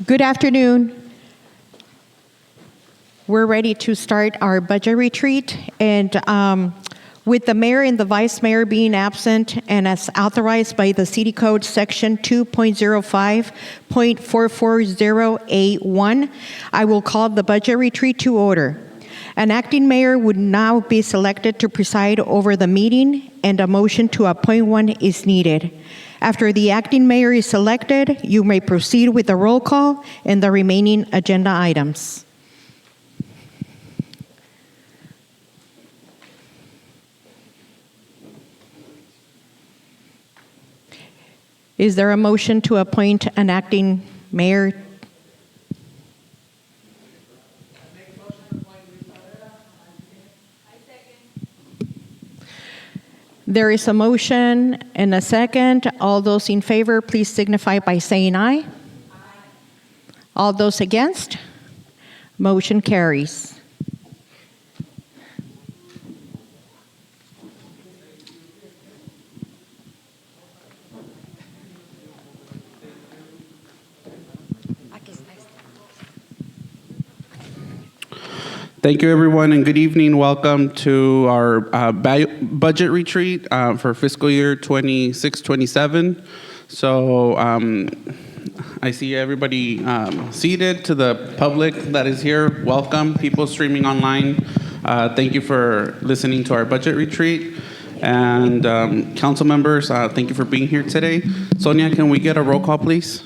Good afternoon. We're ready to start our budget retreat, and with the mayor and the vice mayor being absent, and as authorized by the City Code Section 2.05.440A1, I will call the budget retreat to order. An acting mayor would now be selected to preside over the meeting, and a motion to appoint one is needed. After the acting mayor is selected, you may proceed with the roll call and the remaining agenda items. Is there a motion to appoint an acting mayor? There is a motion and a second. All those in favor, please signify by saying aye. Aye. All those against? Motion carries. Thank you, everyone, and good evening. Welcome to our budget retreat for fiscal year 26-27. So I see everybody seated. To the public that is here, welcome. People streaming online, thank you for listening to our budget retreat. And council members, thank you for being here today. Sonia, can we get a roll call, please?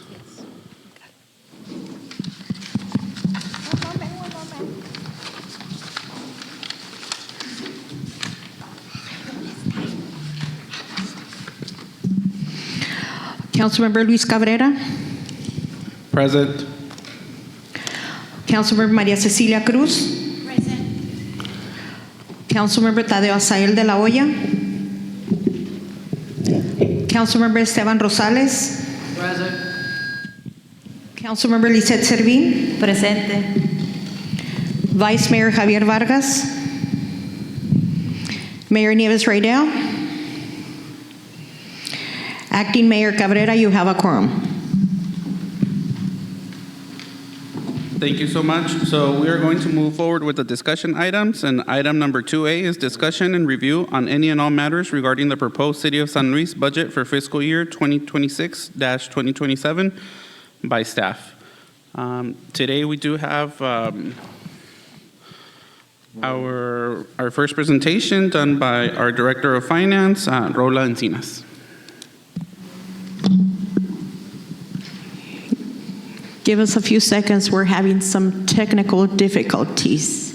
Councilmember Luis Cabrera. Present. Councilmember María Cecilia Cruz. Present. Councilmember Tadeo Asael de la Hoya. Councilmember Esteban Rosales. Present. Councilmember Lisette Servín. Presente. Vice Mayor Javier Vargas. Mayor Nieves Raydell. Acting Mayor Cabrera, you have a quorum. Thank you so much. So we are going to move forward with the discussion items, and item number 2A is discussion and review on any and all matters regarding the proposed City of San Luis budget for fiscal year 2026-2027 by staff. Today we do have our first presentation done by our Director of Finance, Rola Encinas. Give us a few seconds. We're having some technical difficulties.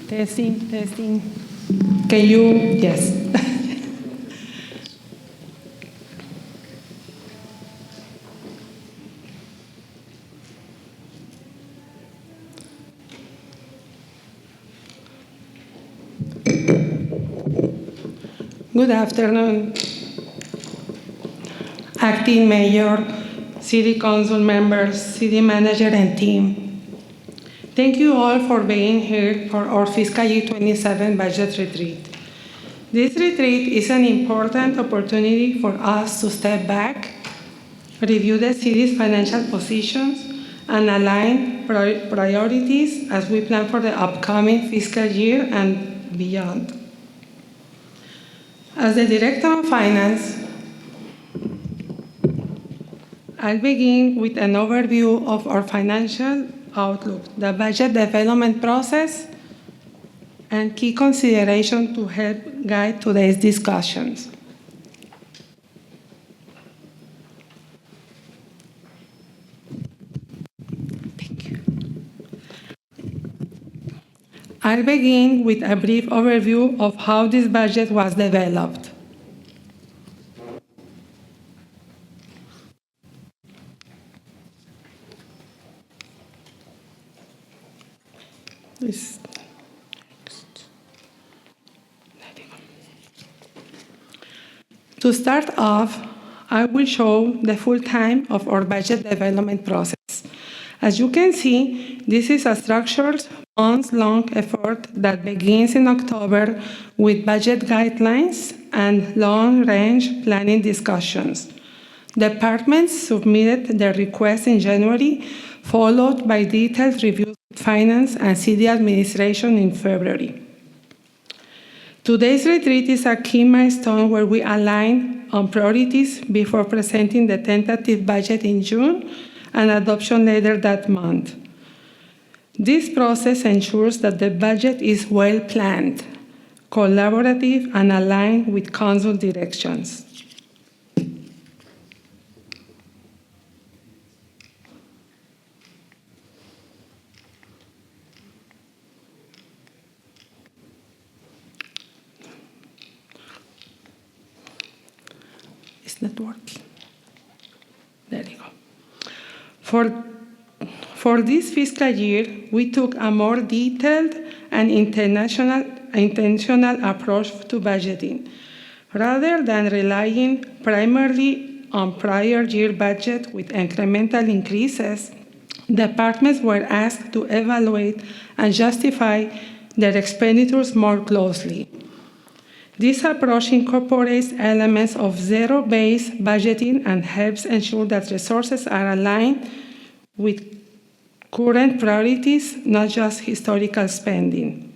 Testing. Can you, yes. Good afternoon, Acting Mayor, City Council members, City Manager, and team. Thank you all for being here for our fiscal year 27 budget retreat. This retreat is an important opportunity for us to step back, review the city's financial positions, and align priorities as we plan for the upcoming fiscal year and beyond. As the Director of Finance, I'll begin with an overview of our financial outlook, the budget development process, and key considerations to help guide today's discussions. Thank you. I'll begin with a brief overview of how this budget was developed. This next. To start off, I will show the full time of our budget development process. As you can see, this is a structured, months-long effort that begins in October with budget guidelines and long-range planning discussions. Departments submitted their requests in January, followed by detailed reviews with finance and city administration in February. Today's retreat is a key milestone where we align on priorities before presenting the tentative budget in June and adoption later that month. This process ensures that the budget is well-planned, collaborative, and aligned with council directions. It's not working. There you go. For this fiscal year, we took a more detailed and intentional approach to budgeting. Rather than relying primarily on prior year budget with incremental increases, departments were asked to evaluate and justify their expenditures more closely. This approach incorporates elements of zero-based budgeting and helps ensure that resources are aligned with current priorities, not just historical spending.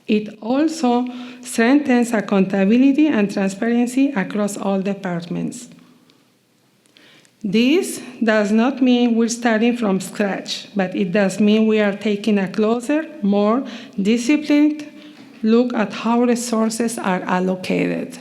It also strengthens accountability and transparency across all departments. This does not mean we're starting from scratch, but it does mean we are taking a closer, more disciplined look at how resources are allocated.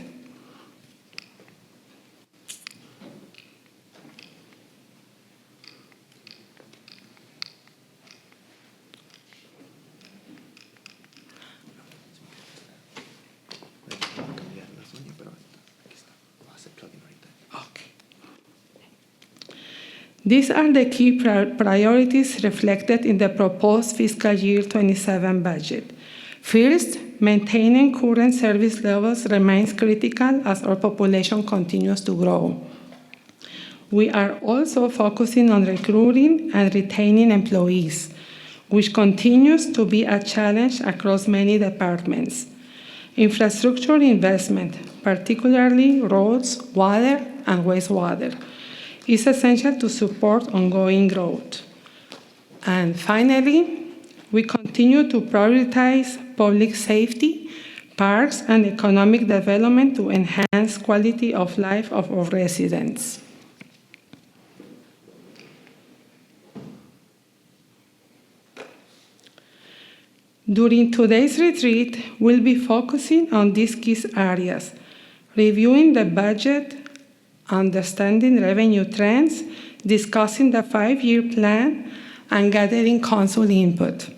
These are the key priorities reflected in the proposed fiscal year 27 budget. First, maintaining current service levels remains critical as our population continues to grow. We are also focusing on recruiting and retaining employees, which continues to be a challenge across many departments. Infrastructure investment, particularly roads, water, and wastewater, is essential to support ongoing growth. And finally, we continue to prioritize public safety, parks, and economic development to enhance quality of life of our residents. During today's retreat, we'll be focusing on these key areas: reviewing the budget, understanding revenue trends, discussing the 5-year plan, and gathering council input.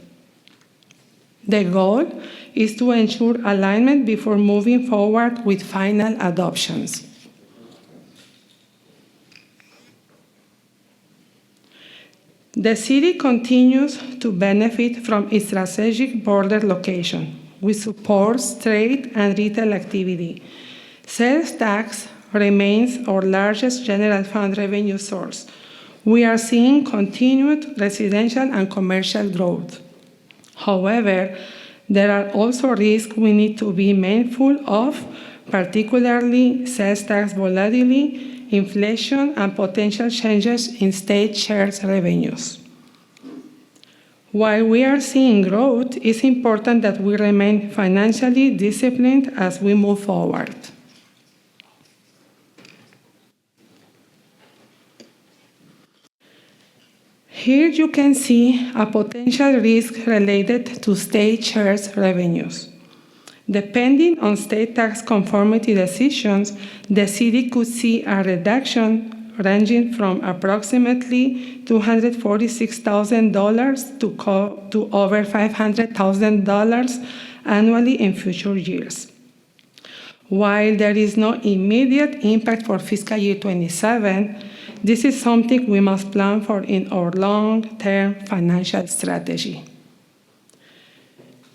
The goal is to ensure alignment before moving forward with final adoptions. The city continues to benefit from its strategic border location, which supports trade and retail activity. Sales tax remains our largest general fund revenue source. We are seeing continued residential and commercial growth. However, there are also risks we need to be mindful of, particularly sales tax volatility, inflation, and potential changes in state shares revenues. While we are seeing growth, it's important that we remain financially disciplined as we move forward. Here you can see a potential risk related to state shares revenues. Depending on state tax conformity decisions, the city could see a reduction ranging from approximately $246,000 to over $500,000 annually in future years. While there is no immediate impact for fiscal year 27, this is something we must plan for in our long-term financial strategy.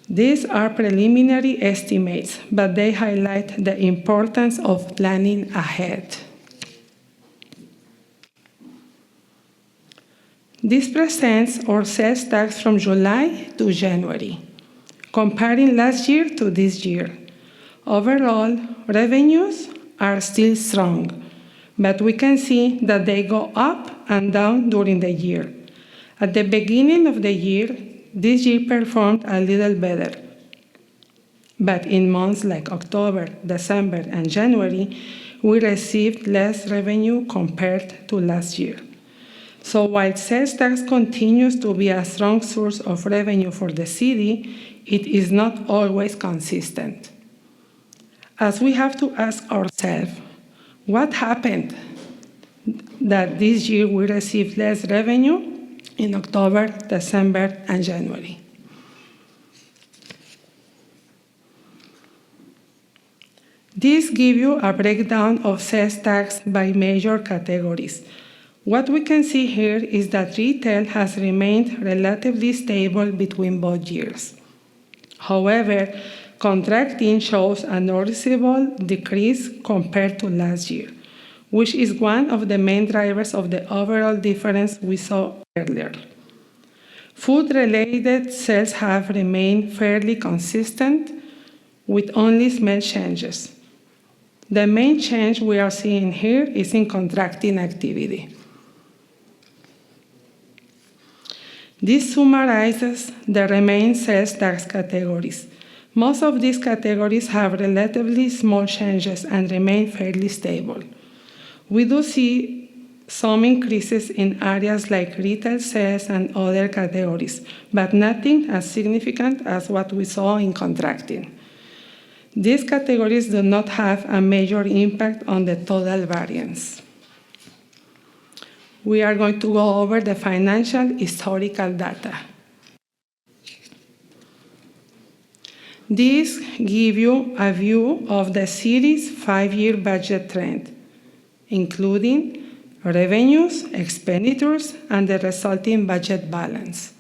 These are preliminary estimates, but they highlight the importance of planning ahead. This presents our sales tax from July to January, comparing last year to this year. Overall, revenues are still strong, but we can see that they go up and down during the year. At the beginning of the year, this year performed a little better. But in months like October, December, and January, we received less revenue compared to last year. So while sales tax continues to be a strong source of revenue for the city, it is not always consistent. As we have to ask ourselves, what happened that this year we received less revenue in October, December, and January? This gives you a breakdown of sales tax by major categories. What we can see here is that retail has remained relatively stable between both years. However, contracting shows a noticeable decrease compared to last year, which is one of the main drivers of the overall difference we saw earlier. Food-related sales have remained fairly consistent, with only small changes. The main change we are seeing here is in contracting activity. This summarizes the remaining sales tax categories. Most of these categories have relatively small changes and remain fairly stable. We do see some increases in areas like retail sales and other categories, but nothing as significant as what we saw in contracting. These categories do not have a major impact on the total variance. We are going to go over the financial historical data. These give you a view of the city's 5-year budget trend, including revenues, expenditures, and the resulting budget balance.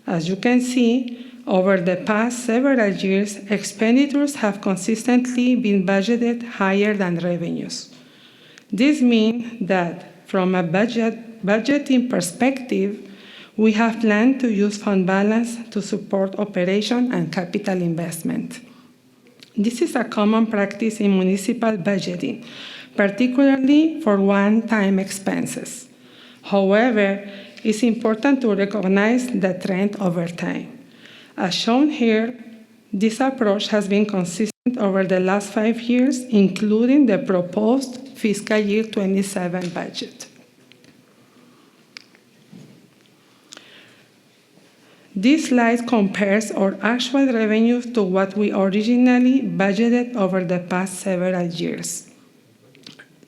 As you can see, over the past several years, expenditures have consistently been budgeted higher than revenues. This means that from a budgeting perspective, we have planned to use fund balance to support operation and capital investment. This is a common practice in municipal budgeting, particularly for one-time expenses. However, it's important to recognize the trend over time. As shown here, this approach has been consistent over the last 5 years, including the proposed fiscal year 27 budget. This slide compares our actual revenues to what we originally budgeted over the past several years.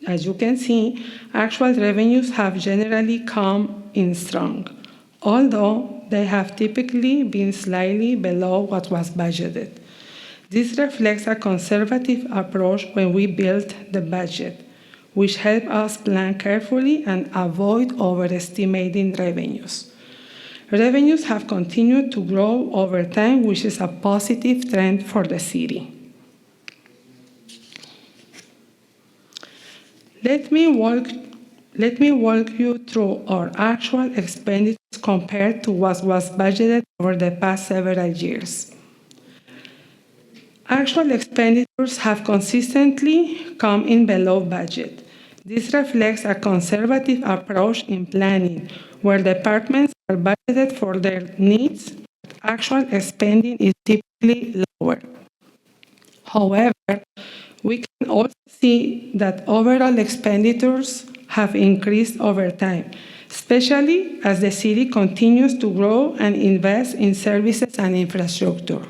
As you can see, actual revenues have generally come in strong, although they have typically been slightly below what was budgeted. This reflects a conservative approach when we built the budget, which helps us plan carefully and avoid overestimating revenues. Revenues have continued to grow over time, which is a positive trend for the city. Let me walk you through our actual expenditures compared to what was budgeted over the past several years. Actual expenditures have consistently come in below budget. This reflects a conservative approach in planning, where departments are budgeted for their needs, but actual spending is typically lower. However, we can also see that overall expenditures have increased over time, especially as the city continues to grow and invest in services and infrastructure.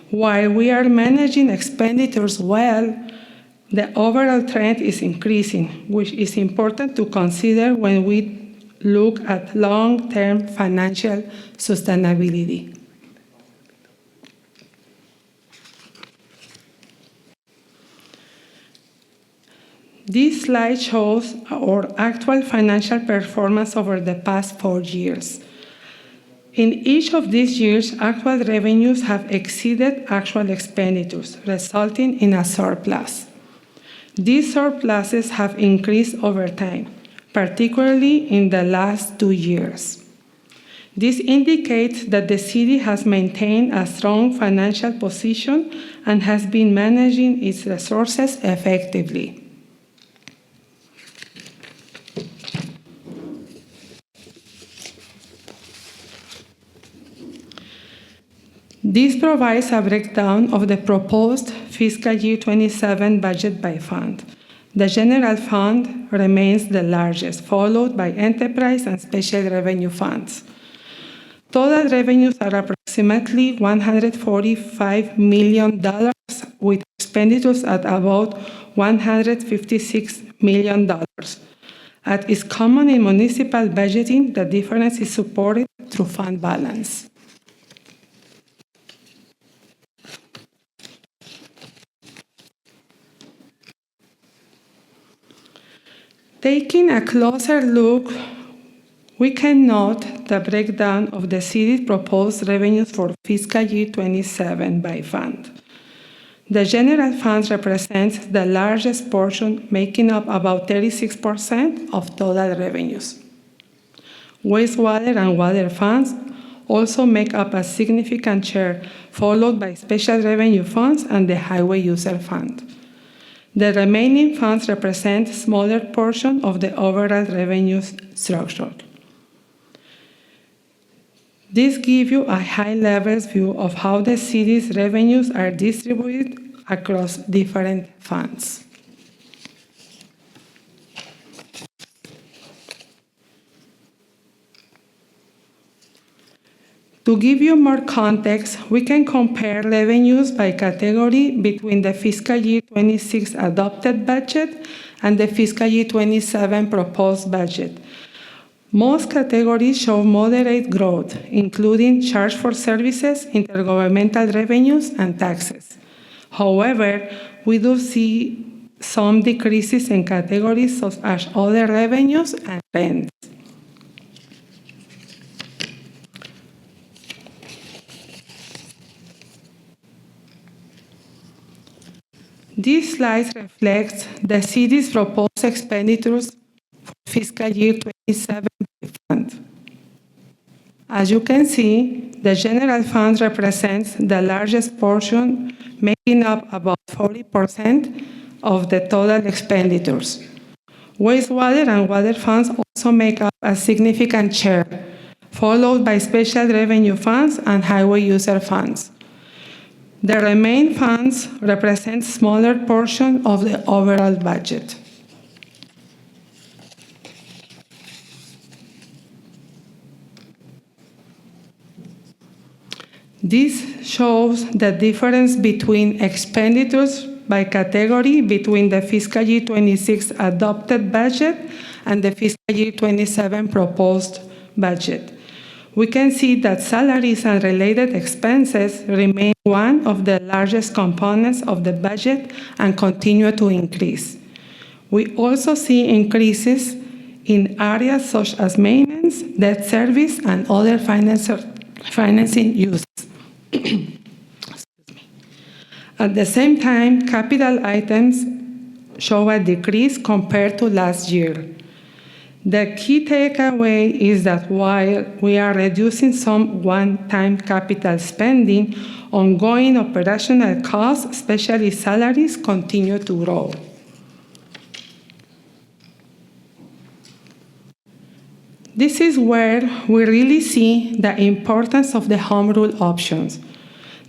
While we are managing expenditures well, the overall trend is increasing, which is important to consider when we look at long-term financial sustainability. This slide shows our actual financial performance over the past 4 years. In each of these years, actual revenues have exceeded actual expenditures, resulting in a surplus. These surpluses have increased over time, particularly in the last 2 years. This indicates that the city has maintained a strong financial position and has been managing its resources effectively. This provides a breakdown of the proposed fiscal year 27 budget by fund. The general fund remains the largest, followed by enterprise and special revenue funds. Total revenues are approximately $145 million, with expenditures at about $156 million. As is common in municipal budgeting, the difference is supported through fund balance. Taking a closer look, we can note the breakdown of the city's proposed revenues for fiscal year 27 by fund. The general fund represents the largest portion, making up about 36% of total revenues. Wastewater and water funds also make up a significant share, followed by special revenue funds and the highway user fund. The remaining funds represent a smaller portion of the overall revenue structure. This gives you a high-level view of how the city's revenues are distributed across different funds. To give you more context, we can compare revenues by category between the fiscal year 26 adopted budget and the fiscal year 27 proposed budget. Most categories show moderate growth, including charge for services, intergovernmental revenues, and taxes. However, we do see some decreases in categories such as other revenues and rents. This slide reflects the city's proposed expenditures for fiscal year 27 fund. As you can see, the general fund represents the largest portion, making up about 40% of the total expenditures. Wastewater and water funds also make up a significant share, followed by special revenue funds and highway user funds. The remaining funds represent a smaller portion of the overall budget. This shows the difference between expenditures by category between the fiscal year 26 adopted budget and the fiscal year 27 proposed budget. We can see that salaries and related expenses remain one of the largest components of the budget and continue to increase. We also see increases in areas such as maintenance, debt service, and other financing uses. At the same time, capital items show a decrease compared to last year. The key takeaway is that while we are reducing some one-time capital spending, ongoing operational costs, especially salaries, continue to grow. This is where we really see the importance of the home rule options.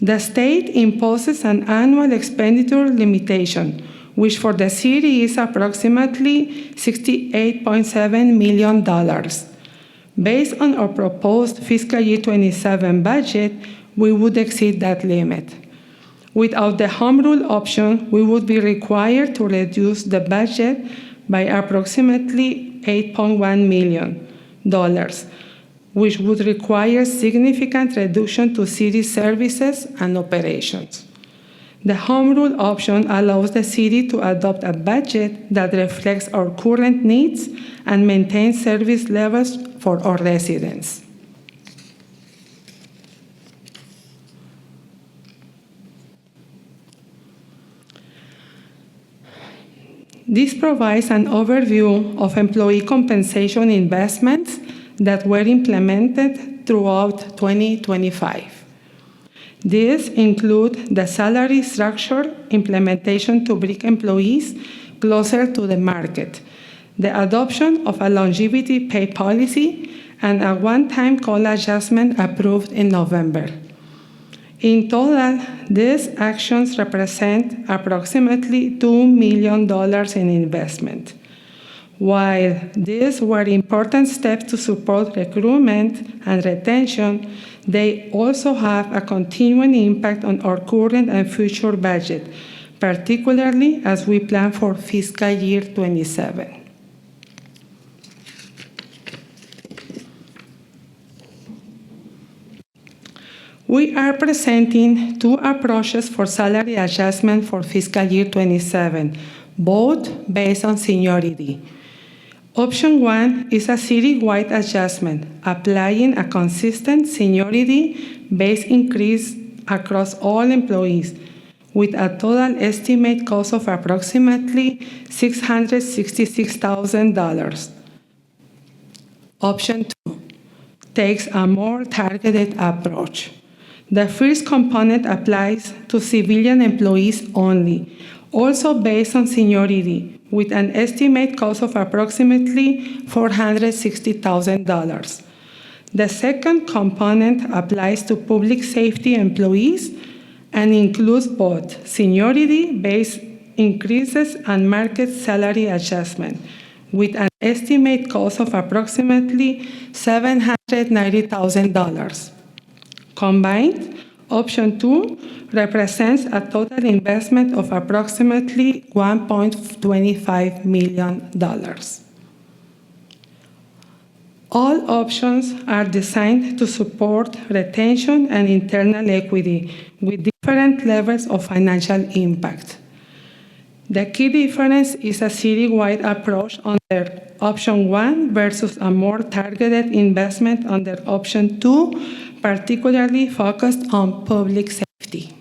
The state imposes an annual expenditure limitation, which for the city is approximately $68.7 million. Based on our proposed fiscal year 27 budget, we would exceed that limit. Without the home rule option, we would be required to reduce the budget by approximately $8.1 million, which would require significant reduction to city services and operations. The home rule option allows the city to adopt a budget that reflects our current needs and maintains service levels for our residents. This provides an overview of employee compensation investments that were implemented throughout 2025. These include the salary structure implementation to bring employees closer to the market, the adoption of a longevity pay policy, and a one-time COLA adjustment approved in November. In total, these actions represent approximately $2 million in investment. While these were important steps to support recruitment and retention, they also have a continuing impact on our current and future budget, particularly as we plan for fiscal year 27. We are presenting two approaches for salary adjustment for fiscal year 27, both based on seniority. Option 1 is a city-wide adjustment, applying a consistent seniority-based increase across all employees, with a total estimate cost of approximately $666,000. Option 2 takes a more targeted approach. The first component applies to civilian employees only, also based on seniority, with an estimate cost of approximately $460,000. The second component applies to public safety employees and includes both seniority-based increases and market salary adjustment, with an estimate cost of approximately $790,000. Combined, option 2 represents a total investment of approximately $1.25 million. All options are designed to support retention and internal equity with different levels of financial impact. The key difference is a city-wide approach under option 1 versus a more targeted investment under option 2, particularly focused on public safety.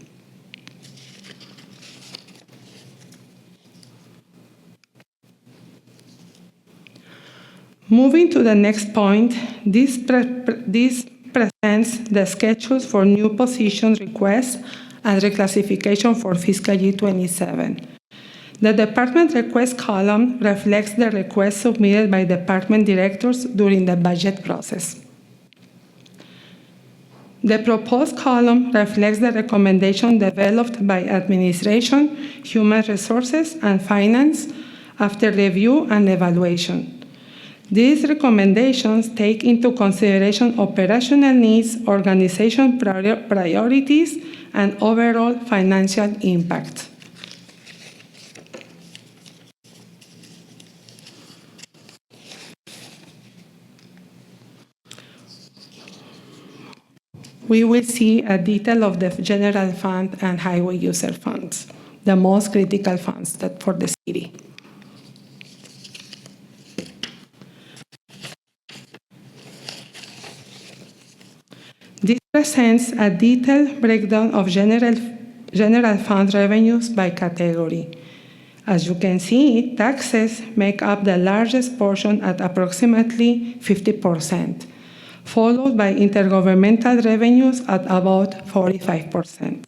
Moving to the next point, this presents the schedules for new position requests and reclassification for fiscal year 27. The department request column reflects the requests submitted by department directors during the budget process. The proposed column reflects the recommendation developed by Administration, Human Resources, and Finance after review and evaluation. These recommendations take into consideration operational needs, organization priorities, and overall financial impact. We will see a detail of the general fund and highway user funds, the most critical funds for the city. This presents a detailed breakdown of general fund revenues by category. As you can see, taxes make up the largest portion at approximately 50%. Followed by intergovernmental revenues at about 45%.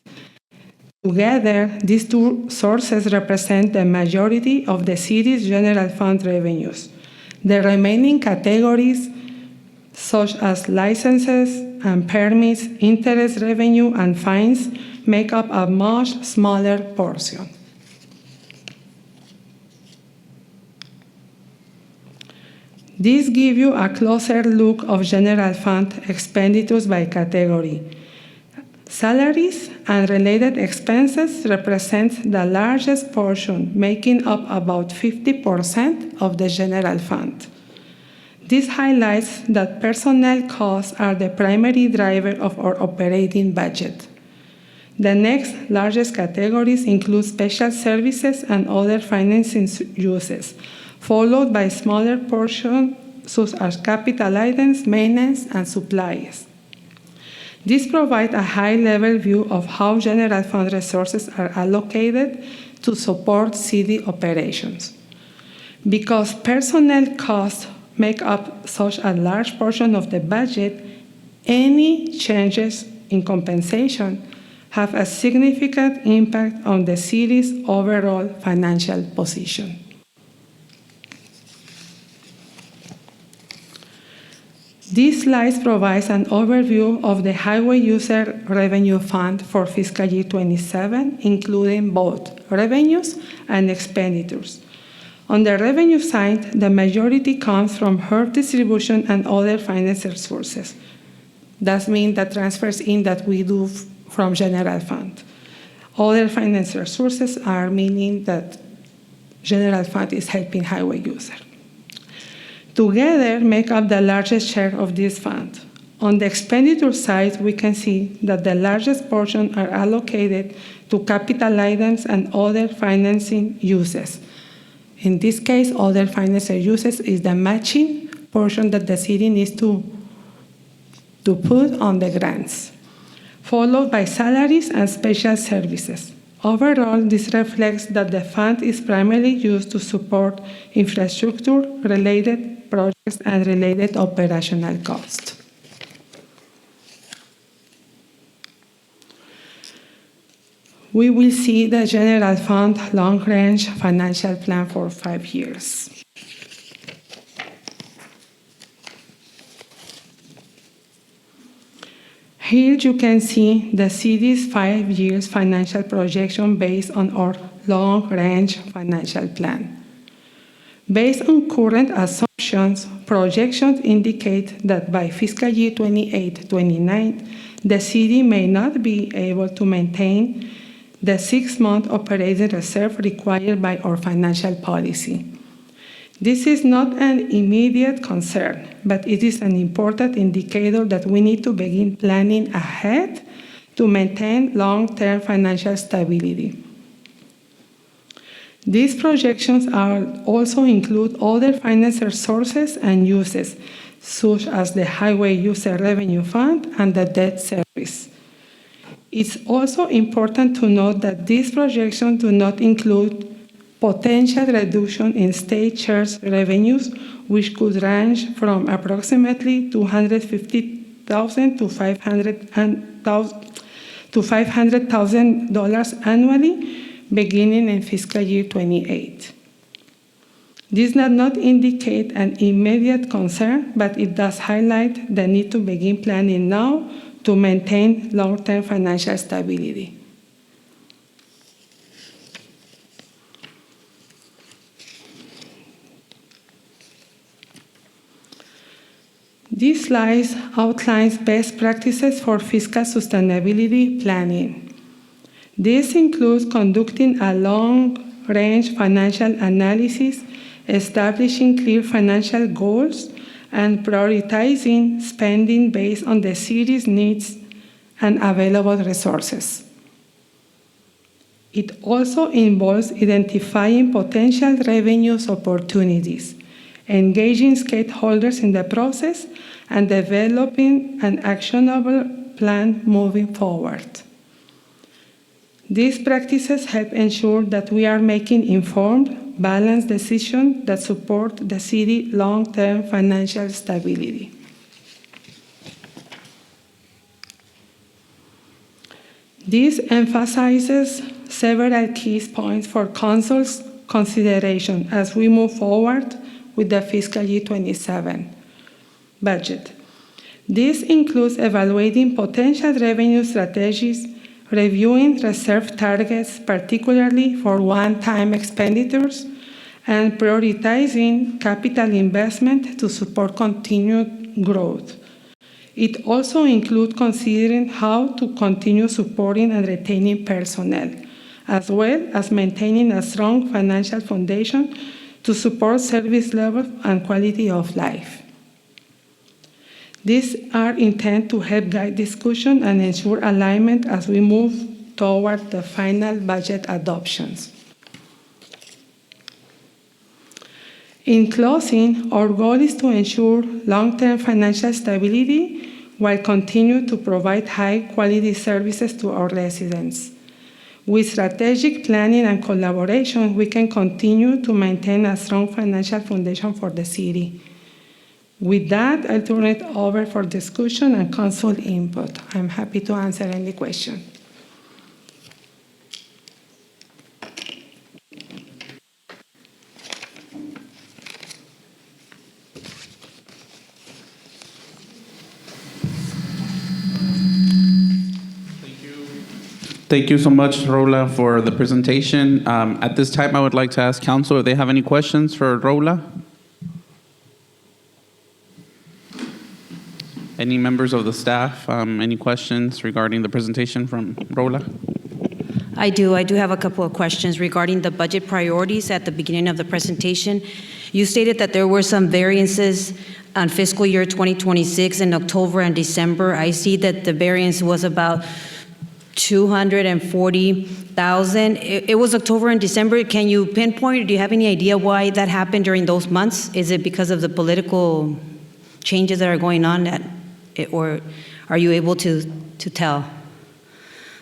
Together, these two sources represent the majority of the city's general fund revenues. The remaining categories, such as licenses and permits, interest revenue, and fines, make up a much smaller portion. This gives you a closer look of general fund expenditures by category. Salaries and related expenses represent the largest portion, making up about 50% of the general fund. This highlights that personnel costs are the primary driver of our operating budget. The next largest categories include special services and other financing uses, followed by smaller portions such as capital items, maintenance, and supplies. This provides a high-level view of how general fund resources are allocated to support city operations. Because personnel costs make up such a large portion of the budget, any changes in compensation have a significant impact on the city's overall financial position. This slide provides an overview of the Highway User Revenue Fund for fiscal year 27, including both revenues and expenditures. On the revenue side, the majority comes from HERB distribution and other financial sources. That means the transfers in that we do from general fund. Other financial sources are meaning that general fund is helping highway user. Together make up the largest share of this fund. On the expenditure side, we can see that the largest portion are allocated to capital items and other financing uses. In this case, other financial uses is the matching portion that the city needs to put on the grants, followed by salaries and special services. Overall, this reflects that the fund is primarily used to support infrastructure-related projects and related operational costs. We will see the general fund long-range financial plan for 5 years. Here you can see the city's 5 years financial projection based on our long-range financial plan. Based on current assumptions, projections indicate that by fiscal year 28-29, the city may not be able to maintain the 6-month operating reserve required by our financial policy. This is not an immediate concern, but it is an important indicator that we need to begin planning ahead to maintain long-term financial stability. These projections also include other financial sources and uses, such as the Highway User Revenue Fund and the debt service. It's also important to note that these projections do not include potential reduction in state shares revenues, which could range from approximately $250,000 to $500,000 annually, beginning in fiscal year 28. This does not indicate an immediate concern, but it does highlight the need to begin planning now to maintain long-term financial stability. This slide outlines best practices for fiscal sustainability planning. This includes conducting a long-range financial analysis, establishing clear financial goals, and prioritizing spending based on the city's needs and available resources. It also involves identifying potential revenue opportunities, engaging stakeholders in the process, and developing an actionable plan moving forward. These practices help ensure that we are making informed, balanced decisions that support the city's long-term financial stability. This emphasizes several key points for Council's consideration as we move forward with the fiscal year 27 budget. This includes evaluating potential revenue strategies, reviewing reserve targets, particularly for one-time expenditures, and prioritizing capital investment to support continued growth. It also includes considering how to continue supporting and retaining personnel, as well as maintaining a strong financial foundation to support service levels and quality of life. These are intended to help guide discussion and ensure alignment as we move toward the final budget adoptions. In closing, our goal is to ensure long-term financial stability while continuing to provide high-quality services to our residents. With strategic planning and collaboration, we can continue to maintain a strong financial foundation for the city. With that, I'll turn it over for discussion and council input. I'm happy to answer any question. Thank you so much, Rola, for the presentation. At this time, I would like to ask council if they have any questions for Rola. Any members of the staff, any questions regarding the presentation from Rola? I do have a couple of questions regarding the budget priorities at the beginning of the presentation. You stated that there were some variances on fiscal year 2026 in October and December. I see that the variance was about 240,000. It was October and December. Can you pinpoint, do you have any idea why that happened during those months? Is it because of the political changes that are going on, or are you able to tell?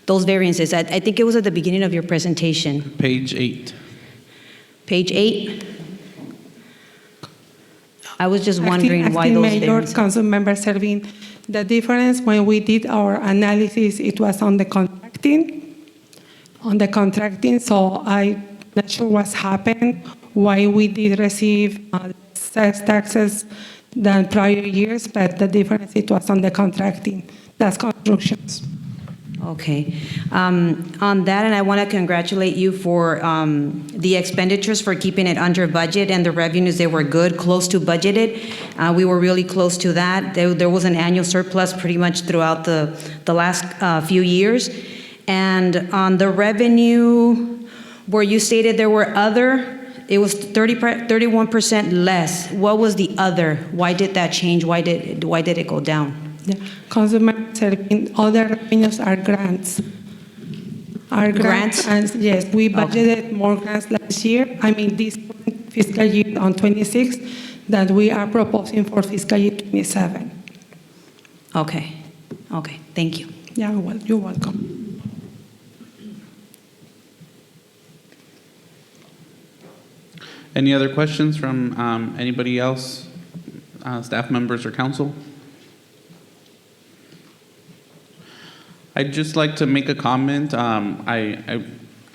Those variances, I think it was at the beginning of your presentation. Page 8. Page 8? I was just wondering why those Mayor, variances. council member Servin, the difference when we did our analysis, it was on the contracting. So I'm not sure what's happened, why we did receive less taxes than prior years, but the difference, it was on the contracting. That's constructions. Okay. On that, and I want to congratulate you for the expenditures, for keeping it under budget, and the revenues, they were good, close to budgeted. We were really close to that. There was an annual surplus pretty much throughout the last few years. And on the revenue, where you stated there were other, it was 31% less. What was the other? Why did that change? Why did it go down? Yeah. Consumer serving, other revenues are grants. Grants? And yes, we budgeted more grants last year. I mean, this fiscal year on 26 that we are proposing for fiscal year 27. Okay. Thank you. Yeah, well, you're welcome. Any other questions from anybody else, staff members or council? I'd just like to make a comment. I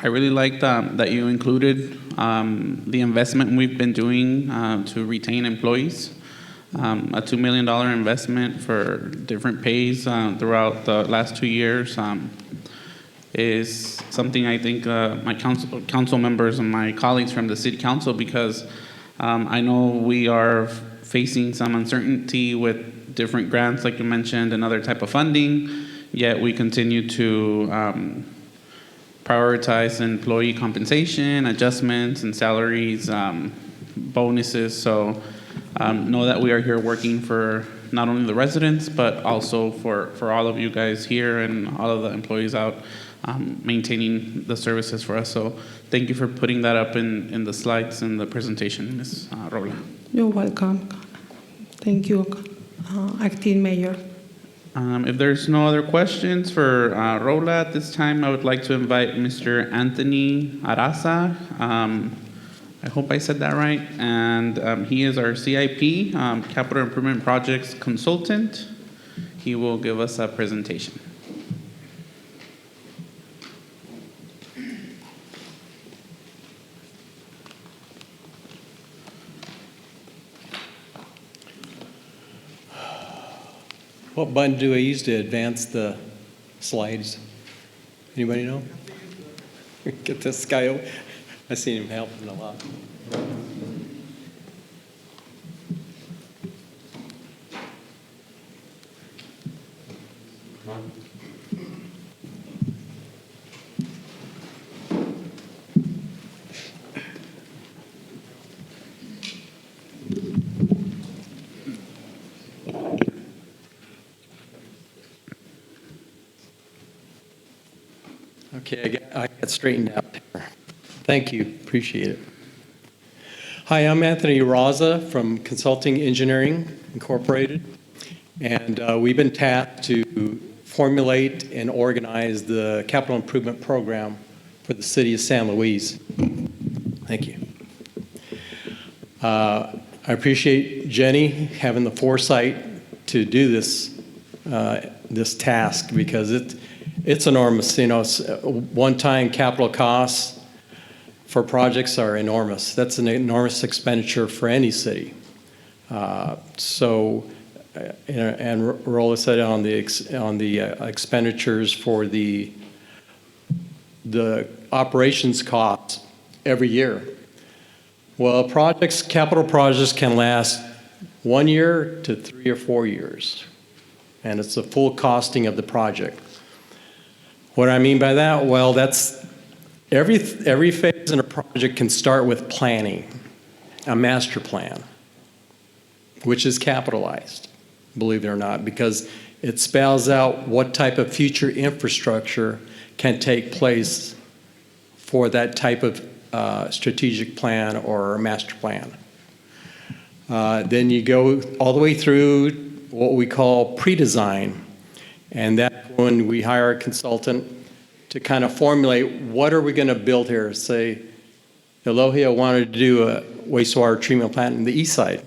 really liked that you included the investment we've been doing to retain employees. A $2 million investment for different pays throughout the last 2 years is something I think my council members and my colleagues from the city council, because I know we are facing some uncertainty with different grants, like you mentioned, and other type of funding. Yet we continue to prioritize employee compensation, adjustments, and salaries, bonuses. So know that we are here working for not only the residents, but also for all of you guys here and all of the employees out maintaining the services for us. So thank you for putting that up in the slides and the presentation, Ms. Rola. You're welcome. Thank you, Acting Mayor. If there's no other questions for Rola at this time, I would like to invite Mr. Anthony Arasa. I hope I said that right. And he is our CIP, Capital Improvement Projects Consultant. He will give us a presentation. What button do I use to advance the slides? Anybody know? Get this guy over. I've seen him helping a lot. Okay, I got straightened out there. Thank you, appreciate it. Hi, I'm Anthony Raza from Consulting Engineering Incorporated, and we've been tasked to formulate and organize the capital improvement program for the city of San Luis. Thank you. I appreciate Jenny having the foresight to do this, this task, because it's enormous. You know, one-time capital costs for projects are enormous. That's an enormous expenditure for any city. And Rolla said on the expenditures for the operations costs every year. Well, capital projects can last 1 year to 3 or 4 years, and it's the full costing of the project. What I mean by that? Well, that's every phase in a project can start with planning, a master plan, which is capitalized, believe it or not, because it spells out what type of future infrastructure can take place for that type of strategic plan or master plan. Then you go all the way through what we call pre-design, and that's when we hire a consultant to kind of formulate what are we going to build here. Say, Elohia wanted to do a wastewater treatment plant in the east side.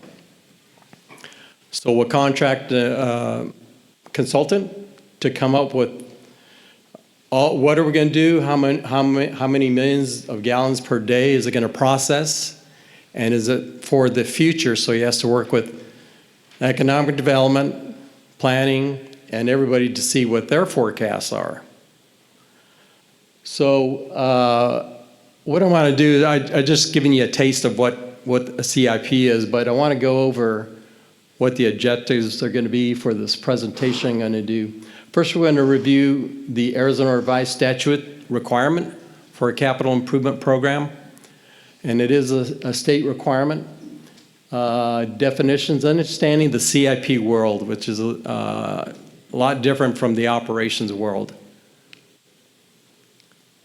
So we'll contract a consultant to come up with what are we going to do, how many millions of gallons per day is it going to process, and is it for the future? So he has to work with economic development, planning, and everybody to see what their forecasts are. So what I want to do, I just given you a taste of what a CIP is, but I want to go over what the objectives are going to be for this presentation I'm going to do. First, we're going to review the Arizona Revised Statute requirement for a capital improvement program, and it is a state requirement. Definitions, understanding the CIP world, which is a lot different from the operations world.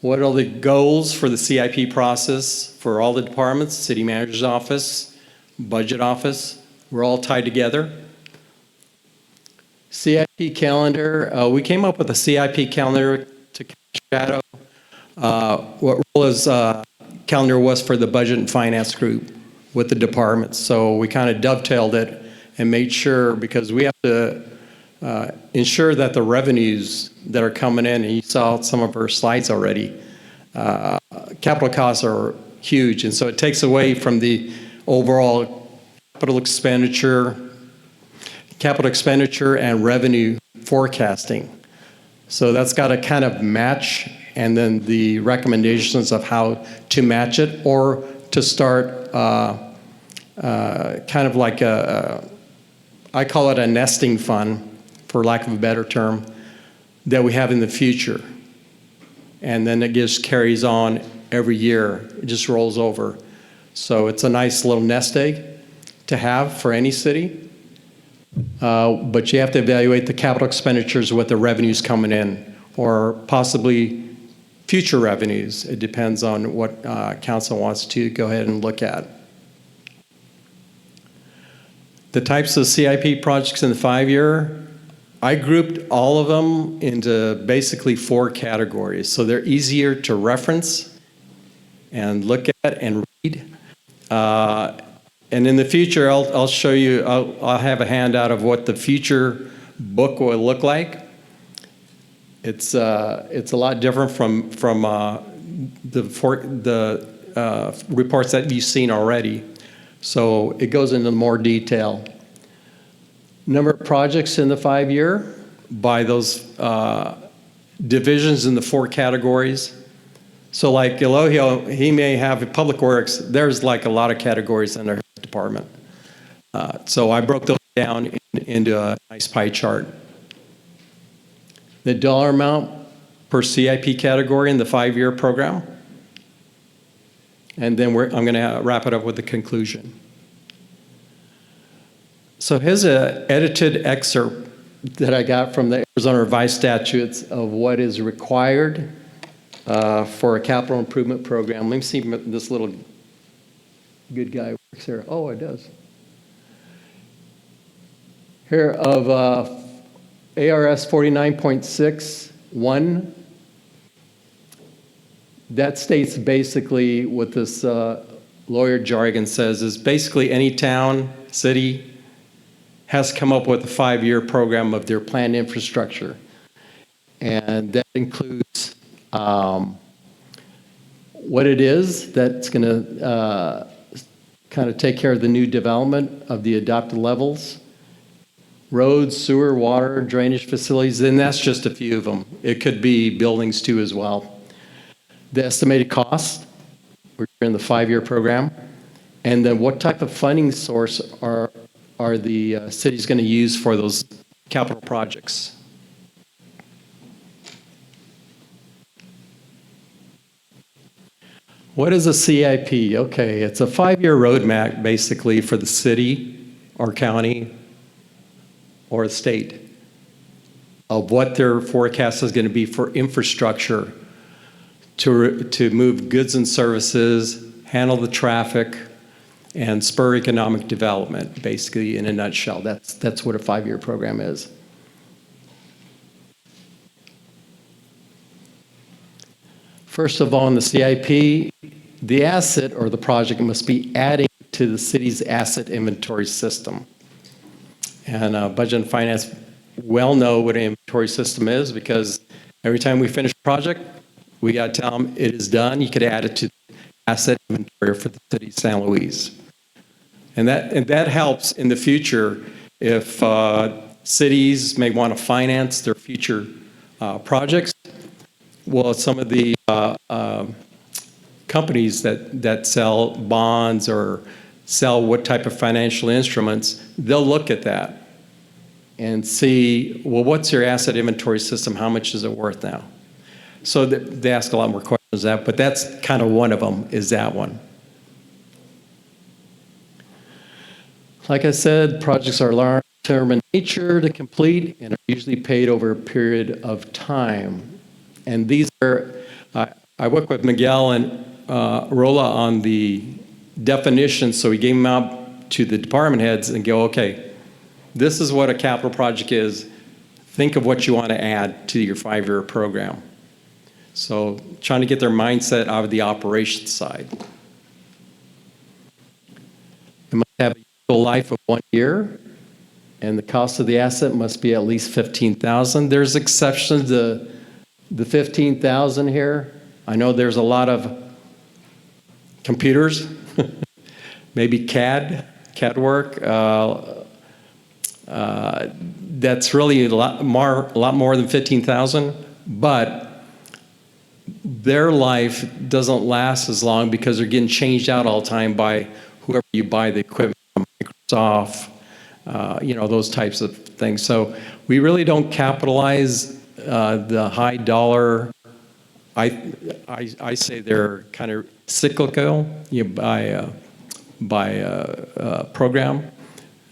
What are the goals for the CIP process for all the departments, city manager's office, budget office? We're all tied together. CIP calendar, we came up with a CIP calendar to shadow what Rolla's calendar was for the budget and finance group with the departments. So we kind of dovetailed it and made sure, because we have to ensure that the revenues that are coming in, and you saw some of our slides already, capital costs are huge. And so it takes away from the overall capital expenditure and revenue forecasting. So that's got to kind of match, and then the recommendations of how to match it, or to start kind of like I call it a nesting fund, for lack of a better term, that we have in the future. And then it just carries on every year. It just rolls over. So it's a nice little nest egg to have for any city. But you have to evaluate the capital expenditures with the revenues coming in, or possibly future revenues. It depends on what council wants to go ahead and look at. The types of CIP projects in the 5-year, I grouped all of them into basically 4 categories. So they're easier to reference and look at and read. And in the future, I'll show you, I'll have a handout of what the future book will look like. It's a lot different from the reports that you've seen already. So it goes into more detail. Number of projects in the 5-year by those divisions in the 4 categories. So like Elohio, he may have Public Works. There's like a lot of categories in their department. So I broke those down into a nice pie chart. The dollar amount per CIP category in the 5-year program. And then I'm going to wrap it up with the conclusion. So here's an edited excerpt that I got from the Arizona Revised Statutes of what is required for a capital improvement program. Let me see if this little good guy works here. Oh, it does. Here of ARS 49.6.1, that states basically what this lawyer jargon says is basically any town, city has to come up with a 5-year program of their planned infrastructure. And that includes what it is that's going to kind of take care of the new development of the adopted levels, roads, sewer, water, drainage facilities, and that's just a few of them. It could be buildings too as well. The estimated cost, we're in the 5-year program, and then what type of funding source are the cities going to use for those capital projects? What is a CIP? Okay, it's a 5-year roadmap basically for the city or county or the state of what their forecast is going to be for infrastructure to move goods and services, handle the traffic, and spur economic development, basically in a nutshell. That's what a 5-year program is. First of all, in the CIP, the asset or the project must be adding to the city's asset inventory system. And Budget and Finance well know what an inventory system is because every time we finish a project, we got to tell them it is done. You could add it to the asset inventory for the city of San Luis. And that helps in the future if cities may want to finance their future projects. Well, some of the companies that sell bonds or sell what type of financial instruments, they'll look at that and see, well, what's your asset inventory system? How much is it worth now? So they ask a lot more questions than that, but that's kind of one of them, is that one. Like I said, projects are long-term in nature to complete and are usually paid over a period of time. And these are, I work with Miguel and Rola on the definitions, so we gave them out to the department heads and go, okay, this is what a capital project is. Think of what you want to add to your 5-year program. So trying to get their mindset out of the operations side. It must have a useful life of 1 year, and the cost of the asset must be at least $15,000. There's exceptions to the $15,000 here. I know there's a lot of computers, maybe CAD work. That's really a lot more than $15,000, but their life doesn't last as long because they're getting changed out all the time by whoever you buy the equipment from, Microsoft, those types of things. So we really don't capitalize the high dollar. I say they're kind of cyclical. You buy a program,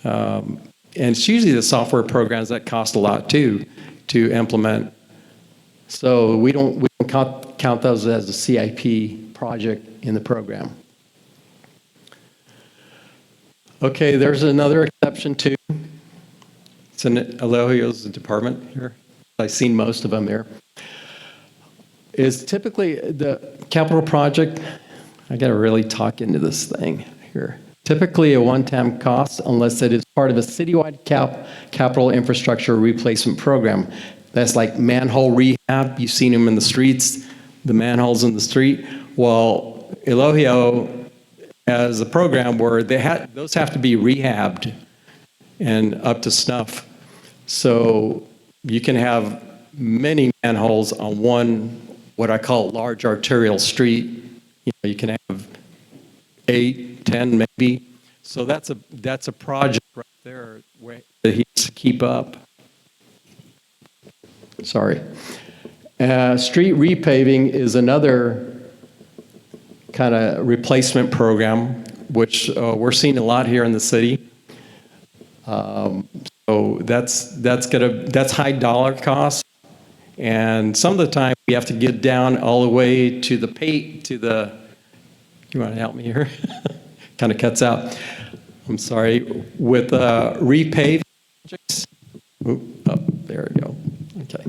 and it's usually the software programs that cost a lot too to implement. So we don't count those as a CIP project in the program. Okay, there's another exception too. It's in Elohio's department here. I've seen most of them here. Is typically the capital project, I got to really talk into this thing here. Typically a one-time cost unless it is part of a citywide capital infrastructure replacement program. That's like manhole rehab. You've seen them in the streets, the manholes in the street. Well, Elohio has a program where those have to be rehabbed and up to snuff. So you can have many manholes on one, what I call large arterial street. You can have 8, 10 maybe. So that's a project right there that he has to keep up. Sorry. Street repaving is another kind of replacement program, which we're seeing a lot here in the city. So that's high dollar cost, and some of the time we have to get down all the way to the. You want to help me here? Kind of cuts out. I'm sorry. With repave projects. Oh, there we go. Okay.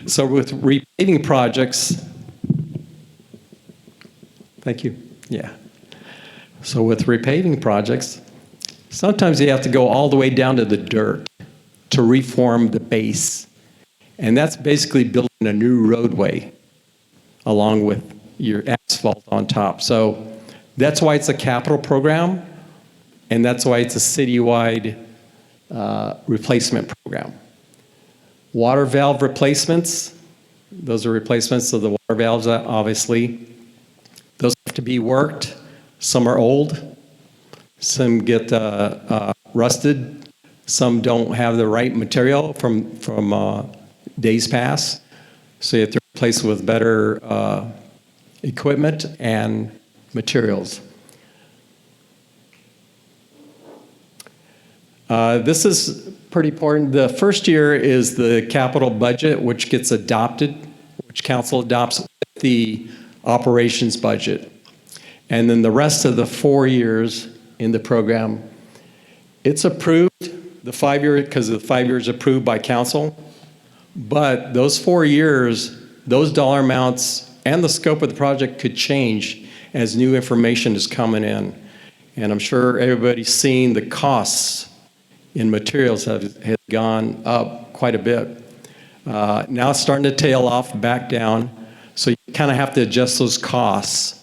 So with repaving projects, Thank you. Yeah. So with repaving projects, sometimes you have to go all the way down to the dirt to reform the base. And that's basically building a new roadway along with your asphalt on top. So that's why it's a capital program, and that's why it's a citywide replacement program. Water valve replacements, those are replacements of the water valves, obviously. Those have to be worked. Some are old. Some get rusted. Some don't have the right material from days past. So you have to replace with better equipment and materials. This is pretty important. The first year is the capital budget, which gets adopted, which council adopts with the operations budget. And then the rest of the 4 years in the program, it's approved, the 5 year, because the 5 years approved by council. But those 4 years, those dollar amounts and the scope of the project could change as new information is coming in. And I'm sure everybody's seen the costs in materials have gone up quite a bit. Now it's starting to tail off, back down. So you kind of have to adjust those costs.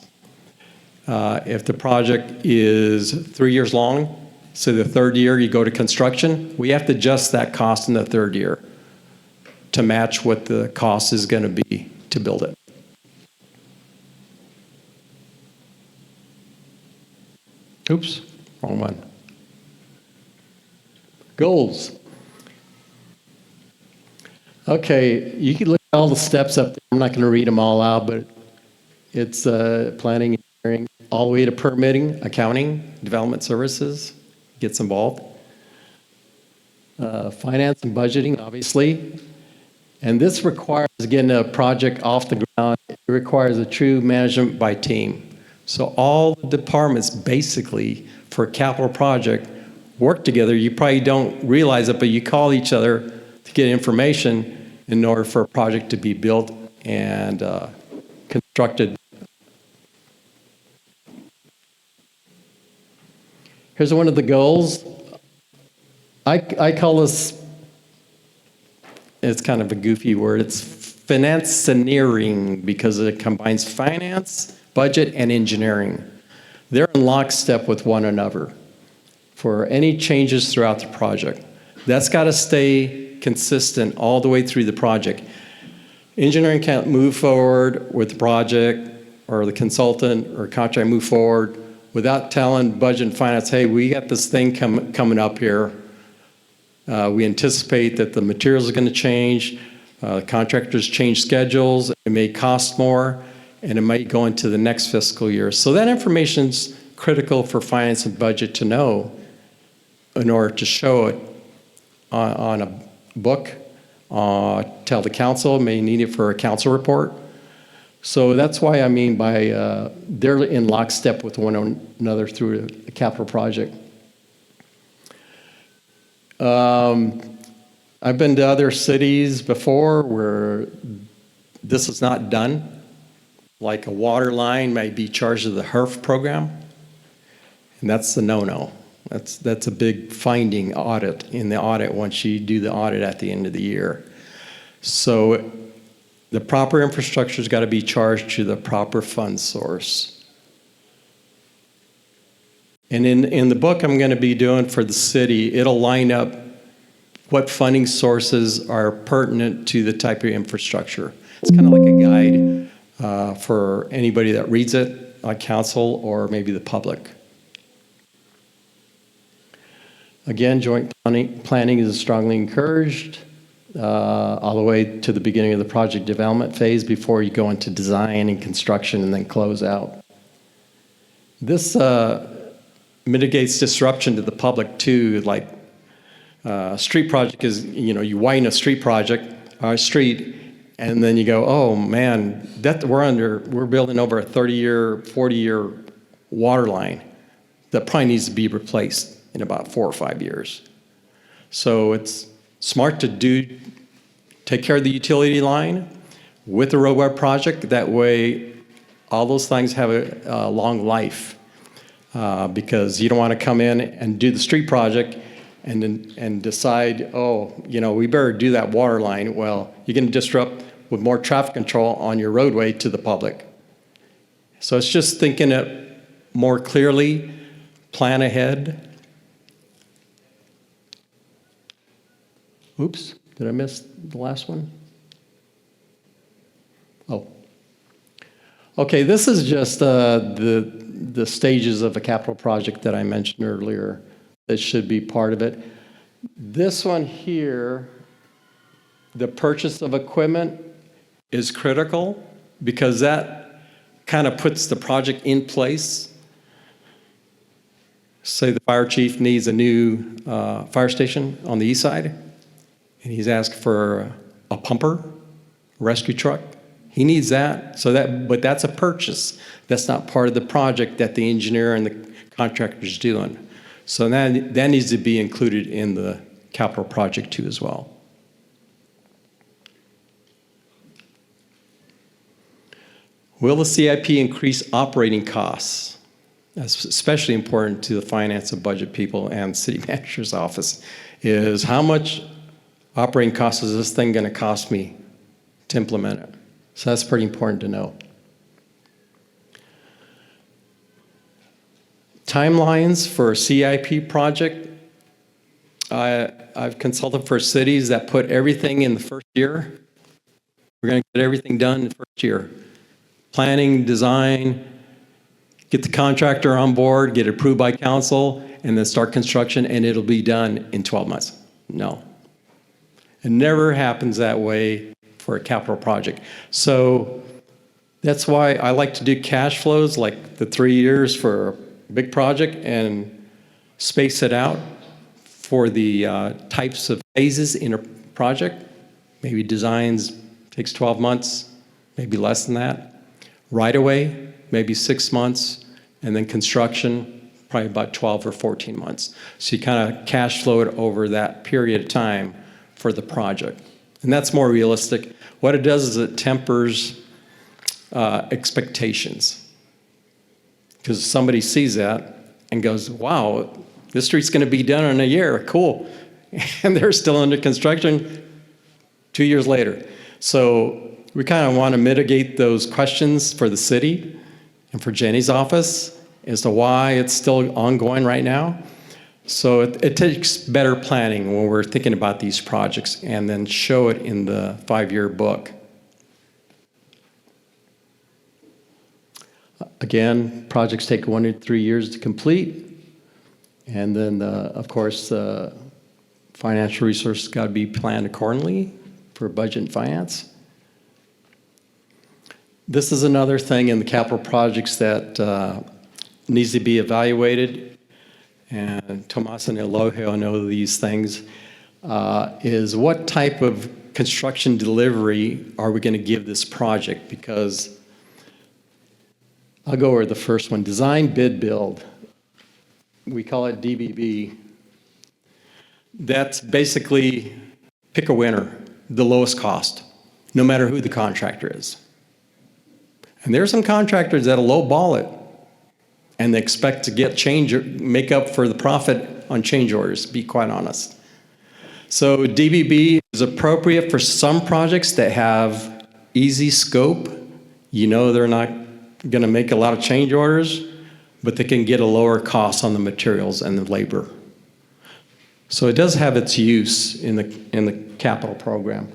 If the project is 3 years long, so the third year you go to construction, we have to adjust that cost in the third year to match what the cost is going to be to build it. Oops, wrong one. Goals. Okay, you can look at all the steps up there. I'm not going to read them all out, but it's planning, engineering, all the way to permitting, accounting, development services gets involved. Finance and budgeting, obviously. And this requires getting a project off the ground. It requires a true management by team. So all the departments basically for a capital project work together. You probably don't realize it, but you call each other to get information in order for a project to be built and constructed. Here's one of the goals. I call this, it's kind of a goofy word, it's financeneering because it combines finance, budget, and engineering. They're in lockstep with one another for any changes throughout the project. That's got to stay consistent all the way through the project. Engineering can't move forward with the project or the consultant or contract move forward without telling budget and finance, hey, we got this thing coming up here. We anticipate that the materials are going to change, contractors change schedules, it may cost more, and it might go into the next fiscal year. So that information's critical for finance and budget to know in order to show it on a book, tell the council, may need it for a council report. So that's why I mean by they're in lockstep with one another through a capital project. I've been to other cities before where this is not done. Like a water line may be charged to the HERF program, and that's the no-no. That's a big finding audit in the audit once you do the audit at the end of the year. So the proper infrastructure's got to be charged to the proper fund source. And in the book I'm going to be doing for the city, it'll line up what funding sources are pertinent to the type of infrastructure. It's kind of like a guide for anybody that reads it, like council or maybe the public. Again, joint planning is strongly encouraged all the way to the beginning of the project development phase before you go into design and construction and then close out. This mitigates disruption to the public too. Like street project is, you widen a street project, street, and then you go, oh man, we're building over a 30-year, 40-year water line that probably needs to be replaced in about 4 or 5 years. So it's smart to take care of the utility line with the roadway project. That way, All those things have a long life because you don't want to come in and do the street project and decide, oh, we better do that water line. Well, you're going to disrupt with more traffic control on your roadway to the public. So it's just thinking it more clearly, plan ahead. Oops, did I miss the last one? Oh. Okay, this is just the stages of a capital project that I mentioned earlier that should be part of it. This one here, the purchase of equipment is critical because that kind of puts the project in place. Say the fire chief needs a new fire station on the east side, and he's asked for a pumper, rescue truck. He needs that, but that's a purchase. That's not part of the project that the engineer and the contractor's doing. So that needs to be included in the capital project too as well. Will the CIP increase operating costs? That's especially important to the finance and budget people and city manager's office, is how much operating costs is this thing going to cost me to implement it? So that's pretty important to know. Timelines for a CIP project. I've consulted for cities that put everything in the first year. We're going to get everything done in the first year. Planning, design, get the contractor on board, get it approved by council, and then start construction, and it'll be done in 12 months. No. It never happens that way for a capital project. So that's why I like to do cash flows, like the 3 years for a big project, and space it out for the types of phases in a project. Maybe designs takes 12 months, maybe less than that. Right away, maybe 6 months, and then construction, probably about 12 or 14 months. So you kind of cash flow it over that period of time for the project. And that's more realistic. What it does is it tempers expectations. Because somebody sees that and goes, wow, this street's going to be done in a year, cool. And they're still under construction 2 years later. So we kind of want to mitigate those questions for the city and for Jenny's office as to why it's still ongoing right now. So it takes better planning when we're thinking about these projects and then show it in the 5-year book. Again, projects take 1 to 3 years to complete. And then, of course, financial resources got to be planned accordingly for budget and finance. This is another thing in the capital projects that needs to be evaluated, and Tomas and Elohio know these things, is what type of construction delivery are we going to give this project? Because I'll go over the first one, design, bid, build. We call it DBB. That's basically pick a winner, the lowest cost, no matter who the contractor is. And there are some contractors that'll lowball it, and they expect to get make up for the profit on change orders, to be quite honest. So DBB is appropriate for some projects that have easy scope. You know they're not going to make a lot of change orders, but they can get a lower cost on the materials and the labor. So it does have its use in the capital program.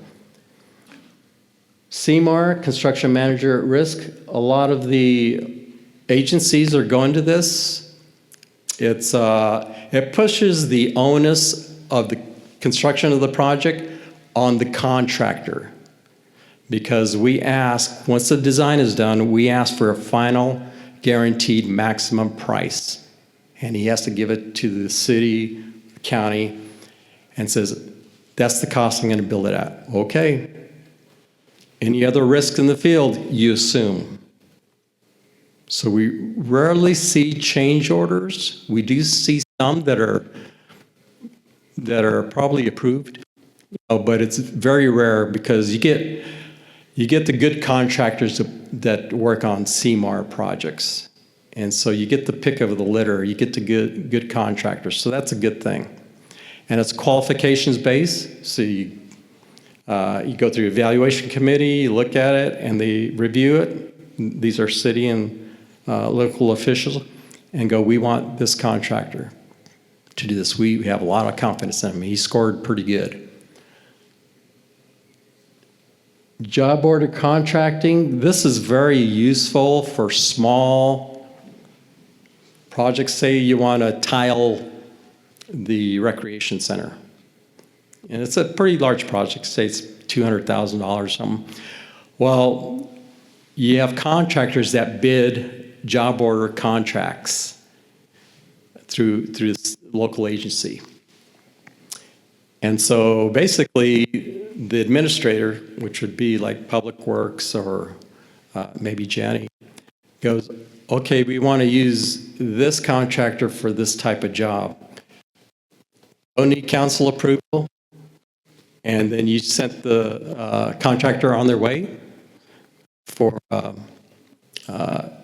CMAR, Construction Manager at Risk, a lot of the agencies are going to this. It pushes the onus of the construction of the project on the contractor, because we ask, once the design is done, we ask for a final guaranteed maximum price. And he has to give it to the city, county, and says, that's the cost I'm going to build it at. Okay. Any other risks in the field, you assume. So we rarely see change orders. We do see some that are probably approved, but it's very rare because you get the good contractors that work on CMAR projects. And so you get the pick of the litter, you get the good contractors, so that's a good thing. And it's qualifications based, so you go through evaluation committee, you look at it, and they review it. These are city and local officials, and go, we want this contractor to do this. We have a lot of confidence in him. He scored pretty good. Job order contracting, this is very useful for small projects. Say you want to tile the recreation center. And it's a pretty large project, say it's $200,000 or something. Well, you have contractors that bid job order contracts through this local agency. And so basically, the administrator, which would be like Public Works or maybe Jenny, goes, okay, we want to use this contractor for this type of job. Don't need council approval. And then you sent the contractor on their way for a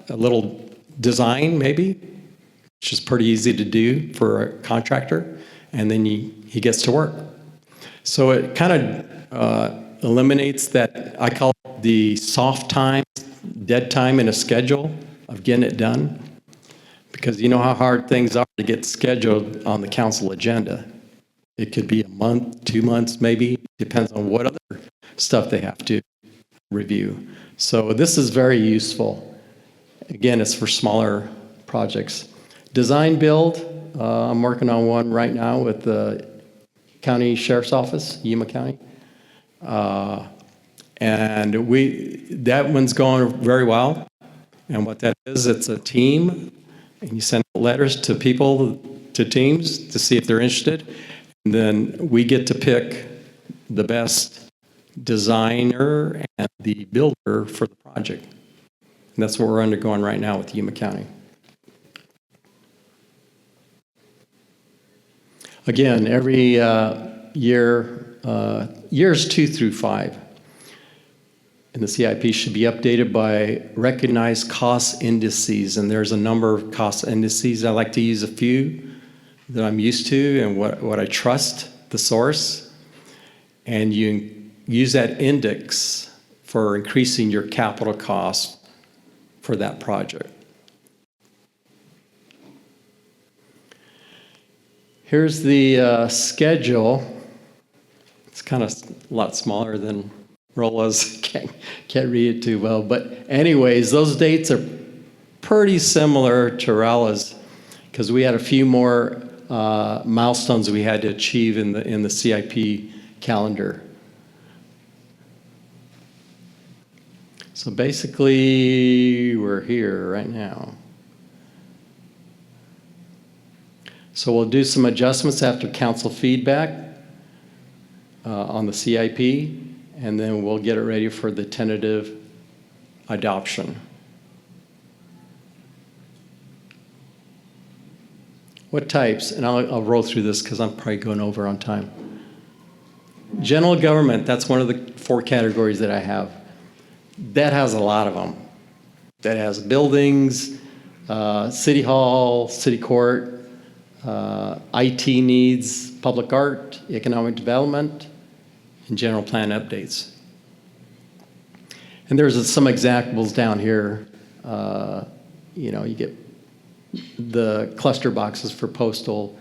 little design, maybe, which is pretty easy to do for a contractor. And then he gets to work. So it kind of eliminates that, I call it the soft time, dead time in a schedule of getting it done. Because you know how hard things are to get scheduled on the council agenda. It could be a month, 2 months maybe, depends on what other stuff they have to review. So this is very useful. Again, it's for smaller projects. Design build, I'm working on one right now with the County Sheriff's Office, Yuma County. And that one's going very well. And what that is, it's a team, and you send letters to people, to teams, to see if they're interested. And then we get to pick the best designer and the builder for the project. And that's what we're undergoing right now with Yuma County. Again, every years 2 through 5, and the CIP should be updated by recognized cost indices. And there's a number of cost indices. I like to use a few that I'm used to and what I trust, the source. And you use that index for increasing your capital cost for that project. Here's the schedule. It's kind of a lot smaller than Rola's. Can't read it too well. But anyways, those dates are pretty similar to Rola's because we had a few more milestones we had to achieve in the CIP calendar. So basically, we're here right now. So we'll do some adjustments after council feedback on the CIP, and then we'll get it ready for the tentative adoption. What types? And I'll roll through this because I'm probably going over on time. General government, that's one of the 4 categories that I have. That has a lot of them. That has buildings, city hall, city court, IT needs, public art, economic development, and general plan updates. And there's some examples down here. You get the cluster boxes for postal,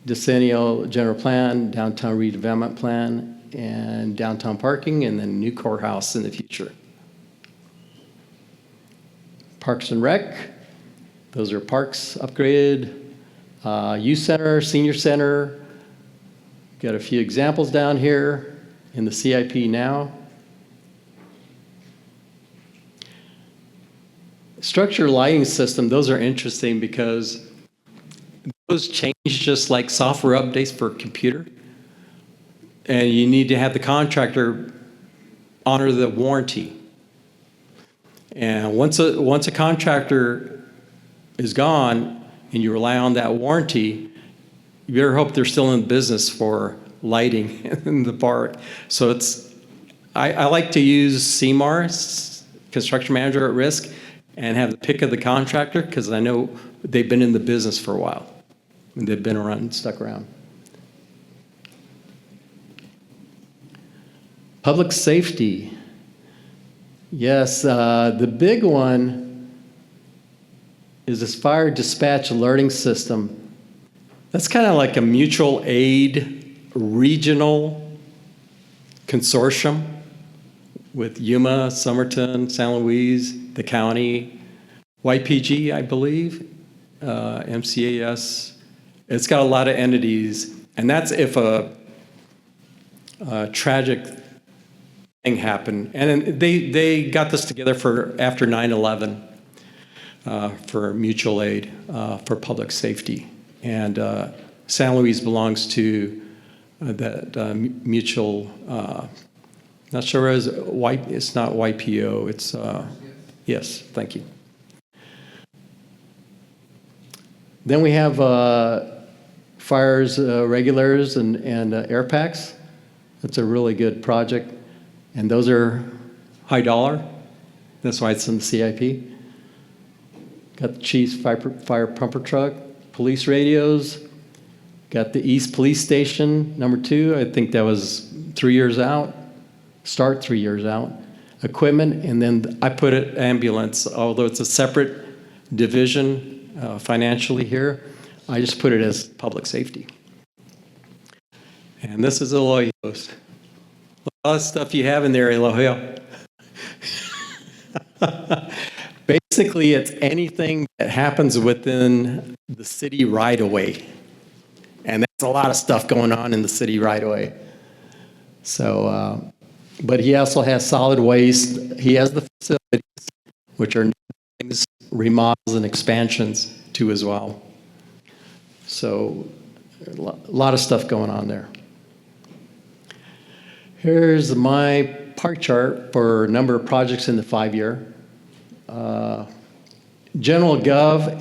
decennial general plan, downtown redevelopment plan, and downtown parking, and then new courthouse in the future. Parks and Rec, those are parks upgraded. Youth Center, Senior Center, got a few examples down here in the CIP now. Structure lighting system, those are interesting because those change just like software updates for a computer. And you need to have the contractor honor the warranty. And once a contractor is gone, and you rely on that warranty, you better hope they're still in business for lighting in the park. So I like to use CMAR, construction manager at risk and have the pick of the contractor, because I know they've been in the business for a while. They've been around, stuck around. Public safety. Yes, the big one is this fire dispatch alerting system. That's kind of like a mutual aid regional consortium with Yuma, Somerton, San Luis, the county, YPG, I believe, MCAS. It's got a lot of entities, and that's if a tragic thing happened. And they got this together for after 9/11 for mutual aid for public safety. And San Luis belongs to that mutual, not sure as it's not YPO, it's, yes, thank you. Then we have fires, regulars, and air packs. That's a really good project. And those are high dollar. That's why it's in the CIP. Got the Chief's fire pumper truck, police radios. Got the East Police Station, #2. I think that was 3 years out. Start 3 years out. Equipment, and then I put it ambulance, although it's a separate division financially here. I just put it as public safety. And this is Elohio. A lot of stuff you have in there, Elohio. Basically, it's anything that happens within the city right away. And that's a lot of stuff going on in the city right away. So, but he also has solid waste. He has the facilities, which are things, remodels and expansions too as well. So a lot of stuff going on there. Here's my park chart for number of projects in the 5-year. General Gov,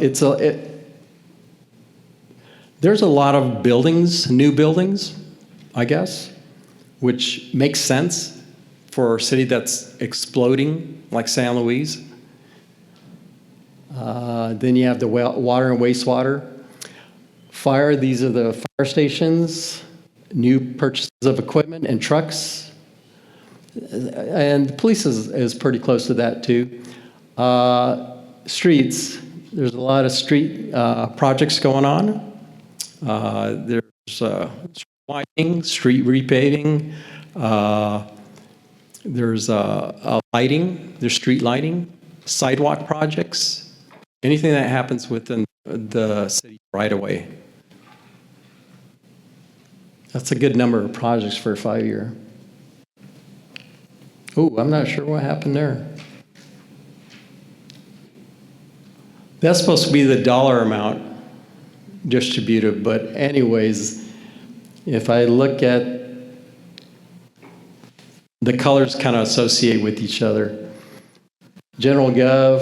there's a lot of buildings, new buildings, I guess, which makes sense for a city that's exploding like San Luis. Then you have the water and wastewater. Fire, these are the fire stations, new purchases of equipment and trucks. And the police is pretty close to that too. Streets, there's a lot of street projects going on. There's street widening, street repaving. There's lighting, there's street lighting, sidewalk projects, anything that happens within the city right away. That's a good number of projects for a 5-year. Oh, I'm not sure what happened there. That's supposed to be the dollar amount distributed, but anyways, if I look at the colors kind of associate with each other. General Gov,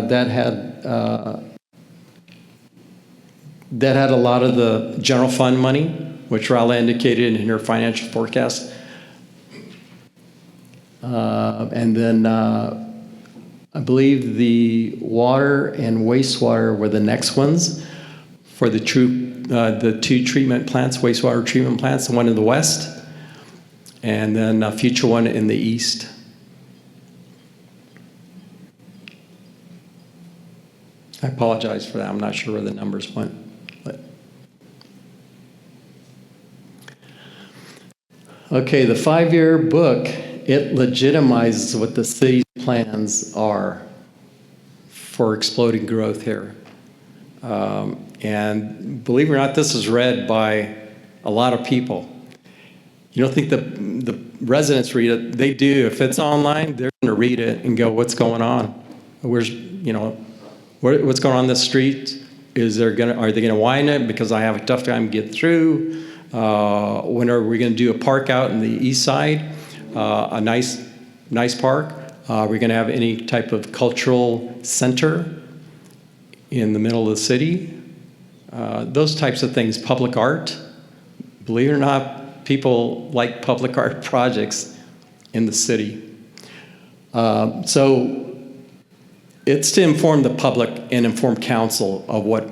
that had a lot of the general fund money, which Rala indicated in her financial forecast. And then I believe the water and wastewater were the next ones for the two treatment plants, wastewater treatment plants, the one in the west, and then a future one in the east. I apologize for that. I'm not sure where the numbers went. But. Okay, the 5-year book, it legitimizes what the city's plans are for exploding growth here. And believe it or not, this is read by a lot of people. You don't think the residents read it? They do. If it's online, they're going to read it and go, "What's going on? What's going on this street? Are they going to widen it because I have a tough time to get through? When are we going to do a park out in the east side? A nice park? Are we going to have any type of cultural center in the middle of the city?" Those types of things. Public art. Believe it or not, people like public art projects in the city. So it's to inform the public and inform council of what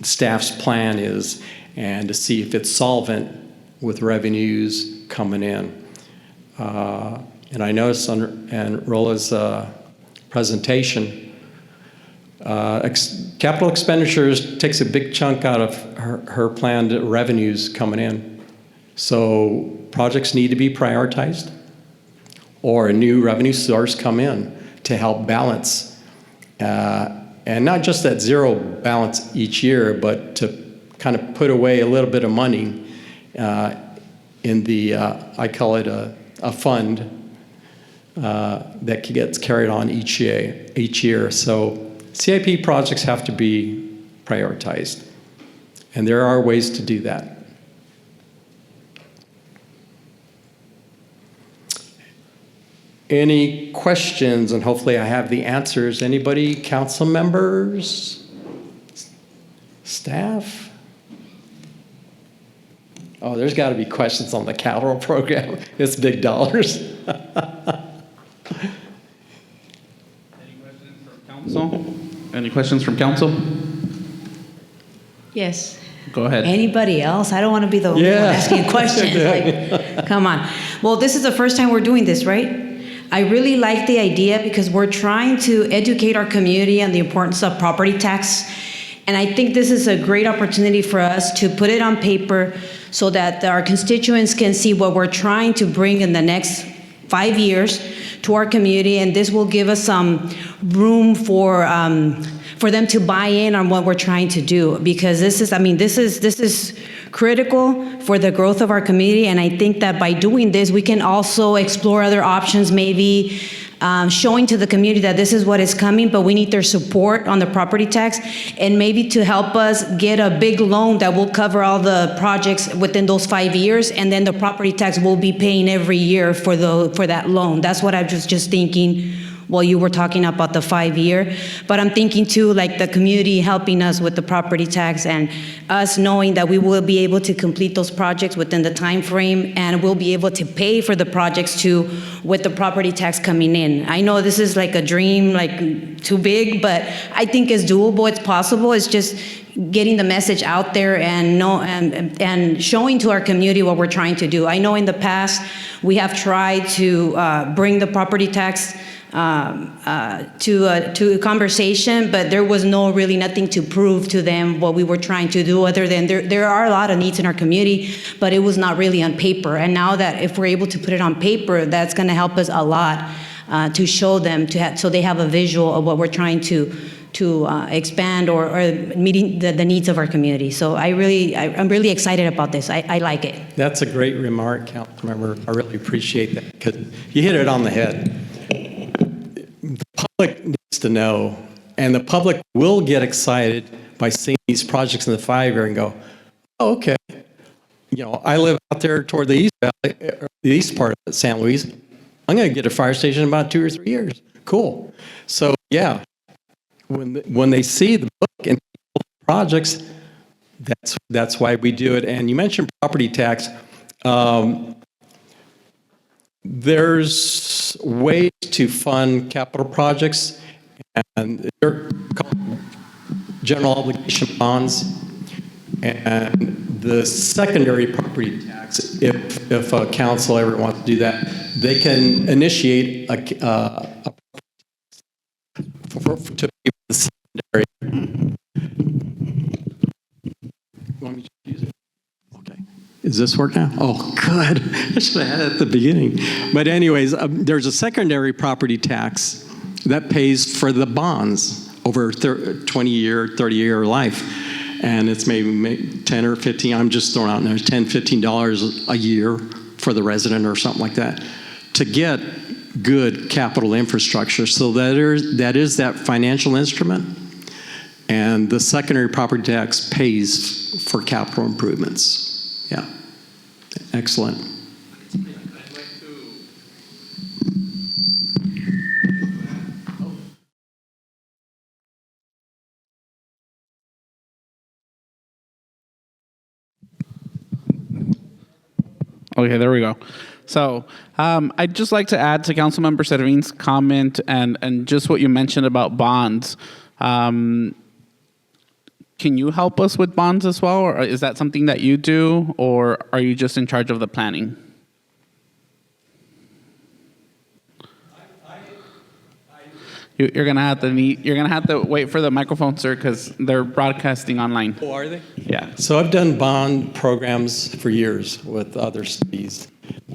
staff's plan is and to see if it's solvent with revenues coming in. And I noticed on Rola's presentation, capital expenditures takes a big chunk out of her planned revenues coming in. So projects need to be prioritized or a new revenue source come in to help balance. And not just that zero balance each year, but to kind of put away a little bit of money in the, I call it a fund that gets carried on each year. So CIP projects have to be prioritized. And there are ways to do that. Any questions? And hopefully I have the answers. Anybody, council members, staff? Oh, there's got to be questions on the capital program. It's big dollars. Any questions from council? Any questions from council? Yes. Go ahead. Anybody else? I don't want to be the one asking questions. Like, come on. Well, this is the first time we're doing this, right? I really like the idea because we're trying to educate our community on the importance of property tax. And I think this is a great opportunity for us to put it on paper so that our constituents can see what we're trying to bring in the next 5 years to our community. And this will give us some room for them to buy in on what we're trying to do, because this is critical for the growth of our community. And I think that by doing this, we can also explore other options, maybe showing to the community that this is what is coming, but we need their support on the property tax, and maybe to help us get a big loan that will cover all the projects within those 5 years, and then the property tax will be paying every year for that loan. That's what I was just thinking while you were talking about the 5 year. But I'm thinking too, like the community helping us with the property tax and us knowing that we will be able to complete those projects within the time frame, and we'll be able to pay for the projects too with the property tax coming in. I know this is like a dream, like too big, but I think it's doable, it's possible. It's just getting the message out there and showing to our community what we're trying to do. I know in the past we have tried to bring the property tax to a conversation, but there was nothing to prove to them what we were trying to do, other than there are a lot of needs in our community, but it was not really on paper. And now that if we're able to put it on paper, that's going to help us a lot to show them, so they have a visual of what we're trying to expand or meeting the needs of our community. So I'm really excited about this. I like it. That's a great remark, Councilmember. I really appreciate that, because you hit it on the head. The public needs to know, and the public will get excited by seeing these projects in the 5 year and go, oh, okay. You know, I live out there toward the east valley, the east part of San Luis. I'm going to get a fire station in about 2 or 3 years. Cool. So yeah, when they see the book and projects, that's why we do it. And you mentioned property tax. There's ways to fund capital projects, and they're called general obligation bonds. And the secondary property tax, if a council ever wants to do that, they can initiate a to pay for the secondary. You want me to use it? Okay. Does this work now? Oh, good. I should have had it at the beginning. But anyways, there's a secondary property tax that pays for the bonds over 20-year, 30-year life. And it's maybe 10 or 15, I'm just throwing out there, $10, $15 a year for the resident or something like that to get good capital infrastructure. So that is that financial instrument. And the secondary property tax pays for capital improvements. Yeah. Excellent. Okay, there we go. So I'd just like to add to Councilmember Servin's comment and just what you mentioned about bonds. Can you help us with bonds as well? Or is that something that you do, or are you just in charge of the planning? You're gonna have to wait for the microphone, sir, because they're broadcasting online. Oh, are they? Yeah. So I've done bond programs for years with other cities.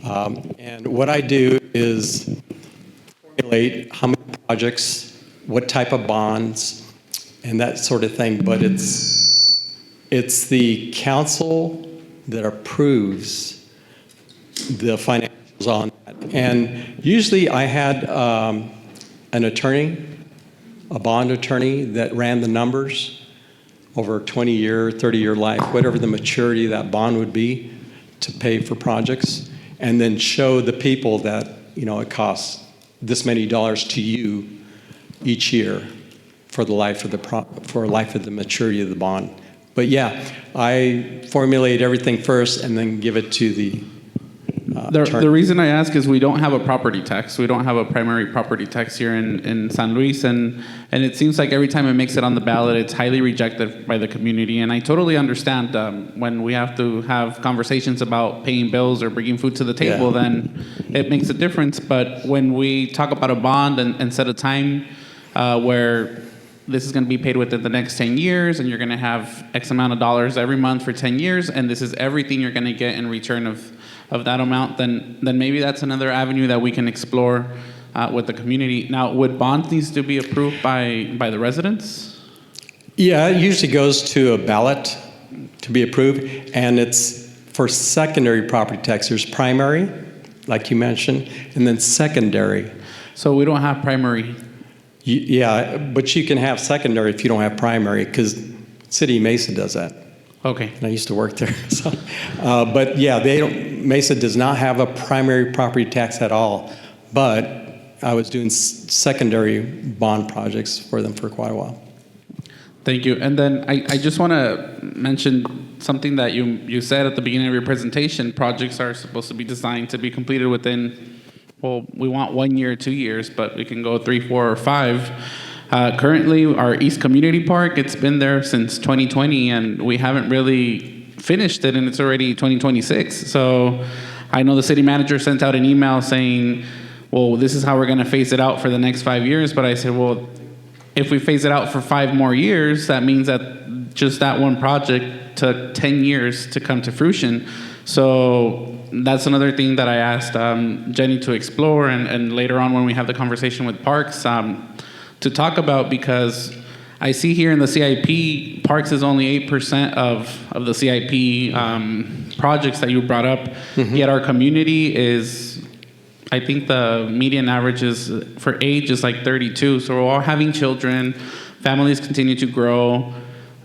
And what I do is formulate how many projects, what type of bonds, and that sort of thing. But it's the council that approves the financials on that. And usually I had an attorney, a bond attorney that ran the numbers over a 20-year, 30-year life, whatever the maturity of that bond would be to pay for projects, and then show the people that, it costs this many dollars to you each year for the life of the maturity of the bond. But yeah, I formulate everything first and then give it to the The reason I ask is we don't have a property tax. We don't have a primary property tax here in San Luis, and it seems like every time it makes it on the ballot, it's highly rejected by the community. And I totally understand when we have to have conversations about paying bills or bringing food to the table, then it makes a difference. But when we talk about a bond and set a time where this is going to be paid within the next 10 years, and you're going to have X amount of dollars every month for 10 years, and this is everything you're going to get in return of that amount, then maybe that's another avenue that we can explore with the community. Now, would bonds need to be approved by the residents? Yeah, it usually goes to a ballot to be approved, and it's for secondary property tax. There's primary, like you mentioned, and then secondary. So we don't have primary. Yeah, but you can have secondary if you don't have primary, because City of Mesa does that. Okay. And I used to work there. So, but yeah, Mesa does not have a primary property tax at all. But I was doing secondary bond projects for them for quite a while. Thank you. And then I just want to mention something that you said at the beginning of your presentation. Projects are supposed to be designed to be completed within, well, we want 1 year, 2 years, but we can go 3, 4, or 5. Currently, our East Community Park, it's been there since 2020, and we haven't really finished it, and it's already 2026. So I know the city manager sent out an email saying, well, this is how we're going to phase it out for the next 5 years. But I said, well, if we phase it out for 5 more years, that means that just that one project took 10 years to come to fruition. So that's another thing that I asked Jenny to explore, and later on when we have the conversation with Parks, to talk about, because I see here in the CIP, Parks is only 8% of the CIP projects that you brought up, yet our community is, I think the median average is for age is like 32, so we're all having children, families continue to grow.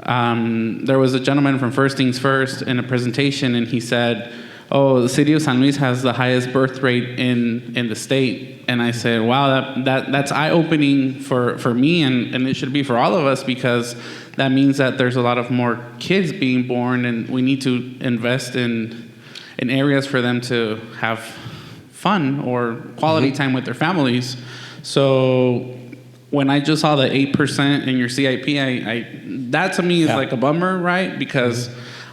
There was a gentleman from First Things First in a presentation, and he said, oh, the city of San Luis has the highest birth rate in the state. And I said, wow, that's eye-opening for me, and it should be for all of us, because that means that there's a lot of more kids being born, and we need to invest in areas for them to have fun or quality time with their families. So when I just saw the 8% in your CIP, that to me is like a bummer, right? Because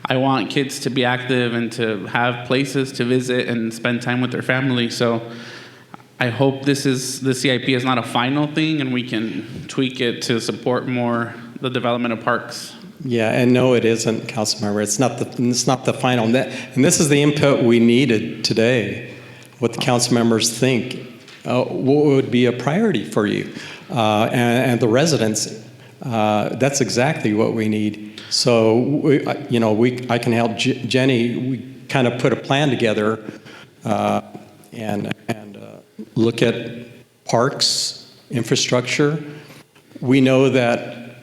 I want kids to be active and to have places to visit and spend time with their family. So I hope the CIP is not a final thing, and we can tweak it to support more the development of parks. Yeah, and no, it isn't, Councilmember. It's not the final. And this is the input we needed today. What the council members think, what would be a priority for you, and the residents. That's exactly what we need. So, I can help Jenny. We kind of put a plan together and look at parks, infrastructure. We know that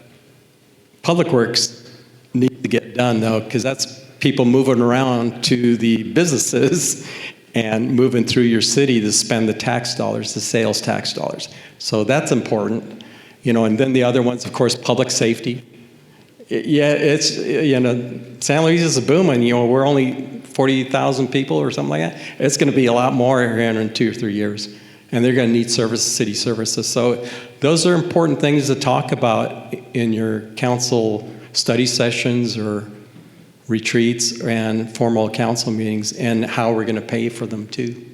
public works need to get done, though, because that's people moving around to the businesses and moving through your city to spend the tax dollars, the sales tax dollars. So that's important. And then the other ones, of course, public safety. Yeah, it's, San Luis is booming. We're only 40,000 people or something like that. It's going to be a lot more here in 2 or 3 years. And they're going to need city services. So those are important things to talk about in your council study sessions or retreats and formal council meetings, and how we're going to pay for them too.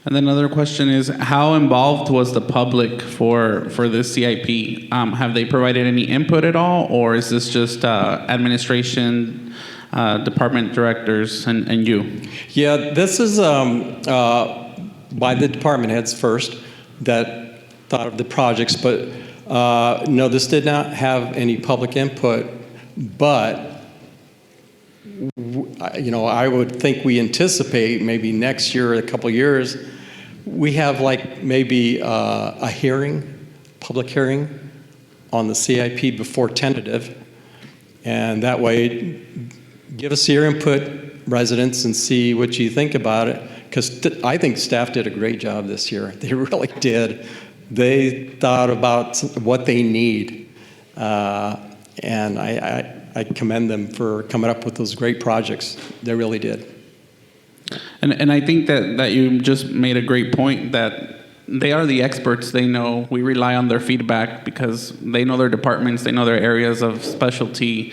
And then another question is, how involved was the public for this CIP? Have they provided any input at all, or is this just administration, department directors, and you? Yeah, this is by the department heads first that thought of the projects, but no, this did not have any public input, but I would think we anticipate maybe next year, a couple of years, we have like maybe a hearing, public hearing on the CIP before tentative. And that way, give us your input, residents, and see what you think about it. Because I think staff did a great job this year. They really did. They thought about what they need. And I commend them for coming up with those great projects. They really did. And I think that you just made a great point, that they are the experts. They know. We rely on their feedback because they know their departments, they know their areas of specialty.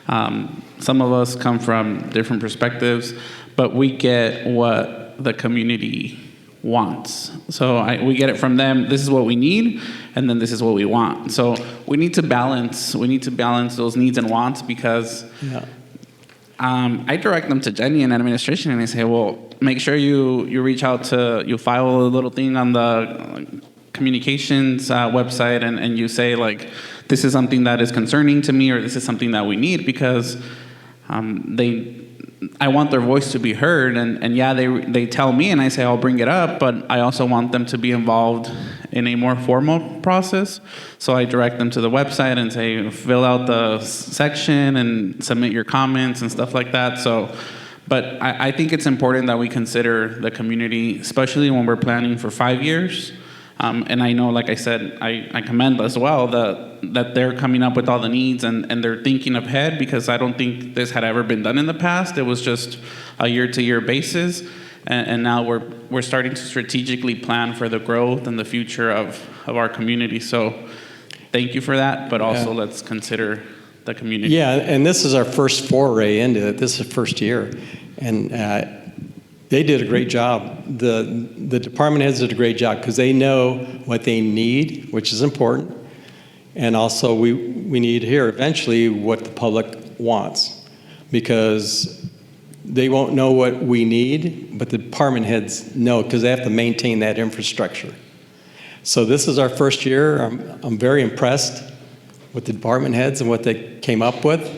Some of us come from different perspectives, but we get what the community wants. So we get it from them. This is what we need, and then this is what we want. So we need to balance. We need to balance those needs and wants, because I direct them to Jenny and administration, and I say, well, make sure you reach out to, you file a little thing on the communications website, and you say, like, this is something that is concerning to me, or this is something that we need, because I want their voice to be heard, and yeah, they tell me, and I say I'll bring it up, but I also want them to be involved in a more formal process. So I direct them to the website and say, fill out the section and submit your comments and stuff like that. So, but I think it's important that we consider the community, especially when we're planning for 5 years. And I know, like I said, I commend as well that they're coming up with all the needs and they're thinking ahead, because I don't think this had ever been done in the past. It was just a year-to-year basis, and now we're starting to strategically plan for the growth and the future of our community. So thank you for that, but also let's consider the community. Yeah, and this is our first foray into it. This is the first year, and they did a great job. The department heads did a great job because they know what they need, which is important. And also we need to hear eventually what the public wants, because they won't know what we need, but the department heads know, because they have to maintain that infrastructure. So this is our first year. I'm very impressed with the department heads and what they came up with.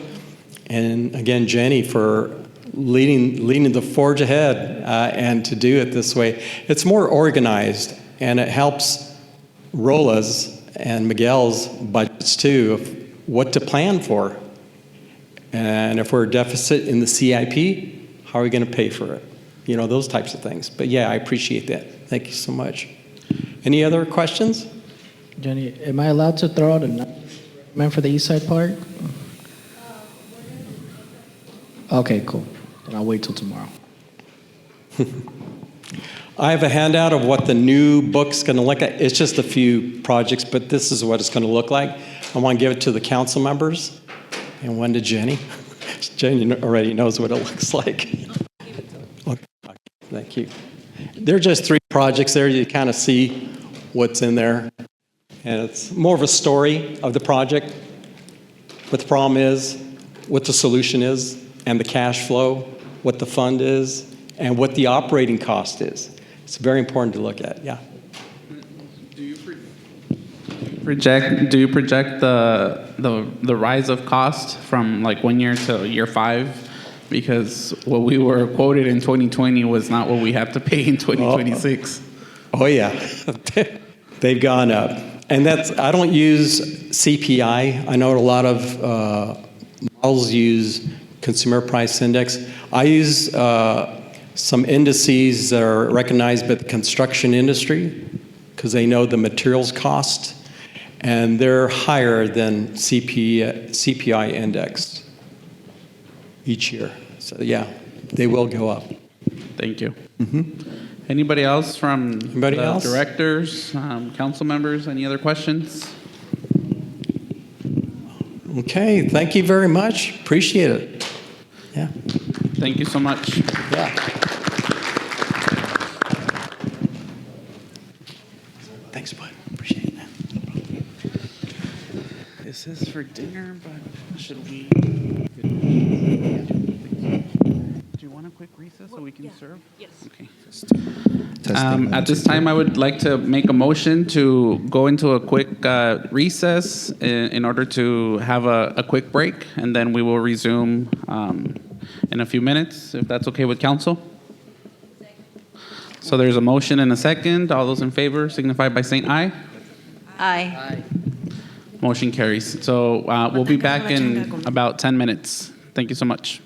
And again, Jenny, for leading the forge ahead and to do it this way. It's more organized, and it helps Rola's and Miguel's budgets too, of what to plan for. And if we're a deficit in the CIP, how are we going to pay for it? Those types of things. But yeah, I appreciate that. Thank you so much. Any other questions? Jenny, am I allowed to throw out a recommend for the East Side Park? Okay, cool. Then I'll wait till tomorrow. I have a handout of what the new book's going to look like. It's just a few projects, but this is what it's going to look like. I want to give it to the council members and one to Jenny. Jenny already knows what it looks like. Okay, thank you. There are just 3 projects there. You kind of see what's in there. And it's more of a story of the project, what the problem is, what the solution is, and the cash flow, what the fund is, and what the operating cost is. It's very important to look at, yeah. Do you project the rise of cost from like 1 year to year 5? Because what we were quoted in 2020 was not what we have to pay in 2026. Oh yeah, they've gone up. And I don't use CPI. I know a lot of models use Consumer Price Index. I use some indices that are recognized by the construction industry, because they know the materials cost. and they're higher than CPI index each year. So yeah, they will go up. Thank you. Anybody else from Anybody the else? directors, council members? Any other questions? Okay, thank you very much. Appreciate it. Yeah. Thank you so much. Yeah. Thanks, bud. Appreciate that. This is for dinner, but should we? Do you want a quick recess so we can serve? Yes. Okay. At this time, I would like to make a motion to go into a quick recess in order to have a quick break, and then we will resume in a few minutes, if that's okay with council. So there's a motion and a second. All those in favor signify by saying aye. Aye. Motion carries. So we'll be back in about 10 minutes. Thank you so much.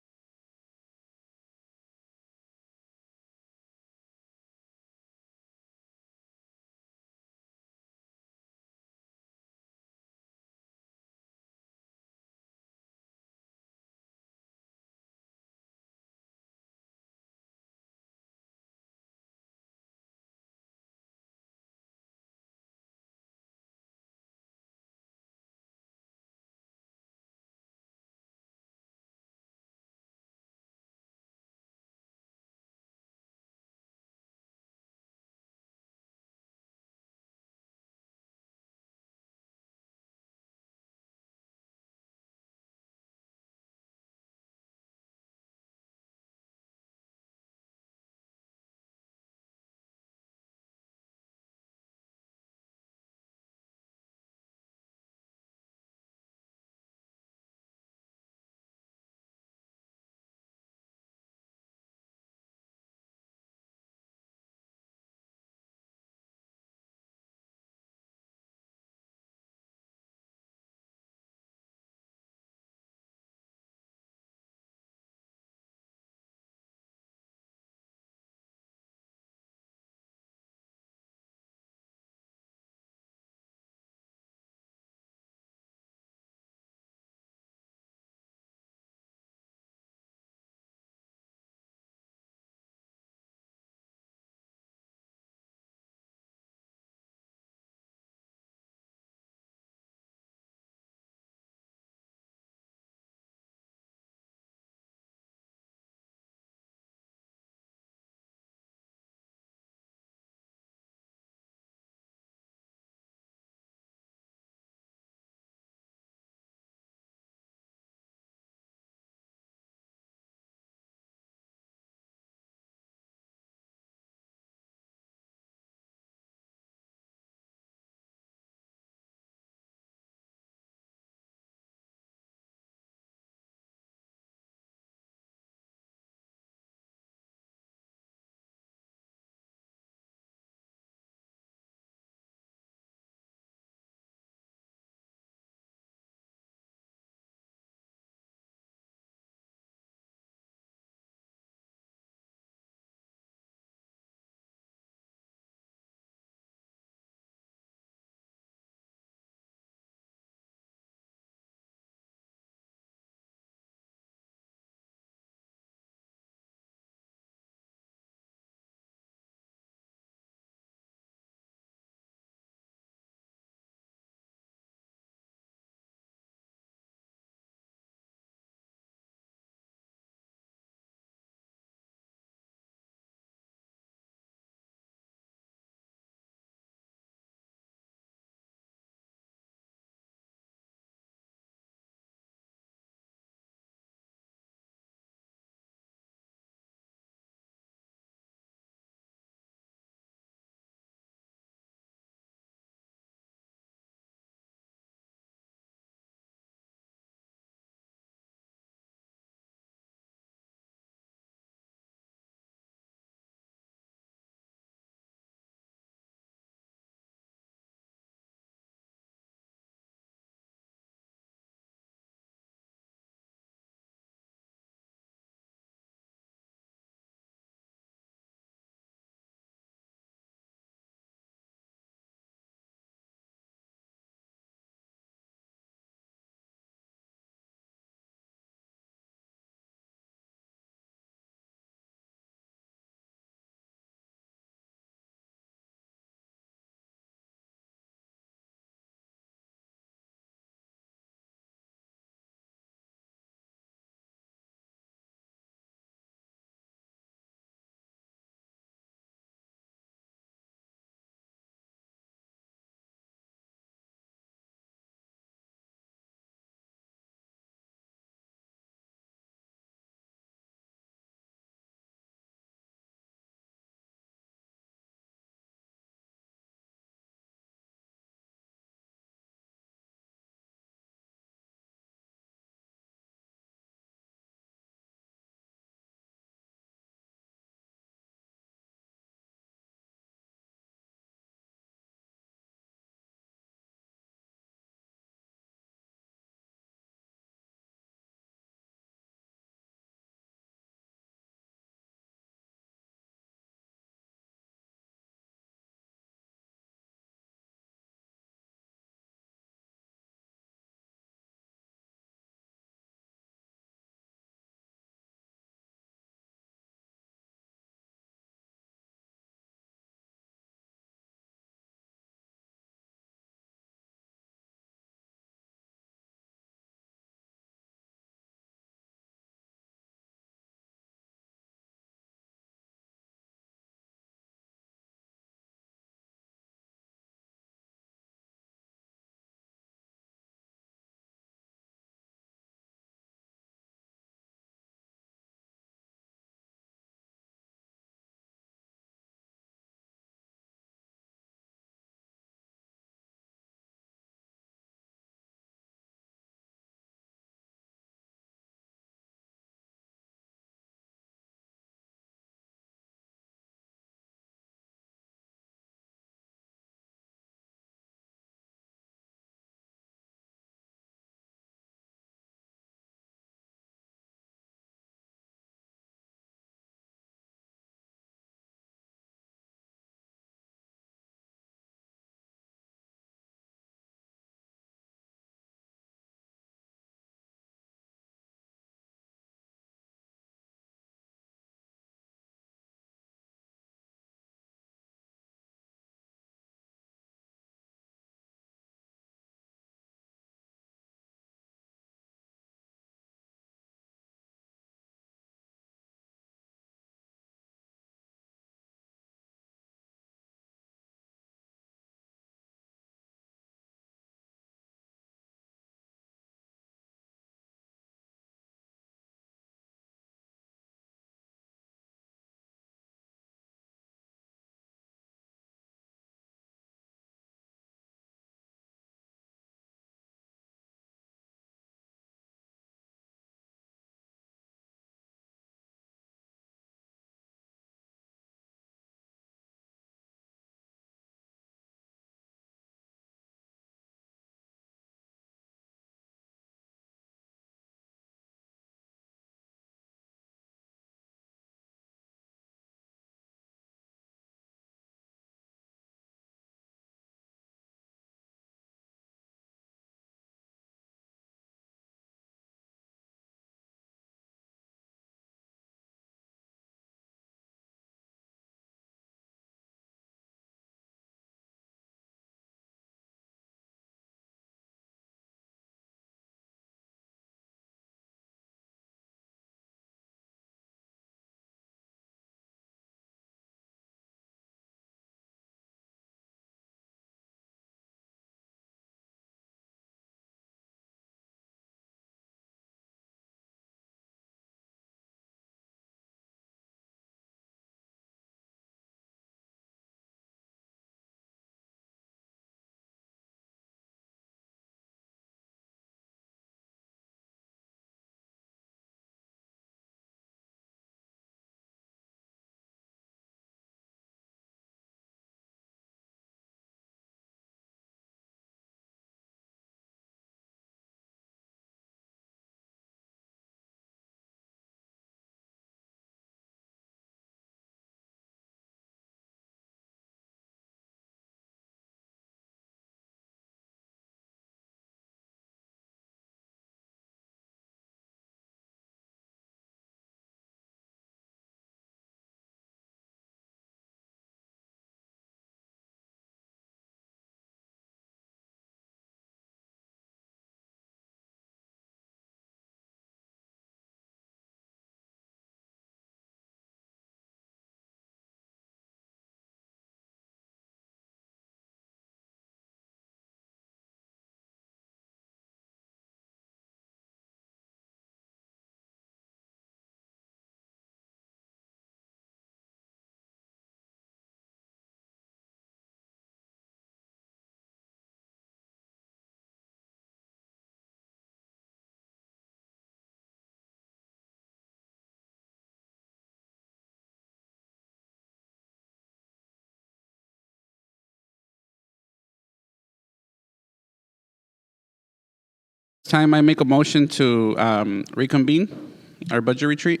Time I make a motion to reconvene our budget retreat.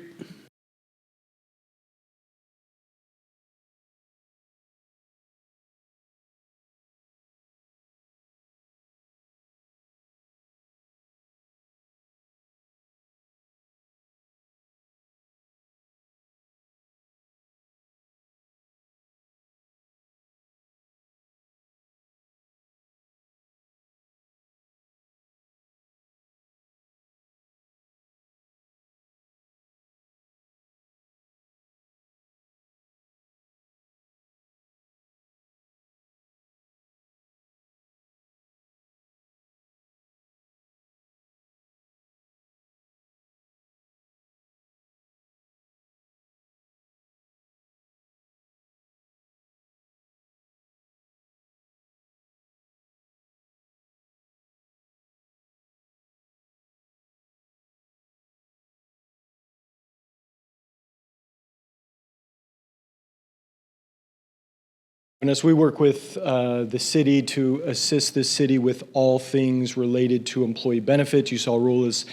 And as we work with the city to assist the city with all things related to employee benefits, you saw Rula's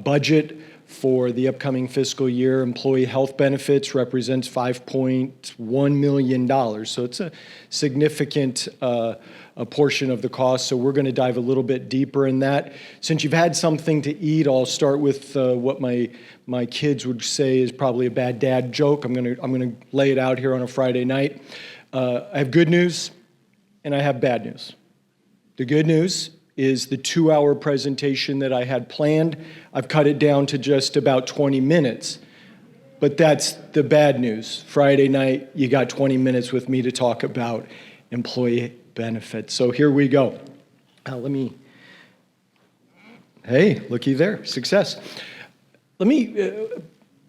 budget for the upcoming fiscal year. Employee health benefits represents $5.1 million. So it's a significant a portion of the cost. So we're going to dive a little bit deeper in that. Since you've had something to eat, I'll start with what my kids would say is probably a bad dad joke. I'm gonna lay it out here on a Friday night. I have good news and I have bad news. The good news is the 2-hour presentation that I had planned, I've cut it down to just about 20 minutes. But that's the bad news. Friday night, you got 20 minutes with me to talk about employee benefits. So here we go. Hey, looky there, success.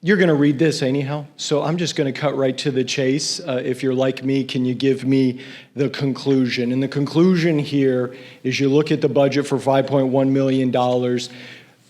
You're going to read this anyhow, so I'm just going to cut right to the chase. If you're like me, can you give me the conclusion? And the conclusion here is you look at the budget for $5.1 million.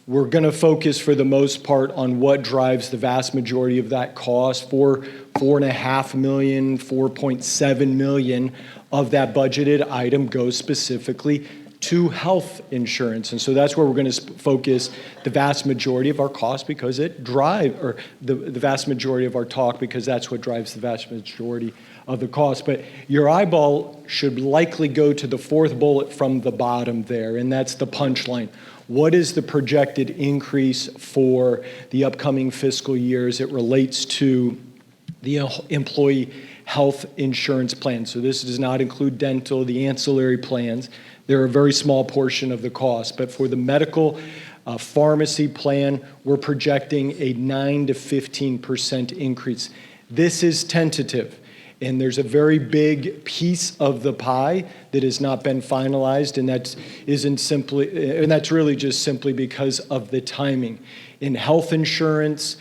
We're going to focus for the most part on what drives the vast majority of that cost. $4.5 million, $4.7 million of that budgeted item goes specifically to health insurance. And so that's where we're going to focus the vast majority of our costs because it drives, or the vast majority of our talk because that's what drives the vast majority of the cost. But your eyeball should likely go to the fourth bullet from the bottom there, and that's the punchline. What is the projected increase for the upcoming fiscal year as it relates to the employee health insurance plan? So this does not include dental, the ancillary plans. They're a very small portion of the cost. But for the medical pharmacy plan, we're projecting a 9 to 15% increase. This is tentative. And there's a very big piece of the pie that has not been finalized, and that's really just simply because of the timing. In health insurance,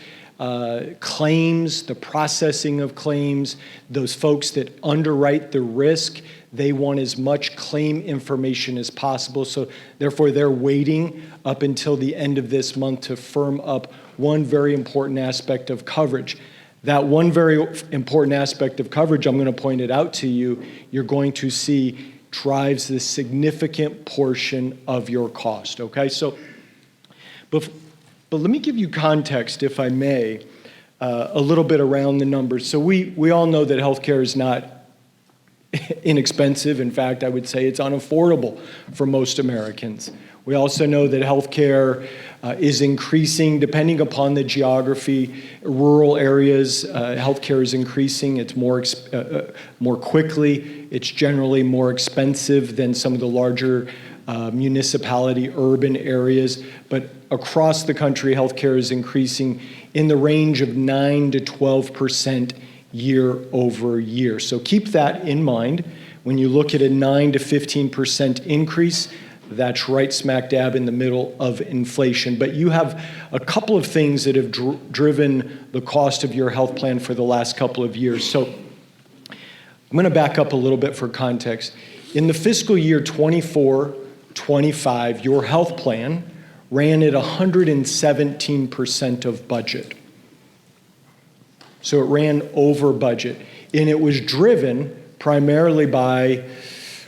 claims, the processing of claims, those folks that underwrite the risk, they want as much claim information as possible. So therefore, they're waiting up until the end of this month to firm up one very important aspect of coverage. That one very important aspect of coverage, I'm going to point it out to you, you're going to see drives the significant portion of your cost, okay? So, but let me give you context, if I may, a little bit around the numbers. So we all know that healthcare is not inexpensive. In fact, I would say it's unaffordable for most Americans. We also know that healthcare is increasing depending upon the geography. Rural areas, healthcare is increasing. It's more quickly. It's generally more expensive than some of the larger municipality urban areas. But across the country, healthcare is increasing in the range of 9 to 12% year over year. So keep that in mind. When you look at a 9 to 15% increase, that's right smack dab in the middle of inflation. But you have a couple of things that have driven the cost of your health plan for the last couple of years. So I'm going to back up a little bit for context. In the fiscal year 24-25, your health plan ran at 117% of budget. So it ran over budget. And it was driven primarily by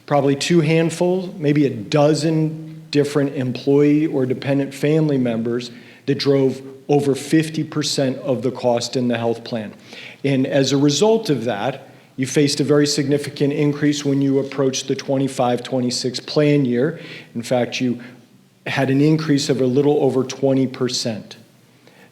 probably two handfuls, maybe a dozen different employee or dependent family members that drove over 50% of the cost in the health plan. And as a result of that, you faced a very significant increase when you approached the 25-26 plan year. In fact, you had an increase of a little over 20%.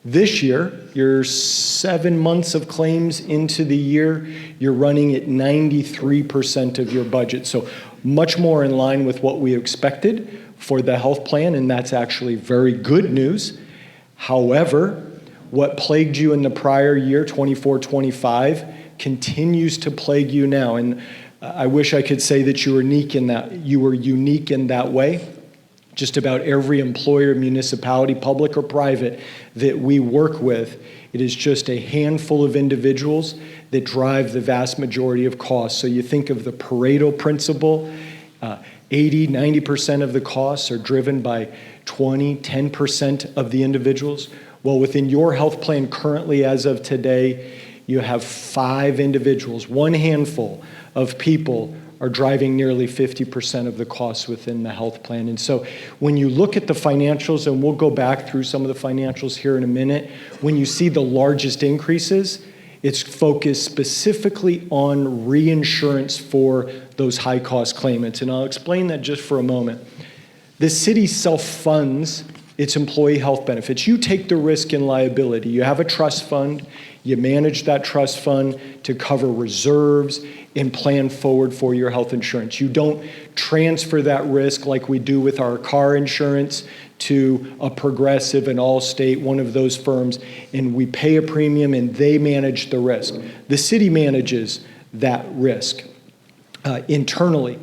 This year, you're 7 months of claims into the year, you're running at 93% of your budget. So much more in line with what we expected for the health plan, and that's actually very good news. However, what plagued you in the prior year, 24-25, continues to plague you now. And I wish I could say that you were unique in that way. Just about every employer, municipality, public or private, that we work with, it is just a handful of individuals that drive the vast majority of costs. So you think of the Pareto principle, 80-90% of the costs are driven by 10% of the individuals. Well, within your health plan currently as of today, you have 5 individuals, one handful of people are driving nearly 50% of the costs within the health plan. And so when you look at the financials, and we'll go back through some of the financials here in a minute, when you see the largest increases, it's focused specifically on reinsurance for those high-cost claimants. And I'll explain that just for a moment. The city self-funds its employee health benefits. You take the risk and liability. You have a trust fund. You manage that trust fund to cover reserves and plan forward for your health insurance. You don't transfer that risk like we do with our car insurance to a Progressive, an Allstate, one of those firms, and we pay a premium and they manage the risk. The city manages that risk internally.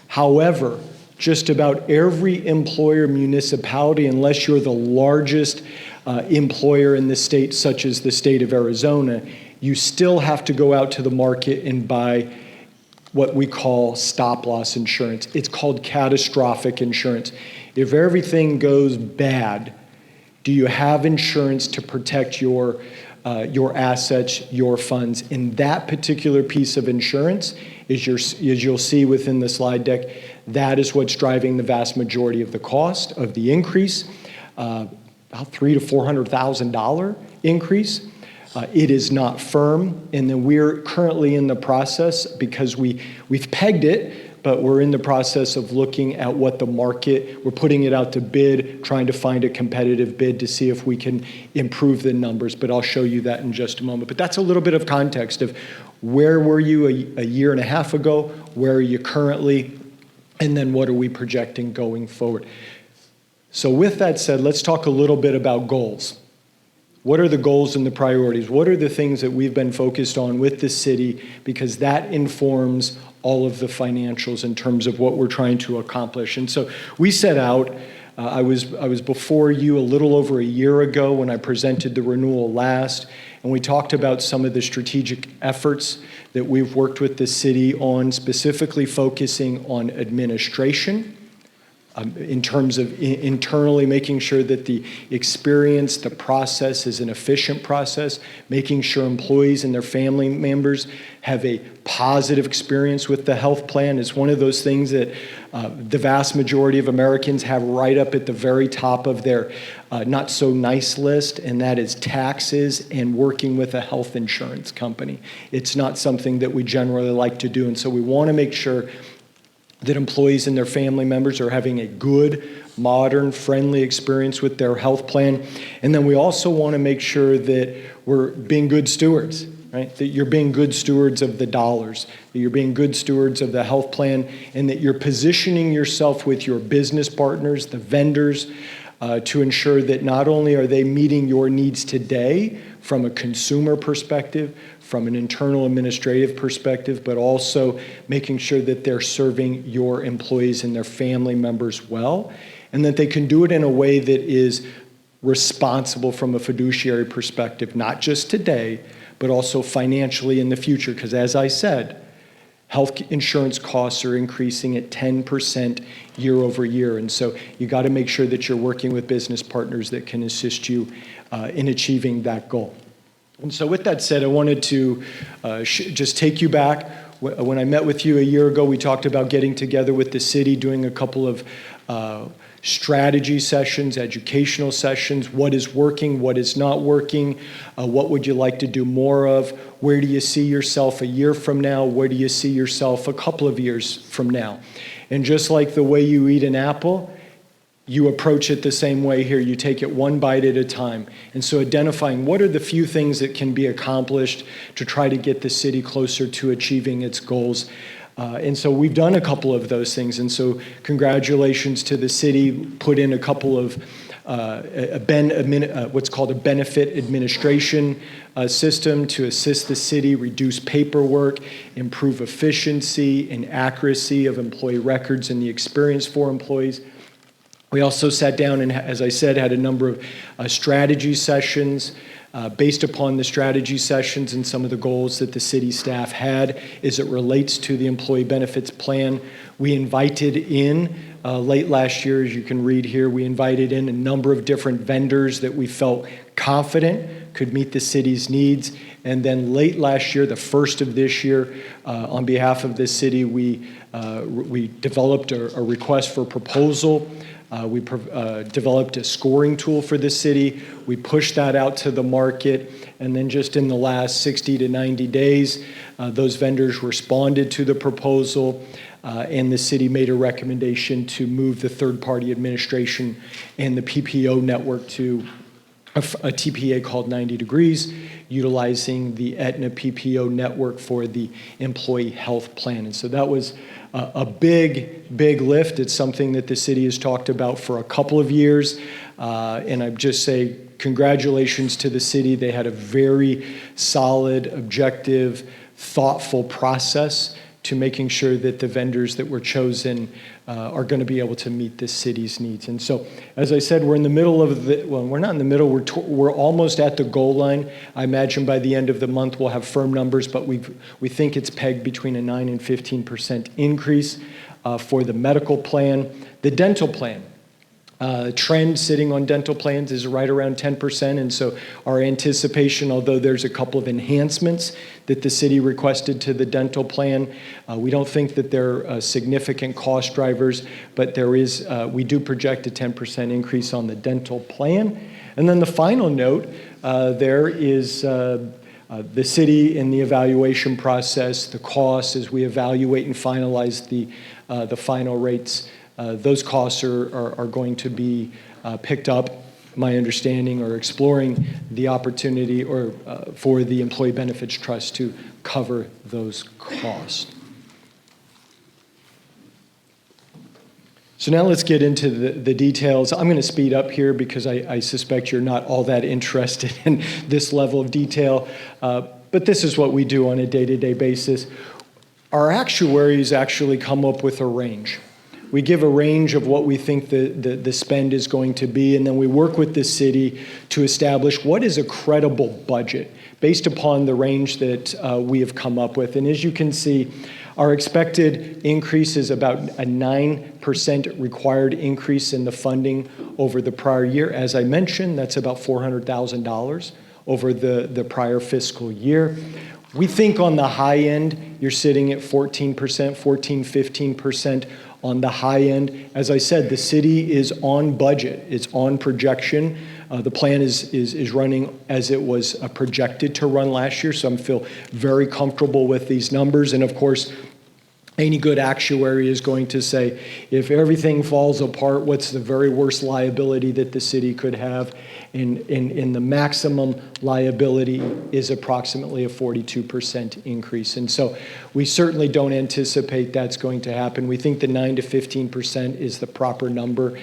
However, just about every employer, municipality, unless you're the largest employer in the state, such as the state of Arizona, you still have to go out to the market and buy what we call stop-loss insurance. It's called catastrophic insurance. If everything goes bad, do you have insurance to protect your assets, your funds? And that particular piece of insurance, as you'll see within the slide deck, that is what's driving the vast majority of the cost of the increase, about $300,000 to $400,000 increase. It is not firm, and then we're currently in the process, because we've pegged it, but we're in the process of looking at what the market, we're putting it out to bid, trying to find a competitive bid to see if we can improve the numbers, but I'll show you that in just a moment. But that's a little bit of context of where were you a year and a half ago, where are you currently, and then what are we projecting going forward. So with that said, let's talk a little bit about goals. What are the goals and the priorities? What are the things that we've been focused on with the city? Because that informs all of the financials in terms of what we're trying to accomplish. And so we set out, I was before you a little over a year ago when I presented the renewal last, and we talked about some of the strategic efforts that we've worked with the city on, specifically focusing on administration, in terms of internally making sure that the experience, the process is an efficient process, making sure employees and their family members have a positive experience with the health plan is one of those things that the vast majority of Americans have right up at the very top of their not so nice list, and that is taxes and working with a health insurance company. It's not something that we generally like to do, and so we want to make sure that employees and their family members are having a good, modern, friendly experience with their health plan. And then we also want to make sure that we're being good stewards, right? That you're being good stewards of the dollars, that you're being good stewards of the health plan, and that you're positioning yourself with your business partners, the vendors, to ensure that not only are they meeting your needs today from a consumer perspective, from an internal administrative perspective, but also making sure that they're serving your employees and their family members well, and that they can do it in a way that is responsible from a fiduciary perspective, not just today, but also financially in the future. Because as I said, health insurance costs are increasing at 10% year over year. And so you got to make sure that you're working with business partners that can assist you in achieving that goal. And so with that said, I wanted to just take you back. When I met with you a year ago, we talked about getting together with the city, doing a couple of strategy sessions, educational sessions, what is working, what is not working, what would you like to do more of, where do you see yourself a year from now, where do you see yourself a couple of years from now. And just like the way you eat an apple, you approach it the same way here. You take it one bite at a time. And so identifying what are the few things that can be accomplished to try to get the city closer to achieving its goals. And so we've done a couple of those things. And so congratulations to the city, put in a couple of what's called a benefit administration system to assist the city reduce paperwork, improve efficiency and accuracy of employee records and the experience for employees. We also sat down and, as I said, had a number of strategy sessions. Based upon the strategy sessions and some of the goals that the city staff had as it relates to the employee benefits plan, we invited in, late last year, as you can read here, we invited in a number of different vendors that we felt confident could meet the city's needs. And then late last year, the first of this year, on behalf of the city, we developed a request for proposal. We developed a scoring tool for the city. We pushed that out to the market. And then just in the last 60 to 90 days, those vendors responded to the proposal. And the city made a recommendation to move the third-party administration and the PPO network to a TPA called 90 Degrees, utilizing the Aetna PPO network for the employee health plan. And so that was a big, big lift. It's something that the city has talked about for a couple of years. And I'd just say congratulations to the city. They had a very solid, objective, thoughtful process to making sure that the vendors that were chosen are going to be able to meet the city's needs. And so, as I said, we're in the middle of the, well, we're not in the middle, we're almost at the goal line. I imagine by the end of the month we'll have firm numbers, but we think it's pegged between a 9 and 15% increase for the medical plan. The dental plan. Trend sitting on dental plans is right around 10%, and so our anticipation, although there's a couple of enhancements that the city requested to the dental plan, we don't think that they're significant cost drivers, but there is, we do project a 10% increase on the dental plan. And then the final note, there is the city in the evaluation process, the costs as we evaluate and finalize the final rates. Those costs are going to be picked up, my understanding, or exploring the opportunity or for the Employee Benefits Trust to cover those costs. So now let's get into the details. I'm going to speed up here because I suspect you're not all that interested in this level of detail, but this is what we do on a day-to-day basis. Our actuaries actually come up with a range. We give a range of what we think the spend is going to be, and then we work with the city to establish what is a credible budget based upon the range that we have come up with. And as you can see, our expected increase is about a 9% required increase in the funding over the prior year. As I mentioned, that's about $400,000 over the prior fiscal year. We think on the high end, you're sitting at 14%, 15% on the high end. As I said, the city is on budget. It's on projection. The plan is running as it was projected to run last year, so I feel very comfortable with these numbers. And of course, any good actuary is going to say, if everything falls apart, what's the very worst liability that the city could have? And the maximum liability is approximately a 42% increase. And so we certainly don't anticipate that's going to happen. We think the 9 to 15% is the proper number,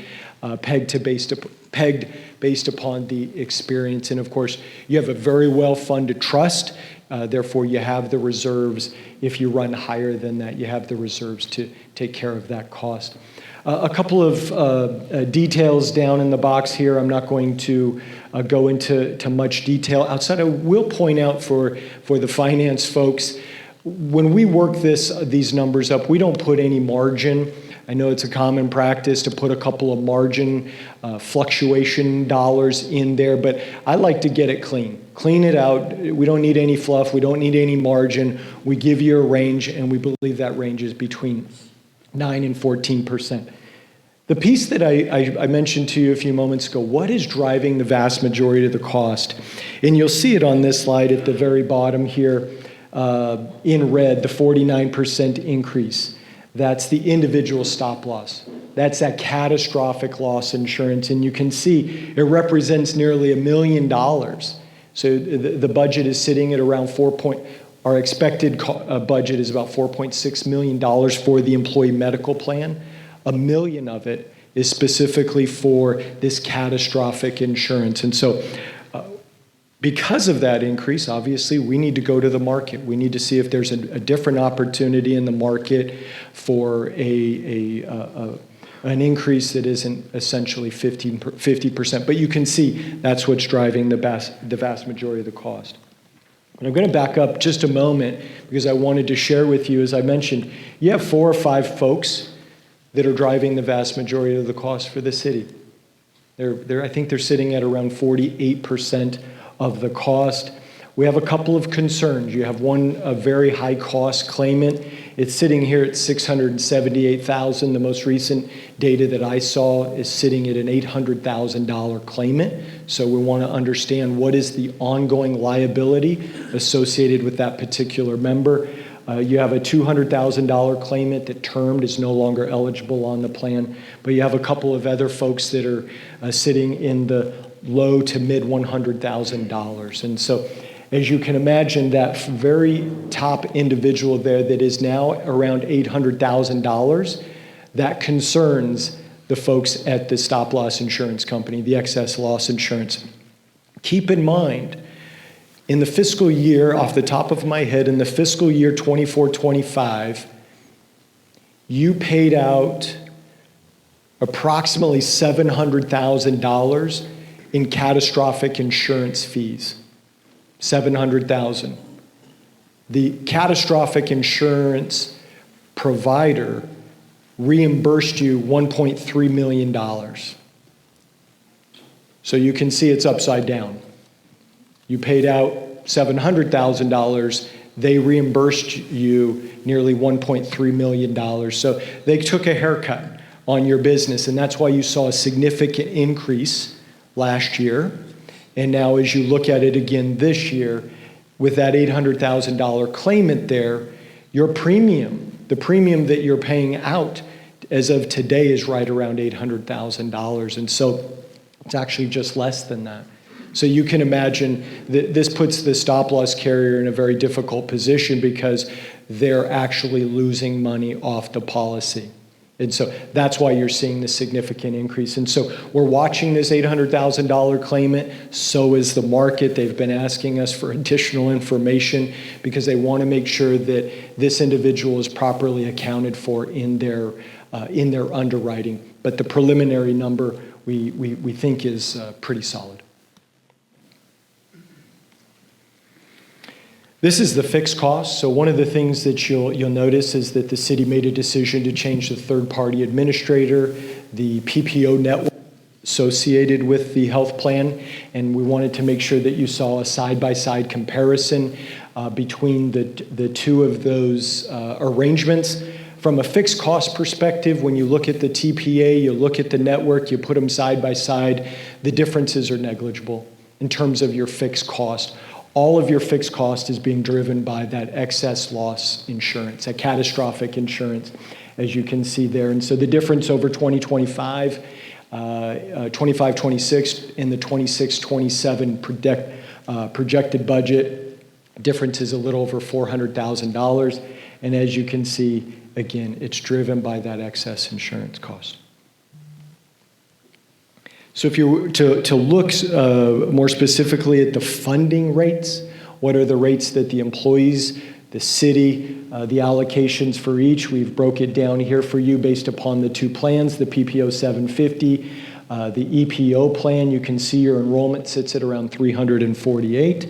pegged based upon the experience. And of course, you have a very well-funded trust. Therefore, you have the reserves. If you run higher than that, you have the reserves to take care of that cost. A couple of details down in the box here. I'm not going to go into much detail. Outside, I will point out for the finance folks, when we work these numbers up, we don't put any margin. I know it's a common practice to put a couple of margin fluctuation dollars in there, but I like to get it clean. Clean it out. We don't need any fluff. We don't need any margin. We give you a range, and we believe that range is between 9 and 14%. The piece that I mentioned to you a few moments ago, what is driving the vast majority of the cost? And you'll see it on this slide at the very bottom here in red, the 49% increase. That's the individual stop loss. That's that catastrophic loss insurance. And you can see it represents nearly $1 million. So the budget is sitting at around our expected budget is about $4.6 million for the employee medical plan. $1 million of it is specifically for this catastrophic insurance. And so because of that increase, obviously, we need to go to the market. We need to see if there's a different opportunity in the market for an increase that isn't essentially 50%. But you can see that's what's driving the vast majority of the cost. And I'm going to back up just a moment because I wanted to share with you, as I mentioned, you have 4 or 5 folks that are driving the vast majority of the cost for the city. I think they're sitting at around 48% of the cost. We have a couple of concerns. You have a very high cost claimant. It's sitting here at $678,000. The most recent data that I saw is sitting at an $800,000 claimant. So we want to understand what is the ongoing liability associated with that particular member. You have a $200,000 claimant that termed is no longer eligible on the plan, but you have a couple of other folks that are sitting in the low to mid $100,000. And so as you can imagine, that very top individual there that is now around $800,000, that concerns the folks at the stop loss insurance company, the excess loss insurance. Keep in mind, in the fiscal year, off the top of my head, in the fiscal year 24-25, you paid out approximately $700,000 in catastrophic insurance fees. $700,000. The catastrophic insurance provider reimbursed you $1.3 million. So you can see it's upside down. You paid out $700,000. They reimbursed you nearly $1.3 million. So they took a haircut on your business, and that's why you saw a significant increase last year. And now as you look at it again this year, with that $800,000 claimant there, your premium, the premium that you're paying out as of today is right around $800,000. And so it's actually just less than that. So you can imagine that this puts the stop loss carrier in a very difficult position because they're actually losing money off the policy. And so that's why you're seeing this significant increase. And so we're watching this $800,000 claimant. So is the market. They've been asking us for additional information because they want to make sure that this individual is properly accounted for in their underwriting. But the preliminary number we think is pretty solid. This is the fixed cost. So one of the things that you'll notice is that the city made a decision to change the third-party administrator, the PPO network associated with the health plan, and we wanted to make sure that you saw a side-by-side comparison between the two of those arrangements. From a fixed cost perspective, when you look at the TPA, you look at the network, you put them side by side, the differences are negligible in terms of your fixed cost. All of your fixed cost is being driven by that excess loss insurance, that catastrophic insurance, as you can see there. And so the difference over 2025, 25-26 in the 26-27 projected budget, difference is a little over $400,000. And as you can see, again, it's driven by that excess insurance cost. So if you were to look more specifically at the funding rates, what are the rates that the employees, the city, the allocations for each, we've broke it down here for you based upon the two plans, the PPO 750, the EPO plan. You can see your enrollment sits at around 348.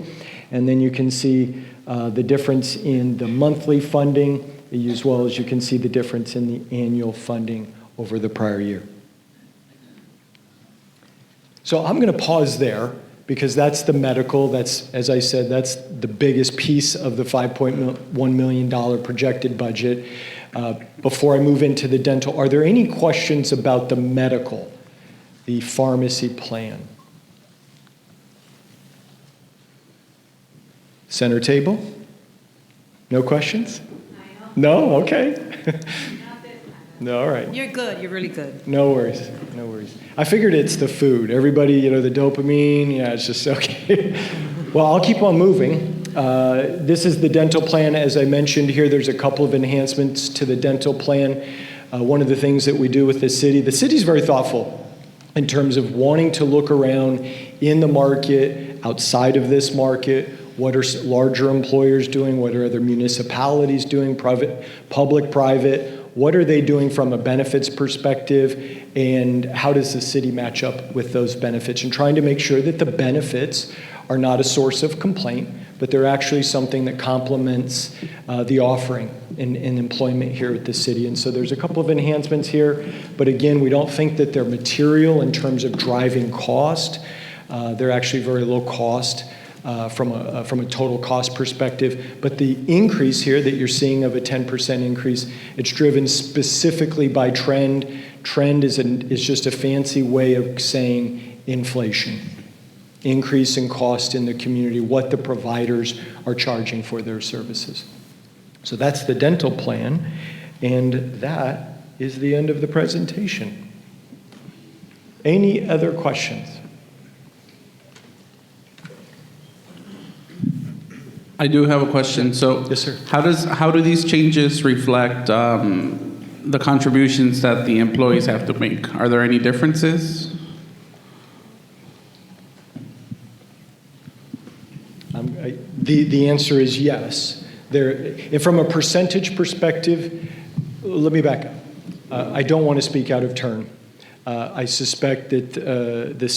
And then you can see the difference in the monthly funding, as well as you can see the difference in the annual funding over the prior year. So I'm going to pause there because that's the medical, that's, as I said, that's the biggest piece of the $5.1 million projected budget. Before I move into the dental, are there any questions about the medical, the pharmacy plan? Center table? No questions? No? Okay. No, all right. You're good. You're really good. No worries, no worries. I figured it's the food. Everybody, you know, the dopamine, yeah, it's just okay. Well, I'll keep on moving. This is the dental plan. As I mentioned here, there's a couple of enhancements to the dental plan. One of the things that we do with the city's very thoughtful in terms of wanting to look around in the market, outside of this market. What are larger employers doing? What are other municipalities doing? Private, public, private? What are they doing from a benefits perspective, and how does the city match up with those benefits? And trying to make sure that the benefits are not a source of complaint, but they're actually something that complements the offering in employment here at the city. And so there's a couple of enhancements here, but again, we don't think that they're material in terms of driving cost. They're actually very low cost. From a total cost perspective. But the increase here that you're seeing of a 10% increase, it's driven specifically by trend. Trend is just a fancy way of saying inflation. Increase in cost in the community, what the providers are charging for their services. So that's the dental plan, and that is the end of the presentation. Any other questions? I do have a question. So, Yes, sir. How do these changes reflect the contributions that the employees have to make? Are there any differences? The answer is yes. And from a percentage perspective, let me back up. I don't want to speak out of turn. I suspect that the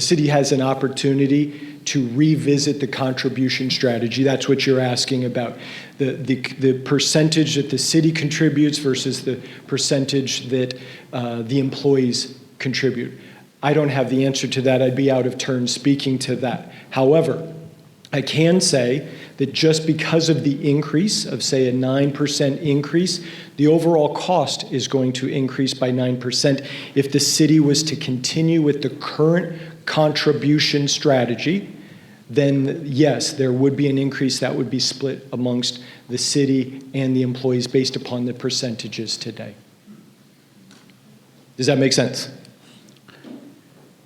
city has an opportunity to revisit the contribution strategy. That's what you're asking about. The percentage that the city contributes versus the percentage that the employees contribute. I don't have the answer to that. I'd be out of turn speaking to that. However, I can say that just because of the increase of, say, a 9% increase, the overall cost is going to increase by 9%. If the city was to continue with the current contribution strategy, then yes, there would be an increase that would be split amongst the city and the employees based upon the percentages today. Does that make sense?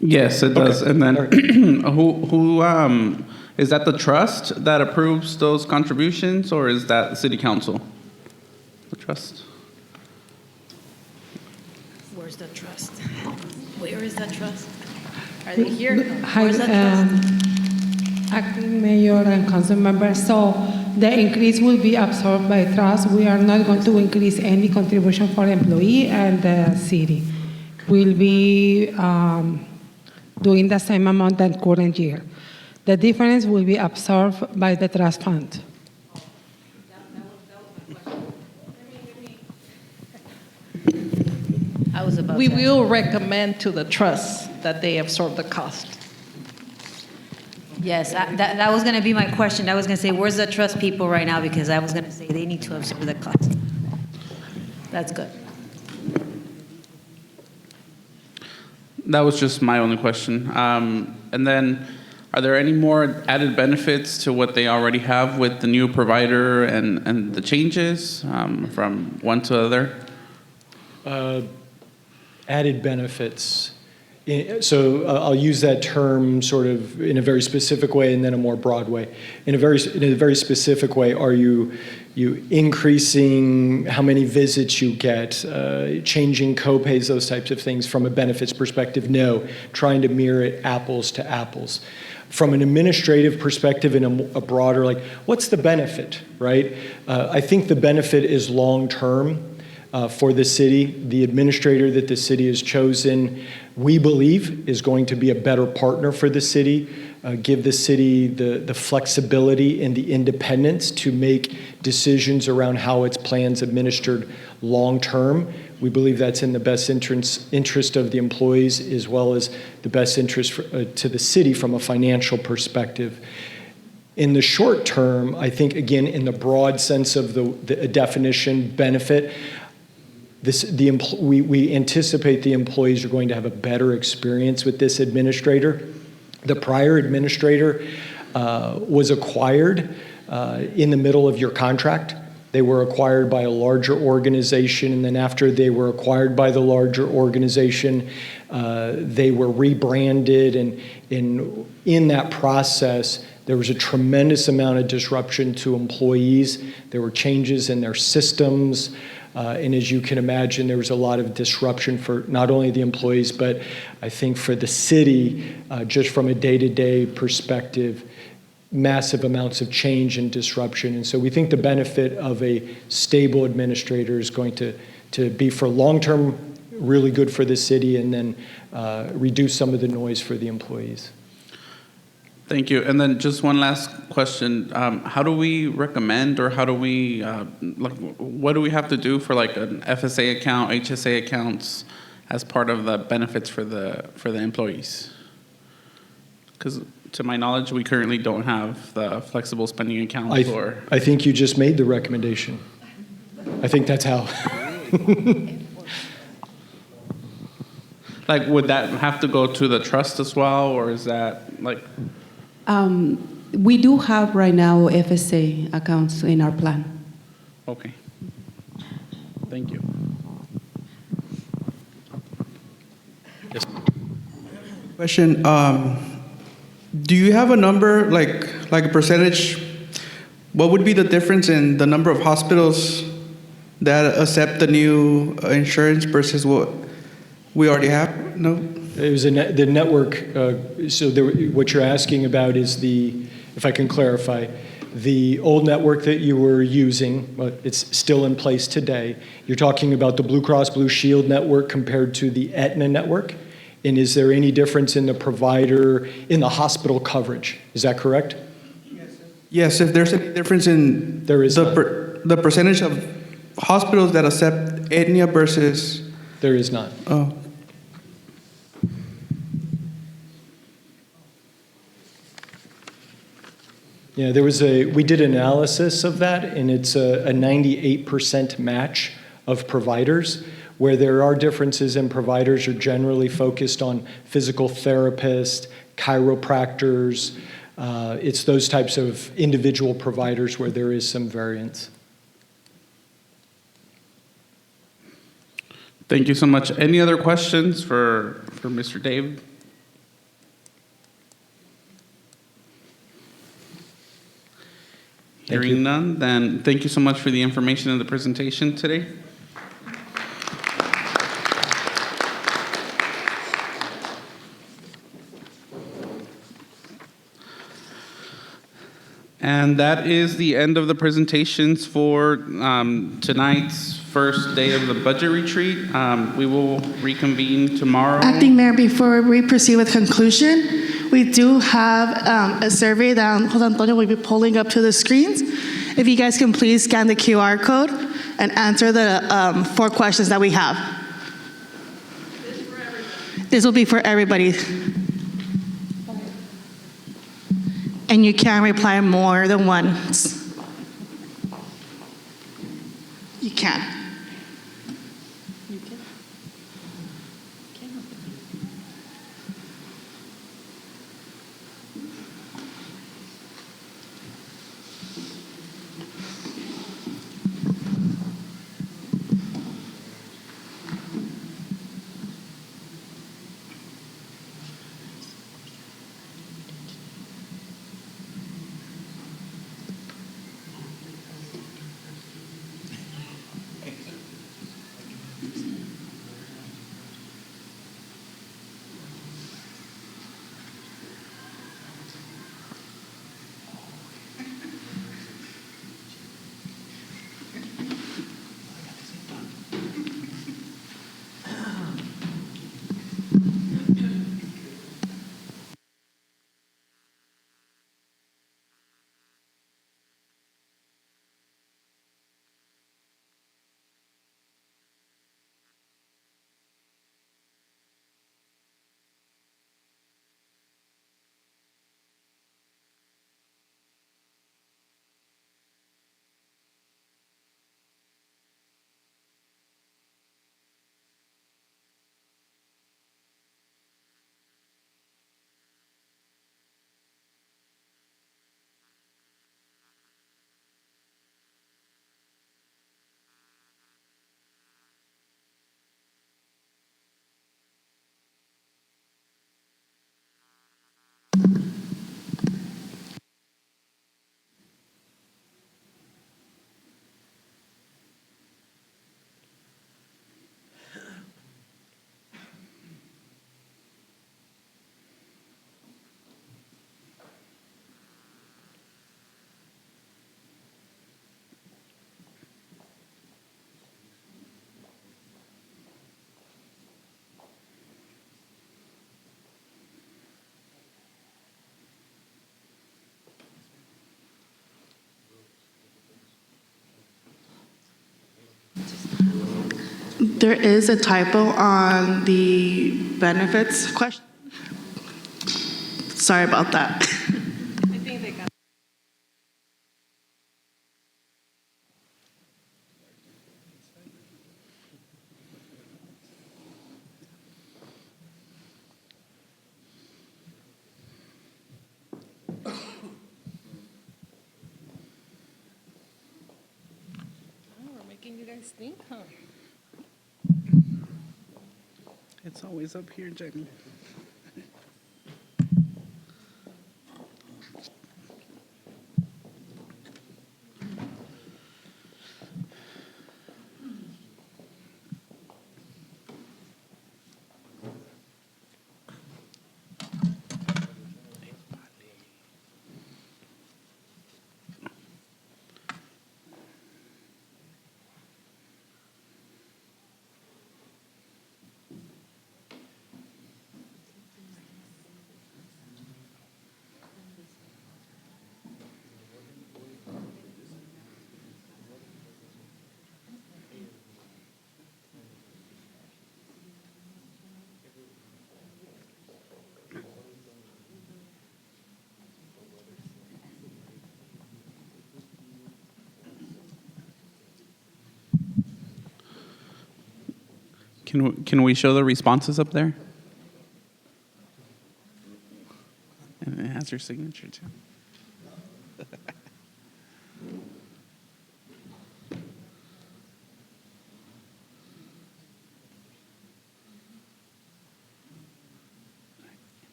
Yes, it does. Okay. And then, All right. who is that the trust that approves those contributions, or is that the city council? The trust. Where's the trust? Where is the trust? Are they here? Hi, Where's the trust? Acting Mayor and Council members. So the increase will be absorbed by trust. We are not going to increase any contribution for employee, and the city will be doing the same amount than current year. The difference will be absorbed by the trust fund. I was about We to. will recommend to the trust that they absorb the cost. Yes, that was going to be my question. I was going to say, where's the trust people right now? Because I was going to say they need to absorb the cost. That's good. That was just my only question. And then, are there any more added benefits to what they already have with the new provider and the changes from one to other? Added benefits. So I'll use that term sort of in a very specific way and then a more broad way. In a very specific way, are you increasing how many visits you get, changing copays, those types of things from a benefits perspective? No, trying to mirror it apples to apples. From an administrative perspective in a broader, like, what's the benefit, right? I think the benefit is long-term. for the city. The administrator that the city has chosen, we believe, is going to be a better partner for the city, give the city the flexibility and the independence to make decisions around how its plan's administered long-term. We believe that's in the best interest of the employees as well as the best interest to the city from a financial perspective. In the short term, I think, again, in the broad sense of the definition benefit, we anticipate the employees are going to have a better experience with this administrator. The prior administrator was acquired in the middle of your contract. They were acquired by a larger organization, and then after they were acquired by the larger organization, they were rebranded, and in that process, there was a tremendous amount of disruption to employees. There were changes in their systems, and as you can imagine, there was a lot of disruption for not only the employees, but I think for the city, just from a day-to-day perspective, massive amounts of change and disruption. And so we think the benefit of a stable administrator is going to be for long-term really good for the city, and then reduce some of the noise for the employees. Thank you. And then just one last question. How do we recommend, or how do we, what do we have to do for like an FSA account, HSA accounts as part of the benefits for the employees? Because to my knowledge, we currently don't have the flexible spending account I think you just made the recommendation. I think that's how. Like, would that have to go to the trust as well, or is that like? We do have right now FSA accounts in our plan. Okay. Thank you. Question, do you have a number, like a percentage? What would be the difference in the number of hospitals that accept the new insurance versus what we already have? No? It was the network, what you're asking about is if I can clarify, the old network that you were using, but it's still in place today. You're talking about the Blue Cross Blue Shield network compared to the Aetna network? And is there any difference in the provider, in the hospital coverage? Is that correct? Yes, if there's any difference in there is the percentage of hospitals that accept Aetna versus... There is not. Oh. Yeah, we did analysis of that, and it's a 98% match of providers. Where there are differences in providers are generally focused on physical therapists, chiropractors. It's those types of individual providers where there is some variance. Thank you so much. Any other questions for Mr. Dave? Hearing none, then thank you so much for the information and the presentation today. And that is the end of the presentations for tonight's first day of the budget retreat. We will reconvene tomorrow. Acting Mayor, before we proceed with conclusion, we do have a survey that Jose Antonio will be pulling up to the screens. If you guys can please scan the QR code and answer the 4 questions that we have. This will be for everybody. And you can reply more than once. You can. There is a typo on the benefits question. Sorry about that. We're making you guys think, huh? It's always up here, Jenny. Can we show the responses up there? And it has your signature too.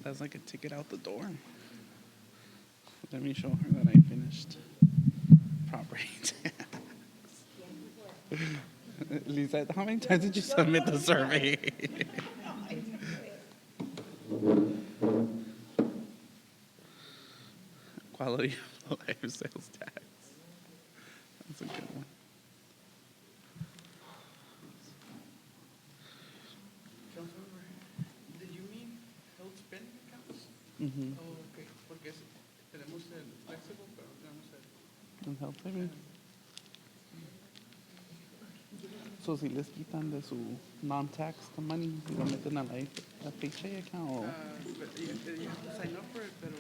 That's like a ticket out the door. Let me show her that I finished property tax. Lisa, how many times did you submit the survey? Quality of life sales tax. That's a good one. Did you mean held spending accounts? Mm-hmm. Oh, okay. Porque tenemos el flexible, pero tenemos el... Health savings. So si les quitan de su non-tax the money, lo meten a la paycheck account. O... You have to sign up for it, pero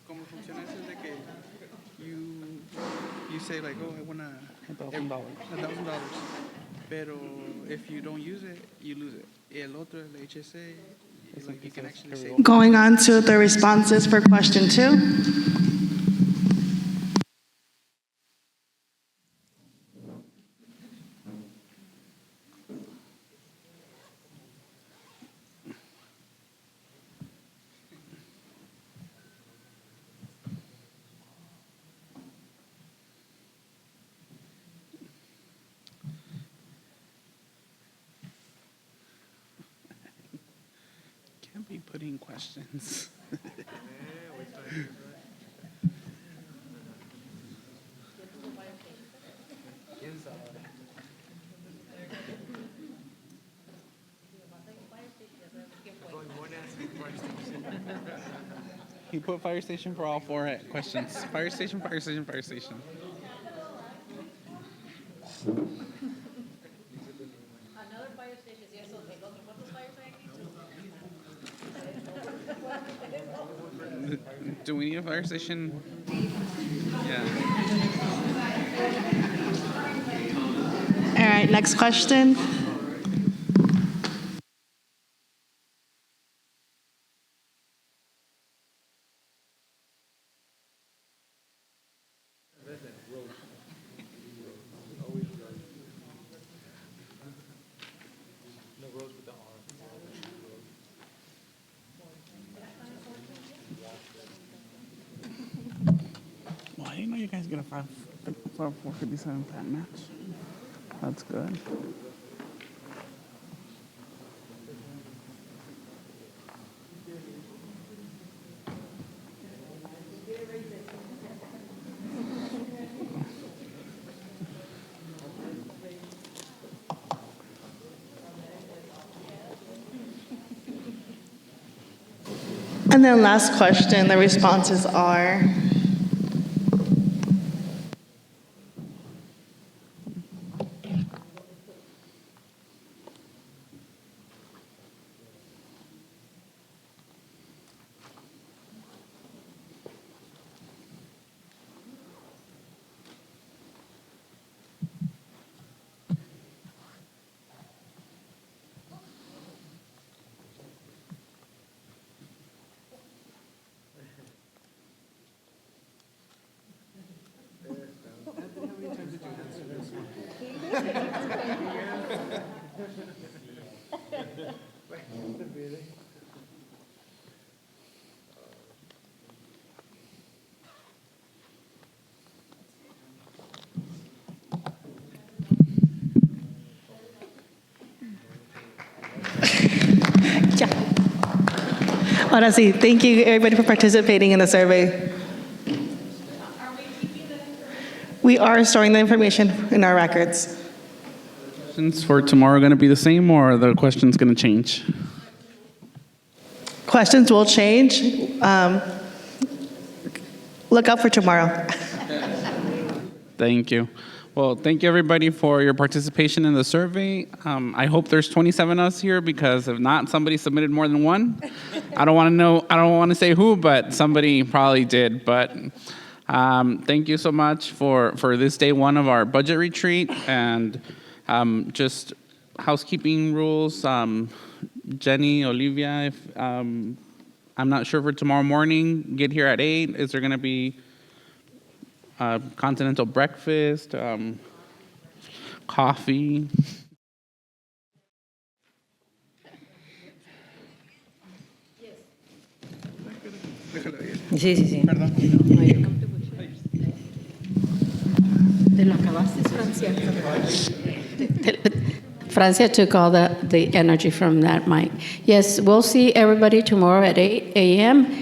como funciona eso es de que you say like, oh, I want $1,000. $1,000, pero if you don't use it, you lose it. Y el otro, el HSA, like you can actually save. Going on to the responses for question 2. Can't be putting questions. He put fire station for all 4 questions. Fire station, fire station, fire station. Another fire station, yes, okay. ¿Cuántos fires hay aquí? Do we need a fire station? Yeah. All right, next question. Well, I didn't know you guys get a 457 pat match. That's good. And then last question, the responses are, Ahora sí, thank you everybody for participating in the survey. We are storing the information in our records. Questions for tomorrow going to be the same, or are the questions going to change? Questions will change. Look out for tomorrow. Thank you. Well, thank you everybody for your participation in the survey. I hope there's 27 of us here, because if not, somebody submitted more than one. I don't want to say who, but somebody probably did. But thank you so much for this day one of our budget retreat. And just housekeeping rules. Jenny, Olivia, if I'm not sure for tomorrow morning, get here at 8. Is there going to be continental breakfast, coffee? Sí, sí, sí. ¿Te lo acabaste, Francia? Francia took all the energy from that mic. Yes, we'll see everybody tomorrow at 8 a.m.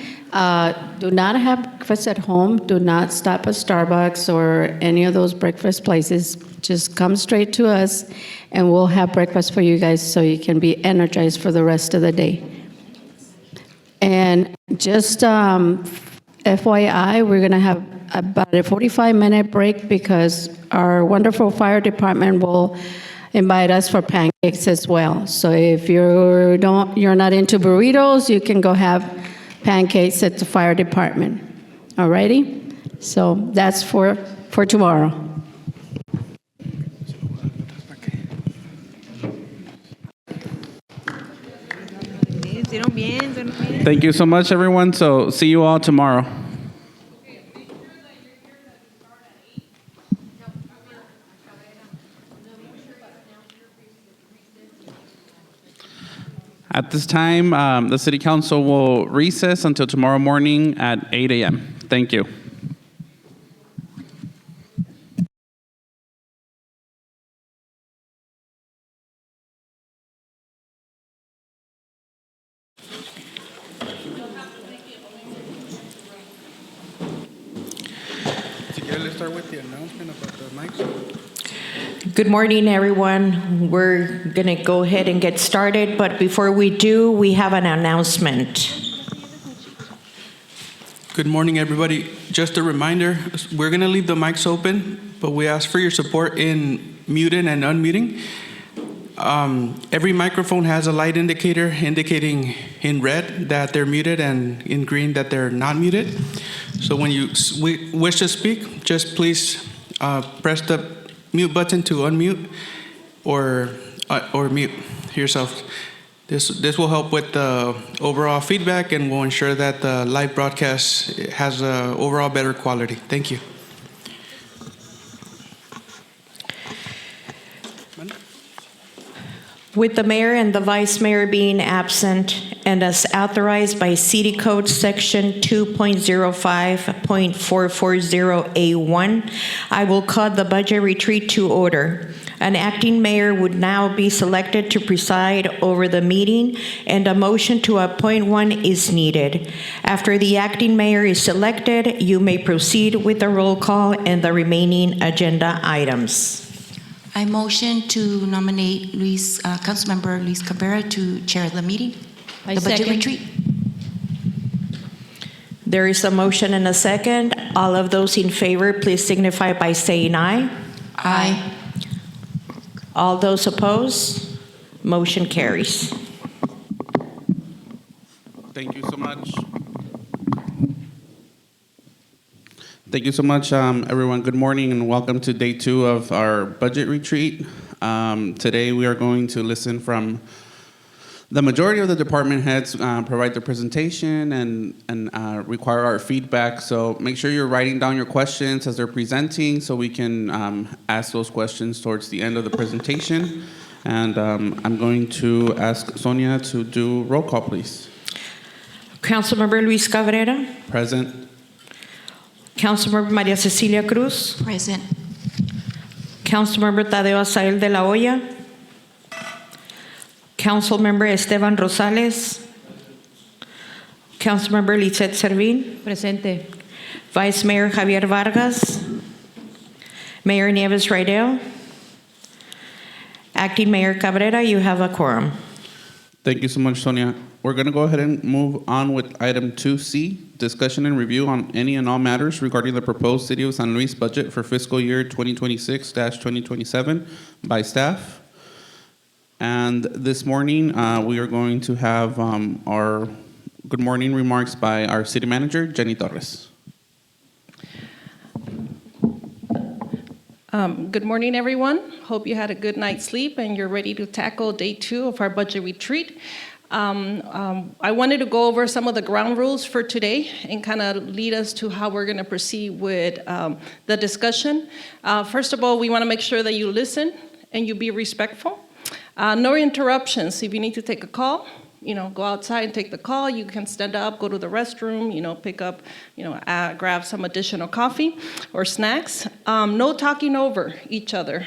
Do not have breakfast at home. Do not stop at Starbucks or any of those breakfast places. Just come straight to us, and we'll have breakfast for you guys so you can be energized for the rest of the day. And just FYI, we're going to have about a 45-minute break because our wonderful fire department will invite us for pancakes as well. So if you're not into burritos, you can go have pancakes at the fire department. All righty? So that's for tomorrow. Thank you so much, everyone. So see you all tomorrow. At this time, the City Council will recess until tomorrow morning at 8 a.m. Thank you. Let's start with the announcement about the mics. Good morning, everyone. We're going to go ahead and get started, but before we do, we have an announcement. Good morning, everybody. Just a reminder, we're going to leave the mics open, but we ask for your support in muting and unmuting. Every microphone has a light indicator indicating in red that they're muted and in green that they're not muted. So when you wish to speak, just please press the mute button to unmute or mute yourself. This will help with the overall feedback and will ensure that the live broadcast has a overall better quality. Thank you. With the mayor and the vice mayor being absent, and as authorized by City Code Section 2.05.440A1, I will call the budget retreat to order. An acting mayor would now be selected to preside over the meeting, and a motion to appoint one is needed. After the acting mayor is selected, you may proceed with the roll call and the remaining agenda items. I motion to nominate Councilmember Luis Cabrera to chair the meeting, the budget retreat. There is a motion and a second. All of those in favor, please signify by saying aye. Aye. All those opposed, motion carries. Thank you so much. Thank you so much, everyone. Good morning and welcome to day 2 of our budget retreat. Today we are going to listen from the majority of the department heads, provide their presentation and require our feedback. So make sure you're writing down your questions as they're presenting so we can ask those questions towards the end of the presentation. And I'm going to ask Sonia to do roll call, please. Councilmember Luis Cabrera. Present. Councilmember Maria Cecilia Cruz. Present. Councilmember Tadeo Asael de la Hoya. Councilmember Esteban Rosales. Councilmember Lizette Servin, Presente. Vice Mayor Javier Vargas, Mayor Nieves Rydell, Acting Mayor Cabrera, you have a quorum. Thank you so much, Sonia. We're going to go ahead and move on with item 2C, discussion and review on any and all matters regarding the proposed City of San Luis budget for fiscal year 2026-2027 by staff. And this morning, we are going to have our good morning remarks by our city manager, Jenny Torres. Good morning, everyone. Hope you had a good night's sleep and you're ready to tackle day 2 of our budget retreat. I wanted to go over some of the ground rules for today and kind of lead us to how we're going to proceed with the discussion. First of all, we want to make sure that you listen and you be respectful. No interruptions. If you need to take a call, go outside and take the call. You can stand up, go to the restroom, pick up, grab some additional coffee or snacks. No talking over each other.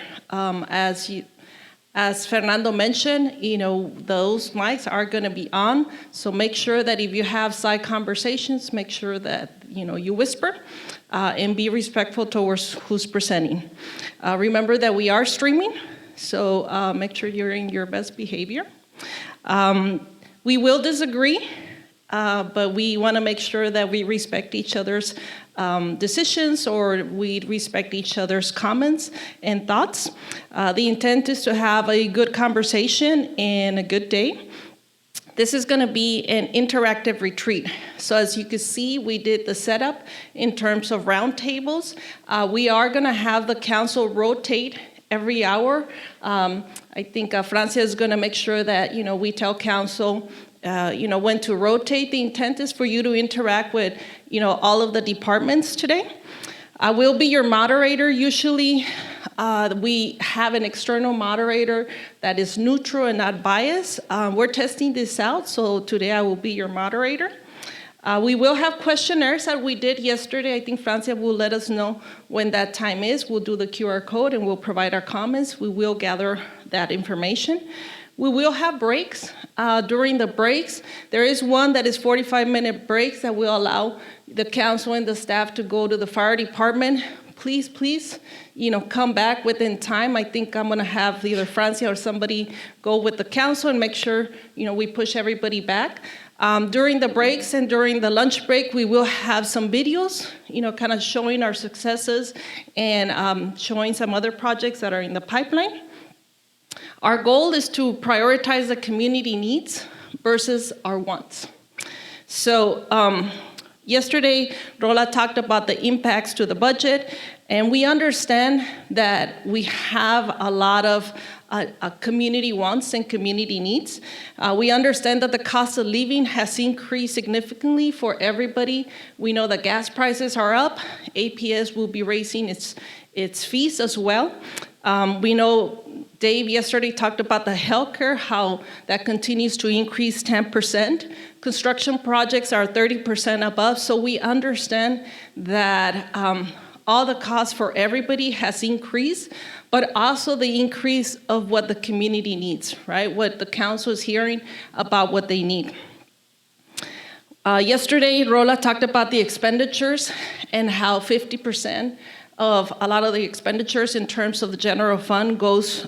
As Fernando mentioned, those mics are going to be on. So make sure that if you have side conversations, make sure that, you whisper and be respectful towards who's presenting. Remember that we are streaming, so make sure you're in your best behavior. We will disagree, but we want to make sure that we respect each other's decisions, or we respect each other's comments and thoughts. The intent is to have a good conversation and a good day. This is going to be an interactive retreat. So as you can see, we did the setup in terms of roundtables. We are going to have the council rotate every hour. I think Francia is going to make sure that, we tell council, when to rotate. The intent is for you to interact with, all of the departments today. I will be your moderator. Usually, we have an external moderator that is neutral and not biased. We're testing this out, so today I will be your moderator. We will have questionnaires that we did yesterday. I think Francia will let us know when that time is. We'll do the QR code and we'll provide our comments. We will gather that information. We will have breaks. During the breaks, there is one that is 45-minute breaks that will allow the council and the staff to go to the fire department. Please, come back within time. I think I'm going to have either Francia or somebody go with the council and make sure, we push everybody back. During the breaks and during the lunch break, we will have some videos, kind of showing our successes and showing some other projects that are in the pipeline. Our goal is to prioritize the community needs versus our wants. So yesterday, Rola talked about the impacts to the budget, and we understand that we have a lot of community wants and community needs. We understand that the cost of living has increased significantly for everybody. We know that gas prices are up. APS will be raising its fees as well. We know Dave yesterday talked about the healthcare, how that continues to increase 10%. Construction projects are 30% above, so we understand that all the costs for everybody has increased, but also the increase of what the community needs, right? What the council is hearing about what they need. Yesterday, Rola talked about the expenditures and how 50% of a lot of the expenditures in terms of the general fund goes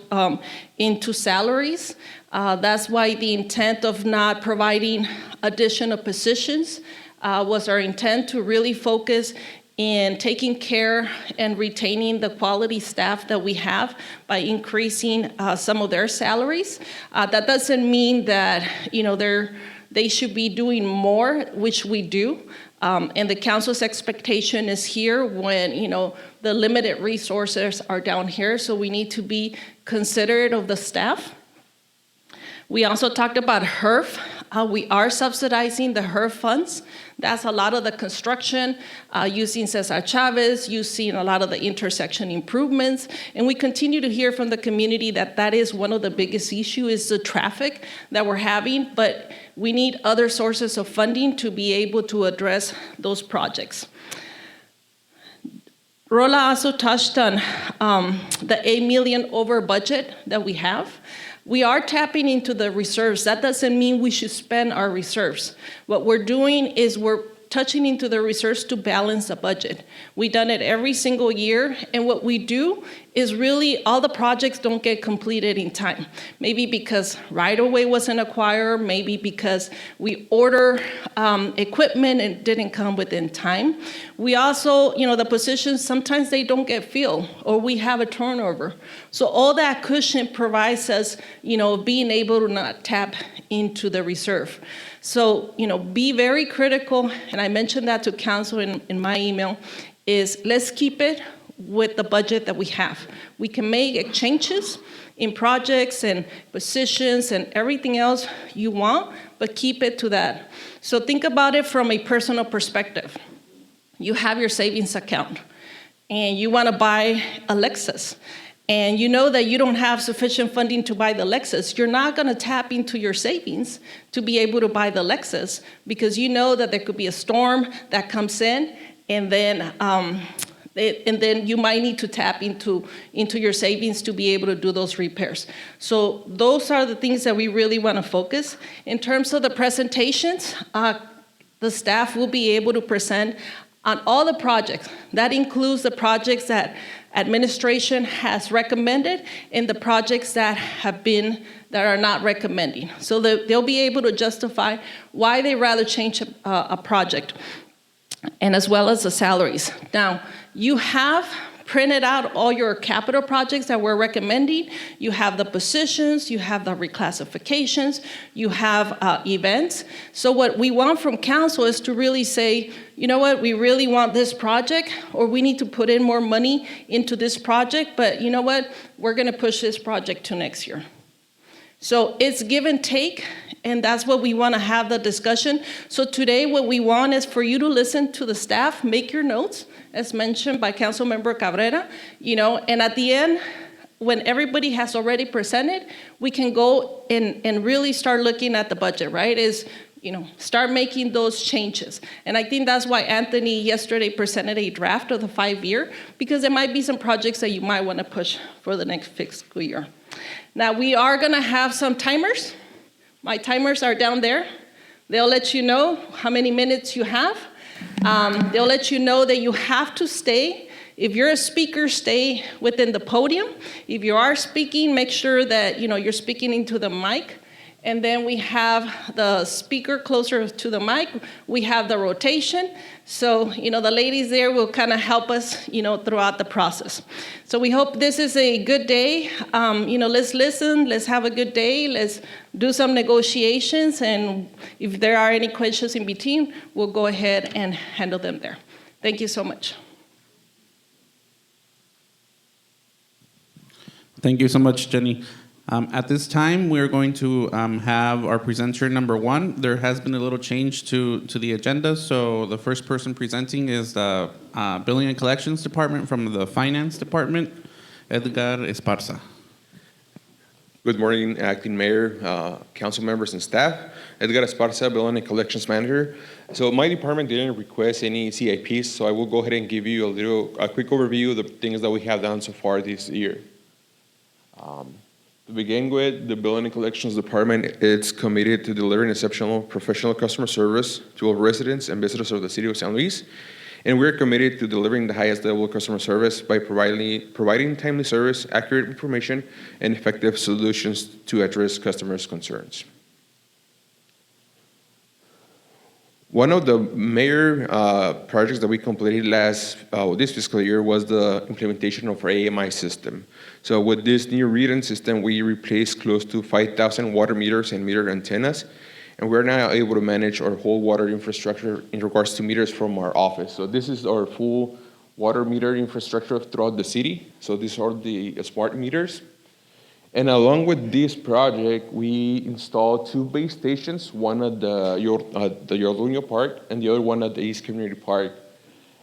into salaries. That's why the intent of not providing additional positions was our intent to really focus in taking care and retaining the quality staff that we have by increasing some of their salaries. That doesn't mean that they should be doing more, which we do. And the council's expectation is here when the limited resources are down here, so we need to be considerate of the staff. We also talked about HERF. We are subsidizing the HERF funds. That's a lot of the construction using Cesar Chavez, using a lot of the intersection improvements. And we continue to hear from the community that that is one of the biggest issues, is the traffic that we're having. But we need other sources of funding to be able to address those projects. Rola also touched on the $8 million over budget that we have. We are tapping into the reserves. That doesn't mean we should spend our reserves. What we're doing is we're touching into the reserves to balance the budget. We've done it every single year, and what we do is really all the projects don't get completed in time. Maybe because right-of-way wasn't acquired, maybe because we order equipment and it didn't come within time. We also, the positions, sometimes they don't get filled, or we have a turnover. So all that cushion provides us, being able to not tap into the reserve. So, be very critical, and I mentioned that to council in my email, is let's keep it with the budget that we have. We can make changes in projects and positions and everything else you want, but keep it to that. So think about it from a personal perspective. You have your savings account, and you want to buy a Lexus, and you know that you don't have sufficient funding to buy the Lexus, you're not going to tap into your savings to be able to buy the Lexus, because you know that there could be a storm that comes in, and then you might need to tap into your savings to be able to do those repairs. So those are the things that we really want to focus. In terms of the presentations, the staff will be able to present on all the projects. That includes the projects that administration has recommended and the projects that are not recommending. So they'll be able to justify why they rather change a project, and as well as the salaries. Now, you have printed out all your capital projects that we're recommending. You have the positions, you have the reclassifications, you have events. So what we want from council is to really say, you know what, we really want this project, or we need to put in more money into this project, but you know what, we're gonna push this project to next year. So it's give and take, and that's what we want to have the discussion. So today what we want is for you to listen to the staff, make your notes, as mentioned by Councilmember Cabrera, and at the end, when everybody has already presented, we can go and really start looking at the budget, right? Start making those changes. And I think that's why Anthony yesterday presented a draft of the 5-year, because there might be some projects that you might want to push for the next fiscal year. Now, we are going to have some timers. My timers are down there. They'll let you know how many minutes you have. They'll let you know that you have to stay. If you're a speaker, stay within the podium. If you are speaking, make sure that you're speaking into the mic. And then we have the speaker closer to the mic. We have the rotation. So, the ladies there will kind of help us, throughout the process. So we hope this is a good day. Let's listen, let's have a good day, let's do some negotiations, and if there are any questions in between, we'll go ahead and handle them there. Thank you so much. Thank you so much, Jenny. At this time, we're going to have our presenter number 1. There has been a little change to the agenda, so the first person presenting is the Billing and Collections Department from the Finance Department, Edgar Esparza. Good morning, Acting Mayor, council members, and staff. Edgar Esparza, Billing and Collections Manager. So my department didn't request any CIPs, so I will go ahead and give you a quick overview of the things that we have done so far this year. To begin with, the Billing and Collections Department is committed to delivering exceptional professional customer service to all residents and visitors of the city of San Luis. And we're committed to delivering the highest level of customer service by providing timely service, accurate information, and effective solutions to address customers' concerns. One of the major projects that we completed this fiscal year was the implementation of our AMI system. So with this new reading system, we replaced close to 5,000 water meters and meter antennas, and we're now able to manage our whole water infrastructure in regards to meters from our office. So this is our full water meter infrastructure throughout the city. So these are the smart meters. And along with this project, we installed 2 base stations, one at the Yorduño Park and the other one at the East Community Park.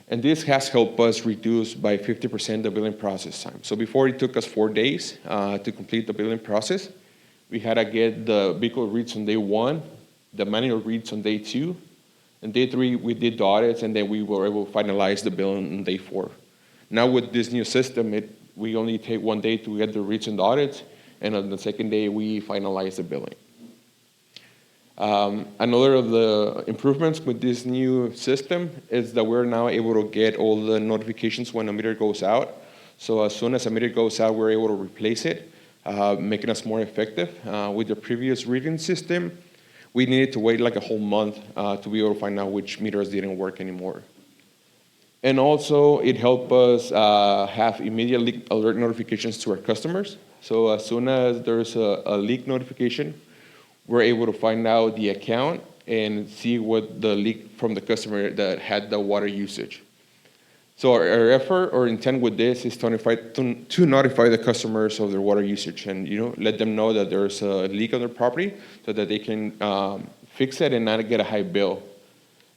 And this has helped us reduce by 50% the billing process time. So before it took us 4 days to complete the billing process, we had to get the vehicle reads on day 1, the manual reads on day 2, and day 3 we did the audits, and then we were able to finalize the billing on day 4. Now with this new system, we only take 1 day to get the reads and the audits, and on the second day, we finalize the billing. Another of the improvements with this new system is that we're now able to get all the notifications when a meter goes out. So as soon as a meter goes out, we're able to replace it, making us more effective. With the previous reading system, we needed to wait like a whole month to be able to find out which meters didn't work anymore. And also, it helped us have immediate leak alert notifications to our customers. So as soon as there's a leak notification, we're able to find out the account and see what the leak from the customer that had the water usage. So our effort or intent with this is to notify the customers of their water usage and let them know that there's a leak on their property so that they can fix it and not get a high bill.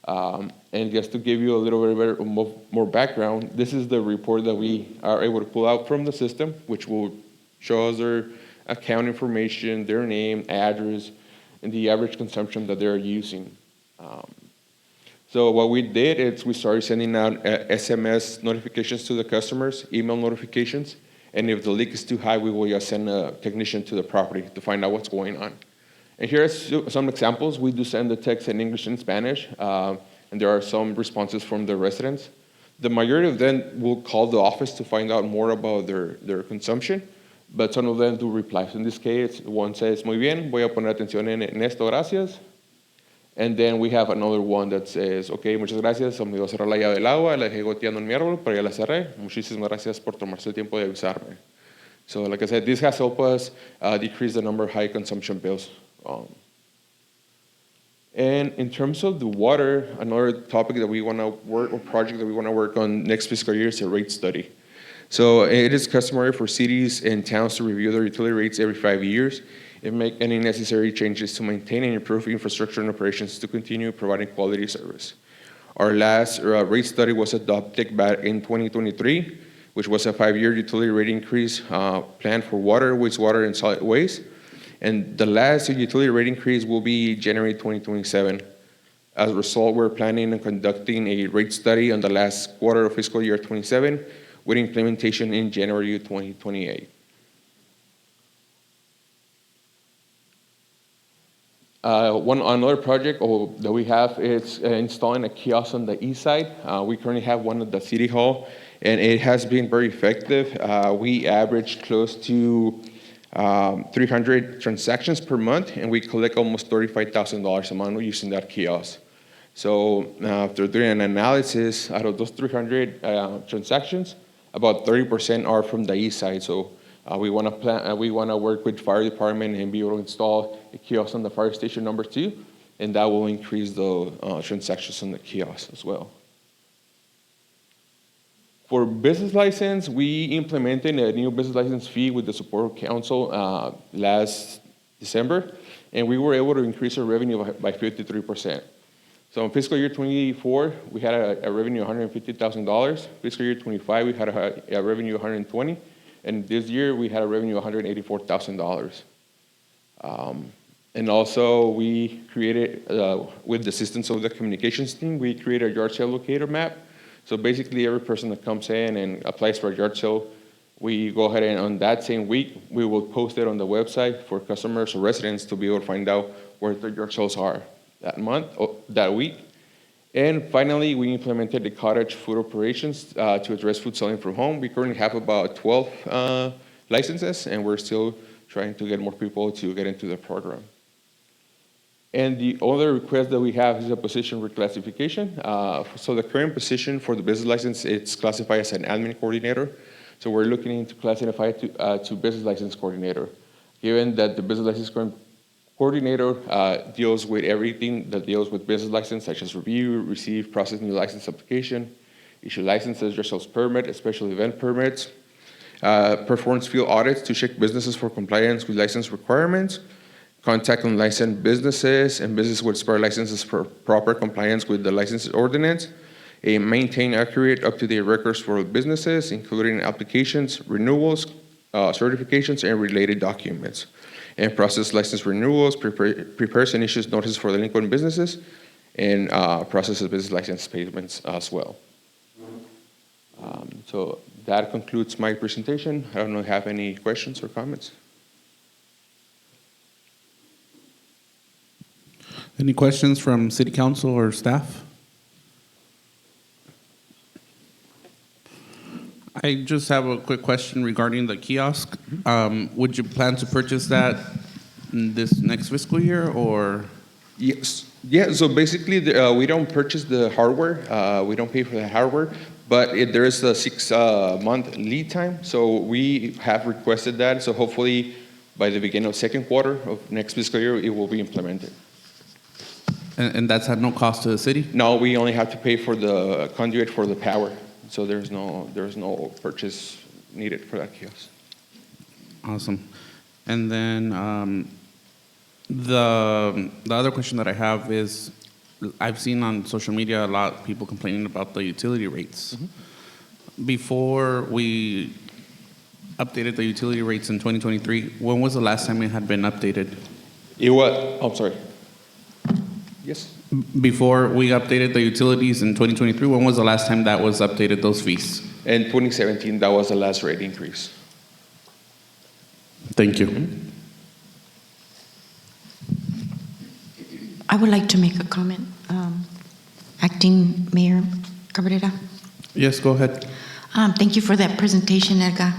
And just to give you a little bit more background, this is the report that we are able to pull out from the system, which will show us their account information, their name, address, and the average consumption that they're using. So what we did is we started sending out SMS notifications to the customers, email notifications, and if the leak is too high, we will just send a technician to the property to find out what's going on. And here are some examples. We do send the text in English and Spanish, and there are some responses from the residents. The majority of them will call the office to find out more about their consumption, but some of them do reply. So in this case, one says, muy bien, voy a poner atención en esto, gracias. And then we have another one that says, okay, muchas gracias, me iba a cerrar la llave del agua, la dejé goteando en mi árbol, pero ya la cerré. Muchísimas gracias por tomarse el tiempo de avisarme. So like I said, this has helped us decrease the number of high consumption bills. And in terms of the water, another topic that we want to work, or project that we want to work on next fiscal year is a rate study. So it is customary for cities and towns to review their utility rates every 5 years and make any necessary changes to maintain and improve infrastructure and operations to continue providing quality service. Our last rate study was adopted back in 2023, which was a 5-year utility rate increase plan for water, wastewater, and solid waste. And the last utility rate increase will be January 2027. As a result, we're planning on conducting a rate study on the last quarter of fiscal year 27 with implementation in January 2028. Another project that we have is installing a kiosk on the east side. We currently have one at the City Hall, and it has been very effective. We average close to 300 transactions per month, and we collect almost $35,000 a month using that kiosk. So after doing an analysis, out of those 300 transactions, about 30% are from the east side. So we want to work with fire department and be able to install a kiosk on the fire station number 2, and that will increase the transactions on the kiosk as well. For business license, we implemented a new business license fee with the support of council last December, and we were able to increase our revenue by 53%. So in fiscal year 24, we had a revenue of $150,000. Fiscal year 25, we had a revenue of $120,000, and this year we had a revenue of $184,000. And also, we created, with the assistance of the communications team, we created a yard sale locator map. So basically, every person that comes in and applies for a yard sale, we go ahead and on that same week, we will post it on the website for customers or residents to be able to find out where the yard sales are that month, or that week. And finally, we implemented the cottage food operations to address food selling from home. We currently have about 12 licenses, and we're still trying to get more people to get into the program. And the other request that we have is a position reclassification. So the current position for the business license, it's classified as an admin coordinator. So we're looking to classify it to business license coordinator. Given that the business license coordinator deals with everything that deals with business license, such as review, receive, process new license application, issue licenses, sales permit, special event permits, performs field audits to check businesses for compliance with license requirements, contact unlicensed businesses and businesses with expired licenses for proper compliance with the license ordinance, maintain accurate, up-to-date records for businesses, including applications, renewals, certifications, and related documents, and process license renewals, prepares and issues notices for delinquent businesses, and processes business license payments as well. So that concludes my presentation. I don't know if you have any questions or comments. Any questions from City Council or staff? I just have a quick question regarding the kiosk. Would you plan to purchase that in this next fiscal year, or? Yes. Yeah, so basically, we don't purchase the hardware. We don't pay for the hardware, but there is a 6-month lead time. So we have requested that. So hopefully, by the beginning of second quarter of next fiscal year, it will be implemented. And that's at no cost to the city? No, we only have to pay for the conduit for the power. So there's no purchase needed for that kiosk. Awesome. And then the other question that I have is, I've seen on social media a lot of people complaining about the utility rates. Before we updated the utility rates in 2023, when was the last time it had been updated? It was, I'm sorry. Yes. Before we updated the utilities in 2023, when was the last time that was updated, those fees? In 2017, that was the last rate increase. Thank you. I would like to make a comment. Acting Mayor Cabrera. Yes, go ahead. Thank you for that presentation, Edgar.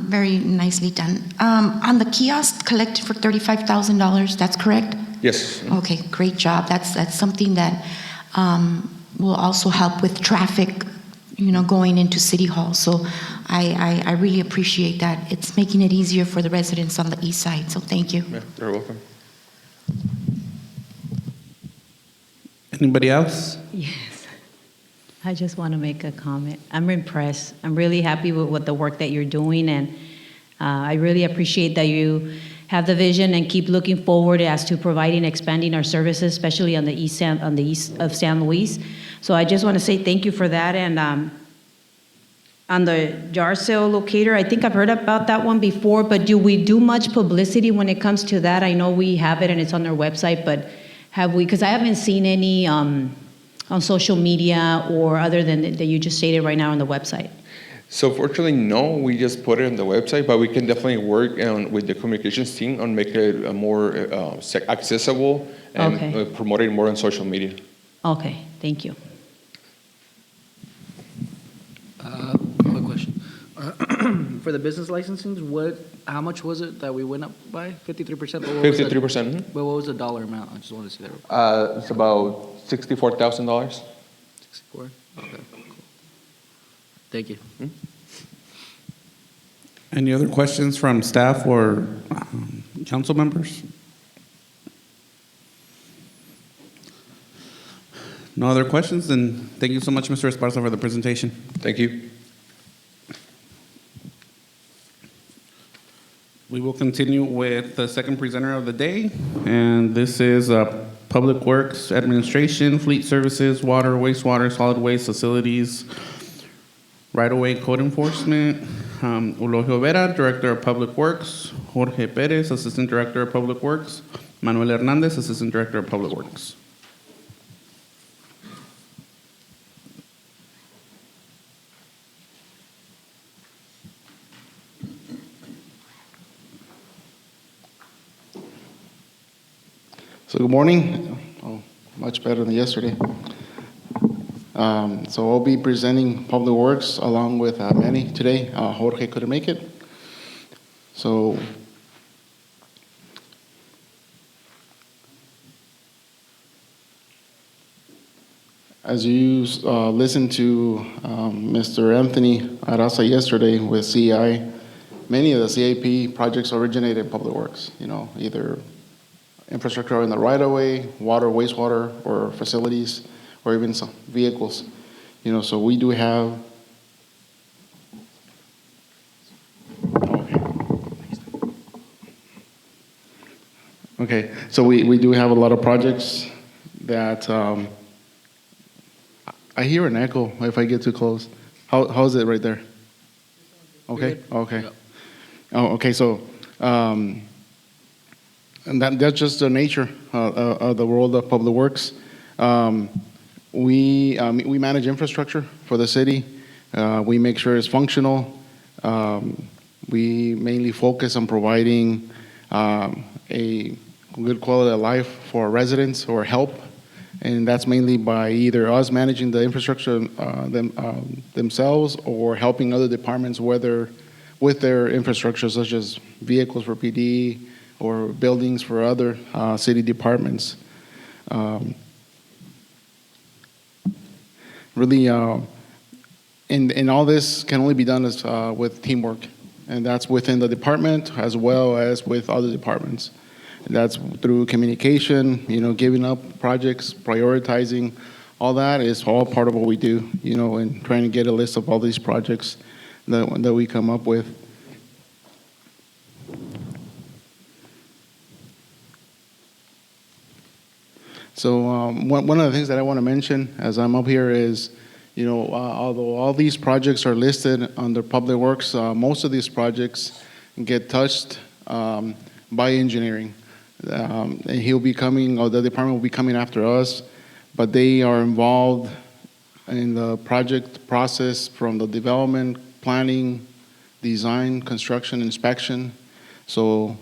Very nicely done. On the kiosk collected for $35,000, that's correct? Yes. Okay, great job. That's something that will also help with traffic, going into City Hall. So I really appreciate that. It's making it easier for the residents on the east side. So thank you. Yeah, you're welcome. Anybody else? Yes. I just want to make a comment. I'm impressed. I'm really happy with the work that you're doing, and I really appreciate that you have the vision and keep looking forward as to providing, expanding our services, especially on the east of San Luis. So I just want to say thank you for that. And on the yard sale locator, I think I've heard about that one before, but do we do much publicity when it comes to that? I know we have it and it's on our website, but have we? Because I haven't seen any on social media or other than that you just stated right now on the website. So fortunately, no, we just put it on the website, but we can definitely work with the communications team on making it more accessible and promote it more on social media. Okay, thank you. Quick question. For the business licensing, how much was it that we went up by? 53%? 53%. But what was the dollar amount? I just want to see that. It's about $64,000. 64? Okay, cool. Thank you. Any other questions from staff or council members? No other questions? Then thank you so much, Mr. Esparza, for the presentation. Thank you. We will continue with the second presenter of the day, and this is Public Works Administration, Fleet Services, Water, Wastewater, Solid Waste Facilities, Right-of-Way Code Enforcement, Eulogio Vera, Director of Public Works, Jorge Perez, Assistant Director of Public Works, Manuel Hernandez, Assistant Director of Public Works. So good morning. Oh, much better than yesterday. So I'll be presenting Public Works along with Manny today. Jorge couldn't make it. So as you listened to Mr. Anthony Arasa yesterday with CEI, many of the CIP projects originated in Public Works, either infrastructure in the right-of-way, water, wastewater, or facilities, or even some vehicles. So we do have. Okay, so we do have a lot of projects that. I hear an echo if I get too close. How's it right there? Okay, okay. Oh, okay, so. And that's just the nature of the world of Public Works. We manage infrastructure for the city. We make sure it's functional. We mainly focus on providing a good quality of life for our residents or help. And that's mainly by either us managing the infrastructure themselves or helping other departments, whether with their infrastructure, such as vehicles for PD or buildings for other city departments. Really, and all this can only be done with teamwork, and that's within the department as well as with other departments. And that's through communication, giving up projects, prioritizing, all that is all part of what we do, and trying to get a list of all these projects that we come up with. So one of the things that I want to mention as I'm up here is, although all these projects are listed under Public Works, most of these projects get touched by engineering. And he'll be coming, or the department will be coming after us, but they are involved in the project process from the development, planning, design, construction, inspection. So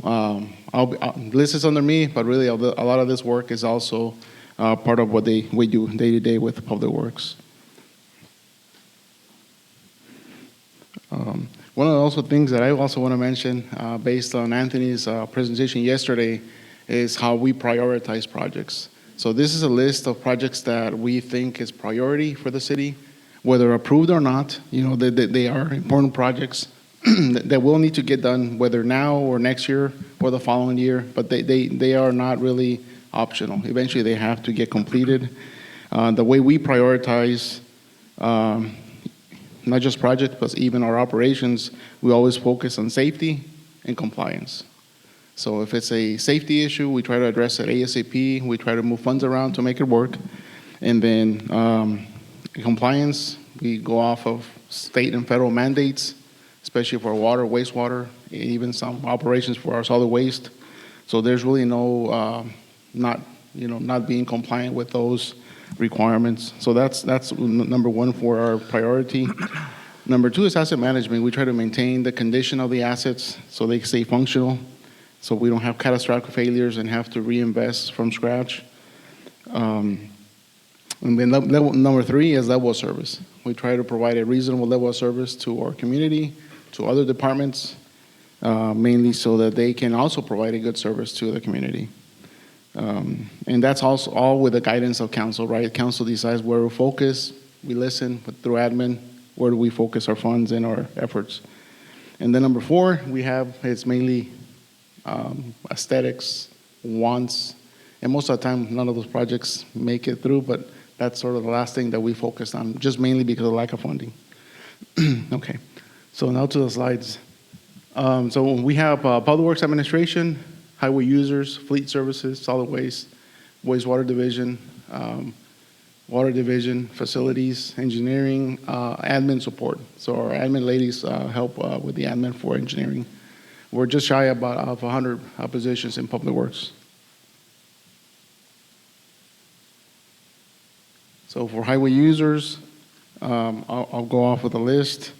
this is under me, but really a lot of this work is also part of what we do day to day with Public Works. One of the also things that I also want to mention, based on Anthony's presentation yesterday, is how we prioritize projects. So this is a list of projects that we think is priority for the city, whether approved or not. They are important projects that will need to get done, whether now or next year or the following year, but they are not really optional. Eventually they have to get completed. The way we prioritize, not just projects, but even our operations, we always focus on safety and compliance. So if it's a safety issue, we try to address it ASAP. We try to move funds around to make it work. And then compliance, we go off of state and federal mandates, especially for water, wastewater, even some operations for our solid waste. So there's really no not being compliant with those requirements. So that's number one for our priority. Number two is asset management. We try to maintain the condition of the assets so they stay functional, so we don't have catastrophic failures and have to reinvest from scratch. And then number three is level of service. We try to provide a reasonable level of service to our community, to other departments, mainly so that they can also provide a good service to the community. And that's also all with the guidance of council, right? Council decides where we focus, we listen, but through admin, where do we focus our funds and our efforts. And then number four, it's mainly aesthetics, wants, and most of the time, none of those projects make it through, but that's sort of the last thing that we focused on, just mainly because of lack of funding. Okay, so now to the slides. So we have Public Works Administration, Highway Users, Fleet Services, Solid Waste, Wastewater Division, Water Division, Facilities, Engineering, Admin Support. So our admin ladies help with the admin for engineering. We're just shy of 100 positions in Public Works. So for highway users, I'll go off with a list.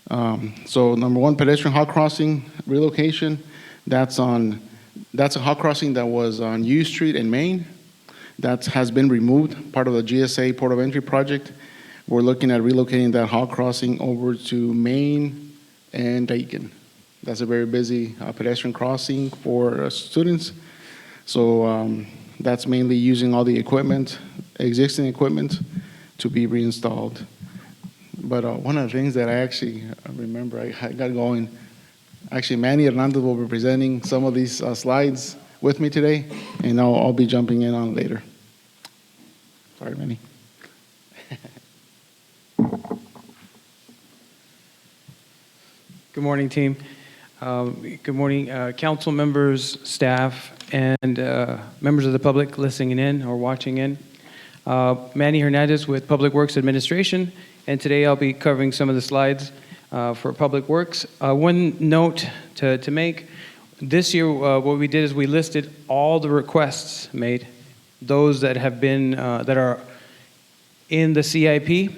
So number one, pedestrian hot crossing relocation. That's a hot crossing that was on U Street in Maine. That has been removed, part of the GSA Port of Entry project. We're looking at relocating that hot crossing over to Maine and Dayton. That's a very busy pedestrian crossing for students. So that's mainly using all the equipment, existing equipment, to be reinstalled. But one of the things that I actually remember, I got going, actually Manny Hernandez will be presenting some of these slides with me today, and I'll be jumping in on later. Sorry, Manny. Good morning, team. Good morning, council members, staff, and members of the public listening in or watching in. Manny Hernandez with Public Works Administration, and today I'll be covering some of the slides for Public Works. One note to make, this year what we did is we listed all the requests made, those that have been, that are in the CIP,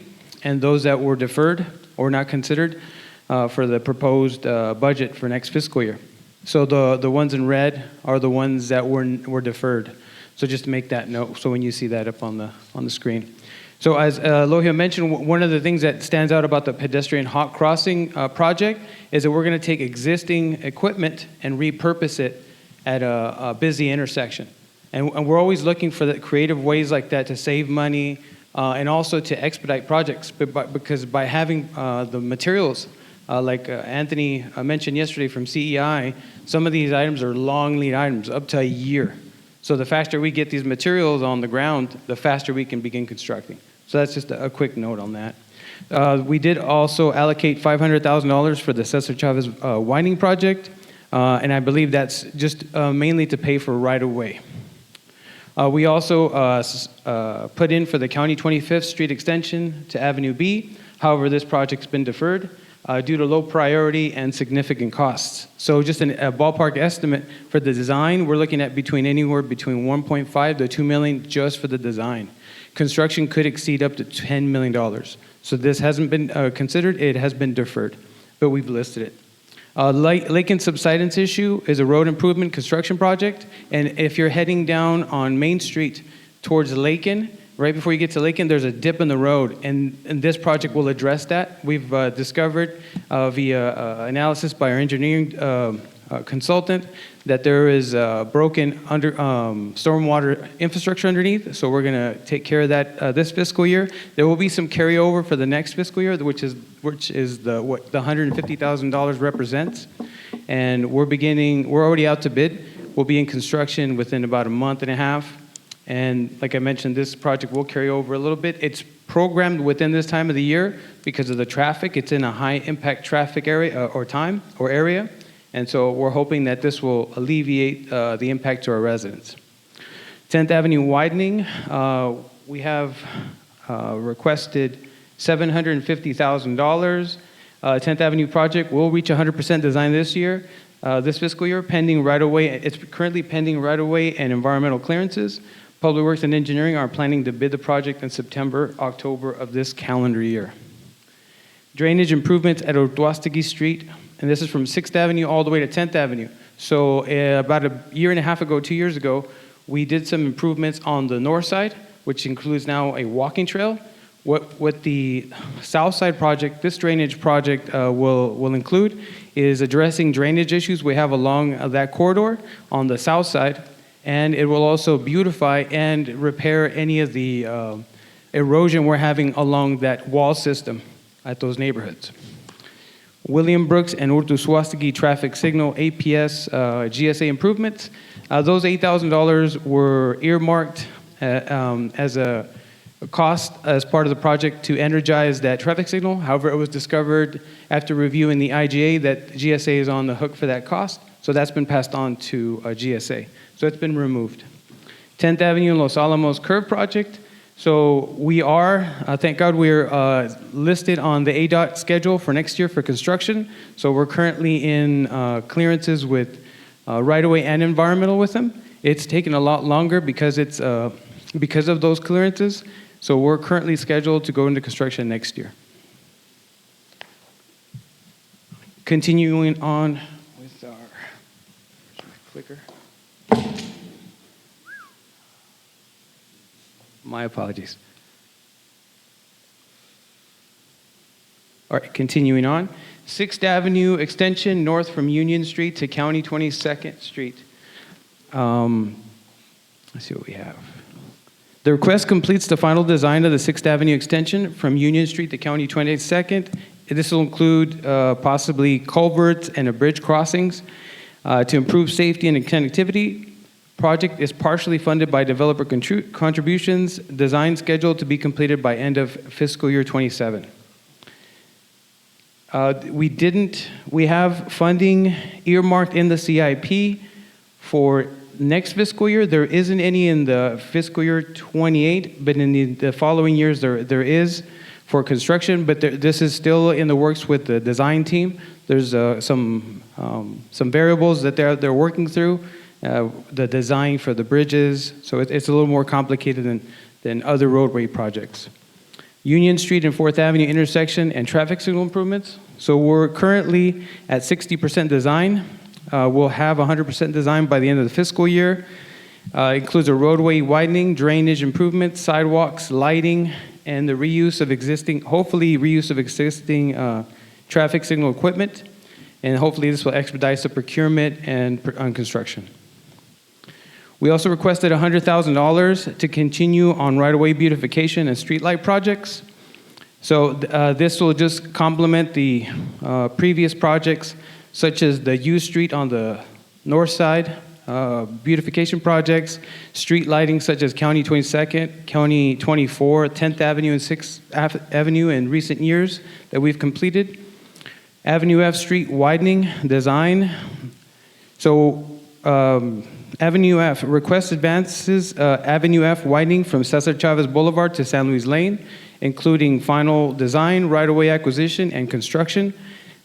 and those that were deferred or not considered for the proposed budget for next fiscal year. So the ones in red are the ones that were deferred. So just make that note, so when you see that up on the screen. So as Lohia mentioned, one of the things that stands out about the pedestrian hot crossing project is that we're going to take existing equipment and repurpose it at a busy intersection. And we're always looking for the creative ways like that to save money and also to expedite projects. Because by having the materials, like Anthony mentioned yesterday from CEI, some of these items are long lead items, up to a year. So the faster we get these materials on the ground, the faster we can begin constructing. So that's just a quick note on that. We did also allocate $500,000 for the Cesar Chavez widening project, and I believe that's just mainly to pay for right-of-way. We also put in for the County 25th Street extension to Avenue B. However, this project's been deferred due to low priority and significant costs. So just a ballpark estimate for the design, we're looking at anywhere between 1.5 to 2 million just for the design. Construction could exceed up to $10 million. So this hasn't been considered, it has been deferred, but we've listed it. Lakin subsidence issue is a road improvement construction project, and if you're heading down on Main Street towards Lakin, right before you get to Lakin, there's a dip in the road, and this project will address that. We've discovered via analysis by our engineering consultant that there is broken stormwater infrastructure underneath, so we're going to take care of that this fiscal year. There will be some carryover for the next fiscal year, which is what the $150,000 represents, and we're already out to bid. We'll be in construction within about a month and a half. And like I mentioned, this project will carry over a little bit. It's programmed within this time of the year because of the traffic. It's in a high impact traffic area or area. And so we're hoping that this will alleviate the impact to our residents. 10th Avenue widening, we have requested $750,000. 10th Avenue project will reach 100% design this year, this fiscal year, pending right-of-way. It's currently pending right-of-way and environmental clearances. Public Works and Engineering are planning to bid the project in September, October of this calendar year. Drainage improvements at Ortuastegi Street, and this is from 6th Avenue all the way to 10th Avenue. So about a year and a half ago, 2 years ago, we did some improvements on the north side, which includes now a walking trail. What the south side project, this drainage project will include is addressing drainage issues we have along that corridor on the south side, and it will also beautify and repair any of the erosion we're having along that wall system at those neighborhoods. William Brooks and Ortuastegi traffic signal APS GSA improvements. Those $8,000 were earmarked as a cost as part of the project to energize that traffic signal. However, it was discovered after reviewing the IGA that GSA is on the hook for that cost, so that's been passed on to GSA. So it's been removed. 10th Avenue and Los Alamos curve project. So we are, thank God, we're listed on the ADOT schedule for next year for construction. So we're currently in clearances with right-of-way and environmental with them. It's taken a lot longer because of those clearances. So we're currently scheduled to go into construction next year. Continuing on with our clicker. My apologies. All right, continuing on. 6th Avenue extension north from Union Street to County 22nd Street. Let's see what we have. The request completes the final design of the 6th Avenue extension from Union Street to County 22nd. This will include possibly culverts and a bridge crossings to improve safety and connectivity. Project is partially funded by developer contributions, design scheduled to be completed by end of fiscal year 27. We have funding earmarked in the CIP for next fiscal year. There isn't any in the fiscal year 28, but in the following years there is for construction, but this is still in the works with the design team. There's some variables that they're working through. The design for the bridges, so it's a little more complicated than other roadway projects. Union Street and 4th Avenue intersection and traffic signal improvements. So we're currently at 60% design. will have 100% design by the end of the fiscal year. Includes a roadway widening, drainage improvements, sidewalks, lighting, and the reuse of existing, hopefully reuse of existing traffic signal equipment. And hopefully this will expedite the procurement and construction. We also requested $100,000 to continue on right-of-way beautification and streetlight projects. So this will just complement the previous projects, such as the U Street on the north side, beautification projects, street lighting such as County 22nd, County 24, 10th Avenue and 6th Avenue in recent years that we've completed. Avenue F street widening design. So Avenue F, request advances Avenue F widening from Cesar Chavez Boulevard to San Luis Lane, including final design, right-of-way acquisition, and construction.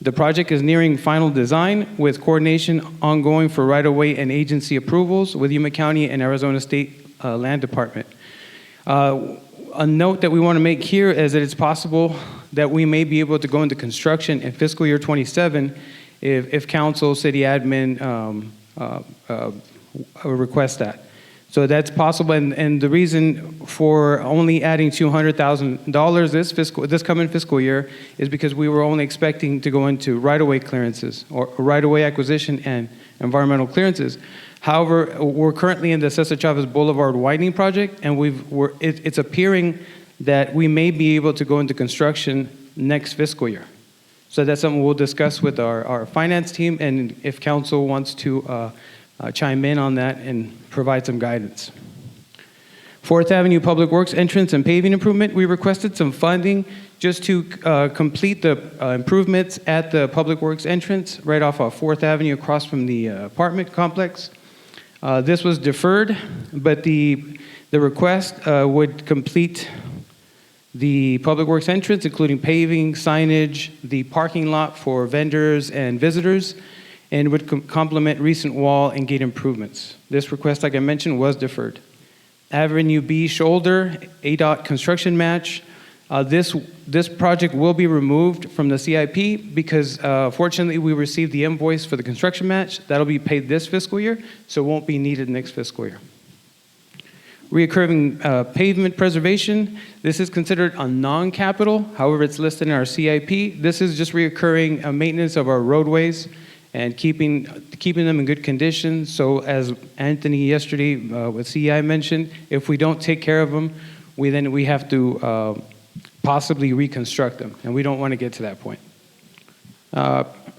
The project is nearing final design with coordination ongoing for right-of-way and agency approvals with Yuma County and Arizona State Land Department. A note that we want to make here is that it's possible that we may be able to go into construction in fiscal year 27 if council, city admin request that. So that's possible, and the reason for only adding $200,000 this coming fiscal year is because we were only expecting to go into right-of-way clearances or right-of-way acquisition and environmental clearances. However, we're currently in the Cesar Chavez Boulevard widening project, and it's appearing that we may be able to go into construction next fiscal year. So that's something we'll discuss with our finance team, and if council wants to chime in on that and provide some guidance. 4th Avenue Public Works entrance and paving improvement, we requested some funding just to complete the improvements at the Public Works entrance right off of 4th Avenue across from the apartment complex. This was deferred, but the request would complete the Public Works entrance, including paving, signage, the parking lot for vendors and visitors, and would complement recent wall and gate improvements. This request, like I mentioned, was deferred. Avenue B shoulder, ADOT construction match. This project will be removed from the CIP because fortunately we received the invoice for the construction match. That'll be paid this fiscal year, so it won't be needed next fiscal year. Reoccurring pavement preservation. This is considered a non-capital, however it's listed in our CIP. This is just reoccurring maintenance of our roadways and keeping them in good condition. So as Anthony yesterday with CEI mentioned, if we don't take care of them, we have to possibly reconstruct them, and we don't want to get to that point.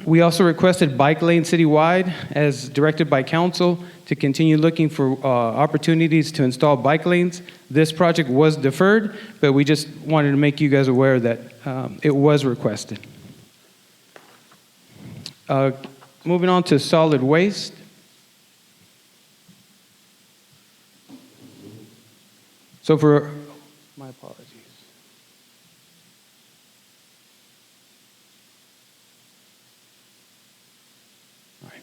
We also requested bike lane citywide, as directed by council, to continue looking for opportunities to install bike lanes. This project was deferred, but we just wanted to make you guys aware that it was requested. Moving on to solid waste. So for, my apologies. All right.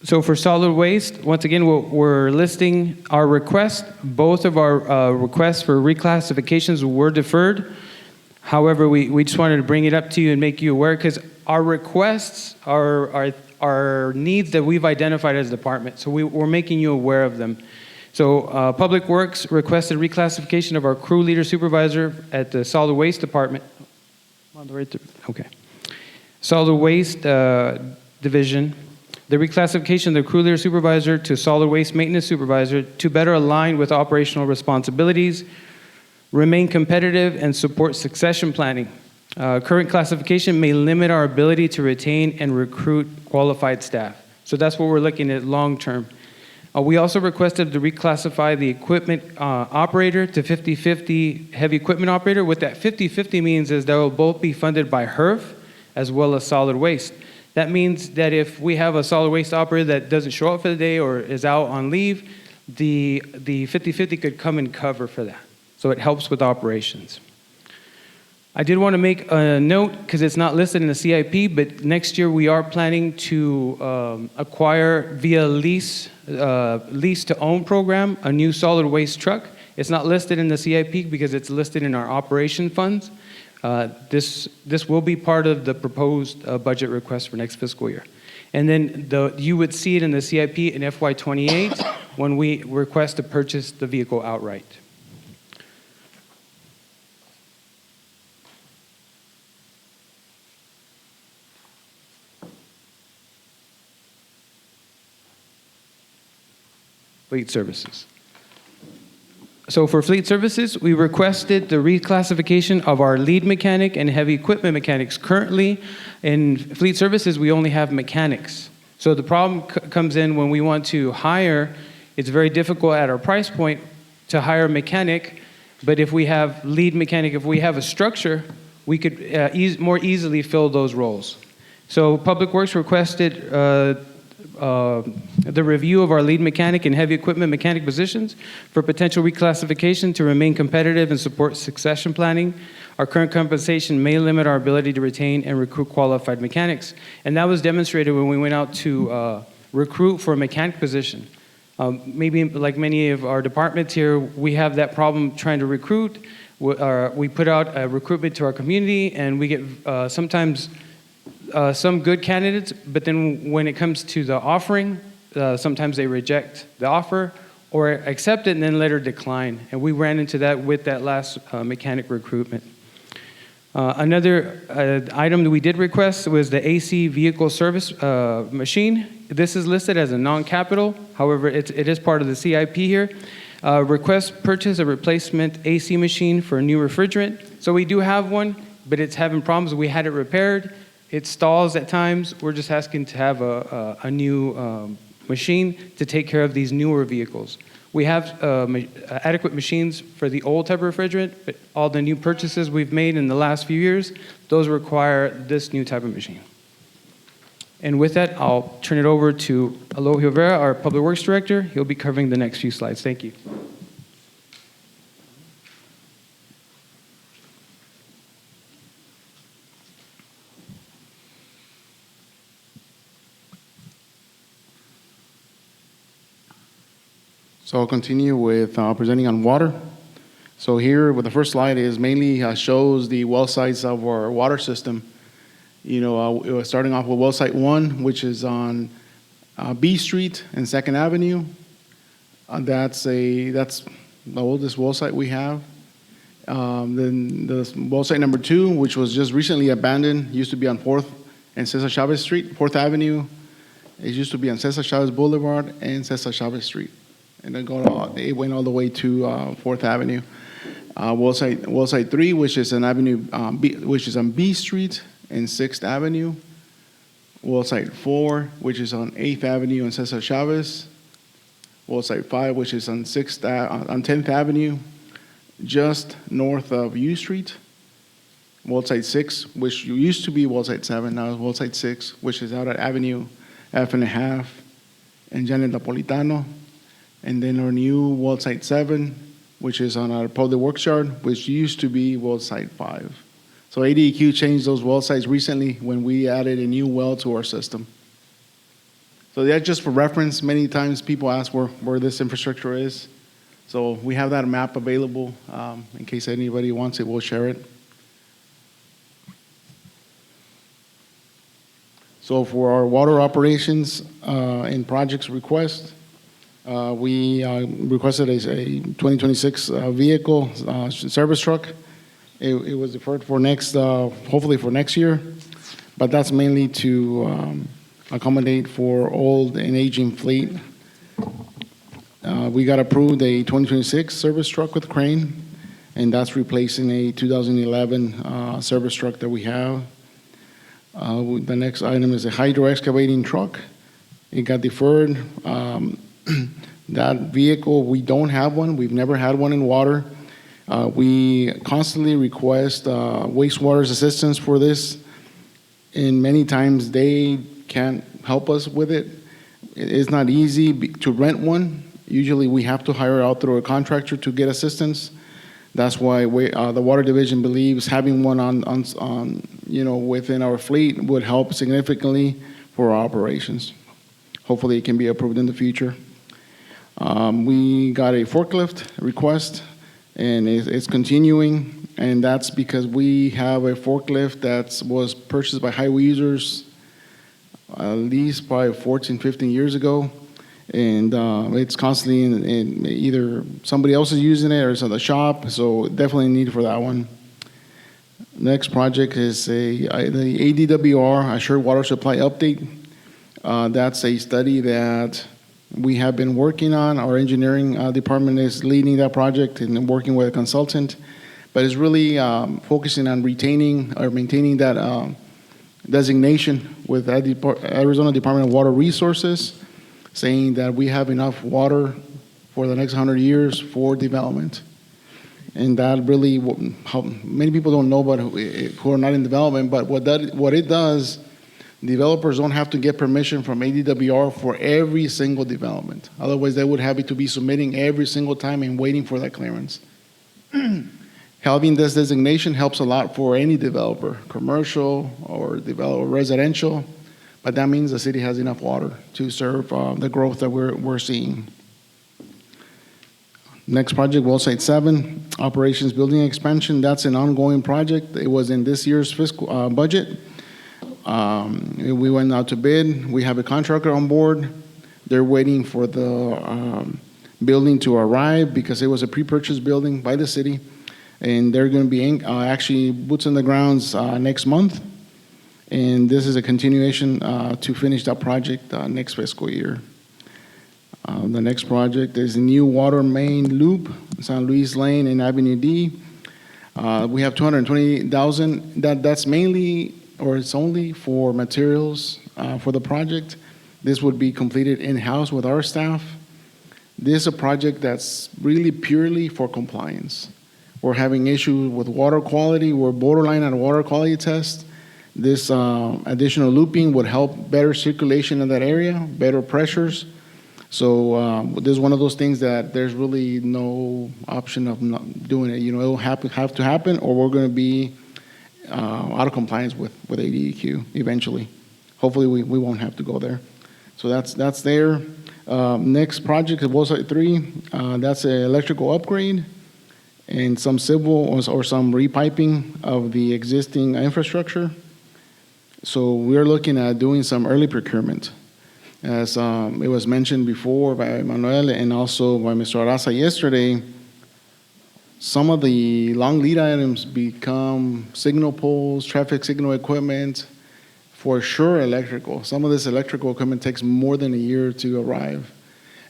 So for solid waste, once again, we're listing our request. Both of our requests for reclassifications were deferred. However, we just wanted to bring it up to you and make you aware, because our requests are needs that we've identified as a department. So we're making you aware of them. So Public Works requested reclassification of our crew leader supervisor at the solid waste department. Okay. Solid waste division. The reclassification of the crew leader supervisor to solid waste maintenance supervisor to better align with operational responsibilities, remain competitive, and support succession planning. Current classification may limit our ability to retain and recruit qualified staff. So that's what we're looking at long term. We also requested to reclassify the equipment operator to 50-50 heavy equipment operator. What that 50-50 means is they will both be funded by HERF as well as solid waste. That means that if we have a solid waste operator that doesn't show up for the day or is out on leave, the 50-50 could come and cover for that. So it helps with operations. I did want to make a note, because it's not listed in the CIP, but next year we are planning to acquire via lease to own program a new solid waste truck. It's not listed in the CIP because it's listed in our operation funds. This will be part of the proposed budget request for next fiscal year. And then you would see it in the CIP in FY28 when we request to purchase the vehicle outright. Fleet services. So for fleet services, we requested the reclassification of our lead mechanic and heavy equipment mechanics. Currently, in fleet services, we only have mechanics. So the problem comes in when we want to hire, it's very difficult at our price point to hire a mechanic, but if we have lead mechanic, if we have a structure, we could more easily fill those roles. So Public Works requested the review of our lead mechanic and heavy equipment mechanic positions for potential reclassification to remain competitive and support succession planning. Our current compensation may limit our ability to retain and recruit qualified mechanics. And that was demonstrated when we went out to recruit for a mechanic position. Maybe like many of our departments here, we have that problem trying to recruit. We put out a recruitment to our community, and we get sometimes some good candidates, but then when it comes to the offering, sometimes they reject the offer or accept it and then later decline. And we ran into that with that last mechanic recruitment. Another item that we did request was the AC vehicle service machine. This is listed as a non-capital. However, it is part of the CIP here. Request purchase a replacement AC machine for a new refrigerant. So we do have one, but it's having problems. We had it repaired. It stalls at times. We're just asking to have a new machine to take care of these newer vehicles. We have adequate machines for the old type of refrigerant, but all the new purchases we've made in the last few years, those require this new type of machine. And with that, I'll turn it over to Eloy Rivera, our Public Works Director. He'll be covering the next few slides. Thank you. So I'll continue with presenting on water. So here, with the first slide is mainly shows the well sites of our water system. You know, starting off with well site 1, which is on B Street and 2nd Avenue. That's the oldest well site we have. Then the well site number 2, which was just recently abandoned, used to be on 4th and Cesar Chavez Street, 4th Avenue. It used to be on Cesar Chavez Boulevard and Cesar Chavez Street. And then it went all the way to 4th Avenue. Well site 3, which is an avenue, which is on B Street and 6th Avenue. Well site 4, which is on 8th Avenue and Cesar Chavez. Well site 5, which is on 10th Avenue, just north of U Street. Well site 6, which used to be well site 7, now is well site 6, which is out at Avenue F&1/2 and Janet Napolitano. And then our new well site 7, which is on our public works yard, which used to be well site 5. So ADEQ changed those well sites recently when we added a new well to our system. So that's just for reference. Many times people ask where this infrastructure is. So we have that map available. In case anybody wants it, we'll share it. So for our water operations and projects request, we requested a 2026 vehicle service truck. It was deferred for hopefully for next year, but that's mainly to accommodate for old and aging fleet. We got approved a 2026 service truck with crane, and that's replacing a 2011 service truck that we have. The next item is a hydro excavating truck. It got deferred. That vehicle, we don't have one. We've never had one in water. We constantly request wastewater's assistance for this, and many times they can't help us with it. It's not easy to rent one. Usually we have to hire out through a contractor to get assistance. That's why the Water Division believes having one on within our fleet would help significantly for our operations. Hopefully it can be approved in the future. We got a forklift request, and it's continuing, and that's because we have a forklift that was purchased by highway users at least probably 14, 15 years ago. And it's constantly in either somebody else is using it or it's at the shop, so definitely a need for that one. Next project is the ADWR, Assured Water Supply Update. That's a study that we have been working on. Our engineering department is leading that project and working with a consultant, but it's really focusing on retaining or maintaining that designation with Arizona Department of Water Resources, saying that we have enough water for the next 100 years for development. And that really, many people don't know, but who are not in development, but what it does, developers don't have to get permission from ADWR for every single development. Otherwise, they would have to be submitting every single time and waiting for that clearance. Having this designation helps a lot for any developer, commercial or residential, but that means the city has enough water to serve the growth that we're seeing. Next project, Wellsite 7, Operations Building Expansion. That's an ongoing project. It was in this year's fiscal budget. We went out to bid. We have a contractor on board. They're waiting for the building to arrive because it was a pre-purchase building by the city. And they're going to be actually boots on the grounds next month. And this is a continuation to finish that project next fiscal year. The next project is a new water main loop, San Luis Lane and Avenue D. We have $220,000. That's mainly, or it's only for materials for the project. This would be completed in-house with our staff. This is a project that's really purely for compliance. We're having issues with water quality. We're borderline on a water quality test. This additional looping would help better circulation in that area, better pressures. So this is one of those things that there's really no option of not doing it. You know, it'll have to happen, or we're going to be out of compliance with ADEQ eventually. Hopefully, we won't have to go there. So that's there. Next project is Wellsite 3. That's an electrical upgrade and some civil or some repiping of the existing infrastructure. So we're looking at doing some early procurement. As it was mentioned before by Manuel and also by Mr. Arasa yesterday, some of the long lead items become signal poles, traffic signal equipment, for sure electrical. Some of this electrical equipment takes more than a year to arrive.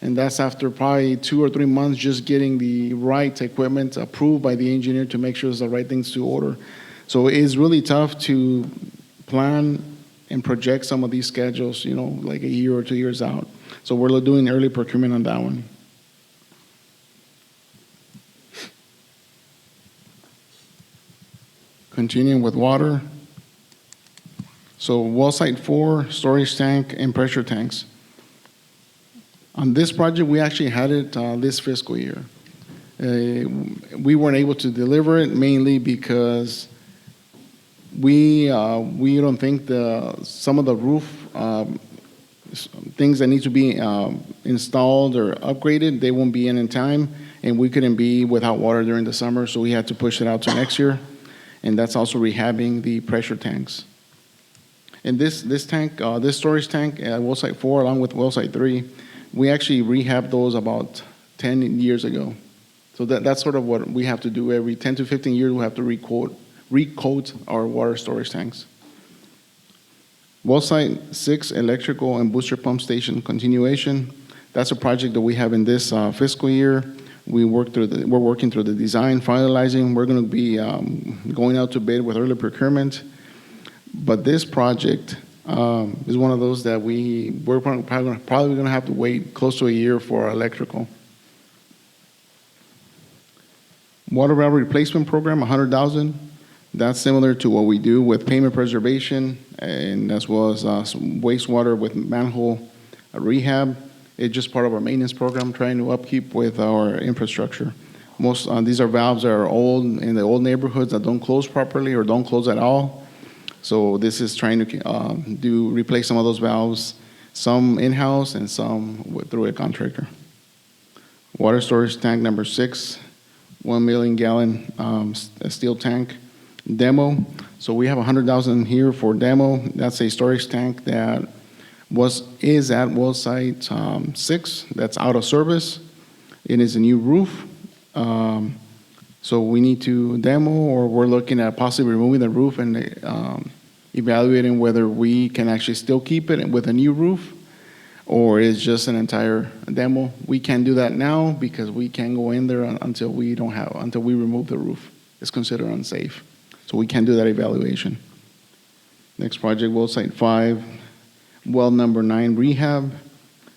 And that's after probably 2 or 3 months just getting the right equipment approved by the engineer to make sure it's the right things to order. So it's really tough to plan and project some of these schedules, you know, like a year or 2 years out. So we're doing early procurement on that one. Continuing with water. So Wellsite 4, storage tank and pressure tanks. On this project, we actually had it this fiscal year. We weren't able to deliver it mainly because we don't think some of the roof things that need to be installed or upgraded, they won't be in time, and we couldn't be without water during the summer, so we had to push it out to next year, and that's also rehabbing the pressure tanks. And this tank, this storage tank at Wellsite 4 along with Wellsite 3, we actually rehabbed those about 10 years ago. So that's sort of what we have to do every 10 to 15 years. We have to recoat our water storage tanks. Wellsite 6 electrical and booster pump station continuation. That's a project that we have in this fiscal year. We're working through the design, finalizing. We're going to be going out to bid with early procurement. But this project is one of those that we're probably going to have to wait close to a year for our electrical. Water valve replacement program, $100,000. That's similar to what we do with pavement preservation and as well as wastewater with manhole rehab. It's just part of our maintenance program, trying to upkeep with our infrastructure. Most these are valves that are old in the old neighborhoods that don't close properly or don't close at all. So this is trying to replace some of those valves, some in-house and some through a contractor. Water storage tank number 6, 1 million gallon steel tank. Demo. So we have $100,000 here for demo. That's a storage tank that is at well site 6, that's out of service. It is a new roof. So we need to demo, or we're looking at possibly removing the roof and evaluating whether we can actually still keep it with a new roof, or it's just an entire demo. We can't do that now because we can't go in there until we remove the roof. It's considered unsafe. So we can't do that evaluation. Next project, well site 5, well number 9, rehab.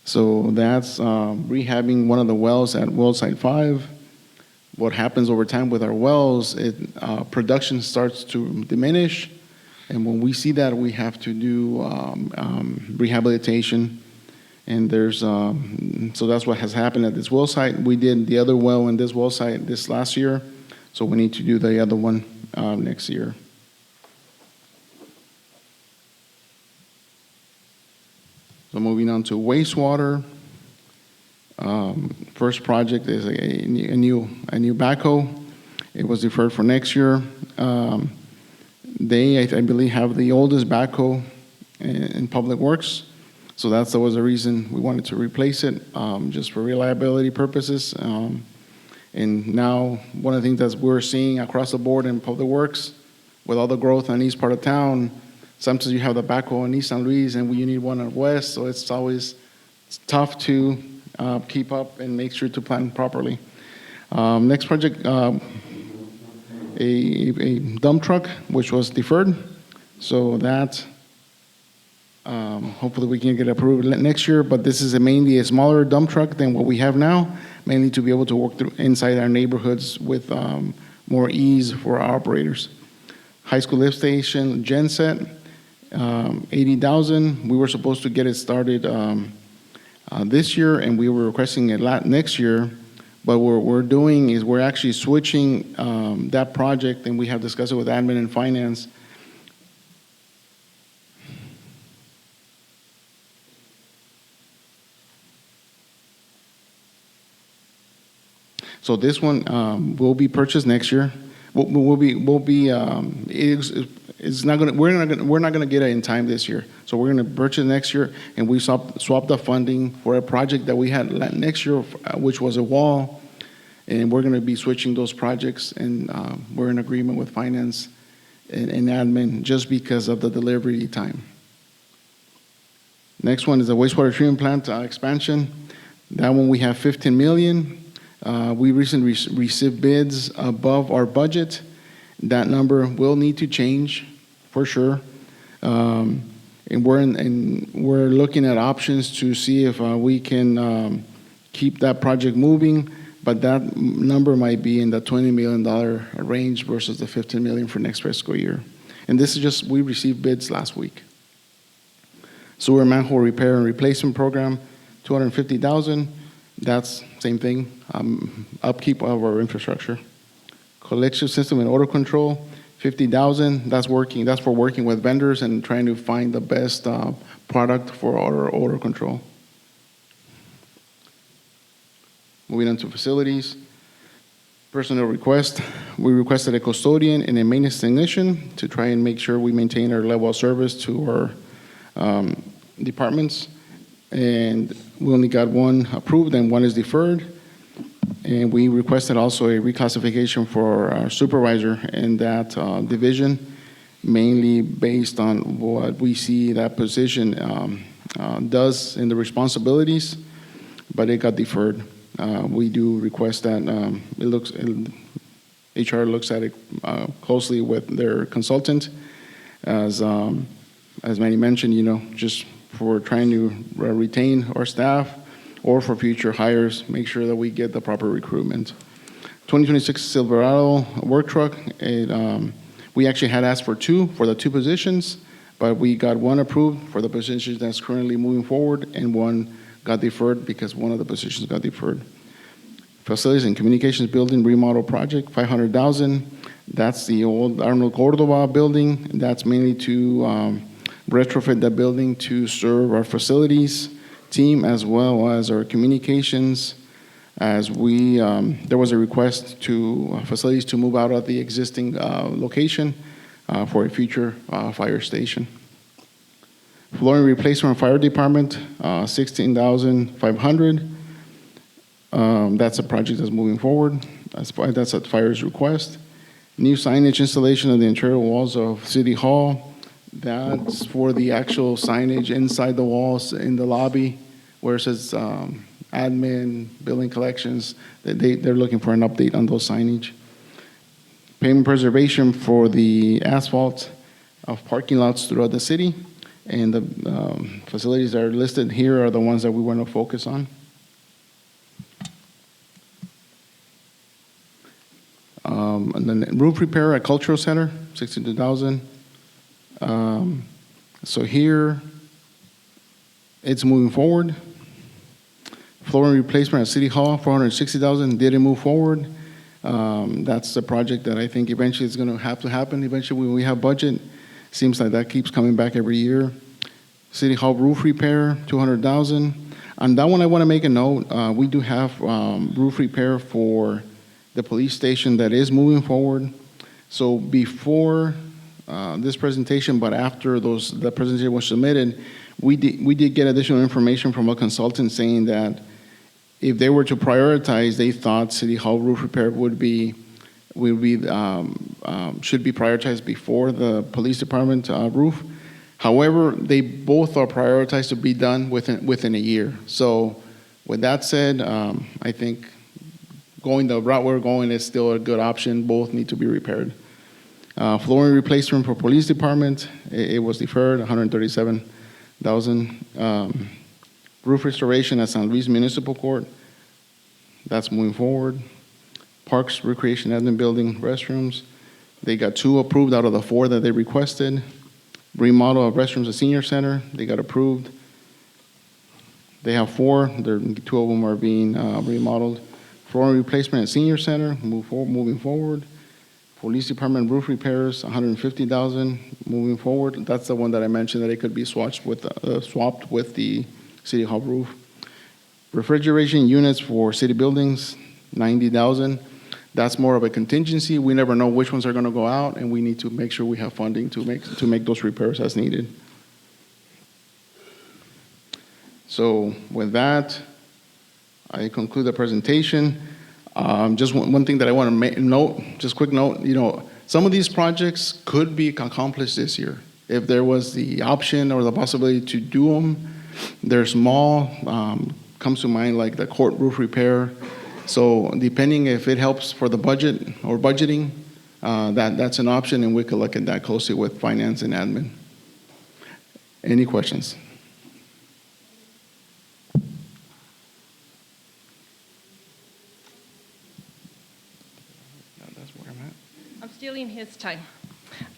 So that's rehabbing one of the wells at well site 5. What happens over time with our wells, production starts to diminish. And when we see that, we have to do rehabilitation. And there's, so that's what has happened at this well site. We did the other well in this well site this last year. So we need to do the other one next year. So moving on to wastewater. First project is a new backhoe. It was deferred for next year. They, I believe, have the oldest backhoe in Public Works. So that was the reason we wanted to replace it, just for reliability purposes. And now, one of the things that we're seeing across the board in Public Works, with all the growth in the east part of town, sometimes you have the backhoe in East San Luis and you need one in West, so it's always tough to keep up and make sure to plan properly. Next project, a dump truck, which was deferred. So that, hopefully we can get approved next year, but this is mainly a smaller dump truck than what we have now, mainly to be able to work through inside our neighborhoods with more ease for our operators. High school lift station, genset, 80,000. We were supposed to get it started this year, and we were requesting it next year. But what we're doing is we're actually switching that project, and we have discussed it with admin and finance. So this one will be purchased next year. It's not gonna. We're not gonna get it in time this year. So we're gonna purchase next year, and we swap the funding for a project that we had next year, which was a wall, and we're gonna be switching those projects, and we're in agreement with finance and admin just because of the delivery time. Next one is the wastewater treatment plant expansion. That one we have 15 million. We recently received bids above our budget. That number will need to change for sure. And we're looking at options to see if we can keep that project moving, but that number might be in the $20 million range versus the 15 million for next fiscal year. And this is just, we received bids last week. Sewer manhole repair and replacement program, 250,000. That's same thing, upkeep of our infrastructure. Collection system and odor control, 50,000. That's for working with vendors and trying to find the best product for our odor control. Moving on to facilities. Personnel request. We requested a custodian and a maintenance technician to try and make sure we maintain our level of service to our departments. And we only got one approved and one is deferred. And we requested also a reclassification for our supervisor in that division, mainly based on what we see that position does in the responsibilities, but it got deferred. We do request that HR looks at it closely with their consultant, as Manny mentioned, just for trying to retain our staff or for future hires, make sure that we get the proper recruitment. 2026 Silverado work truck, we actually had asked for the two positions, but we got one approved for the position that's currently moving forward, and one got deferred because one of the positions got deferred. Facilities and communications building remodel project, 500,000. That's the old Arnold Cordova building. That's mainly to retrofit that building to serve our facilities team as well as our communications. As there was a request to facilities to move out of the existing location for a future fire station. Flooring replacement fire department, 16,500. That's a project that's moving forward. That's at fire's request. New signage installation of the interior walls of City Hall. That's for the actual signage inside the walls in the lobby where it says admin, billing collections. They're looking for an update on those signage. Pavement preservation for the asphalt of parking lots throughout the city. And the facilities that are listed here are the ones that we want to focus on. And then roof repair at Cultural Center, 62,000. So here, it's moving forward. Flooring replacement at City Hall, 460,000, didn't move forward. That's the project that I think eventually is going to have to happen. Eventually, when we have budget, seems like that keeps coming back every year. City Hall roof repair, 200,000. On that one, I want to make a note. We do have roof repair for the police station that is moving forward. So before this presentation, but after the presentation was submitted, we did get additional information from a consultant saying that if they were to prioritize, they thought City Hall roof repair should be prioritized before the police department roof. However, they both are prioritized to be done within a year. So with that said, I think going the route we're going is still a good option. Both need to be repaired. Flooring replacement for police department, it was deferred, 137,000. Roof restoration at San Luis Municipal Court, that's moving forward. Parks, Recreation, Admin Building, restrooms, they got 2 approved out of the 4 that they requested. Remodel of restrooms at Senior Center, they got approved. They have 4, 2 of them are being remodeled. Flooring replacement at Senior Center, moving forward. Police Department roof repairs, 150,000, moving forward. That's the one that I mentioned that it could be swapped with the City Hall roof. Refrigeration units for city buildings, 90,000. That's more of a contingency. We never know which ones are going to go out, and we need to make sure we have funding to make those repairs as needed. So with that, I conclude the presentation. Just one thing that I want to note, just quick note, some of these projects could be accomplished this year. If there was the option or the possibility to do them, they're small, comes to mind like the court roof repair. So depending if it helps for the budget or budgeting, that's an option, and we could look at that closely with finance and admin. Any questions? I'm stealing his time.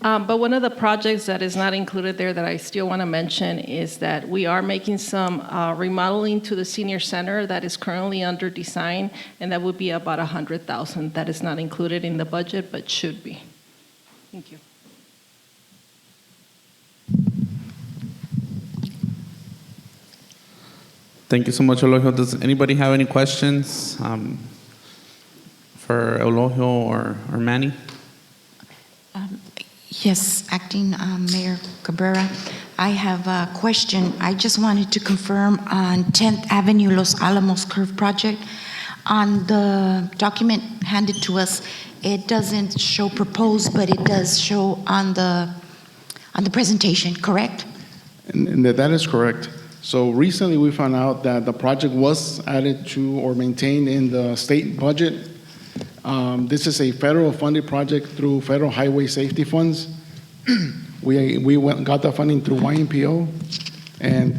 But one of the projects that is not included there that I still want to mention is that we are making some remodeling to the senior center that is currently under design, and that would be about 100,000. That is not included in the budget, but should be. Thank you. Thank you so much, Eulogio. Does anybody have any questions for Eulogio or Manny? Yes, Acting Mayor Cabrera, I have a question. I just wanted to confirm on 10th Avenue Los Alamos Curve project. On the document handed to us, it doesn't show proposed, but it does show on the presentation, correct? And that is correct. So recently we found out that the project was added to or maintained in the state budget. This is a federal funded project through federal highway safety funds. We got the funding through YMPO, and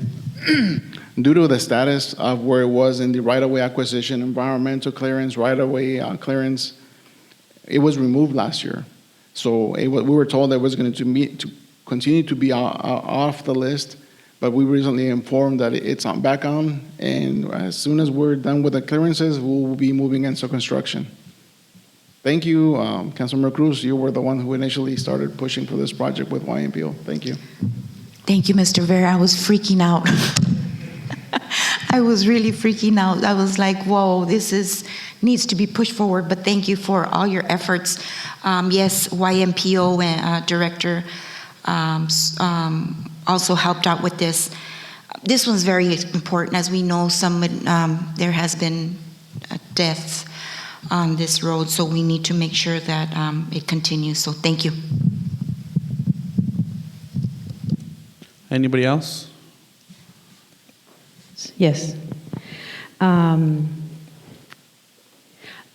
due to the status of where it was in the right-of-way acquisition, environmental clearance, right-of-way clearance, it was removed last year. So we were told that it was going to continue to be off the list, but we recently informed that it's back on, and as soon as we're done with the clearances, we'll be moving into construction. Thank you, Councilmember Cruz. You were the one who initially started pushing for this project with YMPO. Thank you. Thank you, Mr. Vera. I was freaking out. I was really freaking out. I was like, whoa, this needs to be pushed forward, but thank you for all your efforts. Yes, YMPO and Director also helped out with this. This one's very important. As we know, there has been deaths on this road, so we need to make sure that it continues. So thank you. Anybody else? Yes.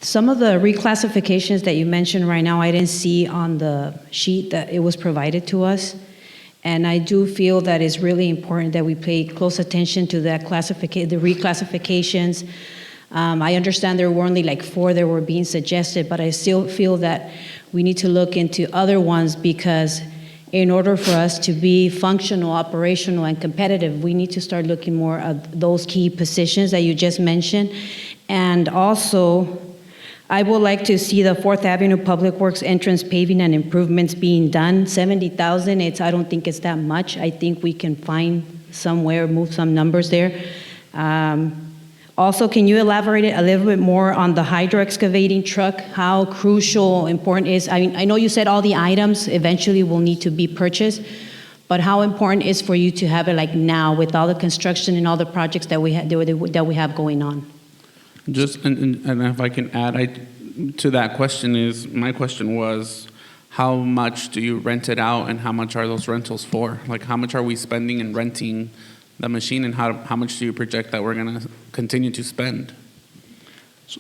Some of the reclassifications that you mentioned right now, I didn't see on the sheet that it was provided to us. And I do feel that it's really important that we pay close attention to that the reclassifications. I understand there were only like 4 that were being suggested, but I still feel that we need to look into other ones, because in order for us to be functional, operational, and competitive, we need to start looking more at those key positions that you just mentioned. And also, I would like to see the 4th Avenue Public Works entrance paving and improvements being done. 70,000, I don't think it's that much. I think we can find somewhere, move some numbers there. Also, can you elaborate a little bit more on the hydro excavating truck, how crucial, important is? I mean, I know you said all the items eventually will need to be purchased, but how important is for you to have it like now with all the construction and all the projects that we have going on? Just, and if I can add to that question, my question was, how much do you rent it out, and how much are those rentals for? Like, how much are we spending in renting the machine, and how much do you project that we're going to continue to spend?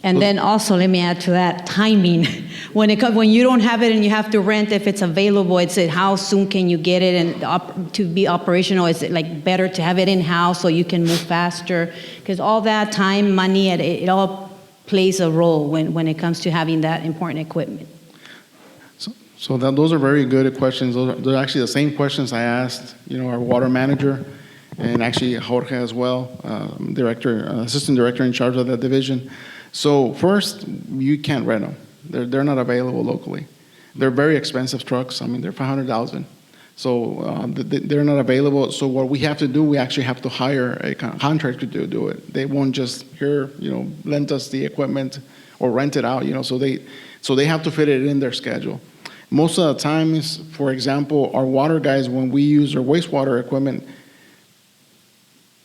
And then also, let me add to that, timing. When you don't have it and you have to rent, if it's available, it's how soon can you get it and to be operational? Is it like better to have it in-house so you can move faster? Because all that time, money, it all plays a role when it comes to having that important equipment. So those are very good questions. Those are actually the same questions I asked, our water manager, and actually Jorge as well, assistant director in charge of that division. So first, you can't rent them. They're not available locally. They're very expensive trucks. I mean, they're $500,000. So they're not available. So what we have to do, we actually have to hire a contractor to do it. They won't just lend us the equipment or rent it out. So they have to fit it in their schedule. Most of the times, for example, our water guys, when we use their wastewater equipment,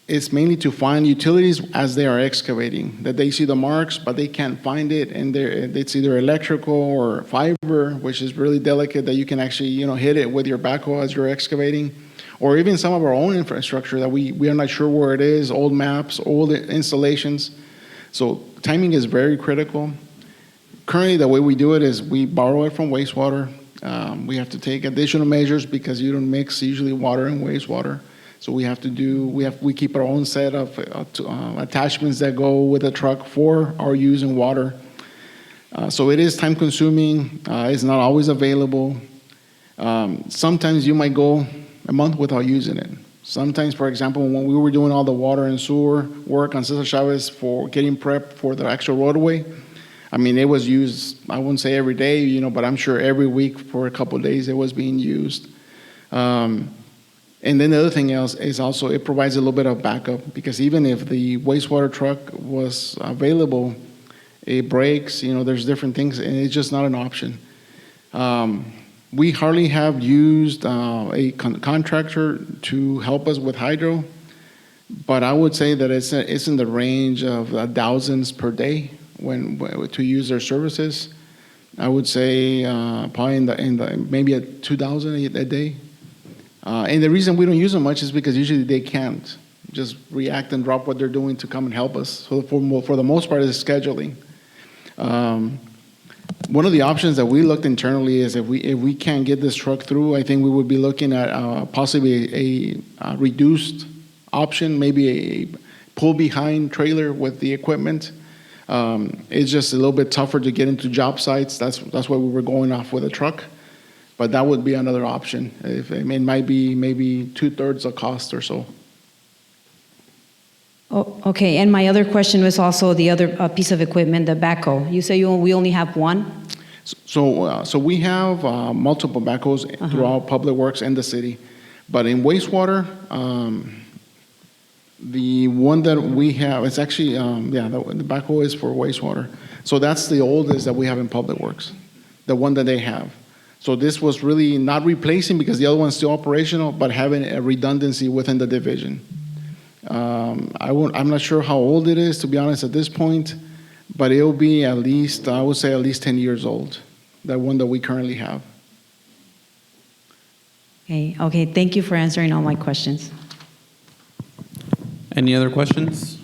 it's mainly to find utilities as they are excavating, that they see the marks, but they can't find it, and it's either electrical or fiber, which is really delicate, that you can actually hit it with your backhoe as you're excavating, or even some of our own infrastructure that we are not sure where it is, old maps, old installations. So timing is very critical. Currently, the way we do it is we borrow it from wastewater. We have to take additional measures because you don't mix usually water and wastewater. So we keep our own set of attachments that go with the truck for our use in water. So it is time consuming. It's not always available. Sometimes you might go a month without using it. Sometimes, for example, when we were doing all the water and sewer work on Cesar Chavez for getting prepped for the actual roadway, I mean, it was used, I wouldn't say every day, but I'm sure every week for a couple of days it was being used. And then the other thing else is also it provides a little bit of backup, because even if the wastewater truck was available, it breaks, there's different things, and it's just not an option. We hardly have used a contractor to help us with hydro, but I would say that it's in the range of thousands per day to use their services. I would say probably in the maybe at 2,000 a day. And the reason we don't use them much is because usually they can't just react and drop what they're doing to come and help us. So for the most part, it's scheduling. One of the options that we looked internally is if we can't get this truck through, I think we would be looking at possibly a reduced option, maybe a pull-behind trailer with the equipment. It's just a little bit tougher to get into job sites. That's why we were going off with a truck. But that would be another option. It might be maybe 2/3 the cost or so. Oh, okay, and my other question was also the other piece of equipment, the backhoe. You say we only have one? So we have multiple backhoes throughout Public Works and the city. But in wastewater, the one that we have, it's actually, the backhoe is for wastewater. So that's the oldest that we have in Public Works, the one that they have. So this was really not replacing because the other one's still operational, but having a redundancy within the division. I'm not sure how old it is, to be honest, at this point, but it'll be at least, I would say at least 10 years old, that one that we currently have. Okay, thank you for answering all my questions. Any other questions?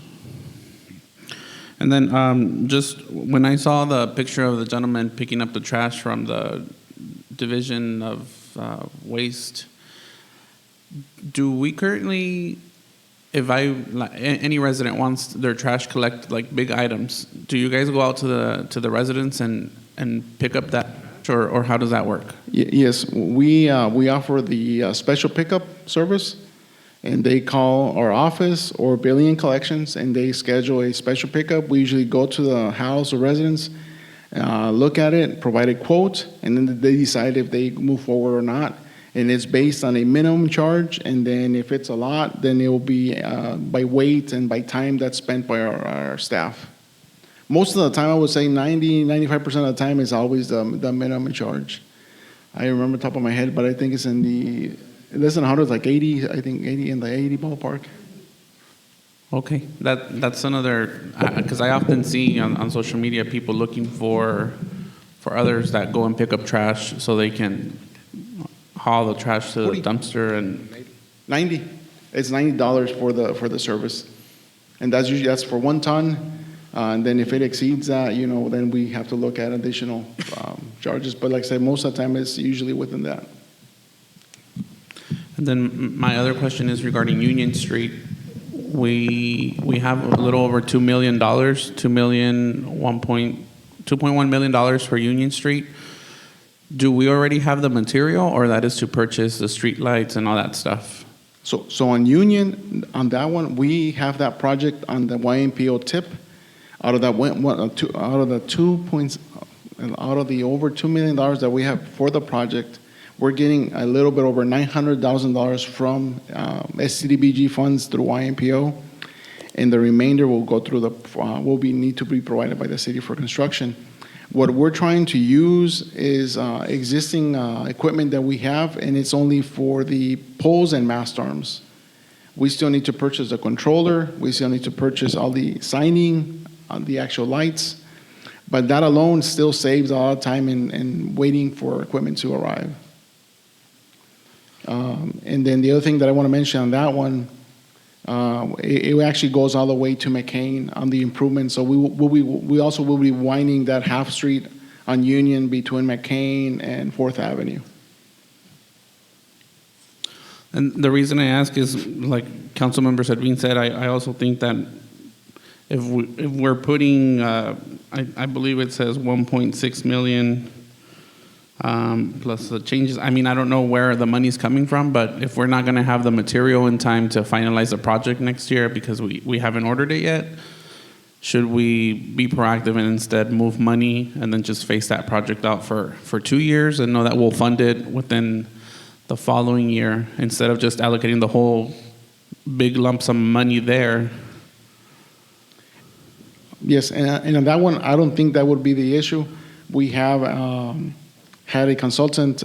And then just when I saw the picture of the gentleman picking up the trash from the division of waste, do we currently, if any resident wants their trash collect like big items, do you guys go out to the residents and pick up that, or how does that work? Yes, we offer the special pickup service, and they call our office or billing and collections, and they schedule a special pickup. We usually go to the house or residence, look at it, provide a quote, and then they decide if they move forward or not. And it's based on a minimum charge, and then if it's a lot, then it will be by weight and by time that's spent by our staff. Most of the time, I would say 95% of the time is always the minimum charge. I remember top of my head, but I think it's in the less than 100, like 80, I think 80 in the 80 ballpark. Okay, that's another, because I often see on social media people looking for others that go and pick up trash so they can haul the trash to the dumpster. And 90. It's $90 for the service, and that's for 1 ton. And then if it exceeds that, then we have to look at additional charges. But like I said, most of the time it's usually within that. And then my other question is regarding Union Street. We have a little over $2 million, $2.1 million for Union Street. Do we already have the material, or that is to purchase the street lights and all that stuff? So on Union, on that one, we have that project on the YMPO tip. Out of that out of the over $2 million that we have for the project, we're getting a little bit over $900,000 from SCDBG funds through YMPO, and the remainder will go through need to be provided by the city for construction. What we're trying to use is existing equipment that we have, and it's only for the poles and mast arms. We still need to purchase a controller. We still need to purchase all the signing on the actual lights, but that alone still saves a lot of time in waiting for equipment to arrive. And then the other thing that I want to mention on that one, it actually goes all the way to McCain on the improvements. So we also will be winding that half street on Union between McCain and 4th Avenue. And the reason I ask is, like Councilmember Servin said, I also think that if we're putting, I believe it says 1.6 million plus the changes. I mean, I don't know where the money's coming from, but if we're not going to have the material in time to finalize the project next year because we haven't ordered it yet, should we be proactive and instead move money and then just face that project out for 2 years and know that we'll fund it within the following year instead of just allocating the whole big lump sum of money there? Yes, and on that one, I don't think that would be the issue. We have had a consultant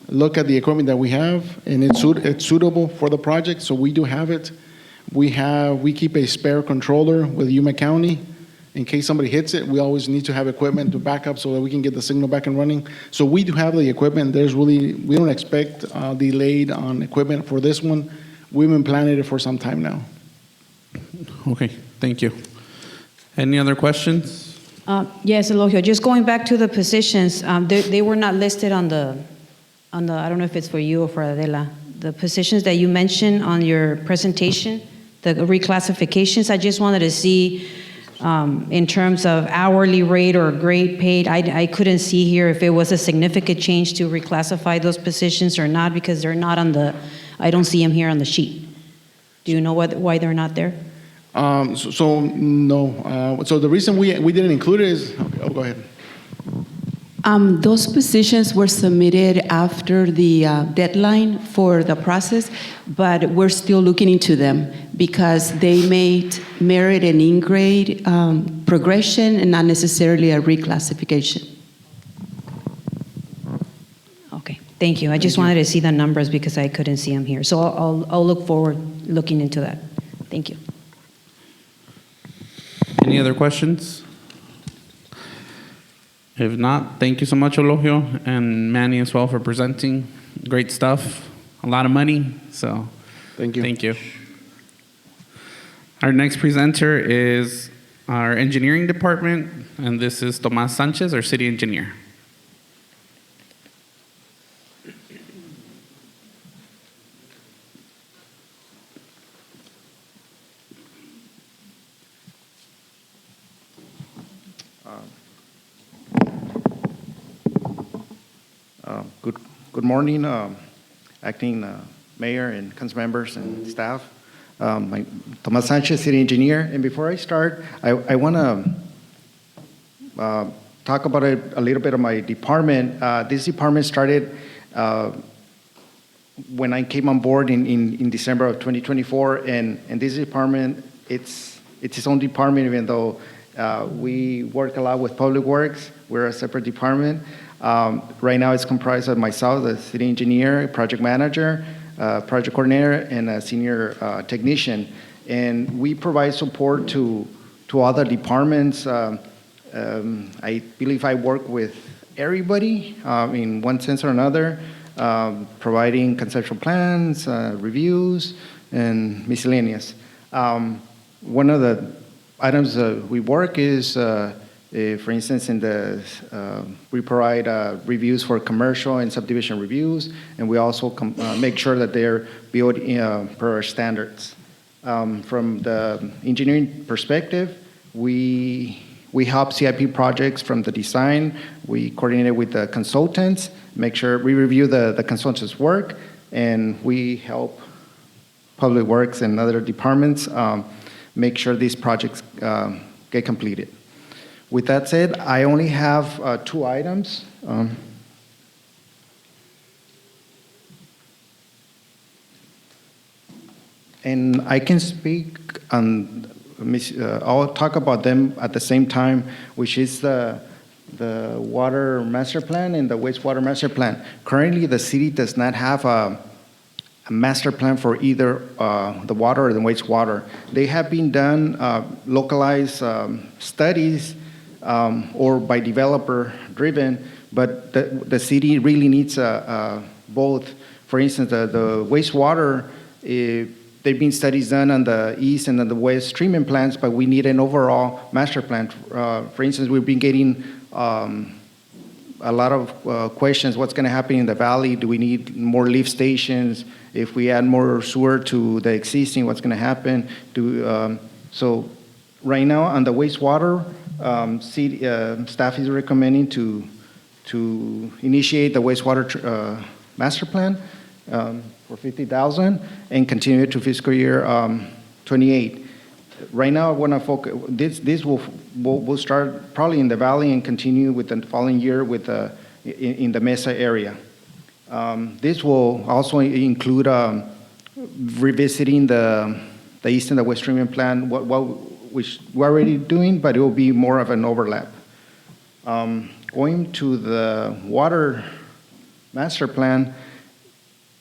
look at the equipment that we have, and it's suitable for the project, so we do have it. We keep a spare controller with Yuma County. In case somebody hits it, we always need to have equipment to back up so that we can get the signal back and running. So we do have the equipment. We don't expect delayed on equipment for this one. We've been planning it for some time now. Okay, thank you. Any other questions? Yes, Elohio, just going back to the positions, they were not listed on the, I don't know if it's for you or for Adela, the positions that you mentioned on your presentation, the reclassifications. I just wanted to see in terms of hourly rate or grade paid. I couldn't see here if it was a significant change to reclassify those positions or not, because they're not on the, I don't see them here on the sheet. Do you know why they're not there? So no. So the reason we didn't include it is, go ahead. Those positions were submitted after the deadline for the process, but we're still looking into them because they may merit an in-grade progression and not necessarily a reclassification. Okay, thank you. I just wanted to see the numbers because I couldn't see them here. So I'll look forward looking into that. Thank you. Any other questions? If not, thank you so much, Eulogio, and Manny as well for presenting. Great stuff. A lot of money, so Thank you. thank you. Our next presenter is our engineering department, and this is Tomas Sanchez, our city engineer. Good morning, acting mayor and council members and staff. Tomas Sanchez, city engineer. And before I start, I want to talk about a little bit of my department. This department started when I came on board in December of 2024, and this department, it's its own department, even though we work a lot with public works. We're a separate department. Right now it's comprised of myself, the city engineer, project manager, project coordinator, and a senior technician. And we provide support to other departments. I believe I work with everybody in one sense or another, providing conceptual plans, reviews, and miscellaneous. One of the items we work is for instance, we provide reviews for commercial and subdivision reviews, and we also make sure that they're built per our standards. From the engineering perspective, we help CIP projects from the design. We coordinate with the consultants, make sure we review the consultants' work, and we help Public Works and other departments make sure these projects get completed. With that said, I only have 2 items. And I can speak on, I'll talk about them at the same time, which is the water master plan and the wastewater master plan. Currently, the city does not have a master plan for either the water or the wastewater. They have been done localized studies or by developer driven, but the city really needs both. For instance, the wastewater, there've been studies done on the east and on the west treatment plants, but we need an overall master plan. For instance, we've been getting a lot of questions. What's going to happen in the valley? Do we need more lift stations? If we add more sewer to the existing, what's going to happen? So right now on the wastewater, city, staff is recommending to initiate the wastewater master plan for $50,000 and continue it to fiscal year 28. Right now, I want to focus. This will start probably in the valley and continue with the following year with in the Mesa area. This will also include revisiting the east and the west treatment plan, which we're already doing, but it will be more of an overlap. Going to the water master plan,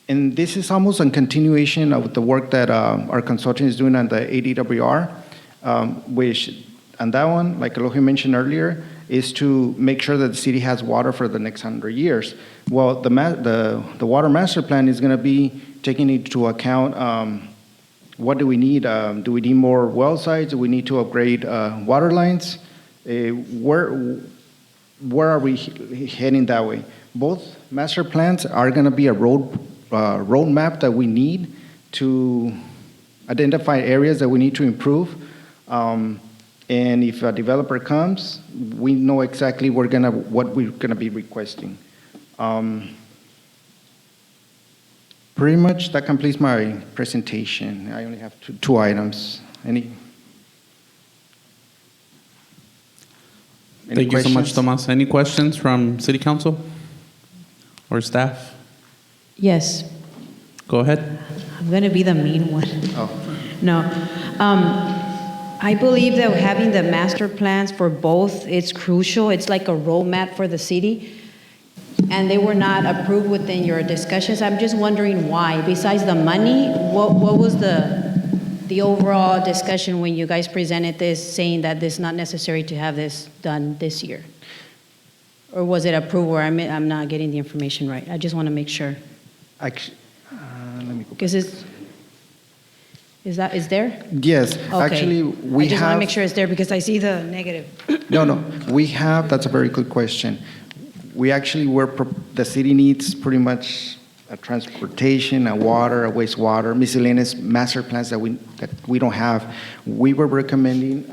and this is almost a continuation of the work that our consultant is doing on the ADWR, which on that one, like Eulogio mentioned earlier, is to make sure that the city has water for the next 100 years. Well, the water master plan is going to be taking into account what do we need? Do we need more well sites? Do we need to upgrade water lines? Where are we heading that way? Both master plans are going to be a roadmap that we need to identify areas that we need to improve. And if a developer comes, we know exactly what we're gonna be requesting. Pretty much that completes my presentation. I only have two items. Thank you so much, Tomas. Any questions from City Council or staff? Yes. Go ahead. I'm going to be the mean one. Oh. No. I believe that having the master plans for both is crucial. It's like a roadmap for the city. and they were not approved within your discussions. I'm just wondering why. Besides the money, what was the overall discussion when you guys presented this, saying that it's not necessary to have this done this year? Or was it approved, or I'm not getting the information right? I just want to make sure. Actually, let me go. Because is there? Yes, Okay. actually, we I just want to have. make sure it's there because I see the negative. No, we have, that's a very good question. We actually the city needs pretty much a transportation, a water, a wastewater, miscellaneous master plans that we don't have. We were recommending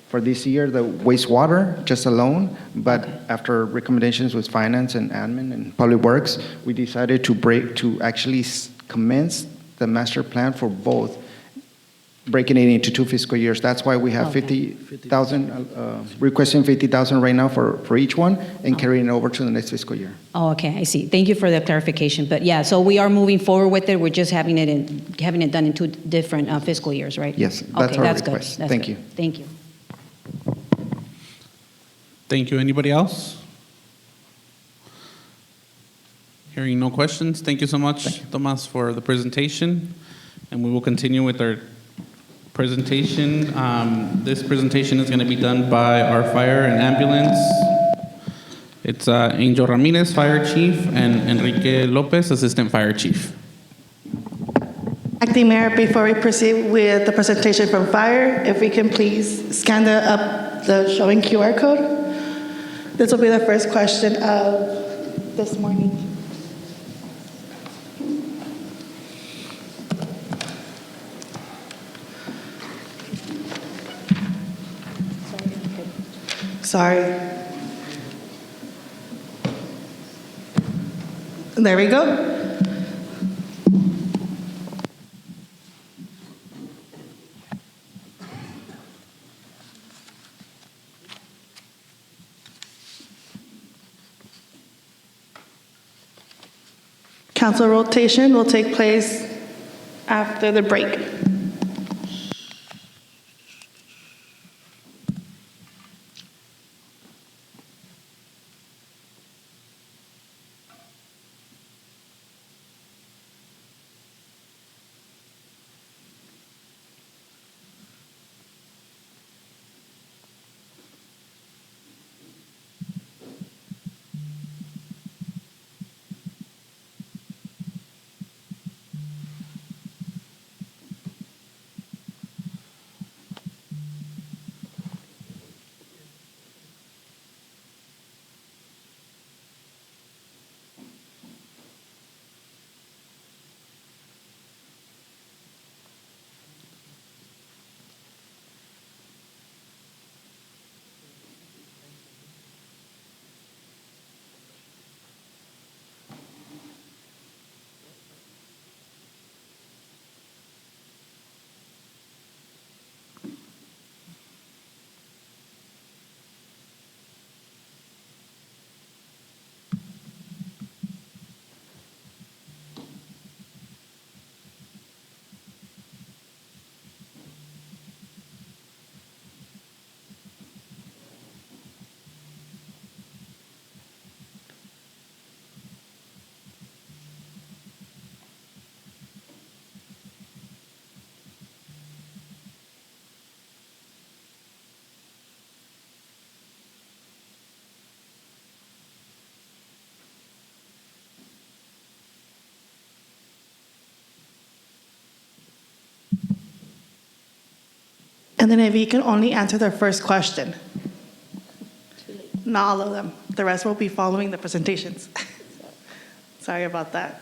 for this year the wastewater just alone, but after recommendations with finance and admin and public works, we decided to actually commence the master plan for both, breaking it into 2 fiscal years. That's why we have 50,000, requesting 50,000 right now for each one and carrying it over to the next fiscal year. Oh, okay, I see. Thank you for the clarification. But yeah, so we are moving forward with it. We're just having it done in 2 different fiscal years, right? Yes, that's Okay, our that's request. good. That's Thank good. you. Thank you. Thank you. Anybody else? Hearing no questions, thank you so much, Tomas, for the presentation. And we will continue with our presentation. This presentation is going to be done by our fire and ambulance. It's Angel Ramirez, Fire Chief, and Enrique Lopez, Assistant Fire Chief. Acting Mayor, before we proceed with the presentation from fire, if we can please scan the showing QR code. This will be the first question of this morning. Sorry. There we go. Council rotation will take place after the break. And then if you can only answer the first question. Not all of them. The rest will be following the presentations. Sorry about that.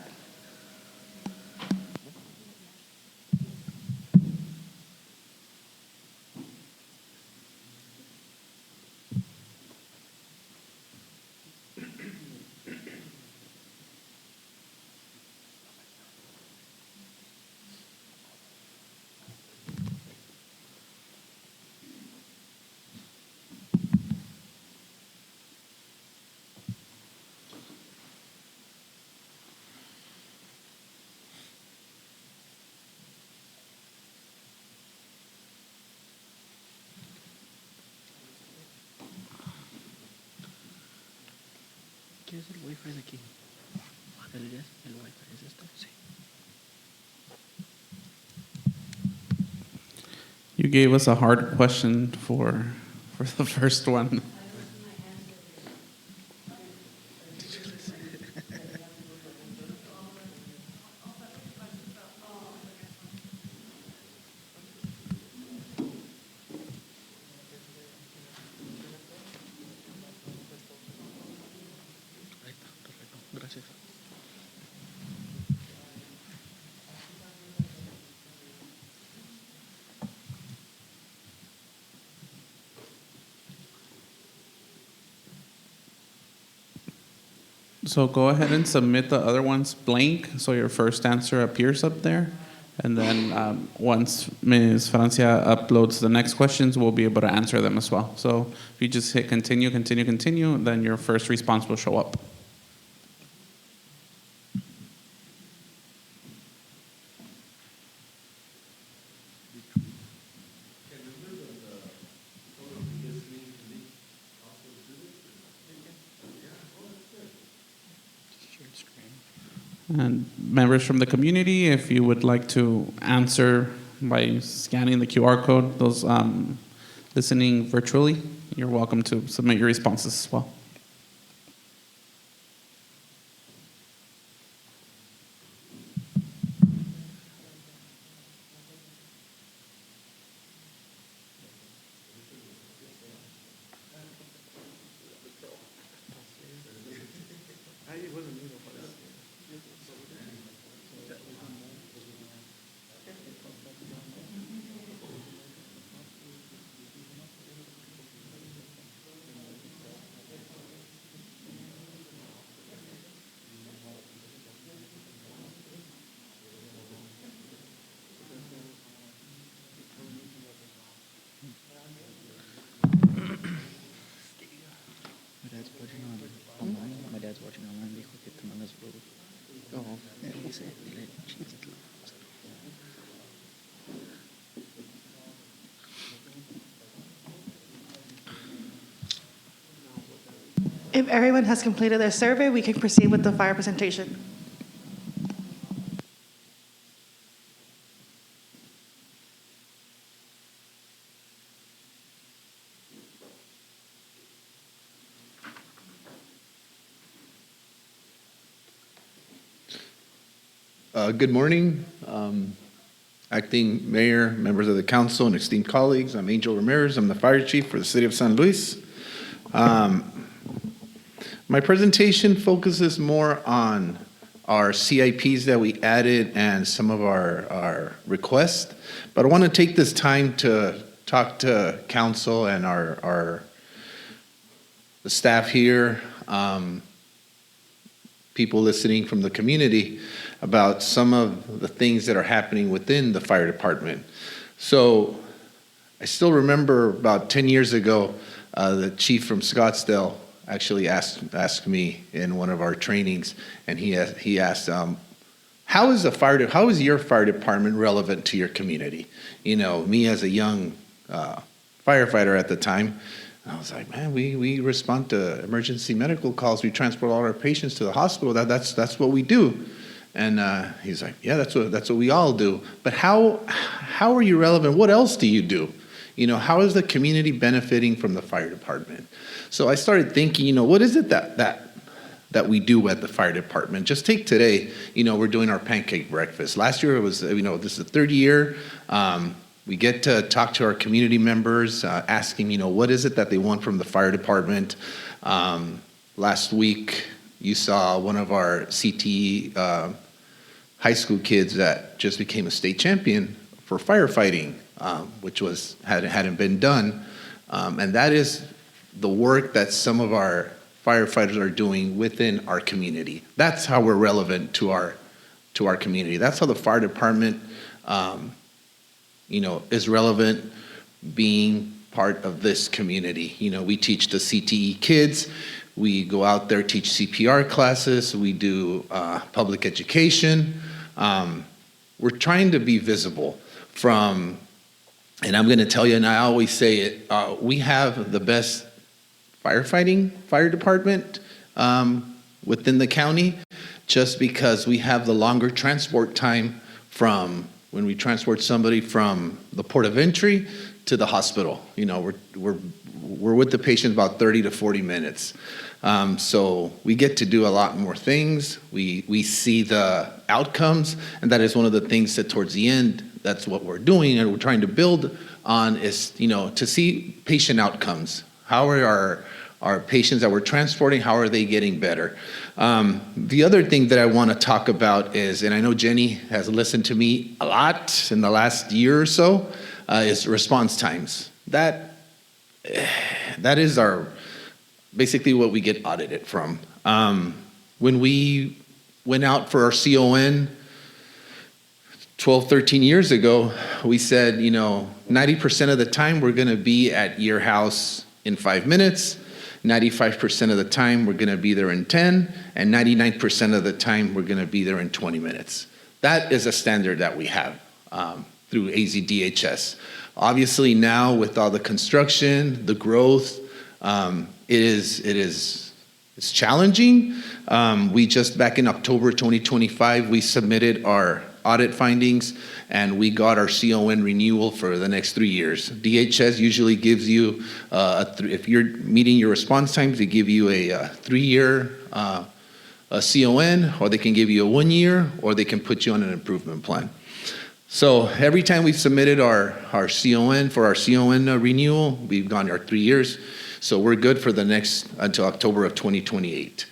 ¿Qué es el Wi-Fi de aquí? ¿El Wi-Fi es este? Sí. You gave us a hard question for the first one. Gracias. So go ahead and submit the other ones blank, so your first answer appears up there. And then once Ms. Francia uploads the next questions, we'll be able to answer them as well. So if you just hit continue, continue, continue, then your first response will show up. And members from the community, if you would like to answer by scanning the QR code, those listening virtually, you're welcome to submit your responses as well. My dad's watching online. Dijo que te mandas luego. Oh, dice, dile, chiquitito. If everyone has completed their survey, we can proceed with the fire presentation. Good morning, Acting Mayor, members of the council, and esteemed colleagues. I'm Angel Ramirez. I'm the fire chief for the city of San Luis. My presentation focuses more on our CIPs that we added and some of our requests, but I want to take this time to talk to council and the staff here, people listening from the community about some of the things that are happening within the fire department. So I still remember about 10 years ago, the chief from Scottsdale actually asked me in one of our trainings, and he asked, how is your fire department relevant to your community? You know, me as a young firefighter at the time, I was like, man, we respond to emergency medical calls. We transport all our patients to the hospital. That's what we do. And he's like, yeah, that's what we all do. But how are you relevant? What else do you do? You know, how is the community benefiting from the fire department? So I started thinking, you know, what is it that we do at the fire department? Just take today, you know, we're doing our pancake breakfast. Last year it was, you know, this is the third year. We get to talk to our community members, asking, you know, what is it that they want from the fire department? Last week, you saw one of our CTE high school kids that just became a state champion for firefighting, which hadn't been done. And that is the work that some of our firefighters are doing within our community. That's how we're relevant to our community. That's how the fire department you know, is relevant, being part of this community. You know, we teach the CTE kids, we go out there, teach CPR classes, we do public education. We're trying to be visible from, and I'm gonna tell you, and I always say it, we have the best fire department within the county, just because we have the longer transport time from when we transport somebody from the port of entry to the hospital. You know, we're with the patient about 30 to 40 minutes. So we get to do a lot more things. We see the outcomes, and that is one of the things that towards the end, that's what we're doing and we're trying to build on is, you know, to see patient outcomes. How are our patients that we're transporting, how are they getting better? The other thing that I want to talk about is, and I know Jenny has listened to me a lot in the last year or so, is response times. That is our basically what we get audited from. When we went out for our CON 12, 13 years ago, we said, you know, 90% of the time we're going to be at your house in 5 minutes, 95% of the time we're going to be there in 10, and 99% of the time we're going to be there in 20 minutes. That is a standard that we have through AZDHS. Obviously now with all the construction, the growth, it's challenging. We just back in October 2025, we submitted our audit findings and we got our CON renewal for the next 3 years. DHS usually gives you, if you're meeting your response times, they give you a 3-year CON, or they can give you a 1 year, or they can put you on an improvement plan. So every time we've submitted our CON for our CON renewal, we've gone our 3 years. So we're good for the next, until October of 2028.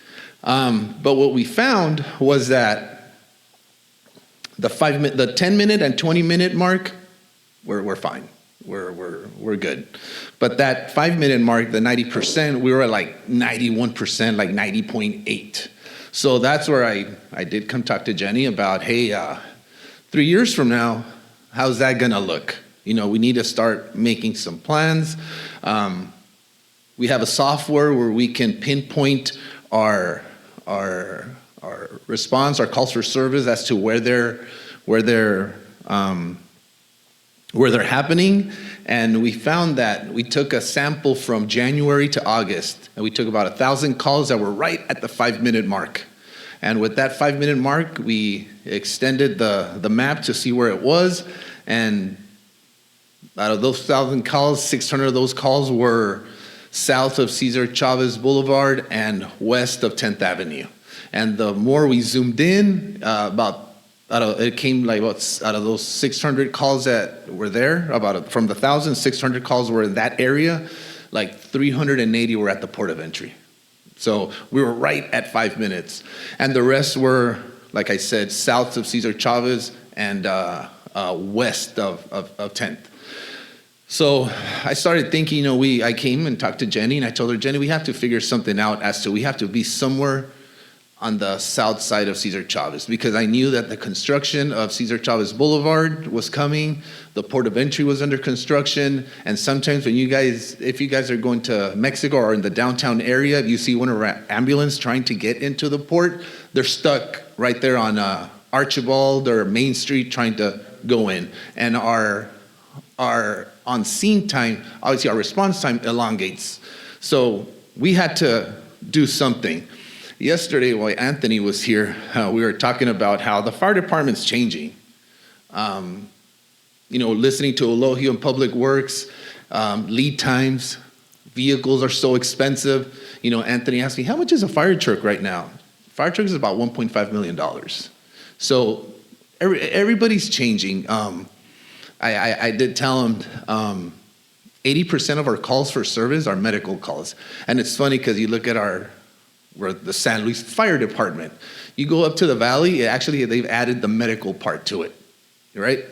But what we found was that the 10-minute and 20-minute mark, we're fine. We're good. But that 5-minute mark, the 90%, we were at like 91%, like 90.8. So that's where I did come talk to Jenny about, hey, 3 years from now, how's that gonna look? You know, we need to start making some plans. We have a software where we can pinpoint our response, our calls for service as to where they're happening. And we found that we took a sample from January to August, and we took about 1,000 calls that were right at the 5-minute mark. And with that 5-minute mark, we extended the map to see where it was. And out of those 1,000 calls, 600 of those calls were south of Cesar Chavez Boulevard and west of 10th Avenue. And the more we zoomed in, out of those 600 calls that were there, from the 1,000, 600 calls were in that area, like 380 were at the port of entry. So we were right at 5 minutes. And the rest were, like I said, south of Cesar Chavez and west of 10th. So I started thinking, you know, I came and talked to Jenny, and I told her, Jenny, we have to figure something out as to we have to be somewhere on the south side of Cesar Chavez, because I knew that the construction of Cesar Chavez Boulevard was coming, the port of entry was under construction, and sometimes when if you guys are going to Mexico or in the downtown area, if you see one of our ambulance trying to get into the port, they're stuck right there on Archibald or Main Street trying to go in. And our on-scene time, obviously our response time elongates. So we had to do something. Yesterday, while Anthony was here, we were talking about how the fire department's changing. You know, listening to Elohio and Public Works, lead times, vehicles are so expensive. You know, Anthony asked me, how much is a fire truck right now? Fire truck is about $1.5 million. So everybody's changing. I did tell him 80% of our calls for service are medical calls. And it's funny because you look at we're the San Luis Fire Department. You go up to the valley, they've added the medical part to it, right?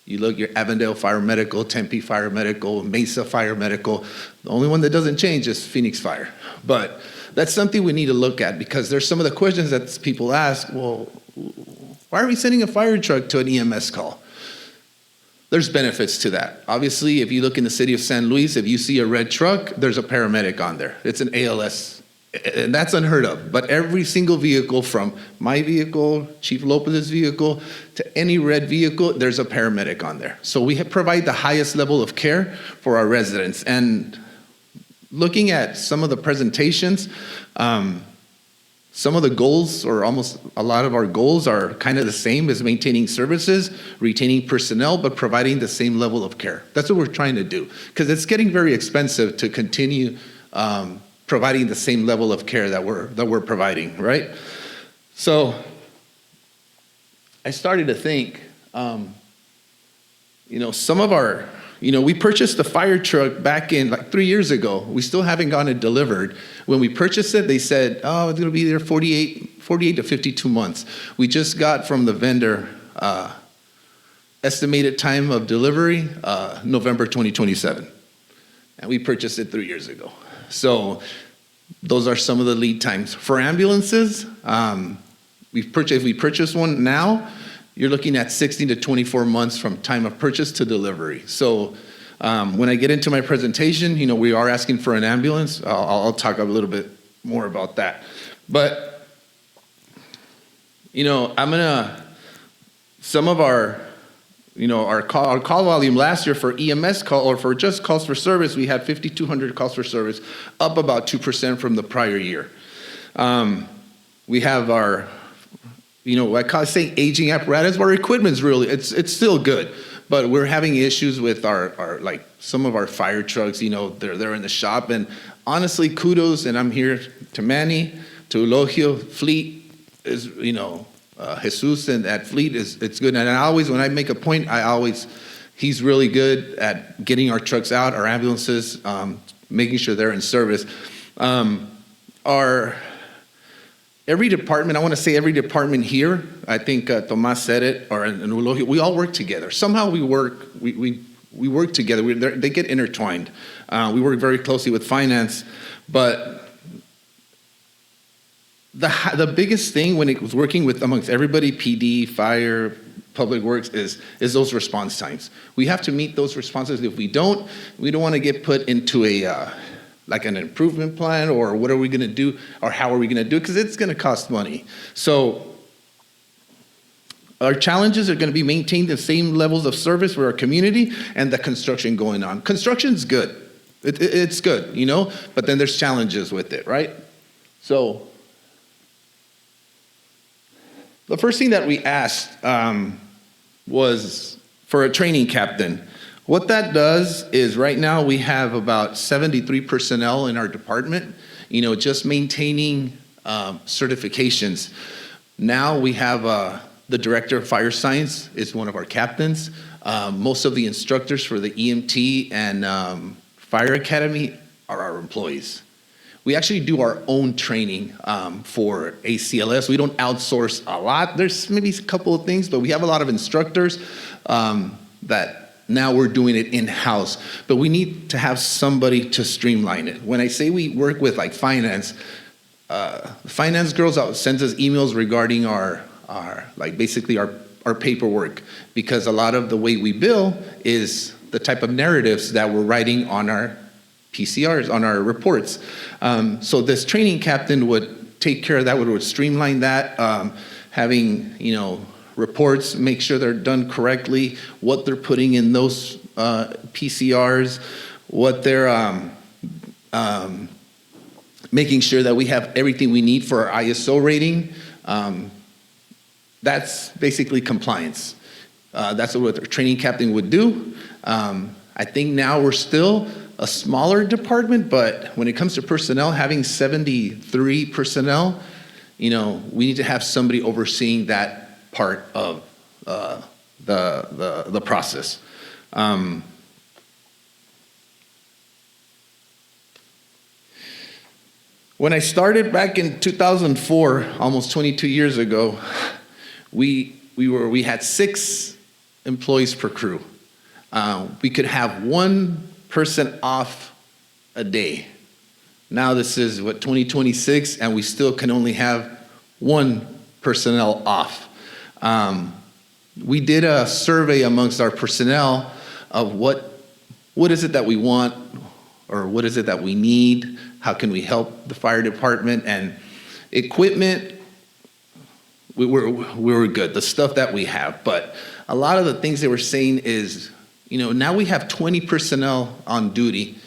You look, your Avondale Fire Medical, Tempe Fire Medical, Mesa Fire Medical. The only one that doesn't change is Phoenix Fire. But that's something we need to look at, because there's some of the questions that people ask, well, why are we sending a fire truck to an EMS call? There's benefits to that. Obviously, if you look in the city of San Luis, if you see a red truck, there's a paramedic on there. It's an ALS, and that's unheard of. But every single vehicle, from my vehicle, Chief Lopez's vehicle, to any red vehicle, there's a paramedic on there. So we provide the highest level of care for our residents. And looking at some of the presentations, some of the goals, or almost a lot of our goals, are kind of the same as maintaining services, retaining personnel, but providing the same level of care. That's what we're trying to do, because it's getting very expensive to continue providing the same level of care that we're providing, right? So I started to think, some of our, we purchased the fire truck back in like 3 years ago. We still haven't gotten it delivered. When we purchased it, they said, oh, it's going to be there 48 to 52 months. We just got from the vendor estimated time of delivery, November 2027. And we purchased it 3 years ago. So those are some of the lead times. For ambulances, if we purchase one now, you're looking at 16 to 24 months from time of purchase to delivery. So when I get into my presentation, we are asking for an ambulance. I'll talk a little bit more about that. But, some of our call volume last year for EMS call, or for just calls for service, we had 5,200 calls for service, up about 2% from the prior year. We have our, I say aging apparatus, but our equipment's really, it's still good. But we're having issues with our like some of our fire trucks, they're in the shop. And honestly, kudos, and I'm here to Manny, to Eulogio, Fleet is, Jesus and at Fleet it's good. And I always, when I make a point, he's really good at getting our trucks out, our ambulances, making sure they're in service. Every department, I want to say every department here, I think Tomas said it, and Eulogio, we all work together. Somehow we work together. They get intertwined. We work very closely with finance, but the biggest thing when it was working with amongst everybody, PD, fire, public works, is those response times. We have to meet those responses. If we don't want to get put into like an improvement plan, or what are we going to do, or how are we going to do it, because it's going to cost money. So our challenges are going to be maintain the same levels of service for our community and the construction going on. Construction's good. It's good, but then there's challenges with it, right? So the first thing that we asked was for a training captain. What that does is right now we have about 73 personnel in our department, just maintaining certifications. Now we have the director of fire science is one of our captains. Most of the instructors for the EMT and fire academy are our employees. We actually do our own training for ACLS. We don't outsource a lot. There's maybe a couple of things, but we have a lot of instructors that now we're doing it in-house, but we need to have somebody to streamline it. When I say we work with like finance girls sends us emails regarding our paperwork, because a lot of the way we bill is the type of narratives that we're writing on our PCRs, on our reports. So this training captain would take care of that, would streamline that, having, reports, make sure they're done correctly, what they're putting in those PCRs, what they're making sure that we have everything we need for our ISO rating. That's basically compliance. That's what the training captain would do. I think now we're still a smaller department, but when it comes to personnel, having 73 personnel, we need to have somebody overseeing that part of the process. When I started back in 2004, almost 22 years ago, we had 6 employees per crew. We could have 1 person off a day. Now this is 2026, and we still can only have 1 personnel off. We did a survey amongst our personnel of what is it that we want, or what is it that we need, how can we help the fire department, and equipment, we were good, the stuff that we have. But a lot of the things they were saying is, now we have 20 personnel on duty,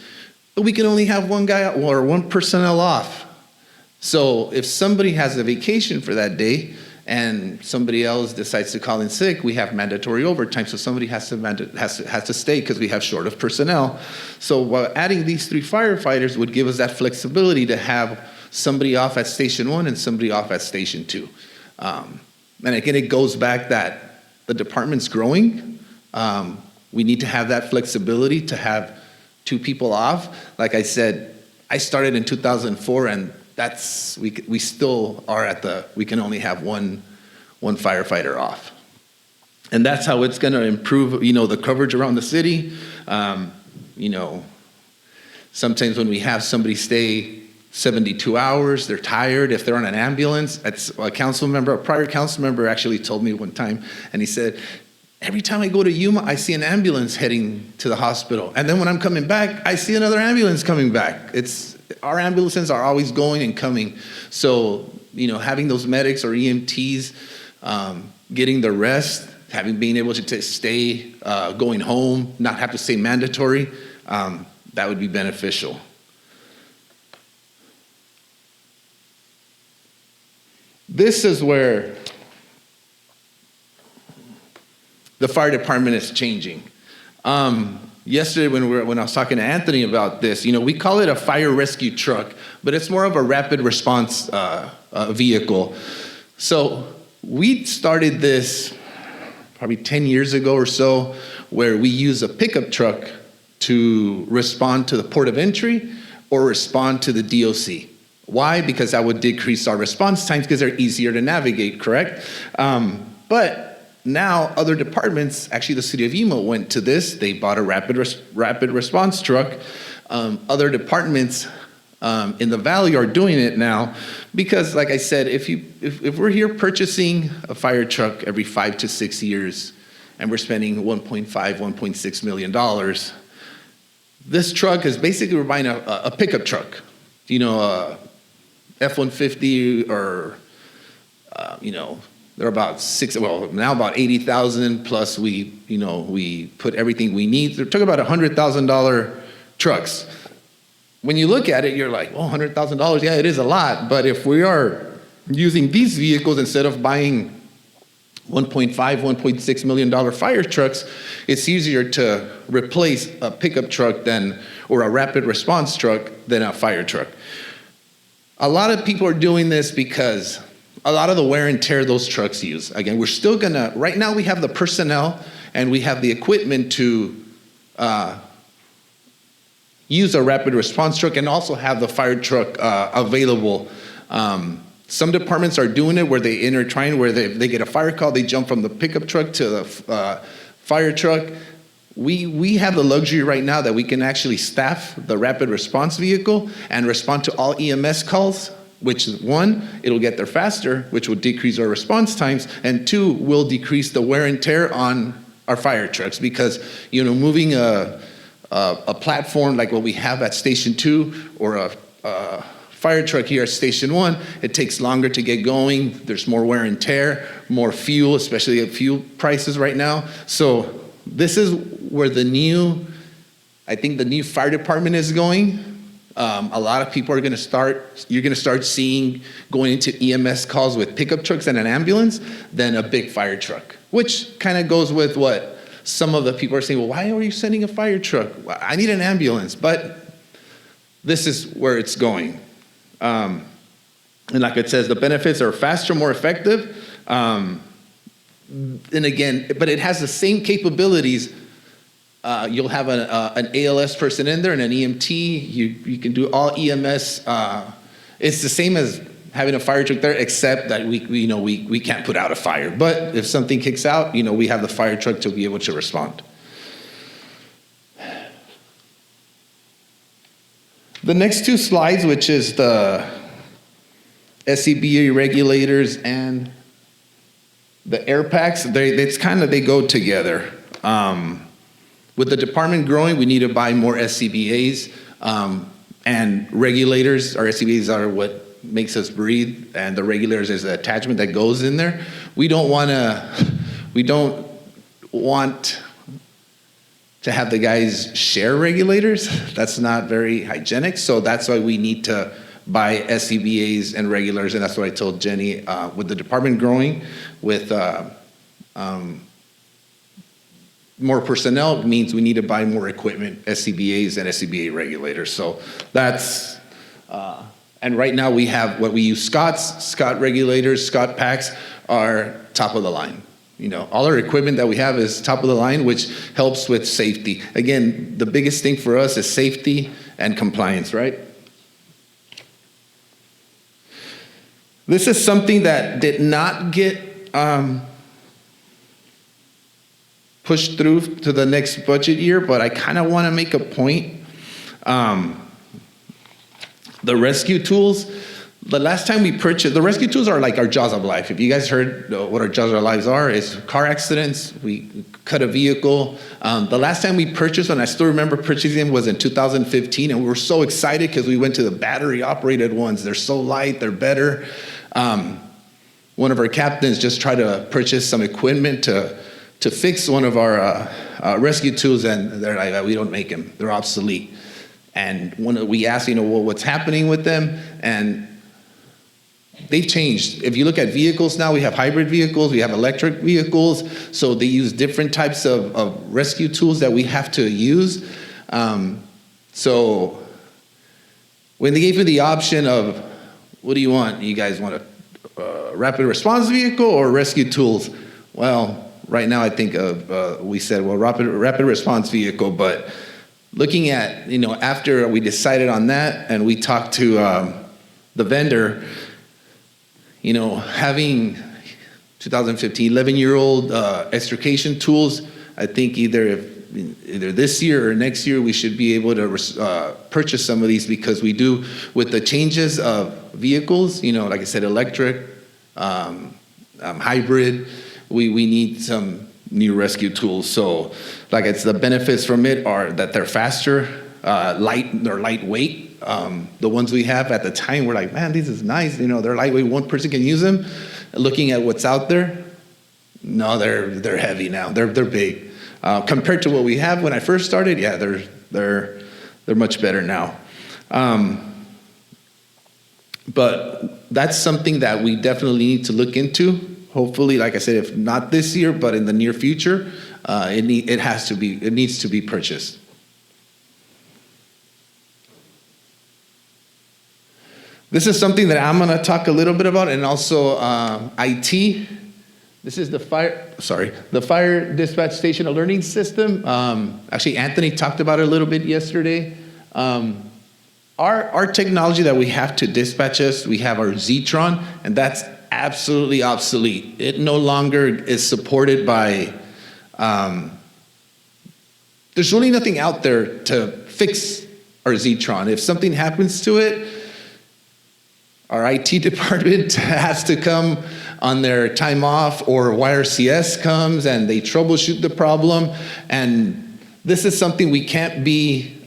but we can only have 1 guy or 1 personnel off. So if somebody has a vacation for that day and somebody else decides to call in sick, we have mandatory overtime. So somebody has to stay because we have short of personnel. So while adding these 3 firefighters would give us that flexibility to have somebody off at Station 1 and somebody off at Station 2. And again, it goes back that the department's growing. We need to have that flexibility to have 2 people off. Like I said, I started in 2004, and we still are we can only have one firefighter off. And that's how it's going to improve, the coverage around the city. Sometimes when we have somebody stay 72 hours, they're tired. If they're on an ambulance, a prior council member actually told me one time, and he said, every time I go to Yuma, I see an ambulance heading to the hospital. And then when I'm coming back, I see another ambulance coming back. Our ambulances are always going and coming. So, having those medics or EMTs getting the rest, being able to stay, going home, not have to stay mandatory, that would be beneficial. This is where the fire department is changing. Yesterday when I was talking to Anthony about this, we call it a fire rescue truck, but it's more of a rapid response vehicle. So we started this probably 10 years ago or so, where we use a pickup truck to respond to the port of entry or respond to the DOC. Why? Because that would decrease our response times because they're easier to navigate, correct? But now other departments, actually the city of Yuma went to this. They bought a rapid response truck. Other departments in the valley are doing it now because, like I said, if we're here purchasing a fire truck every 5 to 6 years and we're spending $1.5, $1.6 million, this truck is basically, we're buying a pickup truck, a F-150 or, they're now about 80,000 plus we put everything we need. They're talking about $100,000 trucks. When you look at it, you're like, oh, $100,000, yeah, it is a lot. But if we are using these vehicles instead of buying $1.5, $1.6 million fire trucks, it's easier to replace a pickup truck or a rapid response truck than a fire truck. A lot of people are doing this because a lot of the wear and tear those trucks use. Again, we're still right now we have the personnel and we have the equipment to use a rapid response truck and also have the fire truck available. Some departments are doing it where they intertwine, where they get a fire call, they jump from the pickup truck to the fire truck. We have the luxury right now that we can actually staff the rapid response vehicle and respond to all EMS calls, which is 1, it'll get there faster, which will decrease our response times, and 2, will decrease the wear and tear on our fire trucks because, moving a platform like what we have at Station 2 or a fire truck here at Station 1, it takes longer to get going. There's more wear and tear, more fuel, especially at fuel prices right now. So this is where I think the new fire department is going. A lot of people you're going to start seeing going into EMS calls with pickup trucks and an ambulance than a big fire truck, which kind of goes with what some of the people are saying, well, why are you sending a fire truck? I need an ambulance, but this is where it's going. And like it says, the benefits are faster, more effective. And again, but it has the same capabilities. You'll have an ALS person in there and an EMT. You can do all EMS. It's the same as having a fire truck there, except that we can't put out a fire. But if something kicks out, we have the fire truck to be able to respond. The next 2 slides, which is the SCBA regulators and the air packs, they go together. With the department growing, we need to buy more SCBAs and regulators. Our SCBAs are what makes us breathe, and the regulators is the attachment that goes in there. We don't want to have the guys share regulators. That's not very hygienic, so that's why we need to by SCBA's and regulars, and that's what I told Jenny. With the department growing, with more personnel means we need to buy more equipment, SCBA's and SCBA regulators. So that's, and right now we have what we use, Scott regulators, Scott packs are top of the line. You know, all our equipment that we have is top of the line, which helps with safety. Again, the biggest thing for us is safety and compliance, right? This is something that did not get pushed through to the next budget year, but I kind of want to make a point. The rescue tools, the last time we purchased, the rescue tools are like our jaws of life. If you guys heard what our jaws of lives are, is car accidents, we cut a vehicle. The last time we purchased one, I still remember purchasing them, was in 2015, and we were so excited because we went to the battery operated ones. They're so light, they're better. One of our captains just tried to purchase some equipment to fix one of our rescue tools, and they're like, we don't make them, they're obsolete. And when we asked, well, what's happening with them? And they've changed. If you look at vehicles now, we have hybrid vehicles, we have electric vehicles, so they use different types of rescue tools that we have to use. So when they gave me the option of, what do you want? You guys want a rapid response vehicle or rescue tools? Well, right now I think we said, well, rapid response vehicle, but looking at, after we decided on that and we talked to the vendor, having 2015 11-year-old extrication tools, I think either this year or next year we should be able to purchase some of these, because we do, with the changes of vehicles, like I said, electric, hybrid, we need some new rescue tools. So like the benefits from it are that they're faster, they're lightweight. The ones we have at the time, we're like, man, this is nice. They're lightweight, one person can use them. Looking at what's out there, no, they're heavy now. They're big. Compared to what we have when I first started, yeah, they're much better now. But that's something that we definitely need to look into. Hopefully, like I said, if not this year, but in the near future, it needs to be purchased. This is something that I'm going to talk a little bit about, and also IT. This is the fire dispatch station alerting system. Actually, Anthony talked about it a little bit yesterday. Our technology that we have to dispatch us, we have our Zetron, and that's absolutely obsolete. It no longer is supported by, there's really nothing out there to fix our Zetron. If something happens to it, our IT department has to come on their time off, or YRCS comes and they troubleshoot the problem. And this is something we can't be,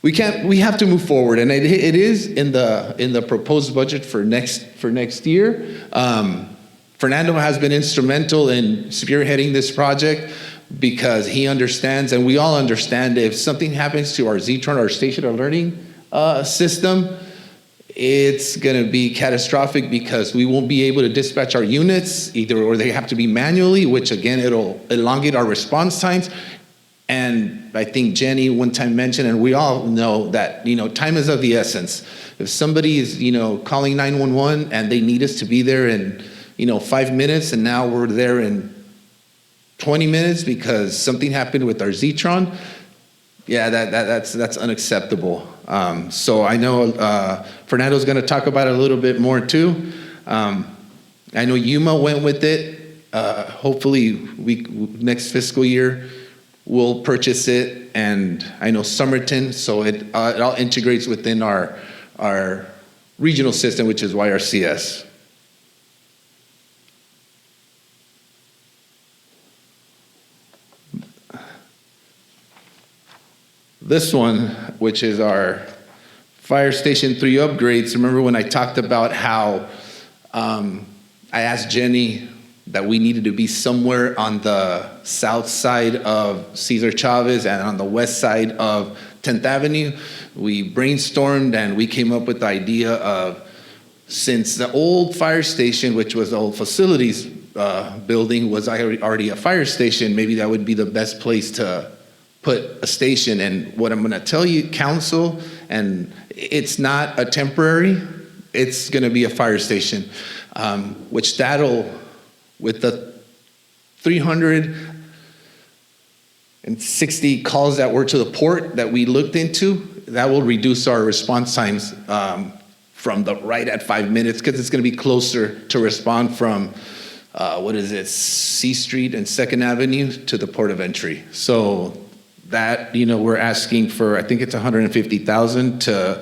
we have to move forward, and it is in the proposed budget for next year. Fernando has been instrumental in spearheading this project, because he understands, and we all understand, if something happens to our Zetron, our station alerting system, it's going to be catastrophic, because we won't be able to dispatch our units or they have to be manually, which again, it'll elongate our response times. And I think Jenny one time mentioned, and we all know that, time is of the essence. If somebody is, calling 911 and they need us to be there in, 5 minutes, and now we're there in 20 minutes because something happened with our Zetron, yeah, that's unacceptable. So I know Fernando's going to talk about it a little bit more too. I know Yuma went with it. Hopefully, next fiscal year, we'll purchase it, and I know Somerton, so it all integrates within our regional system, which is YRCS. This one, which is our Fire Station 3 upgrades. Remember when I talked about how I asked Jenny that we needed to be somewhere on the south side of Cesar Chavez and on the west side of 10th Avenue. We brainstormed and we came up with the idea of, since the old fire station, which was the old facilities building, was already a fire station, maybe that would be the best place to put a station. And what I'm gonna tell you, council, and it's not a temporary, it's gonna be a fire station, which that'll, with the 360 calls that were to the port that we looked into, that will reduce our response times from the right at 5 minutes, because it's going to be closer to respond from, C Street and 2nd Avenue to the port of entry. So that, we're asking for, I think it's $150,000 to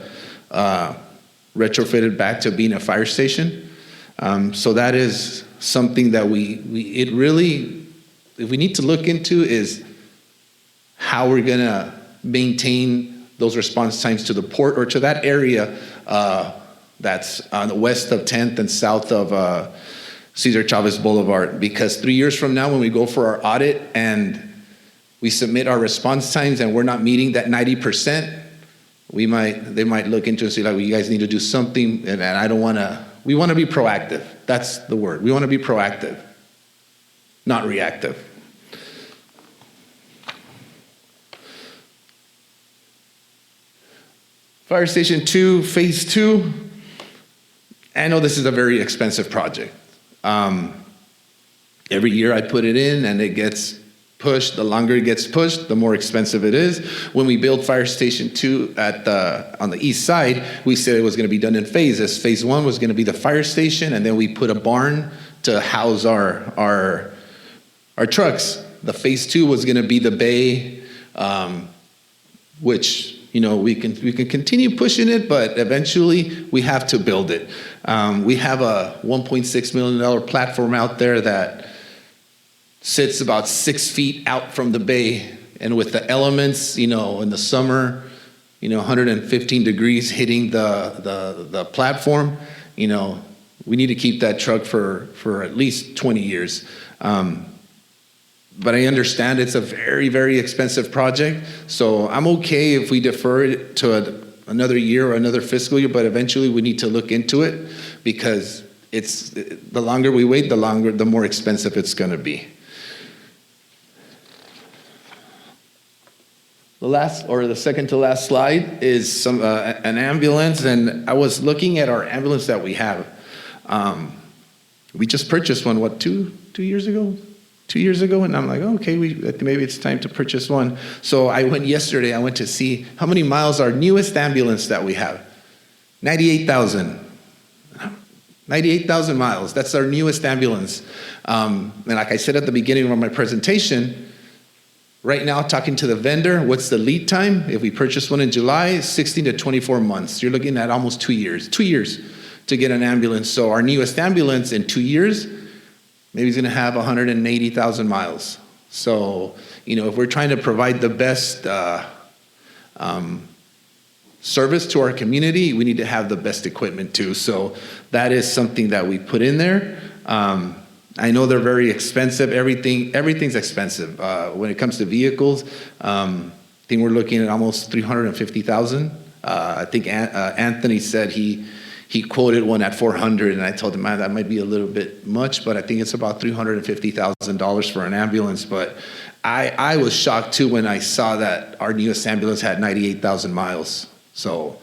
retrofit it back to being a fire station. So that is something that if we need to look into is how we're going to maintain those response times to the port or to that area that's on the west of 10th and south of Cesar Chavez Boulevard. Because 3 years from now, when we go for our audit and we submit our response times and we're not meeting that 90%, they might look into it and say, like, well, you guys need to do something. And we want to be proactive. That's the word. We want to be proactive, not reactive. Fire Station 2, Phase 2. I know this is a very expensive project. Every year I put it in and it gets pushed. The longer it gets pushed, the more expensive it is. When we built Fire Station 2 on the east side, we said it was going to be done in phases. Phase 1 was going to be the fire station, and then we put a barn to house our trucks. The Phase 2 was going to be the bay, which we can continue pushing it, but eventually we have to build it. We have a $1.6 million platform out there that sits about 6 feet out from the bay, and with the elements, in the summer, 115 degrees hitting the platform, we need to keep that truck for at least 20 years. But I understand it's a very, very expensive project, so I'm okay if we defer it to another year or another fiscal year, but eventually we need to look into it, because the longer we wait, the more expensive it's going to be. The second to last slide is an ambulance, and I was looking at our ambulance that we have. We just purchased one, 2 years ago? 2 years ago, and I'm like, okay, maybe it's time to purchase one. So I went to see how many miles our newest ambulance that we have. 98,000. 98,000 miles. That's our newest ambulance. And like I said at the beginning of my presentation, right now, talking to the vendor, what's the lead time? If we purchase one in July, 16 to 24 months. You're looking at almost 2 years. 2 years to get an ambulance. So our newest ambulance in 2 years, maybe he's going to have 180,000 miles. So, if we're trying to provide the best service to our community, we need to have the best equipment too. So that is something that we put in there. I know they're very expensive. Everything's expensive. When it comes to vehicles, I think we're looking at almost 350,000. I think Anthony said he quoted one at 400, and I told him, man, that might be a little bit much, but I think it's about $350,000 for an ambulance. But I was shocked too when I saw that our newest ambulance had 98,000 miles. So,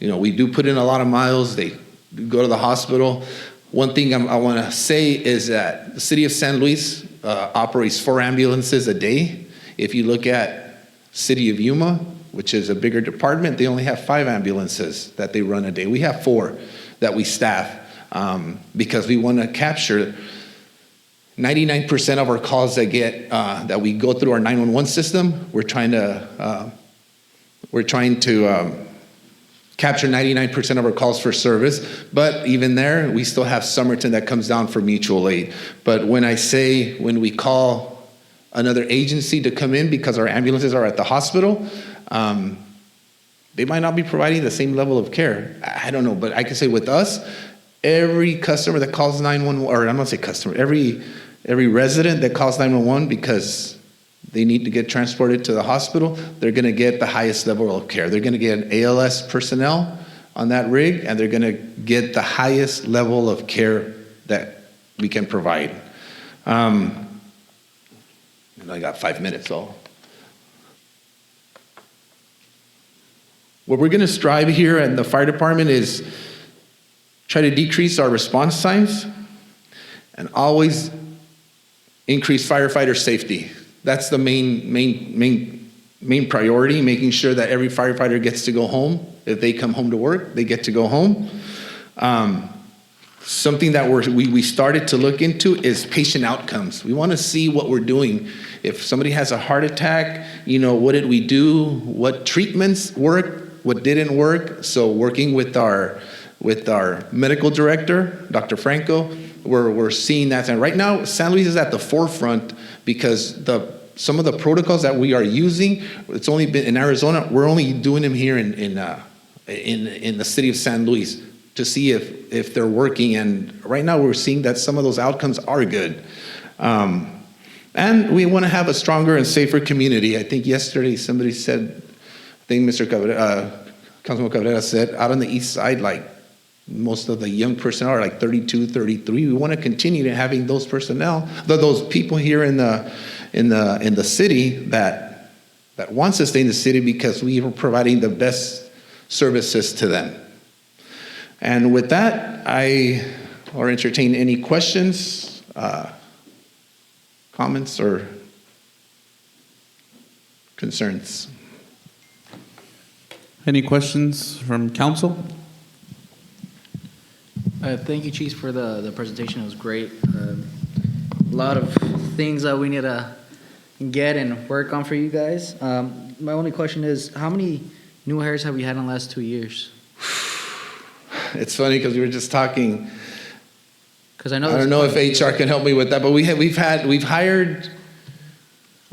we do put in a lot of miles. They go to the hospital. One thing I want to say is that the city of San Luis operates 4 ambulances a day. If you look at city of Yuma, which is a bigger department, they only have 5 ambulances that they run a day. We have 4 that we staff because we want to capture 99% of our calls that we go through our 911 system. We're trying to capture 99% of our calls for service, but even there, we still have Somerton that comes down for mutual aid. But when we call another agency to come in because our ambulances are at the hospital, they might not be providing the same level of care. I don't know, but I can say with us, every customer that calls 911, or I'm not say customer, every resident that calls 911 because they need to get transported to the hospital, they're going to get the highest level of care. They're going to get an ALS personnel on that rig, and they're going to get the highest level of care that we can provide. I got 5 minutes, so. What we're going to strive here in the fire department is try to decrease our response times and always increase firefighter safety. That's the main priority, making sure that every firefighter gets to go home. If they come home to work, they get to go home. Something that we started to look into is patient outcomes. We want to see what we're doing. If somebody has a heart attack, what did we do? What treatments worked? What didn't work? So working with our medical director, Dr. Franco, we're seeing that. And right now, San Luis is at the forefront because some of the protocols that we are using, it's only been in Arizona. We're only doing them here in the city of San Luis to see if they're working. And right now, we're seeing that some of those outcomes are good. And we want to have a stronger and safer community. I think yesterday somebody said, I think Mr. Councilman Cabrera said, out on the east side, like most of the young personnel are like 32, 33. We want to continue to having those personnel, those people here in the city that wants to stay in the city because we are providing the best services to them. And with that, I'll entertain any questions, comments, or concerns. Any questions from council? Thank you, Chief, for the presentation. It was great. A lot of things that we need to get and work on for you guys. My only question is, how many new hires have we had in the last 2 years? It's funny because we were just talking. Because I know I don't know if HR can help me with that, but we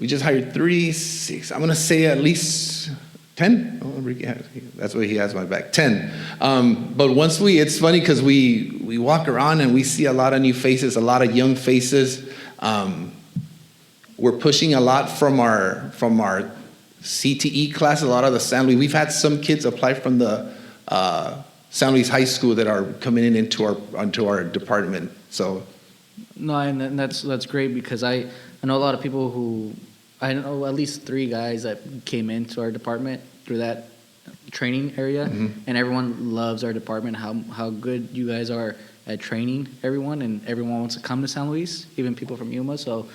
just hired 3, 6. I'm going to say at least 10. Oh, that's why he has my back. 10. But it's funny because we walk around and we see a lot of new faces, a lot of young faces. We're pushing a lot from our CTE class. A lot of the San Luis. We've had some kids apply from the San Luis High School that are coming into our department. So. No, and that's great because I know a lot of people who. I know at least 3 guys that came into our department through that training area, and everyone loves our department, how good you guys are at training everyone, and everyone wants to come to San Luis, even people from Yuma, so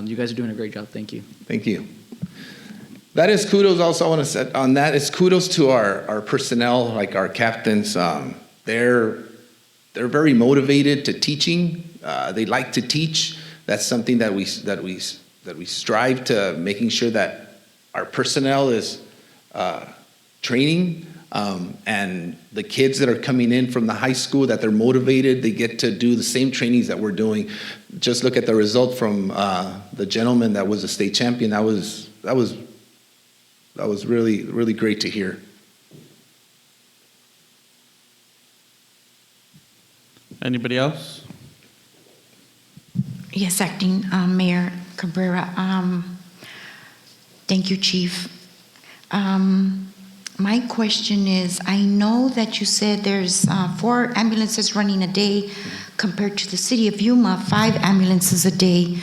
you guys are doing a great job. Thank you. Thank you. That is kudos also I want to set on that is kudos to our personnel, like our captains. They're very motivated to teaching. They like to teach. That's something that we strive to making sure that our personnel is training, and the kids that are coming in from the high school, that they're motivated, they get to do the same trainings that we're doing. Just look at the result from the gentleman that was a state champion. That was really, really great to hear. Anybody else? Yes, Acting Mayor Cabrera. Thank you, Chief. My question is, I know that you said there's 4 ambulances running a day compared to the city of Yuma, 5 ambulances a day.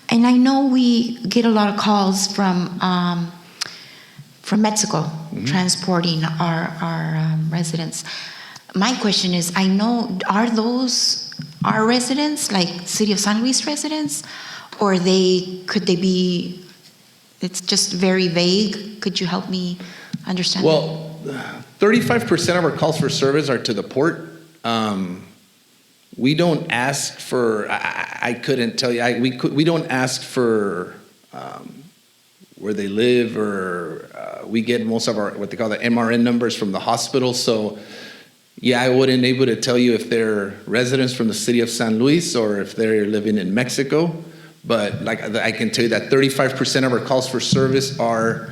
And I know we get a lot of calls from Mexico transporting our residents. My question is, I know, are those our residents, like City of San Luis residents, or could they be, it's just very vague? Could you help me understand? Well, 35% of our calls for service are to the port. We don't ask for, I couldn't tell you, we don't ask for where they live, or we get most of our, what they call the MRN numbers from the hospital. So yeah, I wouldn't able to tell you if they're residents from the city of San Luis or if they're living in Mexico. But like I can tell you that 35% of our calls for service are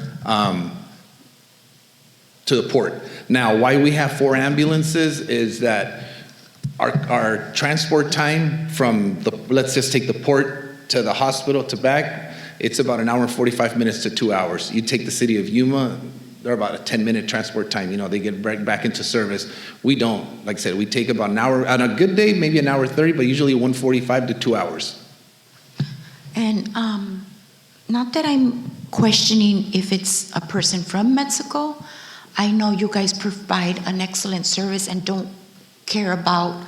to the port. Now, why we have 4 ambulances is that our transport time from let's just take the port to the hospital to back, it's about an hour and 45 minutes to 2 hours. You take the city of Yuma, they're about a 10-minute transport time. They get back into service. We don't. Like I said, we take about an hour. On a good day, maybe an hour 30, but usually 145 to 2 hours. And not that I'm questioning if it's a person from Mexico. I know you guys provide an excellent service and don't care about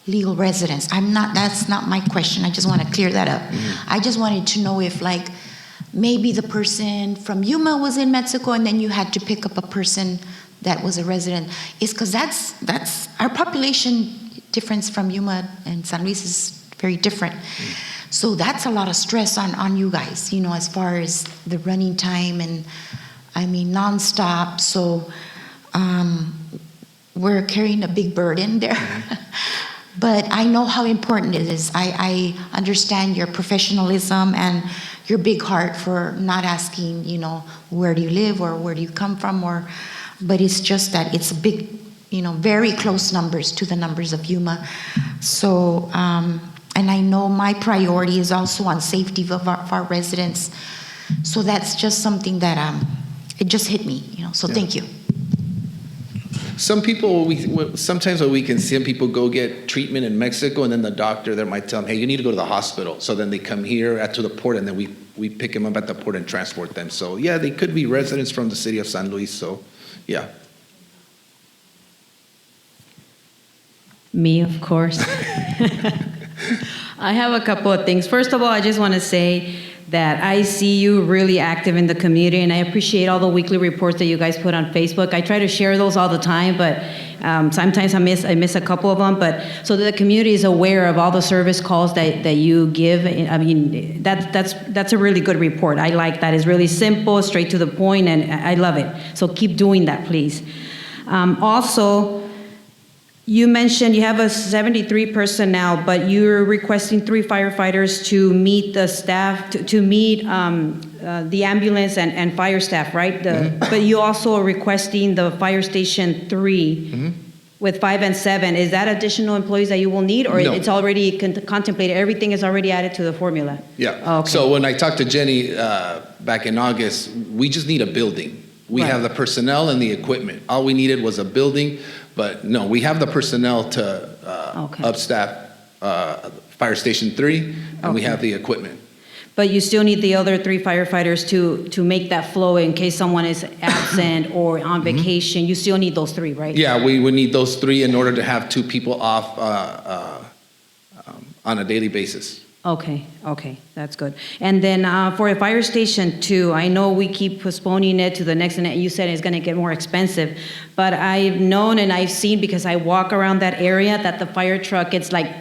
legal residents. That's not my question. I just want to clear that up. I just wanted to know if maybe the person from Yuma was in Mexico and then you had to pick up a person that was a resident. It's because that's our population difference from Yuma and San Luis is very different. So that's a lot of stress on you guys, as far as the running time and nonstop. So we're carrying a big burden there. But I know how important it is. I understand your professionalism and your big heart for not asking, where do you live or where do you come from, but it's just that it's a big, very close numbers to the numbers of Yuma. So, and I know my priority is also on safety of our residents. So that's just something that it just hit me, so thank you. Some people, sometimes we can see people go get treatment in Mexico, and then the doctor there might tell them, hey, you need to go to the hospital. So then they come here to the port, and then we pick them up at the port and transport them. So yeah, they could be residents from the city of San Luis. So yeah. Me, of course. I have a couple of things. First of all, I just want to say that I see you really active in the community, and I appreciate all the weekly reports that you guys put on Facebook. I try to share those all the time, but sometimes I miss a couple of them. But so that the community is aware of all the service calls that you give. I mean, that's a really good report. I like that. It's really simple, straight to the point, and I love it. So keep doing that, please. Also, you mentioned you have a 73 personnel, but you're requesting 3 firefighters to meet the staff, to meet the ambulance and fire staff, right? But you also are requesting the fire station 3 with 5 and 7. Is that additional employees that you will need, or No. it's already contemplated? Everything is already added to the formula? Yeah. Oh, okay. So when I talked to Jenny back in August, we just need a building. We have the personnel and the equipment. All we needed was a building, but no, we have the personnel to upstaff Fire Station 3, and we have the equipment. But you still need the other 3 firefighters to make that flow in case someone is absent or on vacation. You still need those 3, right? Yeah, we would need those 3 in order to have 2 people off on a daily basis. Okay, that's good. And then for a fire station 2, I know we keep postponing it to the next, and you said it's going to get more expensive, but I've known and I've seen, because I walk around that area, that the fire truck, it's like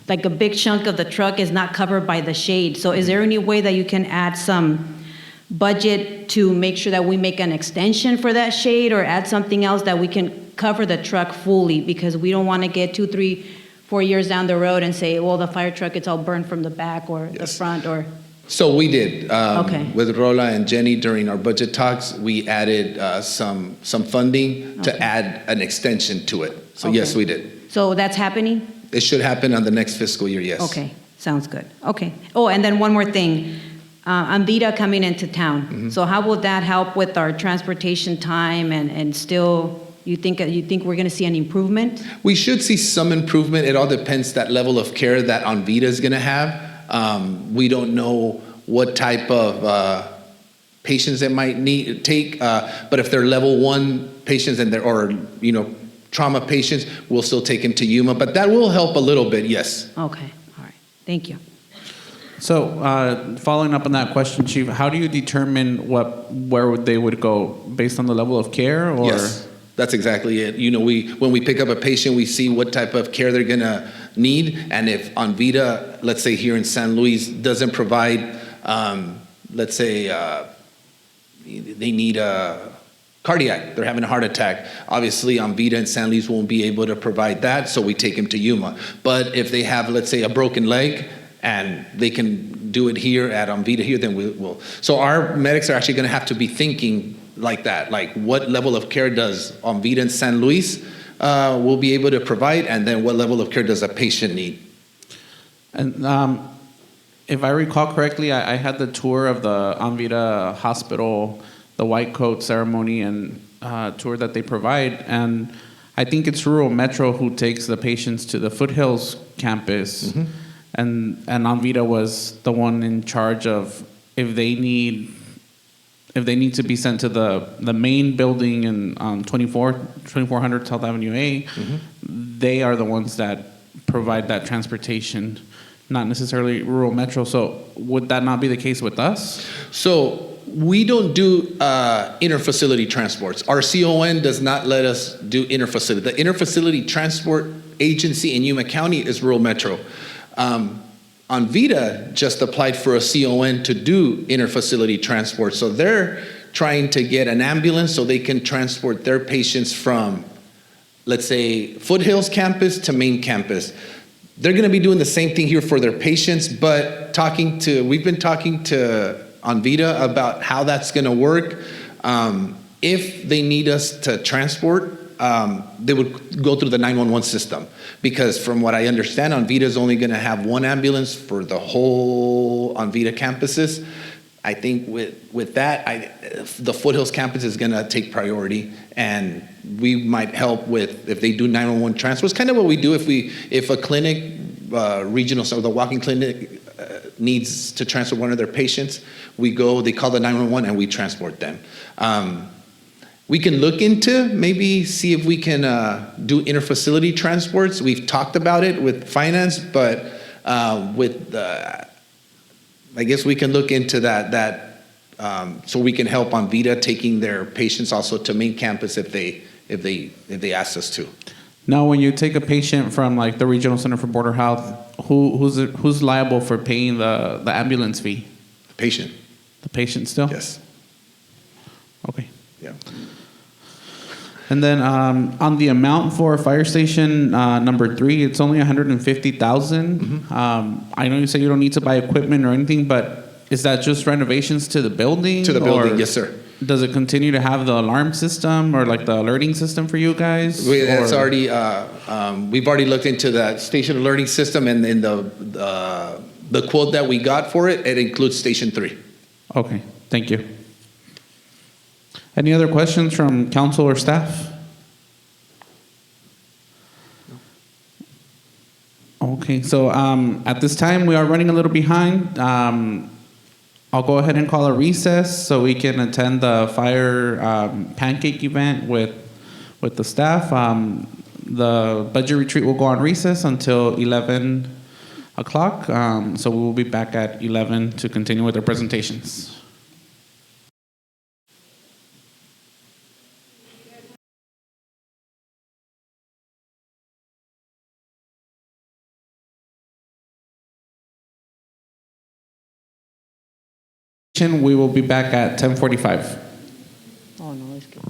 a big chunk of the truck is not covered by the shade. So is there any way that you can add some budget to make sure that we make an extension for that shade, or add something else that we can cover the truck fully? Because we don't want to get 2, 3, 4 years down the road and say, well, the fire truck, it's all burned from the back or the front, or... So we did. Okay. With Rola and Jenny during our budget talks, we added some funding to add an extension to it. So yes, we did. So that's happening? It should happen on the next fiscal year, yes. Okay, sounds good. Okay. Oh, and then one more thing. Amvita coming into town. So how will that help with our transportation time and still... You think we're going to see an improvement? We should see some improvement. It all depends that level of care that Anvita is going to have. We don't know what type of patients it might take, but if they're level 1 patients and trauma patients, we'll still take them to Yuma. But that will help a little bit, yes. Okay, all right. Thank you. So, following up on that question, Chief, how do you determine where they would go based on the level of care, or? Yes. That's exactly it. When we pick up a patient, we see what type of care they're gonna need, and if Anvita, let's say here in San Luis, doesn't provide, let's say they need a cardiac, they're having a heart attack. Obviously, Anvita and San Luis won't be able to provide that, so we take them to Yuma. But if they have, let's say, a broken leg, and they can do it here at Anvita here, then we'll. So our medics are actually gonna have to be thinking like that, like what level of care does Anvita and San Luis will be able to provide, and then what level of care does a patient need. And if I recall correctly, I had the tour of the Anvita Hospital, the white coat ceremony and tour that they provide. And I think it's Rural Metro who takes the patients to the Foothills campus. And Anvita was the one in charge of if they need to be sent to the main building in 2400 South Avenue A, they are the ones that provide that transportation, not necessarily Rural Metro. So would that not be the case with us? So we don't do interfacility transports. Our CON does not let us do interfacility. The interfacility transport agency in Yuma County is Rural Metro. Anvita just applied for a CON to do interfacility transport. So they're trying to get an ambulance so they can transport their patients from, let's say, Foothills campus to main campus. They're going to be doing the same thing here for their patients, but we've been talking to Anvita about how that's going to work. If they need us to transport, they would go through the 911 system, because from what I understand, Anvita is only going to have one ambulance for the whole Anvita campuses. I think with that, the Foothills campus is going to take priority, and we might help with if they do 911 transfers. Kind of what we do if a clinic, regional, so the walking clinic needs to transfer one of their patients, they call the 911 and we transport them. We can look into maybe see if we can do interfacility transports. We've talked about it with finance, but I guess we can look into that so we can help Anvita taking their patients also to main campus if they ask us to. Now, when you take a patient from like the Regional Center for Border Health, who's liable for paying the ambulance fee? The patient. The patient still? Yes. Okay. Yeah. And then on the amount for fire station number 3, it's only $150,000. I know you say you don't need to buy equipment or anything, but is that just renovations to the building? To the building, yes, sir. Does it continue to have the alarm system or like the alerting system for you guys? It's already we've already looked into that station alerting system, and in the quote that we got for it includes station 3. Okay, thank you. Any other questions from council or staff? Okay, so at this time we are running a little behind. I'll go ahead and call a recess so we can attend the fire pancake event with the staff. The budget retreat will go on recess until 11 o'clock. So we will be back at 11 to continue with our presentations. We will be back at 10:45. Oh, no, it's good.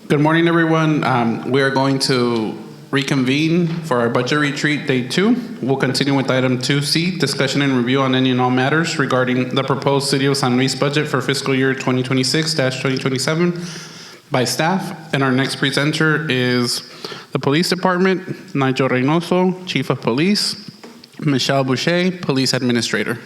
Good morning, everyone. We are going to reconvene for our budget retreat day 2. We'll continue with item 2C, discussion and review on any and all matters regarding the proposed City of San Luis budget for fiscal year 2026-2027 by staff. And our next presenter is the Police Department, Nigel Reynoso, Chief of Police, Michelle Boucher, Police Administrator.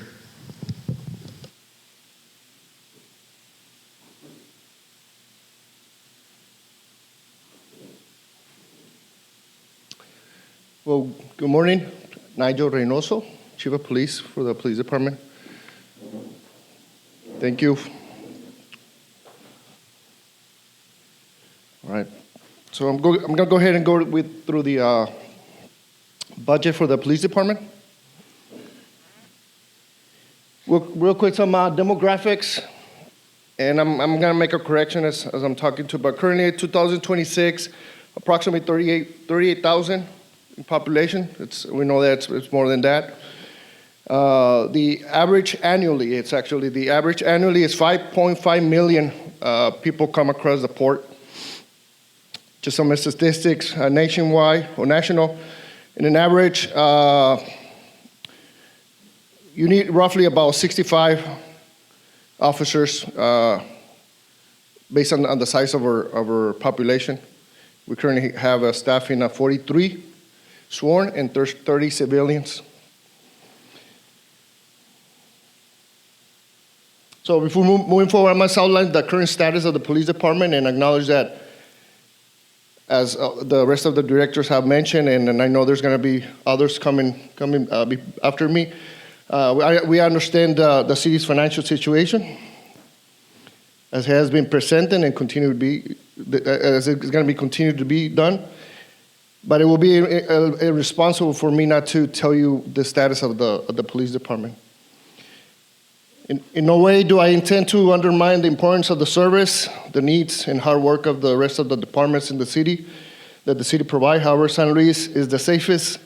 Well, good morning. Nigel Reynoso, Chief of Police for the Police Department. Thank you. All right. So I'm going to go ahead and go through the budget for the Police Department. Real quick, some demographics, and I'm going to make a correction as I'm talking to, but currently 2026, approximately 38,000 in population. We know that it's more than that. The average annually is 5.5 million people come across the port. Just some statistics nationwide or national. In an average, you need roughly about 65 officers based on the size of our population. We currently have a staffing of 43 sworn and 30 civilians. So before moving forward, I must outline the current status of the police department and acknowledge that, as the rest of the directors have mentioned, and I know there's going to be others coming after me, we understand the city's financial situation, as has been presented and continue to be, as it's going to be continued to be done. But it will be irresponsible for me not to tell you the status of the police department. In no way do I intend to undermine the importance of the service, the needs, and hard work of the rest of the departments in the city that the city provides. However, San Luis is the safest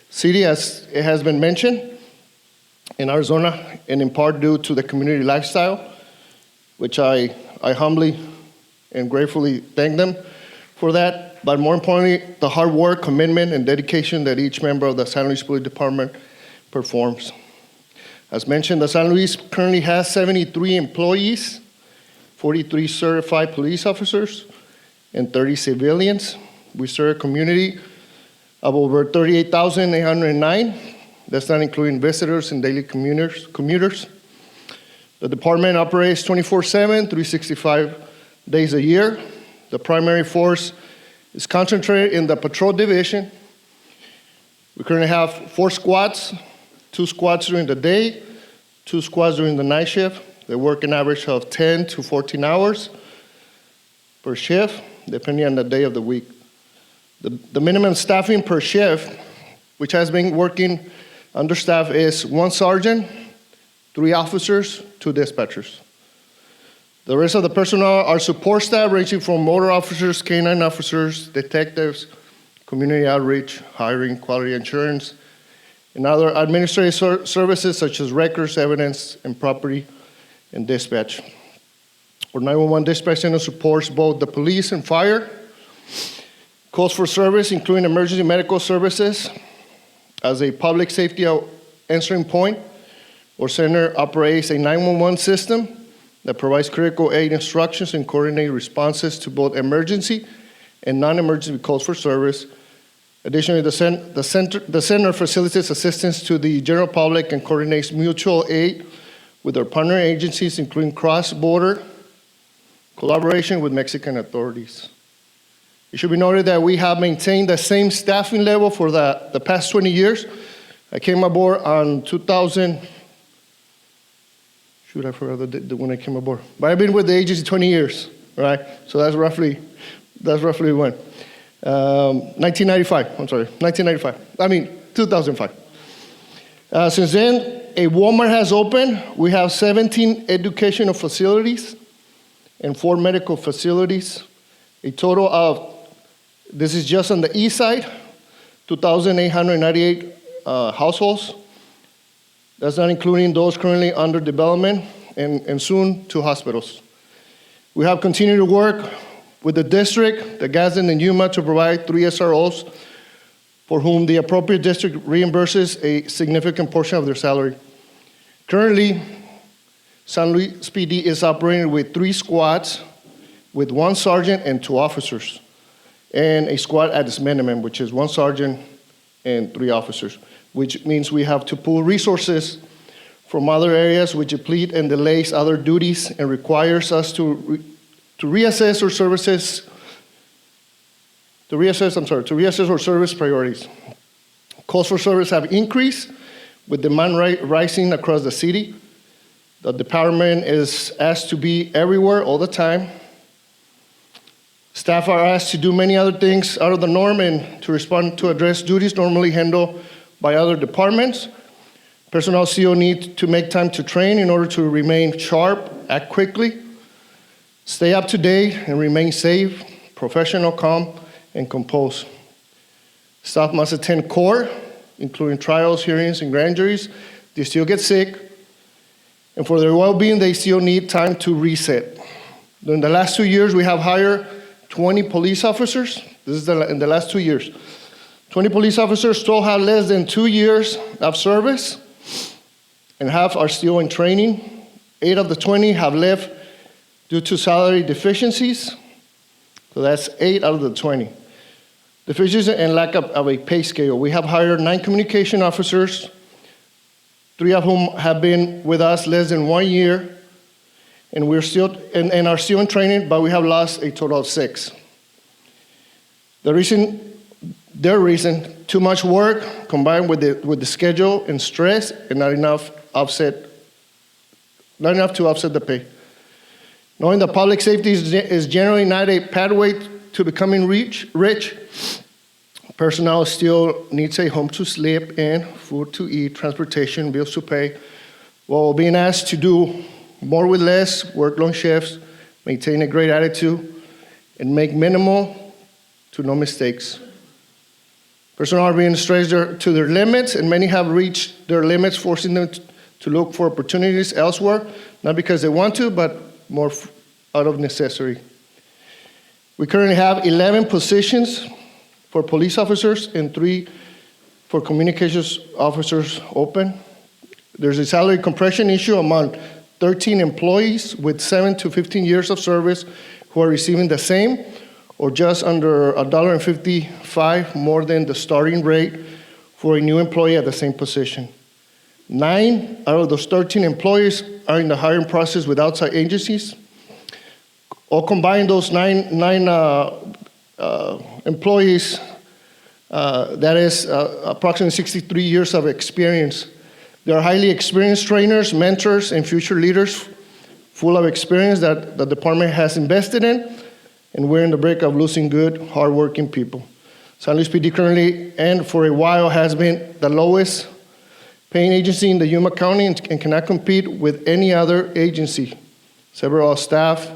city, as it has been mentioned, in Arizona, and in part due to the community lifestyle, which I humbly and gratefully thank them for that. But more importantly, the hard work, commitment, and dedication that each member of the San Luis Police Department performs. As mentioned, the San Luis currently has 73 employees, 43 certified police officers, and 30 civilians. We serve a community of over 38,809. That's not including visitors and daily commuters. The department operates 24/7, 365 days a year. The primary force is concentrated in the patrol division. We currently have 4 squads, 2 squads during the day, 2 squads during the night shift. They work an average of 10 to 14 hours per shift, depending on the day of the week. The minimum staffing per shift, which has been working understaffed, is 1 sergeant, 3 officers, 2 dispatchers. The rest of the personnel are support staff ranging from motor officers, canine officers, detectives, community outreach, hiring, quality assurance, and other administrative services such as records, evidence, and property, and dispatch. Our 911 dispatch center supports both the police and fire. Calls for service, including emergency medical services. As a public safety answering point, our center operates a 911 system that provides critical aid instructions and coordinated responses to both emergency and non-emergency calls for service. Additionally, the center facilitates assistance to the general public and coordinates mutual aid with our partner agencies, including cross-border collaboration with Mexican authorities. It should be noted that we have maintained the same staffing level for the past 20 years. I came aboard on 2000. Shoot, I forgot when I came aboard. But I've been with the agency 20 years, right? So that's roughly when. 1995, I'm sorry, 2005. Since then, a Walmart has opened. We have 17 educational facilities and 4 medical facilities. A total of, this is just on the east side, 2,898 households. That's not including those currently under development and soon 2 hospitals. We have continued to work with the district, the Gadsden and Yuma, to provide 3 SROs for whom the appropriate district reimburses a significant portion of their salary. Currently, San Luis PD is operating with 3 squads, with 1 sergeant and 2 officers, and a squad at its minimum, which is 1 sergeant and 3 officers, which means we have to pull resources from other areas, which deplete and delays other duties and requires us to reassess our services, to reassess our service priorities. Calls for service have increased with demand rising across the city. The department is asked to be everywhere all the time. Staff are asked to do many other things out of the norm and to respond to address duties normally handled by other departments. Personnel still need to make time to train in order to remain sharp, act quickly, stay up to date, and remain safe, professional, calm, and composed. Staff must attend court, including trials, hearings, and grand juries. They still get sick, and for their well-being, they still need time to reset. During the last 2 years, we have hired 20 police officers. This is in the last 2 years. 20 police officers still have less than 2 years of service, and half are still in training. 8 of the 20 have left due to salary deficiencies. So that's 8 out of the 20. Deficiencies and lack of a pay scale. We have hired 9 communication officers, 3 of whom have been with us less than 1 year, and we're still and are still in training, but we have lost a total of 6. Their reason, too much work combined with the schedule and stress, and not enough to offset the pay. Knowing that public safety is generally not a pathway to becoming rich, personnel still needs a home to sleep in, food to eat, transportation, bills to pay, while being asked to do more with less, work long shifts, maintain a great attitude, and make minimal to no mistakes. Personnel are being stretched to their limits, and many have reached their limits, forcing them to look for opportunities elsewhere, not because they want to, but more out of necessity. We currently have 11 positions for police officers and 3 for communications officers open. There's a salary compression issue among 13 employees with 7 to 15 years of service who are receiving the same or just under $1.55 more than the starting rate for a new employee at the same position. 9 out of those 13 employees are in the hiring process with outside agencies. All combined, those nine employees, that is approximately 63 years of experience. They are highly experienced trainers, mentors, and future leaders full of experience that the department has invested in, and we're in the break of losing good, hardworking people. San Luis PD currently, and for a while, has been the lowest paying agency in the Yuma County and cannot compete with any other agency. Several staff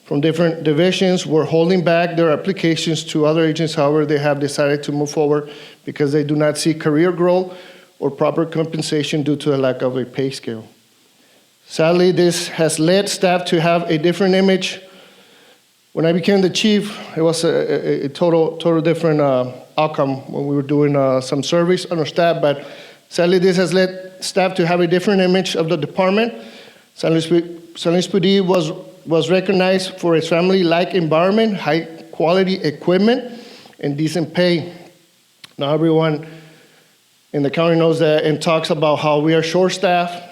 from different divisions were holding back their applications to other agencies. However, they have decided to move forward because they do not see career growth or proper compensation due to the lack of a pay scale. Sadly, this has led staff to have a different image. When I became the chief, it was a total different outcome when we were doing some surveys on our staff, but sadly, this has led staff to have a different image of the department. San Luis PD was recognized for its family-like environment, high-quality equipment, and decent pay. Now everyone in the county knows that and talks about how we are short-staffed,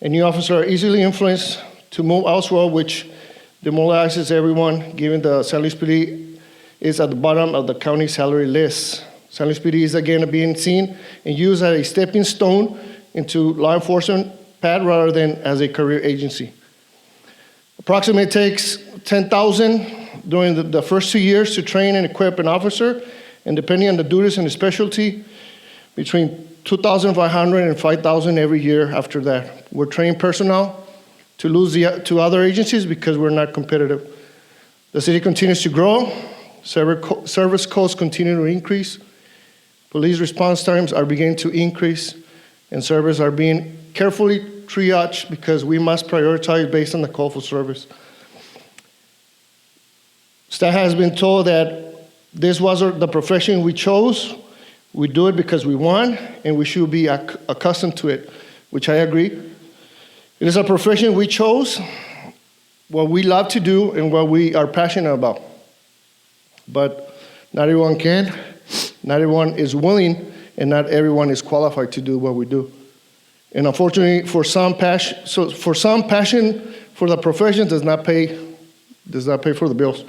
and new officers are easily influenced to move elsewhere, which demoralizes everyone, given the San Luis PD is at the bottom of the county salary list. San Luis PD is again being seen and used as a stepping stone into law enforcement path rather than as a career agency. Approximately it takes $10,000 during the first 2 years to train and equip an officer, and depending on the duties and the specialty, between $2,500 and $5,000 every year after that. We're training personnel to lose to other agencies because we're not competitive. The city continues to grow, service costs continue to increase, police response times are beginning to increase, and service are being carefully triaged because we must prioritize based on the call for service. Staff has been told that this was the profession we chose. We do it because we want, and we should be accustomed to it, which I agree. It is a profession we chose, what we love to do, and what we are passionate about. But not everyone can, not everyone is willing, and not everyone is qualified to do what we do. And unfortunately, for some passion for the profession does not pay for the bills.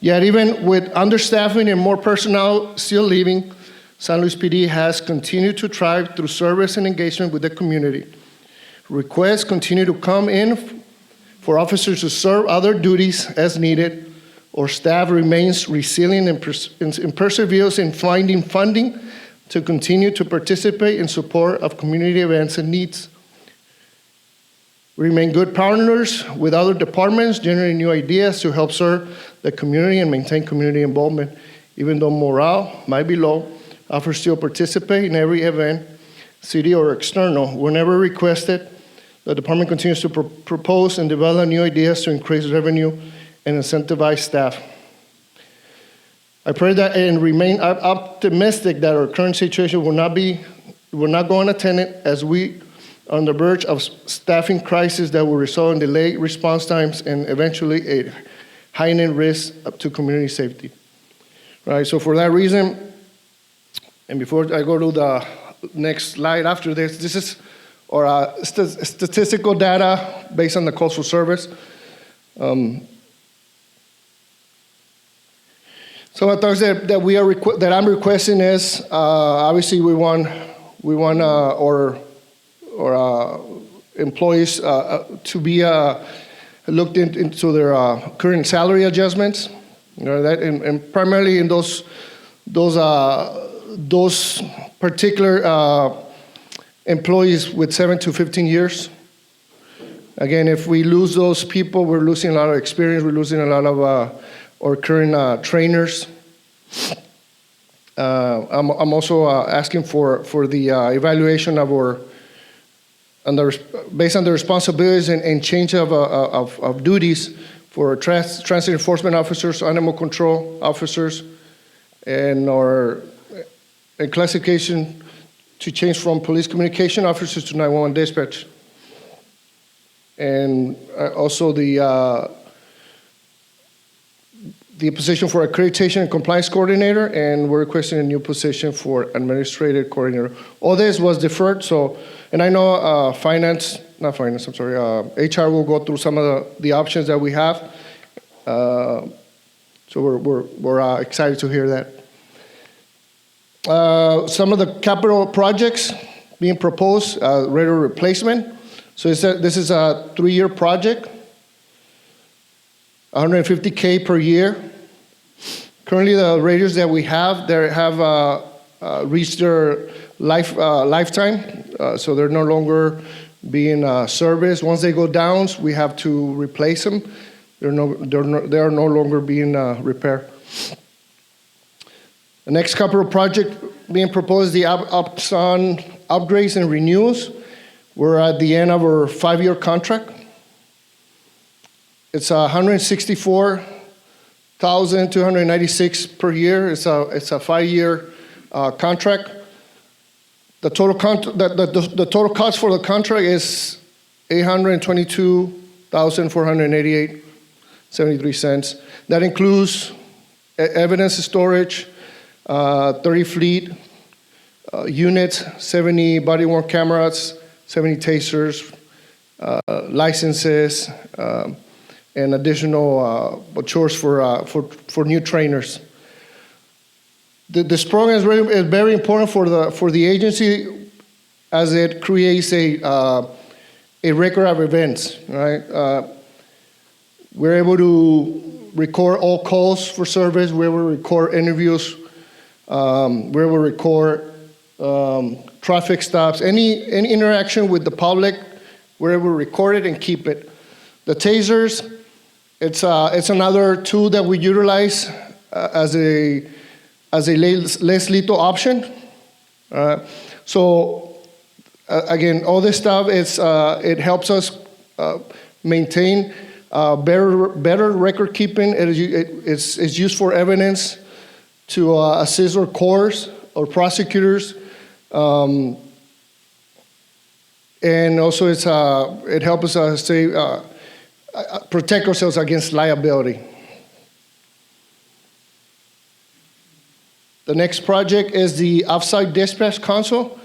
Yet even with understaffing and more personnel still leaving, San Luis PD has continued to thrive through service and engagement with the community. Requests continue to come in for officers to serve other duties as needed, or staff remains resilient and perseveres in finding funding to continue to participate in support of community events and needs. We remain good partners with other departments, generating new ideas to help serve the community and maintain community involvement. Even though morale might be low, officers still participate in every event, city or external. Whenever requested, the department continues to propose and develop new ideas to increase revenue and incentivize staff. I pray that and remain optimistic that our current situation will not go unattended, as we are on the verge of staffing crisis that will result in delayed response times and eventually a heightened risk to community safety. Right, so for that reason, and before I go to the next slide after this is our statistical data based on the calls for service. Some of the things that I'm requesting is obviously we want our employees to be looked into their current salary adjustments. You know, that and primarily in those particular employees with 7 to 15 years. Again, if we lose those people, we're losing a lot of experience. We're losing a lot of our current trainers. I'm also asking for the evaluation of our, based on the responsibilities and change of duties for transit enforcement officers, animal control officers, and our classification to change from police communication officers to 911 dispatch. And also the position for accreditation and compliance coordinator, and we're requesting a new position for administrative coordinator. All this was deferred, and I know HR will go through some of the options that we have. So we're excited to hear that. Some of the capital projects being proposed, radio replacement. So this is a 3-year project, $150K per year. Currently, the radios that we have, they have reached their lifetime, so they're no longer being serviced. Once they go down, we have to replace them. They are no longer being repaired. The next capital project being proposed, the Upson upgrades and renewals. We're at the end of our 5-year contract. It's $164,296 per year. It's a 5-year contract. The total total cost for the contract is $822,488.73. That includes evidence storage, 30 fleet units, 70 body-worn cameras, 70 tasers, licenses, and additional chores for new trainers. This program is very important for the agency, as it creates a record of events. Right, we're able to record all calls for service. We're able to record interviews. We're able to record traffic stops. Any interaction with the public, we're able to record it and keep it. The tasers, it's another tool that we utilize as a less lethal option. Again, all this stuff it helps us maintain better record keeping. It's used for evidence to assist our courts or prosecutors. And also it helps us protect ourselves against liability. The next project is the offsite dispatch console.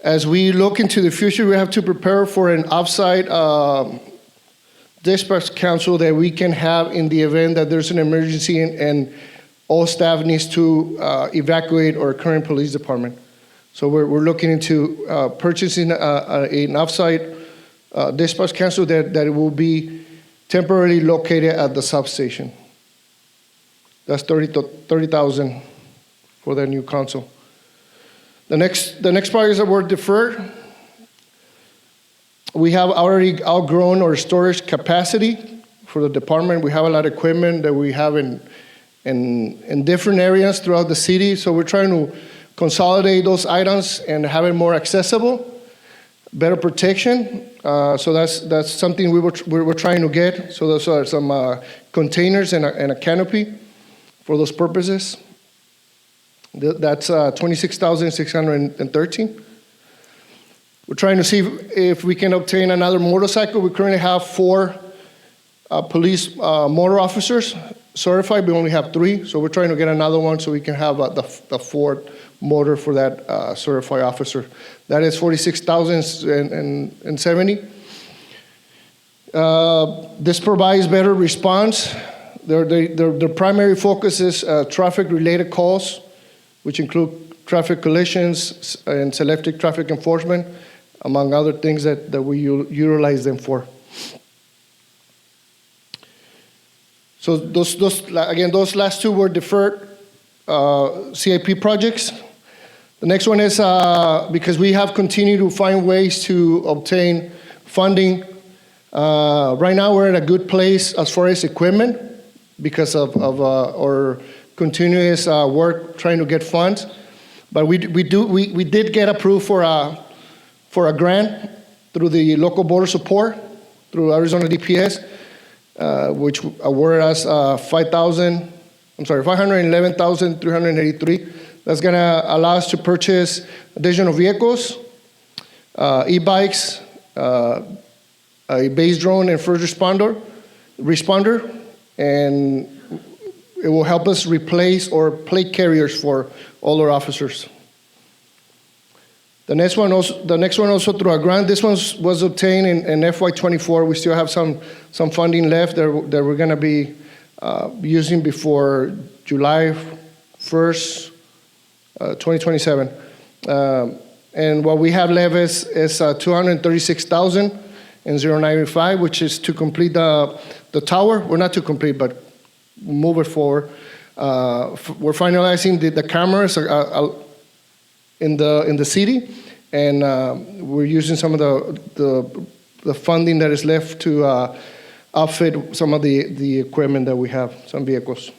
As we look into the future, we have to prepare for an offsite dispatch console that we can have in the event that there's an emergency and all staff needs to evacuate our current police department. So we're looking into purchasing an offsite dispatch console that will be temporarily located at the substation. That's $30,000 for that new console. The next projects that were deferred, we have already outgrown our storage capacity for the department. We have a lot of equipment that we have in different areas throughout the city, so we're trying to consolidate those items and have it more accessible, better protection. So that's something we're trying to get. So those are some containers and a canopy for those purposes. That's $26,613. We're trying to see if we can obtain another motorcycle. We currently have 4 police motor officers certified. We only have 3, so we're trying to get another one so we can have the 4th motor for that certified officer. That is $46,070. This provides better response. Their primary focus is traffic-related calls, which include traffic collisions and selective traffic enforcement, among other things that we utilize them for. So those last 2 were deferred CIP projects. The next one is because we have continued to find ways to obtain funding. Right now we're in a good place as far as equipment because of our continuous work trying to get funds. But we did get approved for a grant through the local border support through Arizona DPS, which awarded us $511,383. That's going to allow us to purchase additional vehicles, e-bikes, a base drone and first responder, and it will help us replace or plate carriers for all our officers. The next one also through a grant. This one was obtained in FY24. We still have some funding left that we're going to be using before July 1st, 2027. And what we have left is $236,095, which is to complete the tower. Well, not to complete, but move it forward. We're finalizing the cameras in the city, and we're using some of the funding that is left to outfit some of the equipment that we have, some vehicles.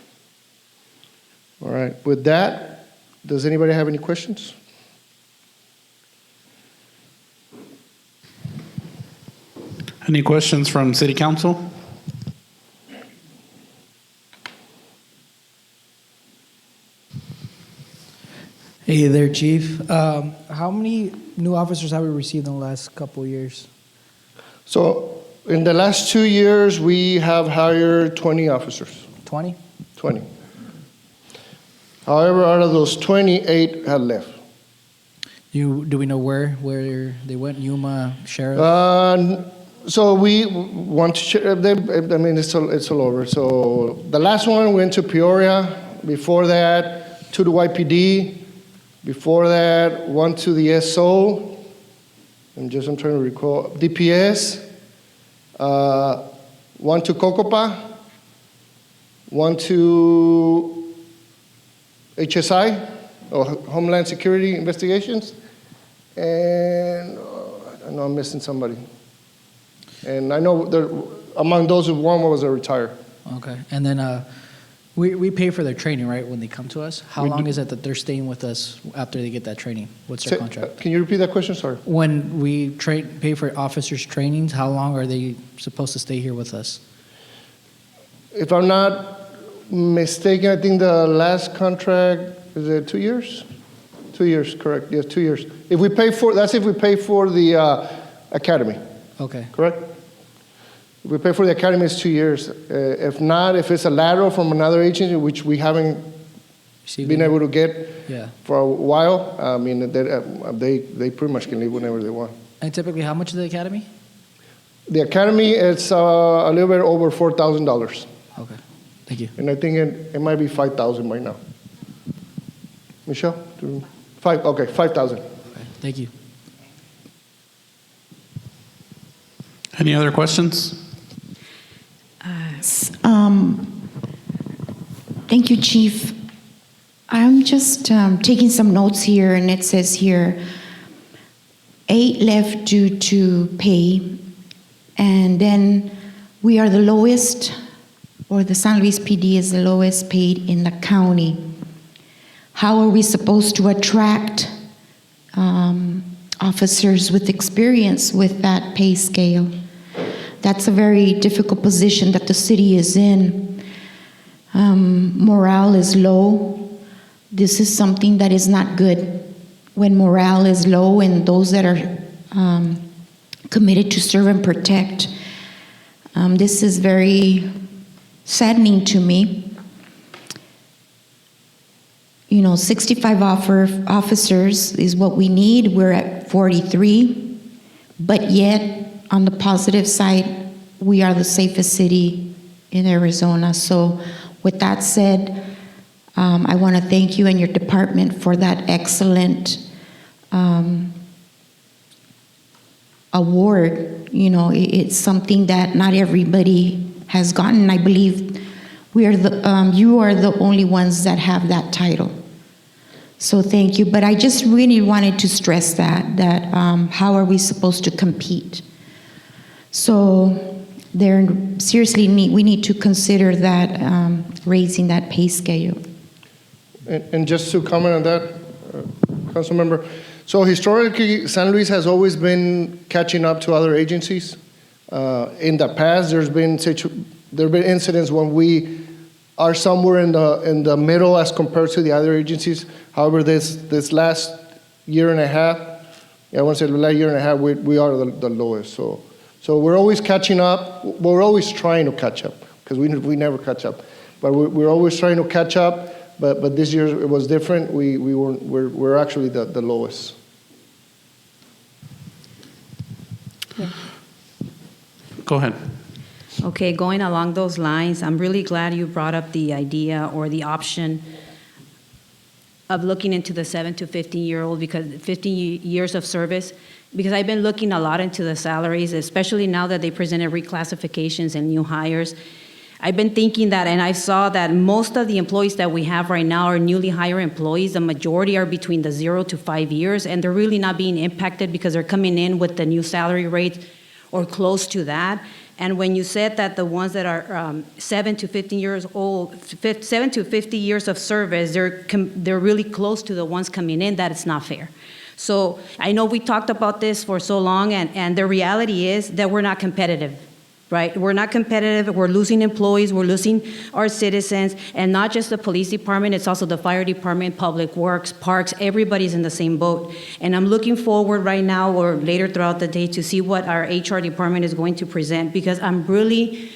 All right. With that, does anybody have any questions? Any questions from City Council? Hey there, Chief. How many new officers have we received in the last couple of years? So in the last 2 years, we have hired 20 officers. 20? 20. However, out of those 28 have left. Do we know where they went? Yuma, Sheriff? So we want to share them. I mean, it's all over. So the last one went to Peoria. Before that, to the YPD. Before that, one to the SO. I'm trying to recall. DPS. One to Cocopa. One to HSI, or Homeland Security Investigations. And I know I'm missing somebody. And I know among those, one was a retired. Okay. And then We pay for their training, right, when they come to us? How We long do- is it that they're staying with us after they get that training? What's their Say- contract? Can you repeat that question? Sorry. When we pay for officers' trainings, how long are they supposed to stay here with us? If I'm not mistaken, I think the last contract, is it 2 years? 2 years, correct. Yes, 2 years. If we pay for, that's if we pay for the academy, Okay. correct? If we pay for the academy, it's 2 years. If not, if it's a lateral from another agency, which we haven't been able to get Yeah. for a while, I mean, they pretty much can leave whenever they want. And typically, how much is the academy? The academy, it's a little bit over $4,000. Okay, thank you. And I think it might be 5,000 right now. Michelle? Okay, 5,000. Thank you. Any other questions? Thank you, Chief. I'm just taking some notes here, and it says here, 8 left due to pay, and then we are the lowest, or the San Luis PD is the lowest paid in the county. How are we supposed to attract officers with experience with that pay scale? That's a very difficult position that the city is in. Morale is low. This is something that is not good. When morale is low and those that are committed to serve and protect, this is very saddening to me. You know, 65 officers is what we need. We're at 43, but yet on the positive side, we are the safest city in Arizona. So with that said, I want to thank you and your department for that excellent award. You know, it's something that not everybody has gotten. I believe we are you are the only ones that have that title. So thank you. But I just really wanted to stress that how are we supposed to compete? So we need to consider that raising that pay scale. And just to comment on that, Council Member, so historically, San Luis has always been catching up to other agencies. In the past, there have been incidents when we are somewhere in the middle as compared to the other agencies. However, this last year and a half, I want to say the last year and a half, we are the lowest. So we're always catching up. We're always trying to catch up because we never catch up. But we're always trying to catch up. But this year it was different. We're actually the lowest. Go ahead. Okay, going along those lines, I'm really glad you brought up the idea or the option of looking into the 7 to 15-year-old, because 15 years of service, because I've been looking a lot into the salaries, especially now that they presented reclassifications and new hires. I've been thinking that, and I saw that most of the employees that we have right now are newly hired employees. The majority are between the 0 to 5 years, and they're really not being impacted because they're coming in with the new salary rate or close to that. And when you said that the ones that are 7 to 15 years old, 7 to 50 years of service, they're really close to the ones coming in, that it's not fair. So I know we talked about this for so long, and the reality is that we're not competitive, right? We're not competitive. We're losing employees. We're losing our citizens, and not just the police department. It's also the fire department, public works, parks. Everybody's in the same boat. And I'm looking forward right now or later throughout the day to see what our HR department is going to present, because I'm really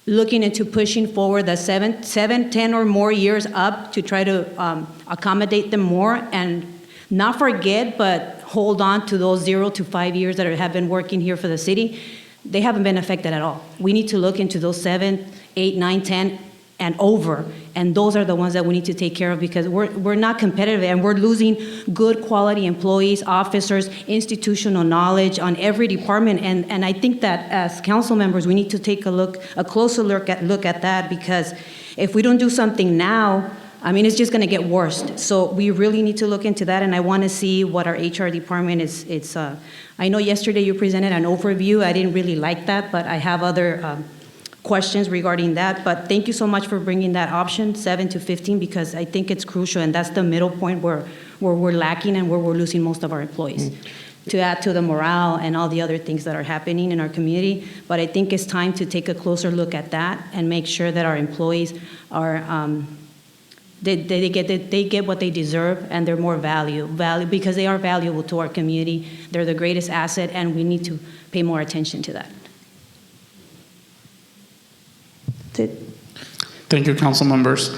looking into pushing forward the 7, 10 or more years up to try to accommodate them more and not forget, but hold on to those 0 to 5 years that have been working here for the city. They haven't been affected at all. We need to look into those 7, 8, 9, 10, and over. And those are the ones that we need to take care of, because we're not competitive and we're losing good quality employees, officers, institutional knowledge on every department. And I think that as council members, we need to take a closer look at that, because if we don't do something now, I mean, it's just going to get worse. So we really need to look into that, and I want to see what our HR department is. I know yesterday you presented an overview. I didn't really like that, but I have other questions regarding that, but thank you so much for bringing that option, 7 to 15, because I think it's crucial, and that's the middle point where we're lacking and where we're losing most of our employees. To add to the morale and all the other things that are happening in our community. But I think it's time to take a closer look at that and make sure that our employees are, they get what they deserve, and they're more value because they are valuable to our community. They're the greatest asset, and we need to pay more attention to that. That's it. Thank you, council members.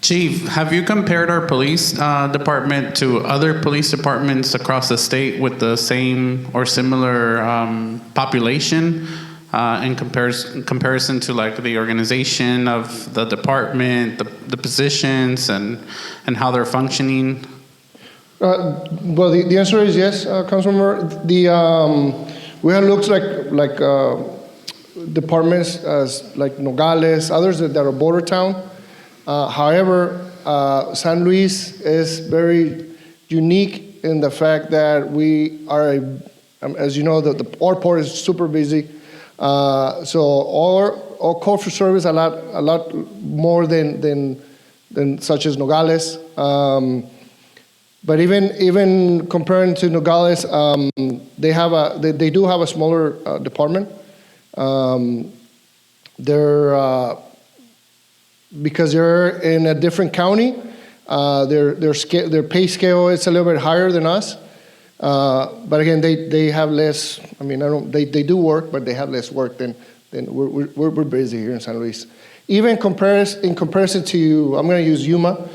Chief, have you compared our police department to other police departments across the state with the same or similar population in comparison to like the organization of the department, the positions, and how they're functioning? Well, the answer is yes, Councilmember. We have looked like departments as like Nogales, others that are border town. However, San Luis is very unique in the fact that we are, as you know, our port is super busy. So our call for service a lot more than such as Nogales. But even comparing to Nogales, they do have a smaller department. Because they're in a different county, their pay scale is a little bit higher than us. But again, they have less. I mean, they do work, but they have less work than we're busy here in San Luis. Even in comparison to, I'm going to use Yuma,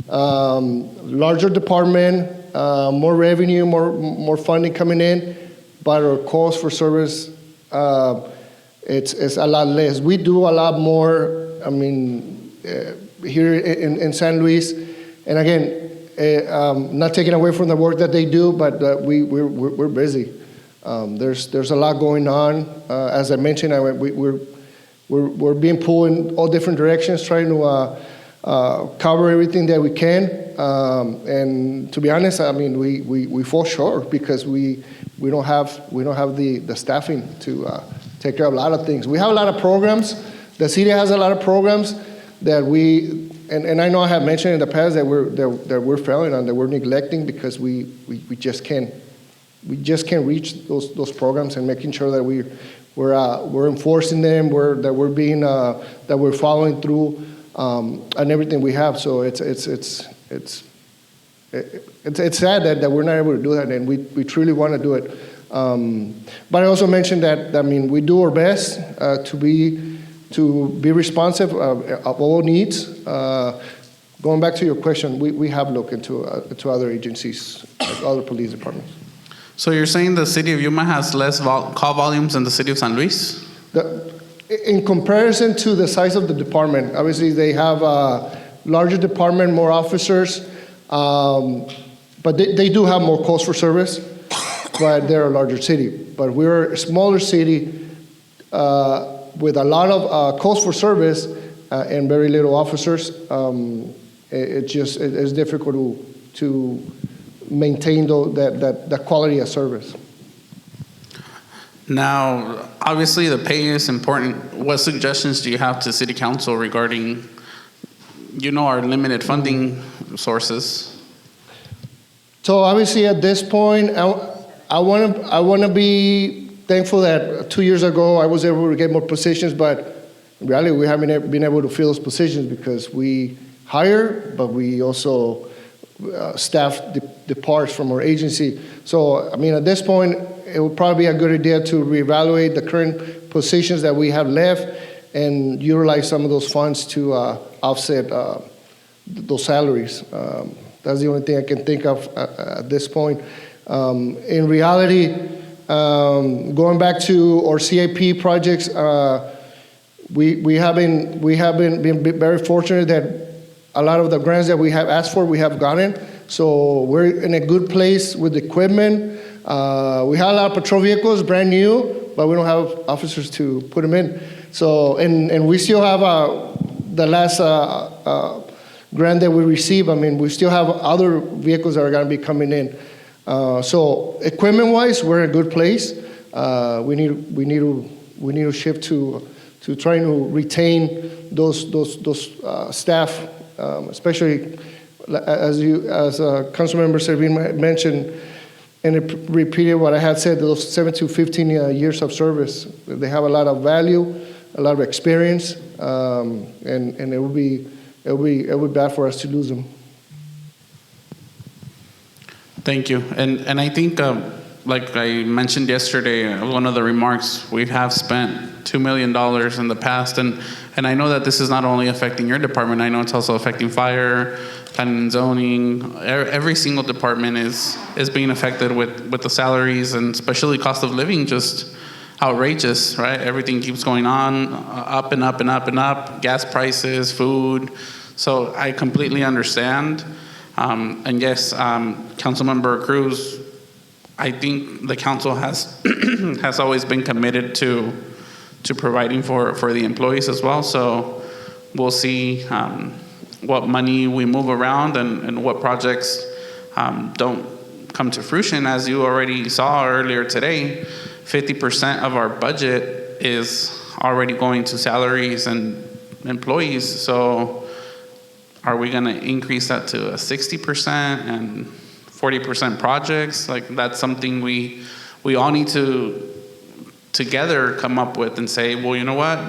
larger department, more revenue, more funding coming in, but our calls for service, it's a lot less. We do a lot more. I mean. Here in San Luis, and again, not taking away from the work that they do, but we're busy. There's a lot going on. As I mentioned, we're being pulled in all different directions, trying to cover everything that we can. And to be honest, I mean, we fall short because we don't have the staffing to take care of a lot of things. We have a lot of programs. The city has a lot of programs that and I know I have mentioned in the past that we're failing on, that we're neglecting because we just can't reach those programs and making sure that we're enforcing them, that we're following through on everything we have. So it's sad that we're not able to do that, and we truly want to do it. But I also mentioned that, I mean, we do our best to be responsive of all needs. Going back to your question, we have looked into other agencies, like other police departments. So you're saying the city of Yuma has less call volumes than the city of San Luis? In comparison to the size of the department, obviously they have a larger department, more officers, but they do have more calls for service, but they're a larger city. But we're a smaller city with a lot of calls for service and very little officers. It's difficult to maintain that quality of service. Now, obviously the pay is important. What suggestions do you have to City Council regarding, our limited funding sources? So obviously at this point, I want to be thankful that 2 years ago I was able to get more positions, but in reality we haven't been able to fill those positions because we hire, but we also staff departs from our agency. So, I mean, at this point, it would probably be a good idea to reevaluate the current positions that we have left and utilize some of those funds to offset those salaries. That's the only thing I can think of at this point. In reality, going back to our CIP projects, we have been very fortunate that a lot of the grants that we have asked for, we have gotten. So we're in a good place with equipment. We have a lot of patrol vehicles, brand new, but we don't have officers to put them in. So, and we still have the last grant that we received. I mean, we still have other vehicles that are going to be coming in. So equipment-wise, we're in a good place. We need to shift to trying to retain those staff, especially as Councilmember Servin mentioned, and it repeated what I had said, those 7 to 15 years of service. They have a lot of value, a lot of experience, and it would be bad for us to lose them. Thank you. And I think, like I mentioned yesterday, one of the remarks, we have spent $2 million in the past, and I know that this is not only affecting your department, I know it's also affecting fire, planning and zoning. Every single department is being affected with the salaries, and especially cost of living, just outrageous, right? Everything keeps going on, up and up and up and up, gas prices, food. So I completely understand. And yes, Councilmember Cruz, I think the council has has always been committed to providing for the employees as well. So we'll see what money we move around and what projects don't come to fruition. As you already saw earlier today, 50% of our budget is already going to salaries and employees. So are we going to increase that to a 60% and 40% projects? Like, that's something we all need to together come up with and say, well, you know what,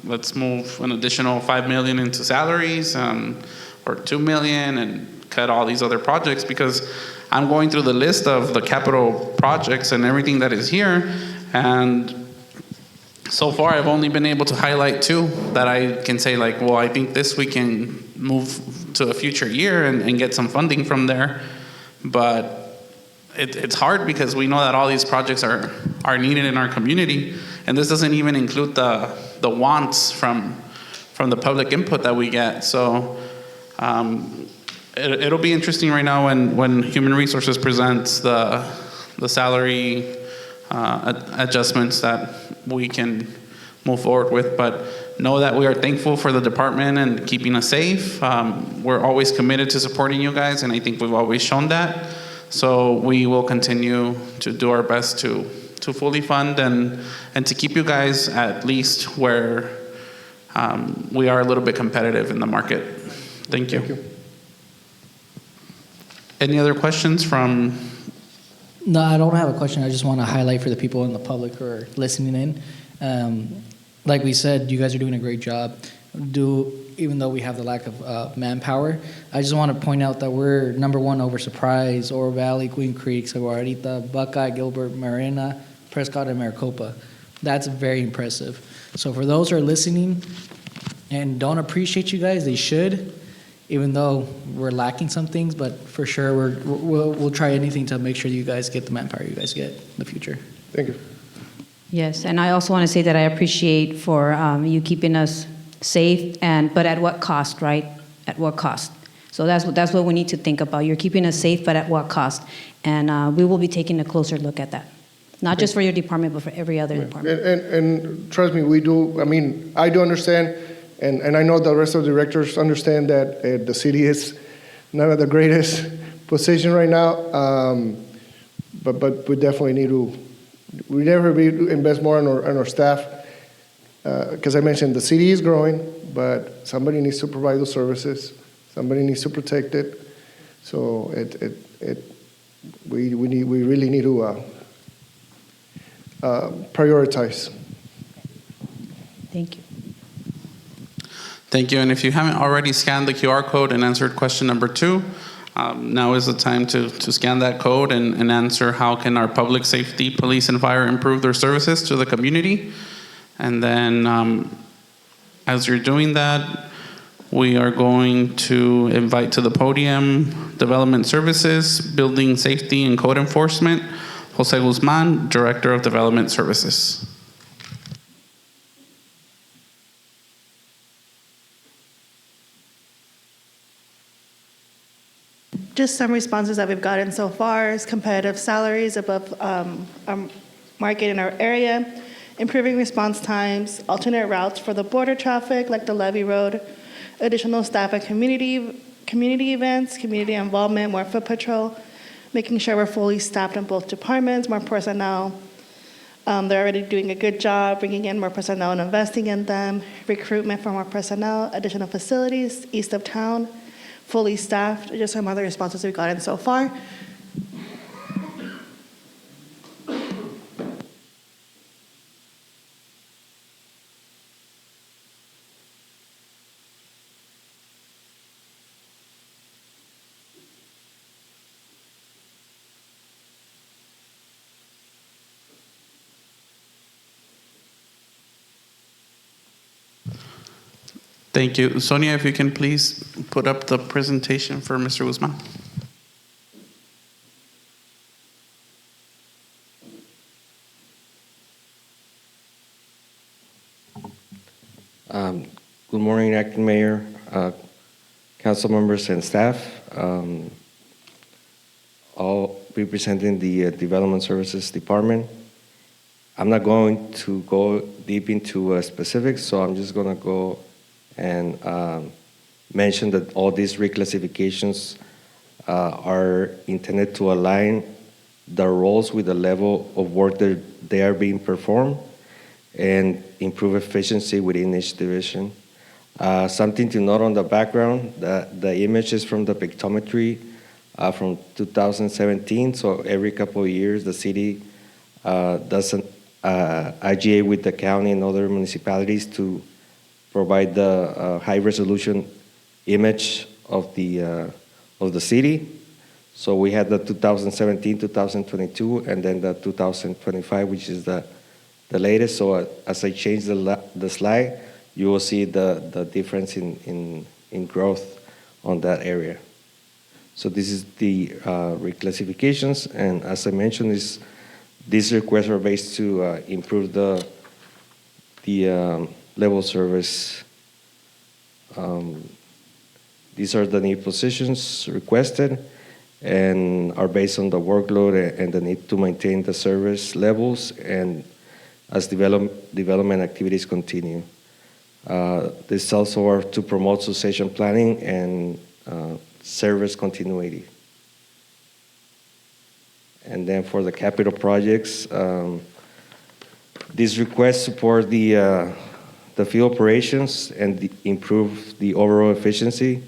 let's move an additional $5 million into salaries, or $2 million, and cut all these other projects, because I'm going through the list of the capital projects and everything that is here, and so far I've only been able to highlight 2 that I can say, like, well, I think this we can move to a future year and get some funding from there. But it's hard because we know that all these projects are needed in our community, and this doesn't even include the wants from the public input that we get. So it'll be interesting right now when Human Resources presents the salary adjustments that we can move forward with. But know that we are thankful for the department and keeping us safe. We're always committed to supporting you guys, and I think we've always shown that. So we will continue to do our best to fully fund and to keep you guys at least where we are a little bit competitive in the market. Thank you. Any other questions from? No, I don't have a question. I just want to highlight for the people in the public who are listening in. Like we said, you guys are doing a great job. Even though we have the lack of manpower, I just want to point out that we're #1 over Surprise, Oro Valley, Queen Creek, Saguarita, Buckeye, Gilbert, Marina, Prescott, and Maricopa. That's very impressive. So for those who are listening and don't appreciate you guys, they should, even though we're lacking some things, but for sure we'll try anything to make sure you guys get the manpower you guys get in the future. Thank you. Yes, and I also want to say that I appreciate for you keeping us safe, but at what cost, right? At what cost? So that's what we need to think about. You're keeping us safe, but at what cost? And we will be taking a closer look at that, not just for your department, but for every other department. And trust me, we do. I mean, I do understand, and I know the rest of the directors understand that the city is not at the greatest position right now, but we definitely need to. We never invest more on our staff. Because I mentioned the city is growing, but somebody needs to provide those services. Somebody needs to protect it. So we really need to prioritize. Thank you. Thank you. And if you haven't already scanned the QR code and answered question number 2, now is the time to scan that code and answer how can our public safety, police, and fire improve their services to the community. And then as you're doing that, we are going to invite to the podium Development Services, Building Safety and Code Enforcement, Jose Guzman, Director of Development Services. Just some responses that we've gotten so far is competitive salaries above our market in our area, improving response times, alternate routes for the border traffic like the Levee Road, additional staff at community events, community involvement, more foot patrol, making sure we're fully staffed in both departments, more personnel, They're already doing a good job bringing in more personnel and investing in them, recruitment for more personnel, additional facilities east of town, fully staffed, just some other responses we've gotten so far. Thank you. Sonia, if you can please put up the presentation for Mr. Guzman. Good morning, Acting Mayor, council members, and staff. All representing the Development Services Department. I'm not going to go deep into specifics, so I'm just going to go and mention that all these reclassifications are intended to align the roles with the level of work that they are being performed and improve efficiency within each division. Something to note on the background, the image is from the pictometry from 2017, so every couple of years the city does an IGA with the county and other municipalities to provide the high-resolution image of the city. So we had the 2017, 2022, and then the 2025, which is the latest. So as I change the slide, you will see the difference in growth on that area. So this is the reclassifications, and as I mentioned, these requests are based to improve the level of service. These are the new positions requested and are based on the workload and the need to maintain the service levels and as development activities continue. This also are to promote succession planning and service continuity. And then for the capital projects, these requests support the field operations and improve the overall efficiency,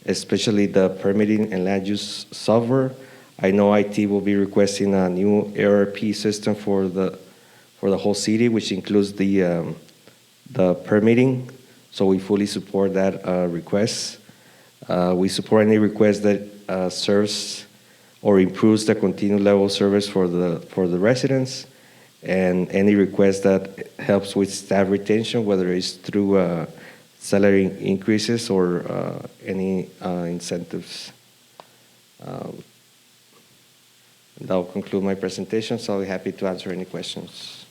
especially the permitting and land use software. I know IT will be requesting a new ERP system for the whole city, which includes the permitting. So we fully support that request. We support any request that serves or improves the continued level of service for the residents, and any request that helps with staff retention, whether it's through salary increases or any incentives. That will conclude my presentation, so I'll be happy to answer any questions.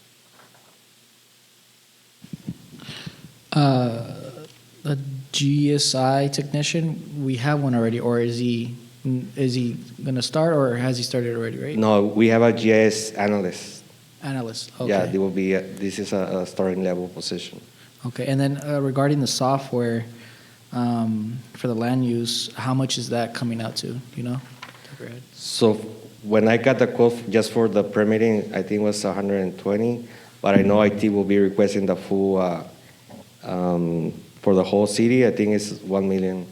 The GSI technician, we have one already, or is he going to start, or has he started already, right? No, we have a GIS analyst. Analyst, okay. Yeah, they will be. This is a starting level position. Okay, and then regarding the software for the land use, how much is that coming out to, you know? So when I got the quote just for the permitting, I think it was 120, but I know IT will be requesting the full, for the whole city, I think it's 1 million,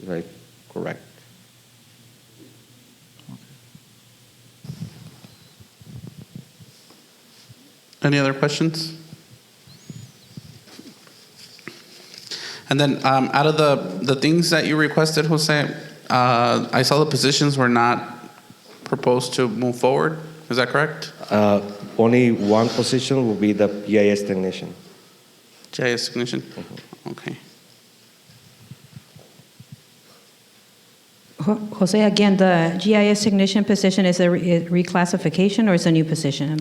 right? Correct. Any other questions? And then out of the things that you requested, Jose, I saw the positions were not proposed to move forward. Is that correct? Only one position will be the GIS technician. GIS technician? Mm-hmm. Okay. Jose, again, the GIS technician position is a reclassification or is a new position?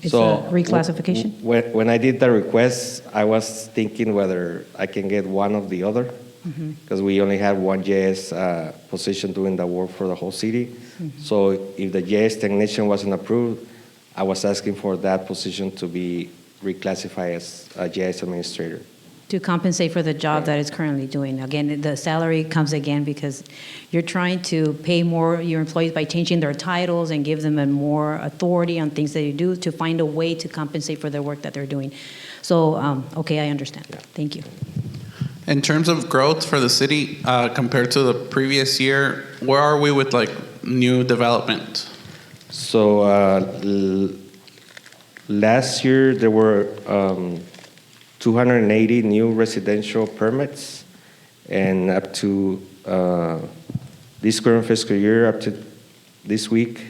It's a reclassification? When I did the request, I was thinking whether I can get one of the other, because we only have one GIS position doing the work for the whole city. So if the GIS technician wasn't approved, I was asking for that position to be reclassified as a GIS administrator. to compensate for the job that it's currently doing. Again, the salary comes again because you're trying to pay more your employees by changing their titles and give them a more authority on things that you do to find a way to compensate for the work that they're doing. So, okay, I understand. Thank you. In terms of growth for the city, compared to the previous year, where are we with like new development? So last year there were 280 new residential permits, and up to this current fiscal year, up to this week,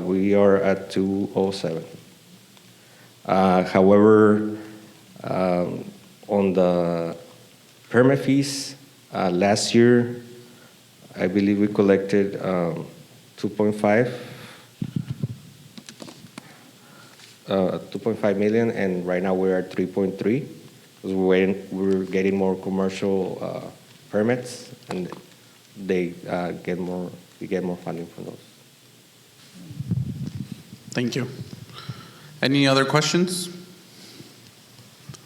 we are at 207. However, on the permit fees, last year, I believe we collected 2.5 million, and right now we're at 3.3. We're getting more commercial permits, and we get more funding from those. Thank you. Any other questions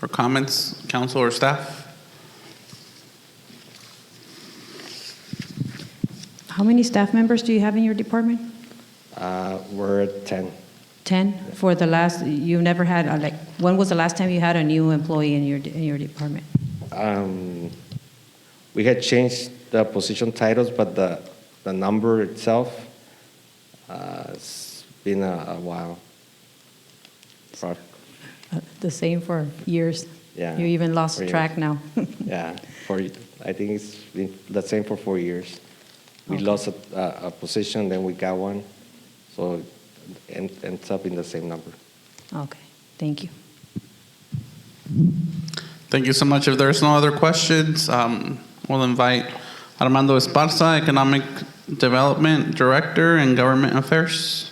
or comments, council or staff? How many staff members do you have in your department? We're at 10. 10 for the last. You've never had like. When was the last time you had a new employee in your department? We had changed the position titles, but the number itself, it's been a while. The same for years. Yeah. You even lost 4 years. track now. Yeah, I think it's been the same for 4 years. We lost a position, then we got one, so it ends up in the same number. Okay, thank you. Thank you so much. If there's no other questions, we'll invite Armando Esparza, Economic Development Director and Government Affairs.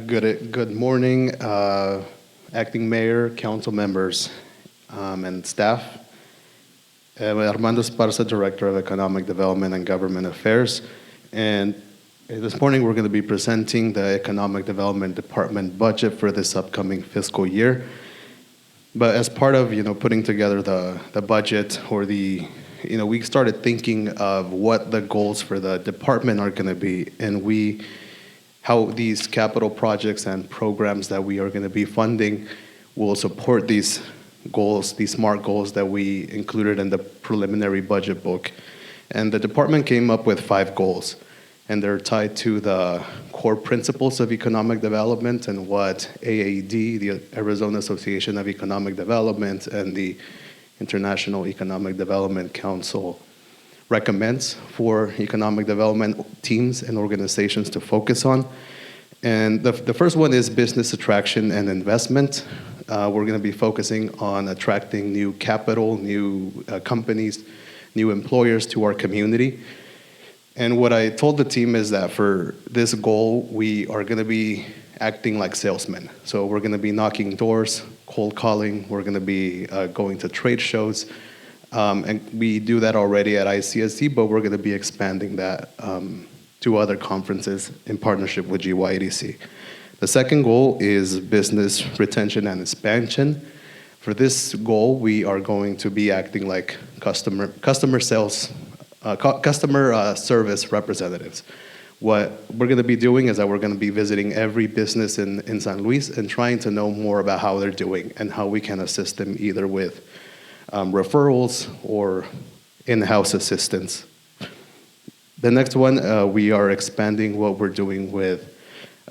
Good morning, Acting Mayor, council members, and staff. Armando Esparza, Director of Economic Development and Government Affairs. And this morning we're going to be presenting the Economic Development Department budget for this upcoming fiscal year. But as part of putting together the budget, or we started thinking of what the goals for the department are going to be, and how these capital projects and programs that we are going to be funding will support these goals, these SMART goals that we included in the preliminary budget book. And the department came up with 5 goals, and they're tied to the core principles of economic development and what AAD, the Arizona Association of Economic Development, and the International Economic Development Council recommends for economic development teams and organizations to focus on. And the first one is business attraction and investment. We're going to be focusing on attracting new capital, new companies, new employers to our community. And what I told the team is that for this goal, we are going to be acting like salesmen. So we're going to be knocking doors, cold calling. We're going to be going to trade shows. And we do that already at ICSC, but we're going to be expanding that to other conferences in partnership with GYDC. The second goal is business retention and expansion. For this goal, we are going to be acting like customer service representatives. What we're going to be doing is that we're going to be visiting every business in San Luis and trying to know more about how they're doing and how we can assist them either with referrals or in-house assistance. The next one, we are expanding what we're doing with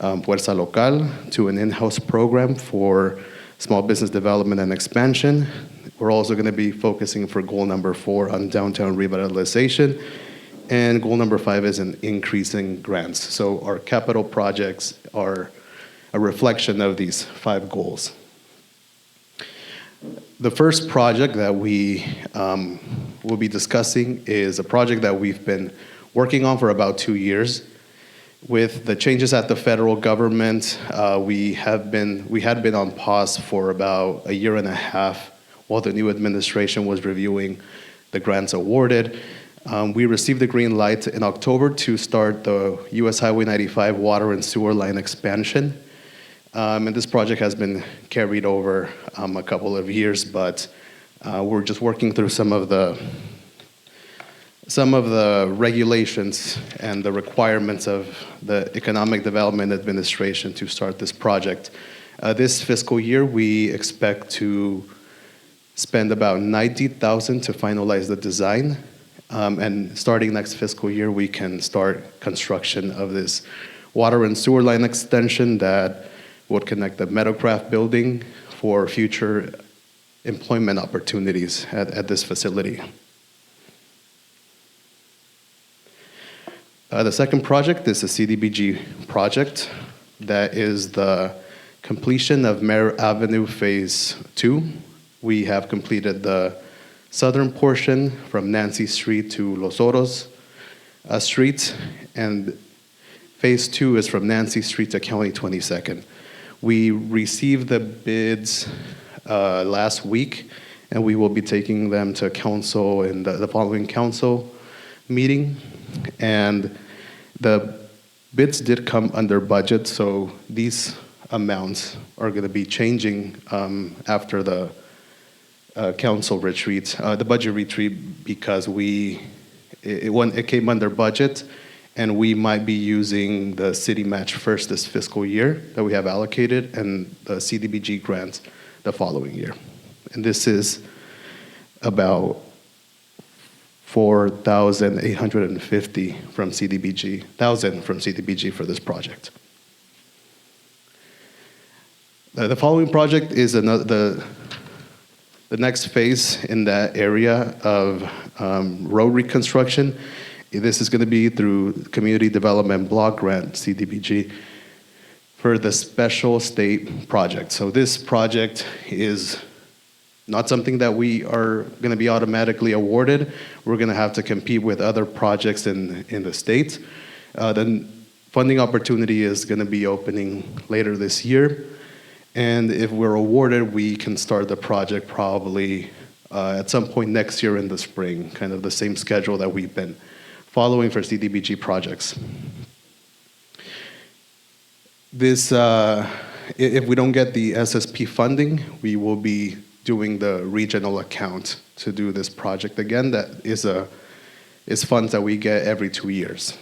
Fuerza Local to an in-house program for small business development and expansion. We're also going to be focusing for goal number 4 on downtown revitalization. And goal number 5 is an increasing grants. So our capital projects are a reflection of these 5 goals. The first project that we will be discussing is a project that we've been working on for about 2 years. With the changes at the federal government, we had been on pause for about a year and a half while the new administration was reviewing the grants awarded. We received the green light in October to start the US Highway 95 water and sewer line expansion. And this project has been carried over a couple of years, but we're just working through some of the regulations and the requirements of the Economic Development Administration to start this project. This fiscal year, we expect to spend about $90,000 to finalize the design. And starting next fiscal year, we can start construction of this water and sewer line extension that would connect the Meadowcraft building for future employment opportunities at this facility. The second project is a CDBG project that is the completion of Mare Avenue Phase 2. We have completed the southern portion from Nancy Street to Los Oros Street, and Phase 2 is from Nancy Street to County 22nd. We received the bids last week, and we will be taking them to council in the following council meeting. And the bids did come under budget, so these amounts are going to be changing after the council retreat, the budget retreat, because it came under budget, and we might be using the city match first this fiscal year that we have allocated, and the CDBG grants the following year. And this is about $4,850 from CDBG for this project. The following project is the next phase in that area of road reconstruction. This is going to be through Community Development Block Grant, CDBG, for the special state project. So this project is not something that we are going to be automatically awarded. We're going to have to compete with other projects in the state. The funding opportunity is going to be opening later this year. And if we're awarded, we can start the project probably at some point next year in the spring, kind of the same schedule that we've been following for CDBG projects. This, if we don't get the SSP funding, we will be doing the regional account to do this project again. That is funds that we get every 2 years.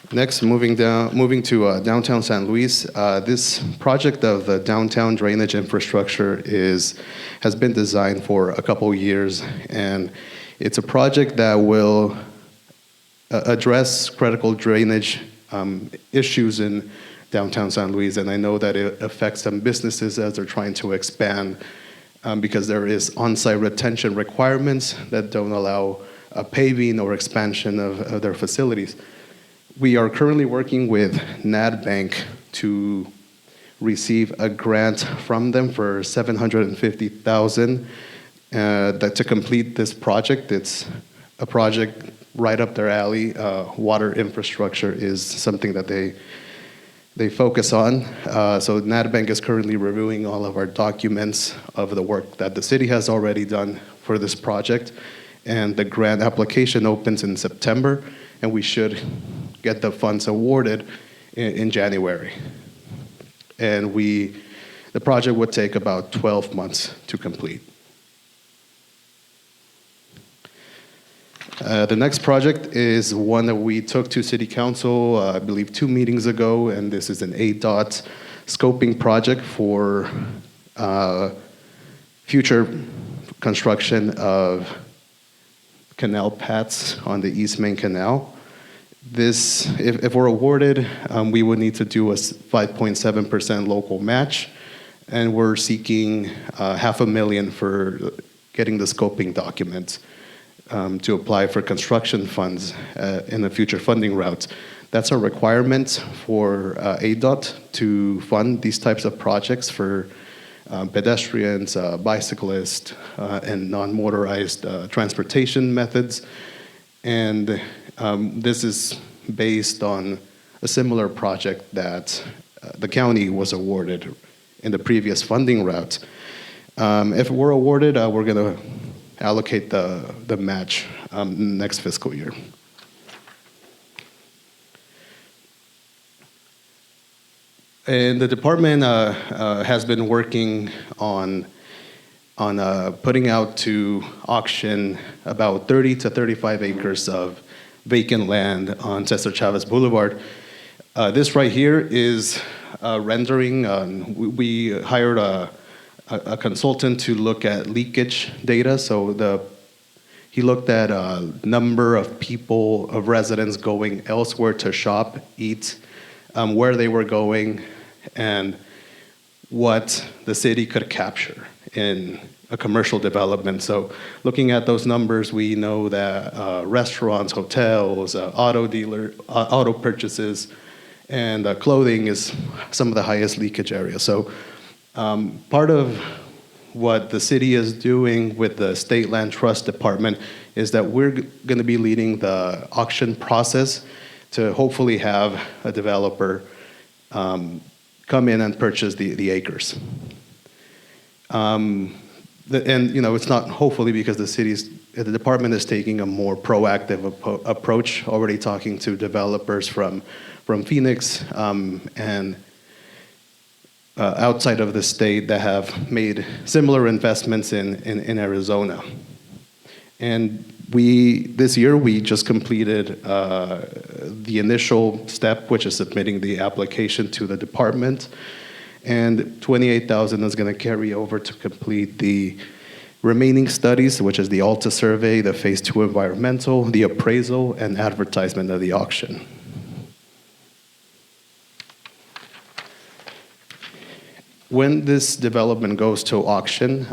Next, moving to downtown San Luis. This project of the downtown drainage infrastructure has been designed for a couple years, and it's a project that will address critical drainage issues in downtown San Luis, and I know that it affects some businesses as they're trying to expand because there is on-site retention requirements that don't allow paving or expansion of their facilities. We are currently working with NADBank to receive a grant from them for $750,000 to complete this project. It's a project right up their alley. Water infrastructure is something that they focus on. So NADBank is currently reviewing all of our documents of the work that the city has already done for this project. And the grant application opens in September, and we should get the funds awarded in January. And the project would take about 12 months to complete. The next project is one that we took to City Council, I believe 2 meetings ago, and this is an ADOT scoping project for future construction of canal paths on the East Main Canal. This, if we're awarded, we would need to do a 5.7% local match, and we're seeking $500,000 for getting the scoping documents to apply for construction funds in the future funding routes. That's a requirement for ADOT to fund these types of projects for pedestrians, bicyclists, and non-motorized transportation methods. And this is based on a similar project that the county was awarded in the previous funding route. If we're awarded, we're going to allocate the match next fiscal year. And the department has been working on putting out to auction about 30 to 35 acres of vacant land on Cesar Chavez Boulevard. This right here is rendering. We hired a consultant to look at leakage data. So he looked at a number of people, of residents going elsewhere to shop, eat, where they were going, and what the city could capture in a commercial development. So looking at those numbers, we know that restaurants, hotels, auto purchases, and clothing is some of the highest leakage areas. So part of what the city is doing with the State Land Trust Department is that we're going to be leading the auction process to hopefully have a developer come in and purchase the acres. And it's not hopefully, because the department is taking a more proactive approach, already talking to developers from Phoenix and outside of the state that have made similar investments in Arizona. And this year we just completed the initial step, which is submitting the application to the department. And $28,000 is going to carry over to complete the remaining studies, which is the ALTA survey, the Phase 2 environmental, the appraisal, and advertisement of the auction. When this development goes to auction,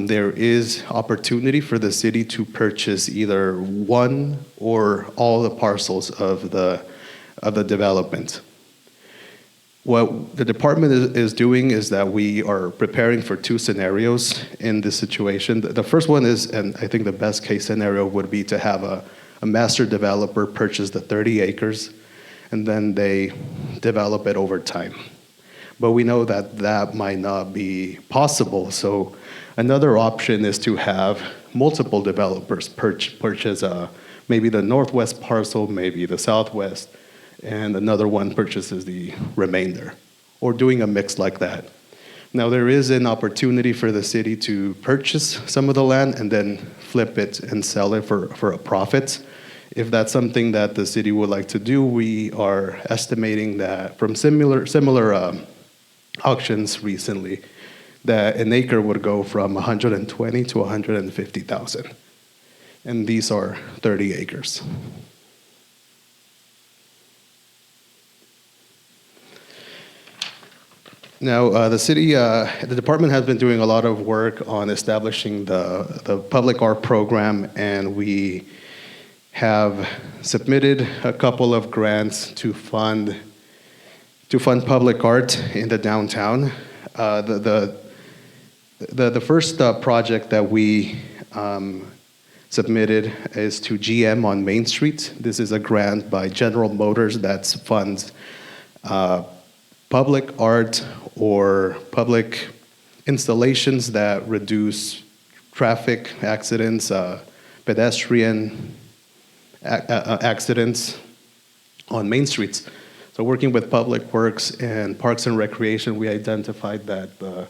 there is opportunity for the city to purchase either one or all the parcels of the development. What the department is doing is that we are preparing for two scenarios in this situation. The first one is, and I think the best case scenario would be to have a master developer purchase the 30 acres, and then they develop it over time. But we know that that might not be possible. So another option is to have multiple developers purchase maybe the northwest parcel, maybe the southwest, and another one purchases the remainder, or doing a mix like that. Now, there is an opportunity for the city to purchase some of the land and then flip it and sell it for a profit. If that's something that the city would like to do, we are estimating that from similar auctions recently, that an acre would go from 120 to 150,000, and these are 30 acres. Now, the department has been doing a lot of work on establishing the public art program, and we have submitted a couple of grants to fund public art in the downtown. The first project that we submitted is to GM on Main Street. This is a grant by General Motors that funds public art or public installations that reduce traffic accidents, pedestrian accidents on main streets. So working with Public Works and Parks and Recreation, we identified that the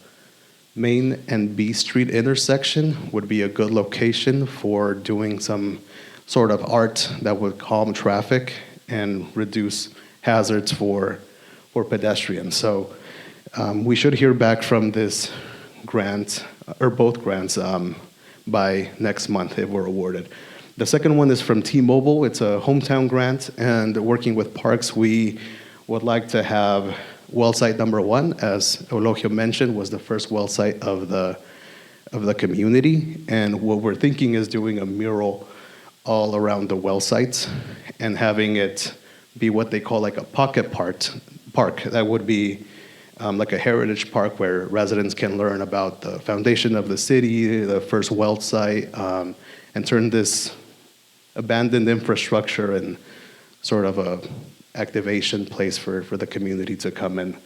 Main and B Street intersection would be a good location for doing some sort of art that would calm traffic and reduce hazards for pedestrians. So we should hear back from this grant, or both grants, by next month if we're awarded. The second one is from T-Mobile. It's a hometown grant, and working with parks, we would like to have well site number 1, as Eulogio mentioned, was the first well site of the community. And what we're thinking is doing a mural all around the well sites and having it be what they call like a pocket park. That would be like a heritage park where residents can learn about the foundation of the city, the first well site, and turn this abandoned infrastructure and sort of a activation place for the community to come and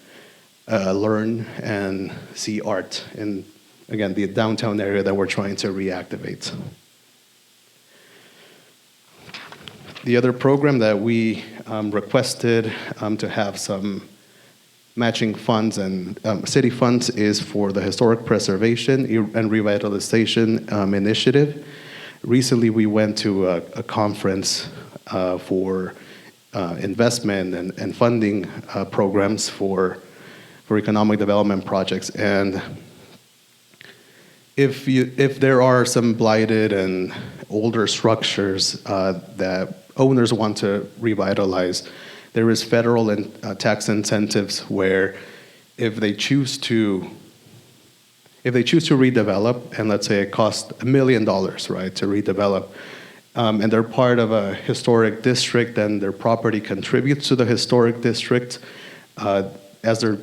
learn and see art in, again, the downtown area that we're trying to reactivate. The other program that we requested to have some matching funds and city funds is for the Historic Preservation and Revitalization Initiative. Recently, we went to a conference for investment and funding programs for economic development projects. And if there are some blighted and older structures that owners want to revitalize, there is federal and tax incentives where if they choose to redevelop, and let's say it costs $1 million, right, to redevelop, and they're part of a historic district, and their property contributes to the historic district, as they're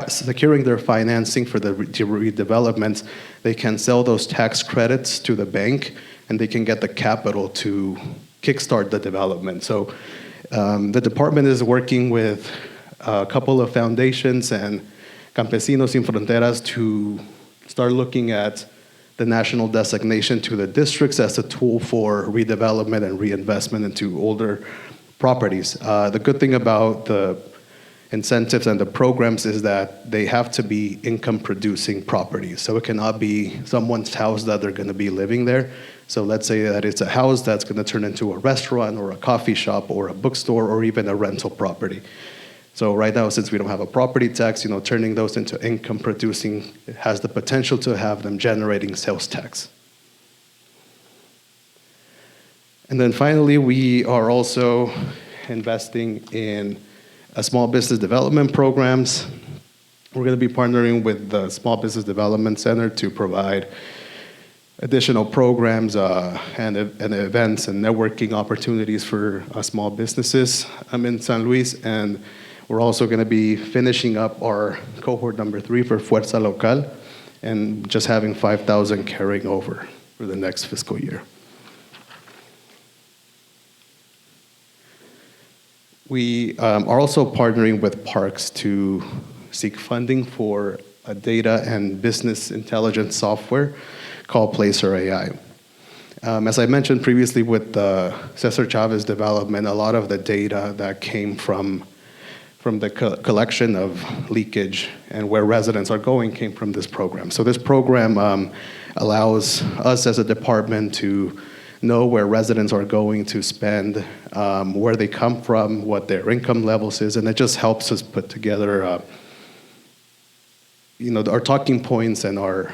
securing their financing for the redevelopment, they can sell those tax credits to the bank, and they can get the capital to kickstart the development. So the department is working with a couple of foundations and Campesinos Sin Fronteras to start looking at the national designation to the districts as a tool for redevelopment and reinvestment into older properties. The good thing about the incentives and the programs is that they have to be income-producing properties. So it cannot be someone's house that they're going to be living there. So let's say that it's a house that's going to turn into a restaurant or a coffee shop or a bookstore or even a rental property. So right now, since we don't have a property tax, turning those into income-producing has the potential to have them generating sales tax. And then finally, we are also investing in small business development programs. We're going to be partnering with the Small Business Development Center to provide additional programs and events and networking opportunities for small businesses in San Luis. And we're also going to be finishing up our cohort number 3 for Fuerza Local and just having 5,000 carrying over for the next fiscal year. We are also partnering with Parks to seek funding for a data and business intelligence software called Placer AI. As I mentioned previously with the Cesar Chavez development, a lot of the data that came from the collection of leakage and where residents are going came from this program. So this program allows us as a department to know where residents are going to spend, where they come from, what their income levels is, and it just helps us put together our talking points and our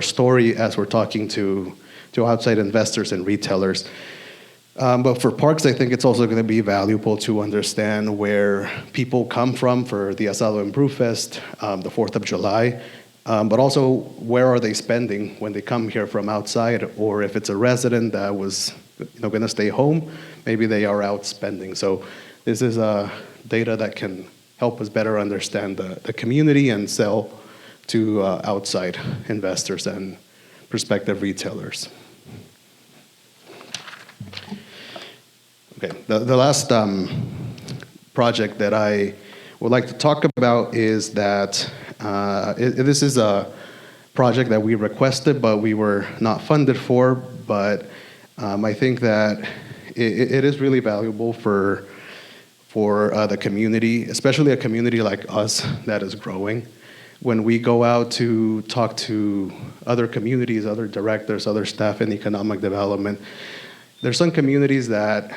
story as we're talking to outside investors and retailers. But for Parks, I think it's also going to be valuable to understand where people come from for the Asado and Brewfest, the 4th of July, but also where are they spending when they come here from outside, or if it's a resident that was going to stay home, maybe they are out spending. So this is data that can help us better understand the community and sell to outside investors and prospective retailers. Okay, the last project that I would like to talk about is that this is a project that we requested, but we were not funded for. But I think that it is really valuable for the community, especially a community like us that is growing. When we go out to talk to other communities, other directors, other staff in economic development, there's some communities that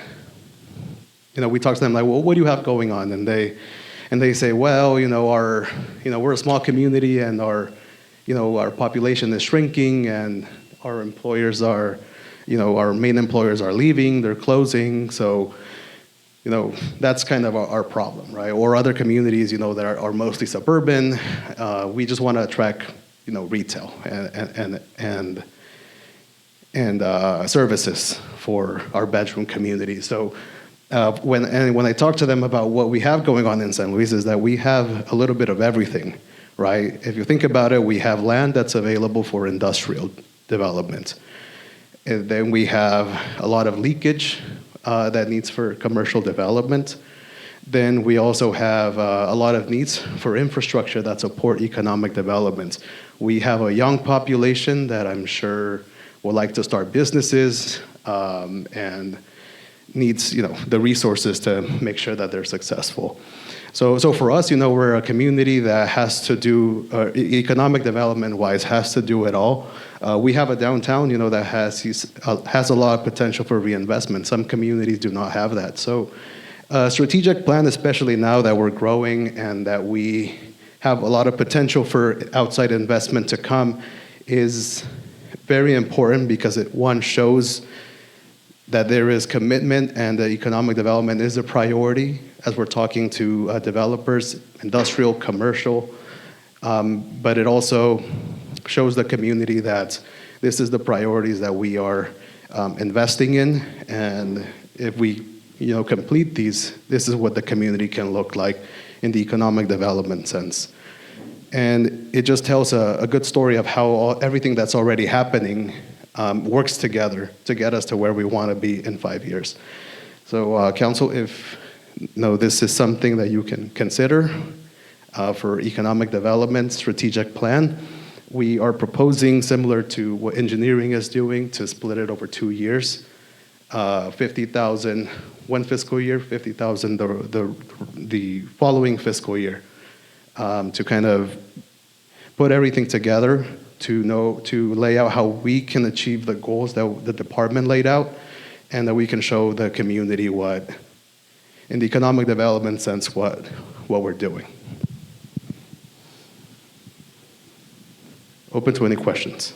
we talk to them like, well, what do you have going on? And they say, well, we're a small community and our population is shrinking and our employers are, our main employers are leaving, they're closing. So, that's kind of our problem, right? Or other communities, that are mostly suburban. We just want to attract, retail and services for our bedroom community. So when I talk to them about what we have going on in San Luis is that we have a little bit of everything, right? If you think about it, we have land that's available for industrial development. And then we have a lot of leakage that needs for commercial development. Then we also have a lot of needs for infrastructure that support economic development. We have a young population that I'm sure would like to start businesses and needs, the resources to make sure that they're successful. So for us, we're a community that has to do, economic development-wise, has to do it all. We have a downtown, that has a lot of potential for reinvestment. Some communities do not have that. So strategic plan, especially now that we're growing and that we have a lot of potential for outside investment to come, is very important because it, one, shows that there is commitment and that economic development is a priority as we're talking to developers, industrial, commercial, but it also shows the community that this is the priorities that we are investing in, and if we complete these, this is what the community can look like in the economic development sense. And it just tells a good story of how everything that's already happening works together to get us to where we want to be in 5 years. So council, if this is something that you can consider for economic development strategic plan, we are proposing, similar to what engineering is doing, to split it over 2 years. 50,000 one fiscal year, 50,000 the following fiscal year, to kind of put everything together to lay out how we can achieve the goals that the department laid out, and that we can show the community what, in the economic development sense, what we're doing. Open to any questions.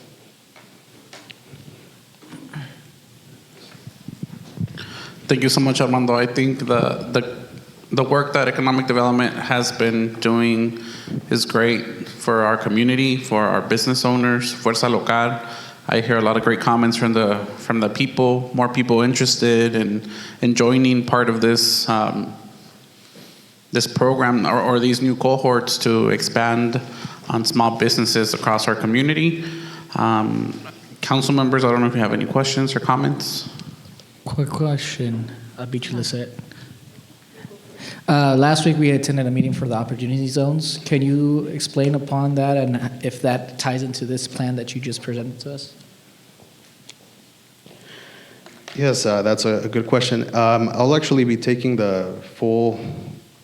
Thank you so much, Armando. I think the work that economic development has been doing is great for our community, for our business owners, Fuerza Local. I hear a lot of great comments from the people, more people interested in joining part of this this program or these new cohorts to expand on small businesses across our community. Council members, I don't know if you have any questions or comments. Quick question, Bichu Lisette. Last week we attended a meeting for the opportunity zones. Can you explain upon that and if that ties into this plan that you just presented to us? Yes, that's a good question. I'll actually be taking the full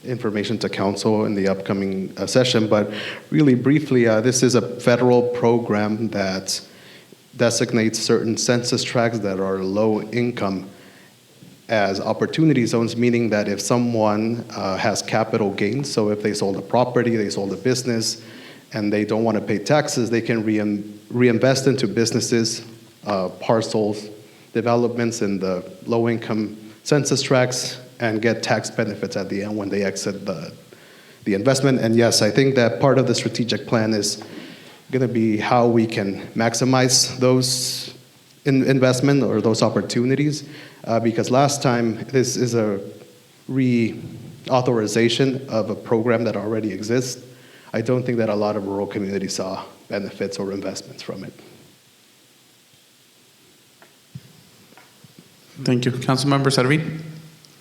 information to council in the upcoming session, but really briefly, this is a federal program that designates certain census tracts that are low income as opportunity zones, meaning that if someone has capital gains, so if they sold a property, they sold a business, and they don't want to pay taxes, they can reinvest into businesses, parcels, developments in the low-income census tracts, and get tax benefits at the end when they exit the investment. And yes, I think that part of the strategic plan is going to be how we can maximize those investment or those opportunities, because last time this is a reauthorization of a program that already exists. I don't think that a lot of rural communities saw benefits or investments from it. Thank you. Councilmember Servin?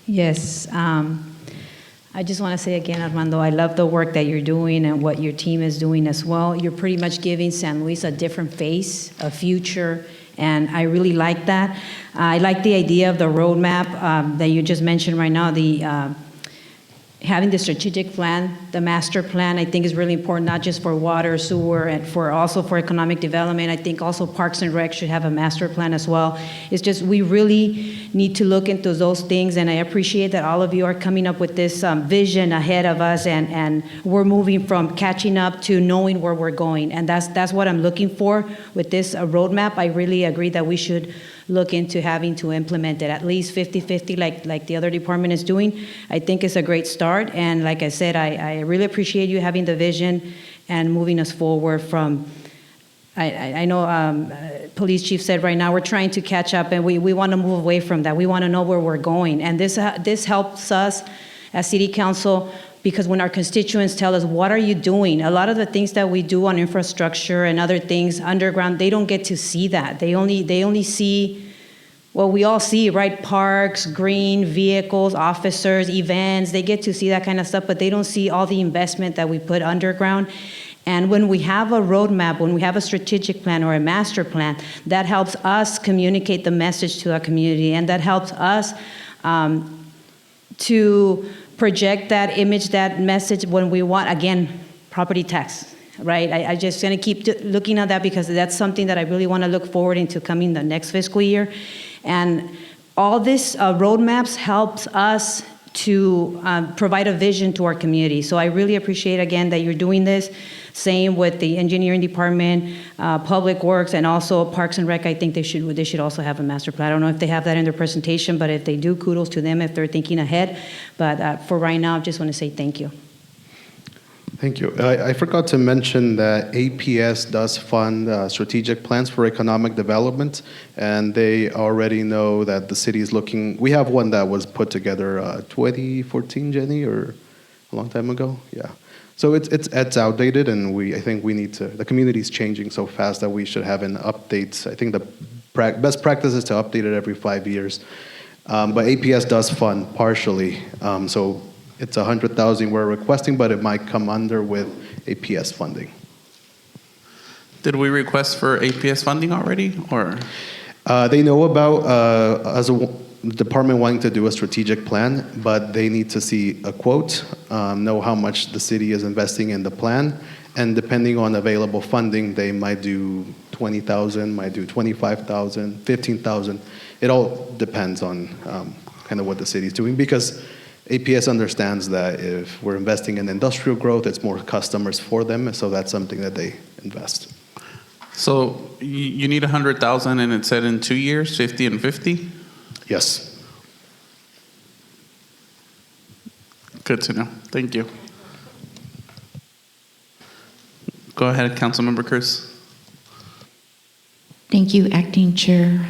Yes. I just want to say again, Armando, I love the work that you're doing and what your team is doing as well. You're pretty much giving San Luis a different face, a future, and I really like that. I like the idea of the roadmap that you just mentioned right now, having the strategic plan, the master plan, I think is really important, not just for water, sewer, and also for economic development. I think also Parks and Rec should have a master plan as well. It's just we really need to look into those things, and I appreciate that all of you are coming up with this vision ahead of us, and we're moving from catching up to knowing where we're going, and that's what I'm looking for with this roadmap. I really agree that we should look into having to implement it at least 50-50 like the other department is doing. I think it's a great start, and like I said, I really appreciate you having the vision and moving us forward from, I know police chief said right now we're trying to catch up, and we want to move away from that. We want to know where we're going, and this helps us as city council because when our constituents tell us, what are you doing? A lot of the things that we do on infrastructure and other things underground, they don't get to see that. They only see, well, we all see, right? Parks, green, vehicles, officers, events. They get to see that kind of stuff, but they don't see all the investment that we put underground. And when we have a roadmap, when we have a strategic plan or a master plan, that helps us communicate the message to our community, and that helps us to project that image, that message when we want, again, property tax, right? I just gonna keep looking at that because that's something that I really wanna look forward into coming the next fiscal year. And all this roadmaps helps us to provide a vision to our community. So I really appreciate, again, that you're doing this. Same with the engineering department, public works, and also Parks and Rec. I think they should also have a master plan. I don't know if they have that in their presentation, but if they do, kudos to them if they're thinking ahead. But for right now, I just want to say thank you. Thank you. I forgot to mention that APS does fund strategic plans for economic development, and they already know that the city is looking. We have one that was put together 2014, Jenny, or a long time ago. Yeah. So it's outdated, and I think we need to. The community is changing so fast that we should have an update. I think the best practice is to update it every 5 years. But APS does fund partially, so it's 100,000 we're requesting, but it might come under with APS funding. Did we request for APS funding already, or? They know about as a department wanting to do a strategic plan, but they need to see a quote, know how much the city is investing in the plan, and depending on available funding, they might do 20,000, might do 25,000, 15,000. It all depends on kind of what the city is doing, because APS understands that if we're investing in industrial growth, it's more customers for them, so that's something that they invest. So you need 100,000, and it said in 2 years, 50 and 50? Yes. Good to know. Thank you. Go ahead, Councilmember Cruz. Thank you, Acting Chair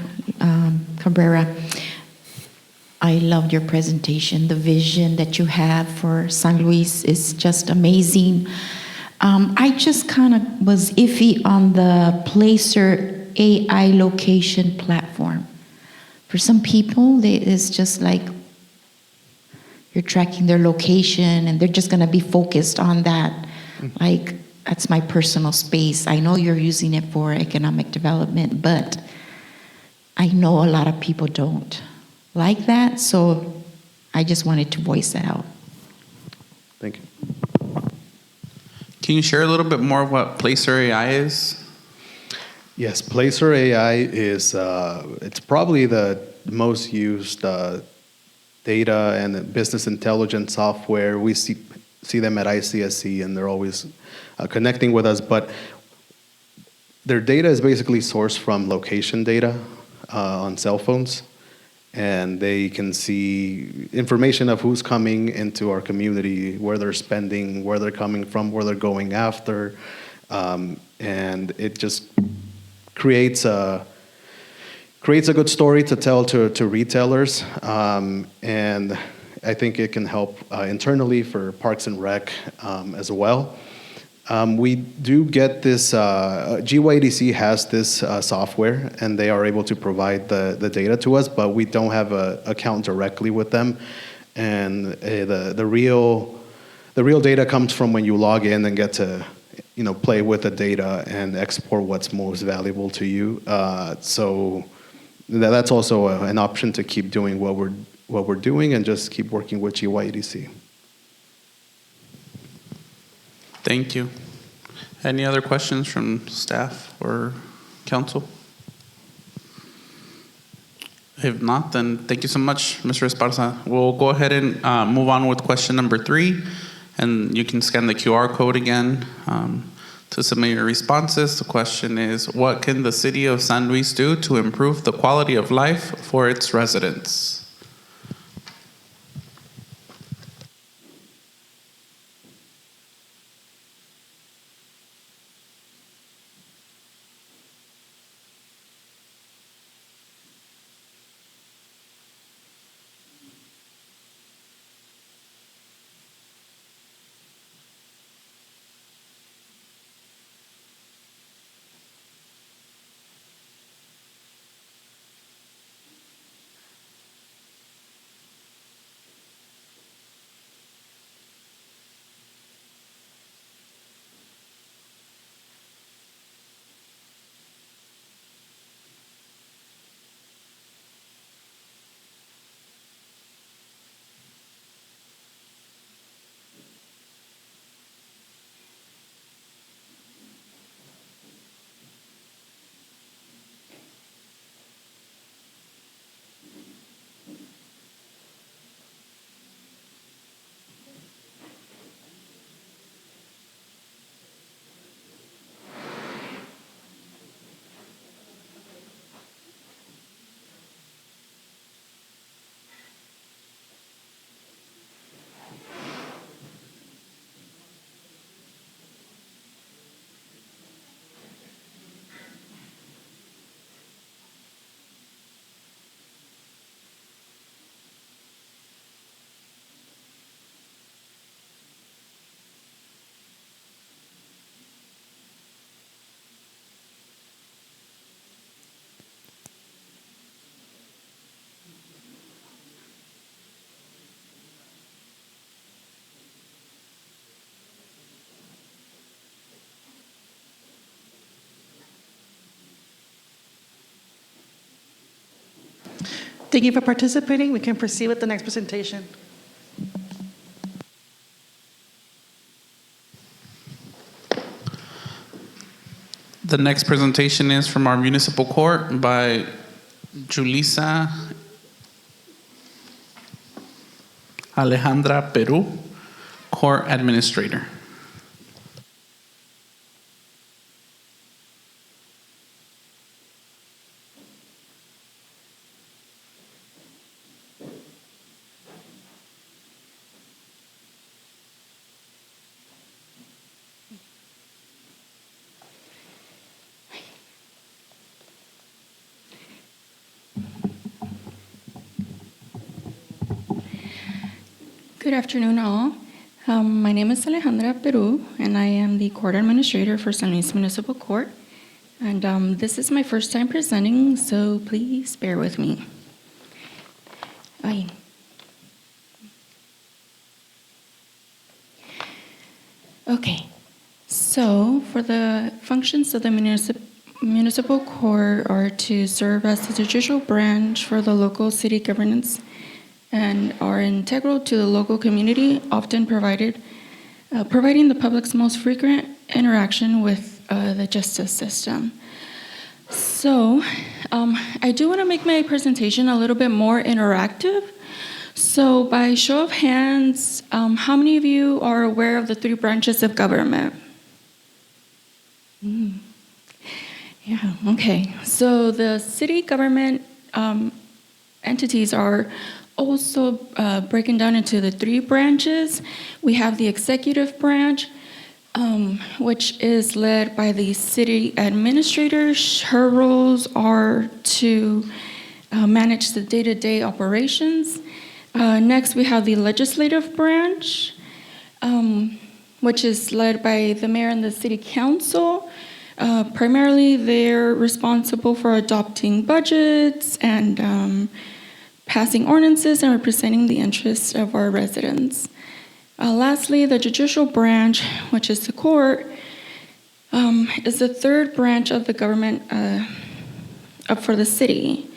Cabrera. I loved your presentation. The vision that you have for San Luis is just amazing. I just kind of was iffy on the Placer AI location platform. For some people, it's just like you're tracking their location and they're just going to be focused on that. Like, that's my personal space. I know you're using it for economic development, but I know a lot of people don't like that, so I just wanted to voice that out. Thank you. Can you share a little bit more of what Placer AI is? Yes, Placer AI is it's probably the most used data and business intelligence software. We see them at ICSC, and they're always connecting with us. But their data is basically sourced from location data on cell phones, and they can see information of who's coming into our community, where they're spending, where they're coming from, where they're going after, and it just creates a good story to tell to retailers, and I think it can help internally for Parks and Rec as well. We do get this, GYDC has this software, and they are able to provide the data to us, but we don't have an account directly with them. And the real data comes from when you log in and get to play with the data and export what's most valuable to you. So that's also an option to keep doing what we're doing and just keep working with GYDC. Thank you. Any other questions from staff or council? If not, then thank you so much, Mr. Esparza. We'll go ahead and move on with question number 3, and you can scan the QR code again to submit your responses. The question is, what can the city of San Luis do to improve the quality of life for its residents? Thank you for participating. We can proceed with the next presentation. The next presentation is from our municipal court by Julissa Alejandra Peru, court administrator. Good afternoon, all. My name is Alejandra Peru, and I am the court administrator for San Luis Municipal Court. And this is my first time presenting, so please bear with me. Bye. Okay, so for the functions of the municipal court are to serve as the judicial branch for the local city governance and are integral to the local community, often providing the public's most frequent interaction with the justice system. So I do want to make my presentation a little bit more interactive. So by show of hands, how many of you are aware of the 3 branches of government? Yeah, okay. So the city government entities are also broken down into the 3 branches. We have the executive branch, which is led by the city administrator. Her roles are to manage the day-to-day operations. Next, we have the legislative branch, which is led by the mayor and the city council. Primarily, they're responsible for adopting budgets and passing ordinances and representing the interests of our residents. Lastly, the judicial branch, which is the court, is the 3rd branch of the government for the city.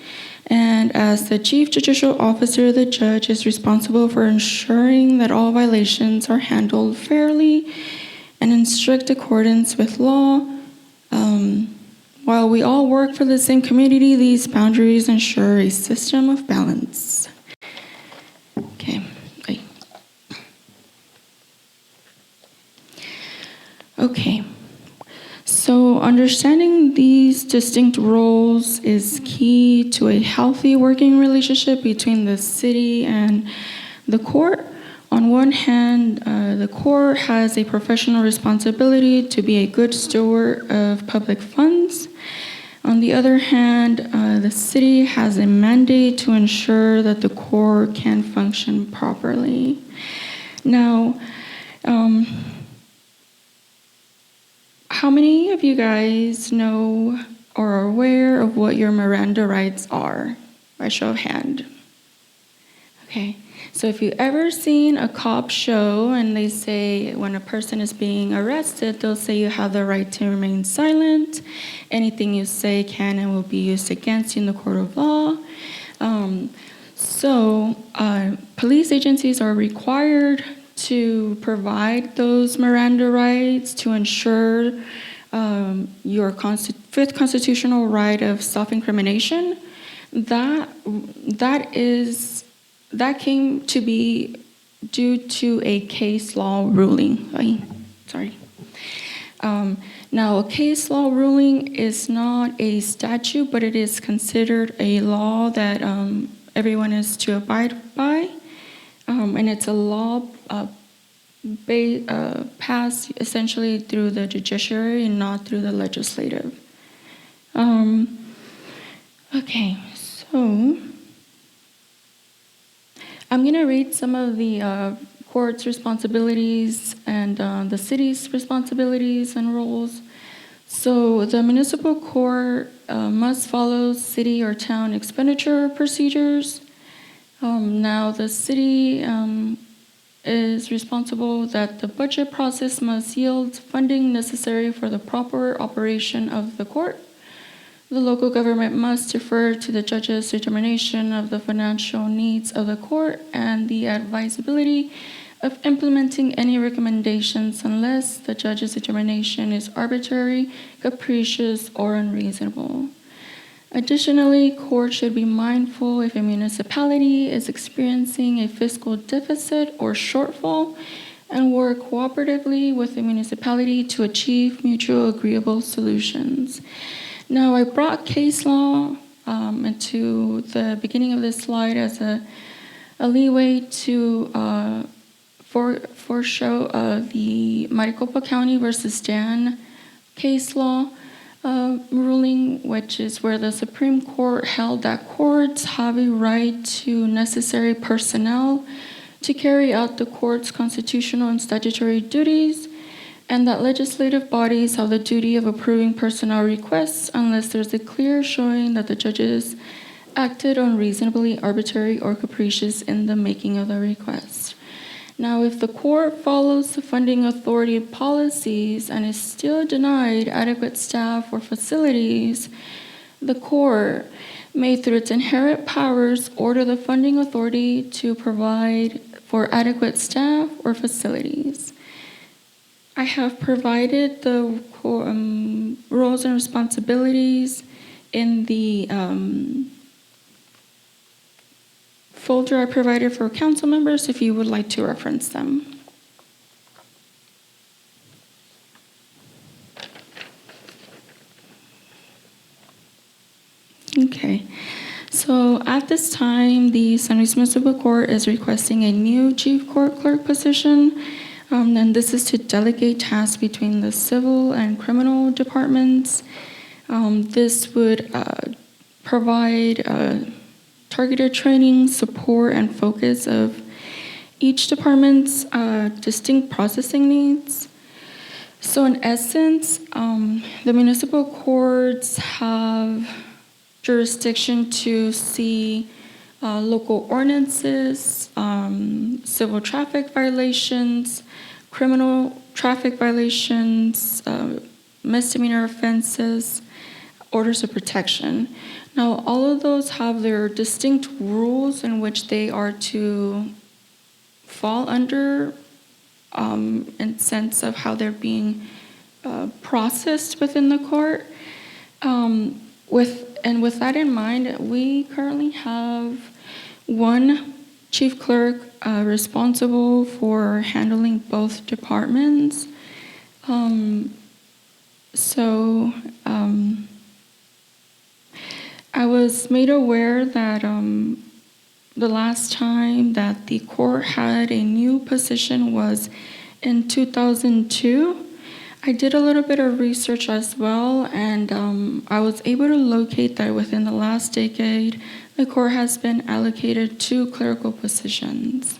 And as the chief judicial officer, the judge is responsible for ensuring that all violations are handled fairly and in strict accordance with law. While we all work for the same community, these boundaries ensure a system of balance. Okay. Okay. So understanding these distinct roles is key to a healthy working relationship between the city and the court. On one hand, the court has a professional responsibility to be a good steward of public funds. On the other hand, the city has a mandate to ensure that the court can function properly. Now, how many of you guys know or are aware of what your Miranda rights are? By show of hand. Okay. So if you've ever seen a cop show and they say when a person is being arrested, they'll say you have the right to remain silent. Anything you say can and will be used against you in the court of law. Police agencies are required to provide those Miranda rights to ensure your 5th constitutional right of self-incrimination. That came to be due to a case law ruling. Now, a case law ruling is not a statute, but it is considered a law that everyone is to abide by. And it's a law passed essentially through the judiciary and not through the legislative. Okay, so I'm going to read some of the court's responsibilities and the city's responsibilities and roles. So the municipal court must follow city or town expenditure procedures. Now the city is responsible that the budget process must yield funding necessary for the proper operation of the court. The local government must defer to the judge's determination of the financial needs of the court and the advisability of implementing any recommendations unless the judge's determination is arbitrary, capricious, or unreasonable. Additionally, court should be mindful if a municipality is experiencing a fiscal deficit or shortfall and work cooperatively with the municipality to achieve mutual agreeable solutions. Now, I brought case law into the beginning of this slide as a leeway to foreshow the Maricopa County versus Dan case law ruling, which is where the Supreme Court held that courts have a right to necessary personnel to carry out the court's constitutional and statutory duties, and that legislative bodies have the duty of approving personnel requests unless there's a clear showing that the judges acted unreasonably, arbitrary, or capricious in the making of the request. Now, if the court follows the funding authority policies and is still denied adequate staff or facilities, the court may, through its inherent powers, order the funding authority to provide for adequate staff or facilities. I have provided the roles and responsibilities in the folder I provided for council members if you would like to reference them. Okay, so at this time, the San Luis Municipal Court is requesting a new chief court clerk position. And this is to delegate tasks between the civil and criminal departments. This would provide targeted training, support, and focus of each department's distinct processing needs. So in essence, the municipal courts have jurisdiction to see local ordinances, civil traffic violations, criminal traffic violations, misdemeanor offenses, orders of protection. Now, all of those have their distinct rules in which they are to fall under in sense of how they're being processed within the court. With that in mind, we currently have one chief clerk responsible for handling both departments. I was made aware that the last time that the court had a new position was in 2002. I did a little bit of research as well, and I was able to locate that within the last decade, the court has been allocated 2 clerical positions.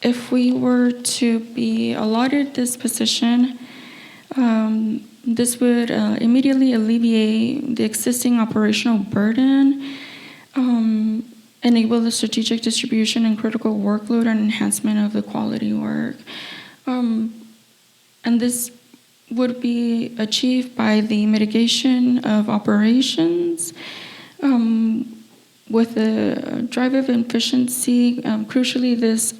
If we were to be allotted this position, this would immediately alleviate the existing operational burden, enable the strategic distribution and critical workload and enhancement of the quality work. And this would be achieved by the mitigation of operations with a drive of efficiency. Crucially, this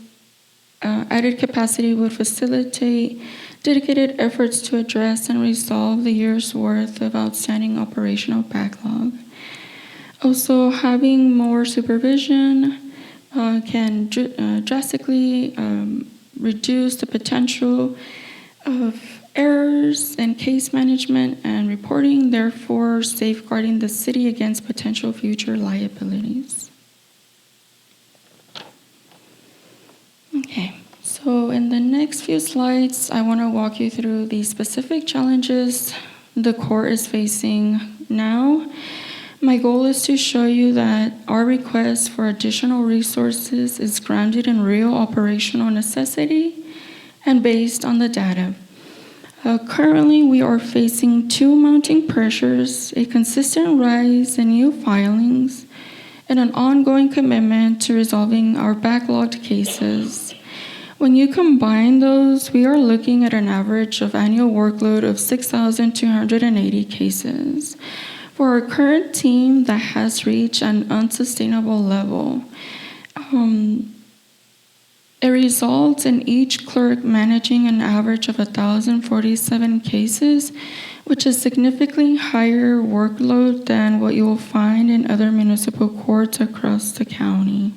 added capacity would facilitate dedicated efforts to address and resolve the year's worth of outstanding operational backlog. Also, having more supervision can drastically reduce the potential of errors in case management and reporting, therefore safeguarding the city against potential future liabilities. Okay, so in the next few slides, I want to walk you through the specific challenges the court is facing now. My goal is to show you that our request for additional resources is grounded in real operational necessity and based on the data. Currently, we are facing 2 mounting pressures, a consistent rise in new filings, and an ongoing commitment to resolving our backlogged cases. When you combine those, we are looking at an average of annual workload of 6,280 cases. For our current team that has reached an unsustainable level, it results in each clerk managing an average of 1,047 cases, which is significantly higher workload than what you will find in other municipal courts across the county.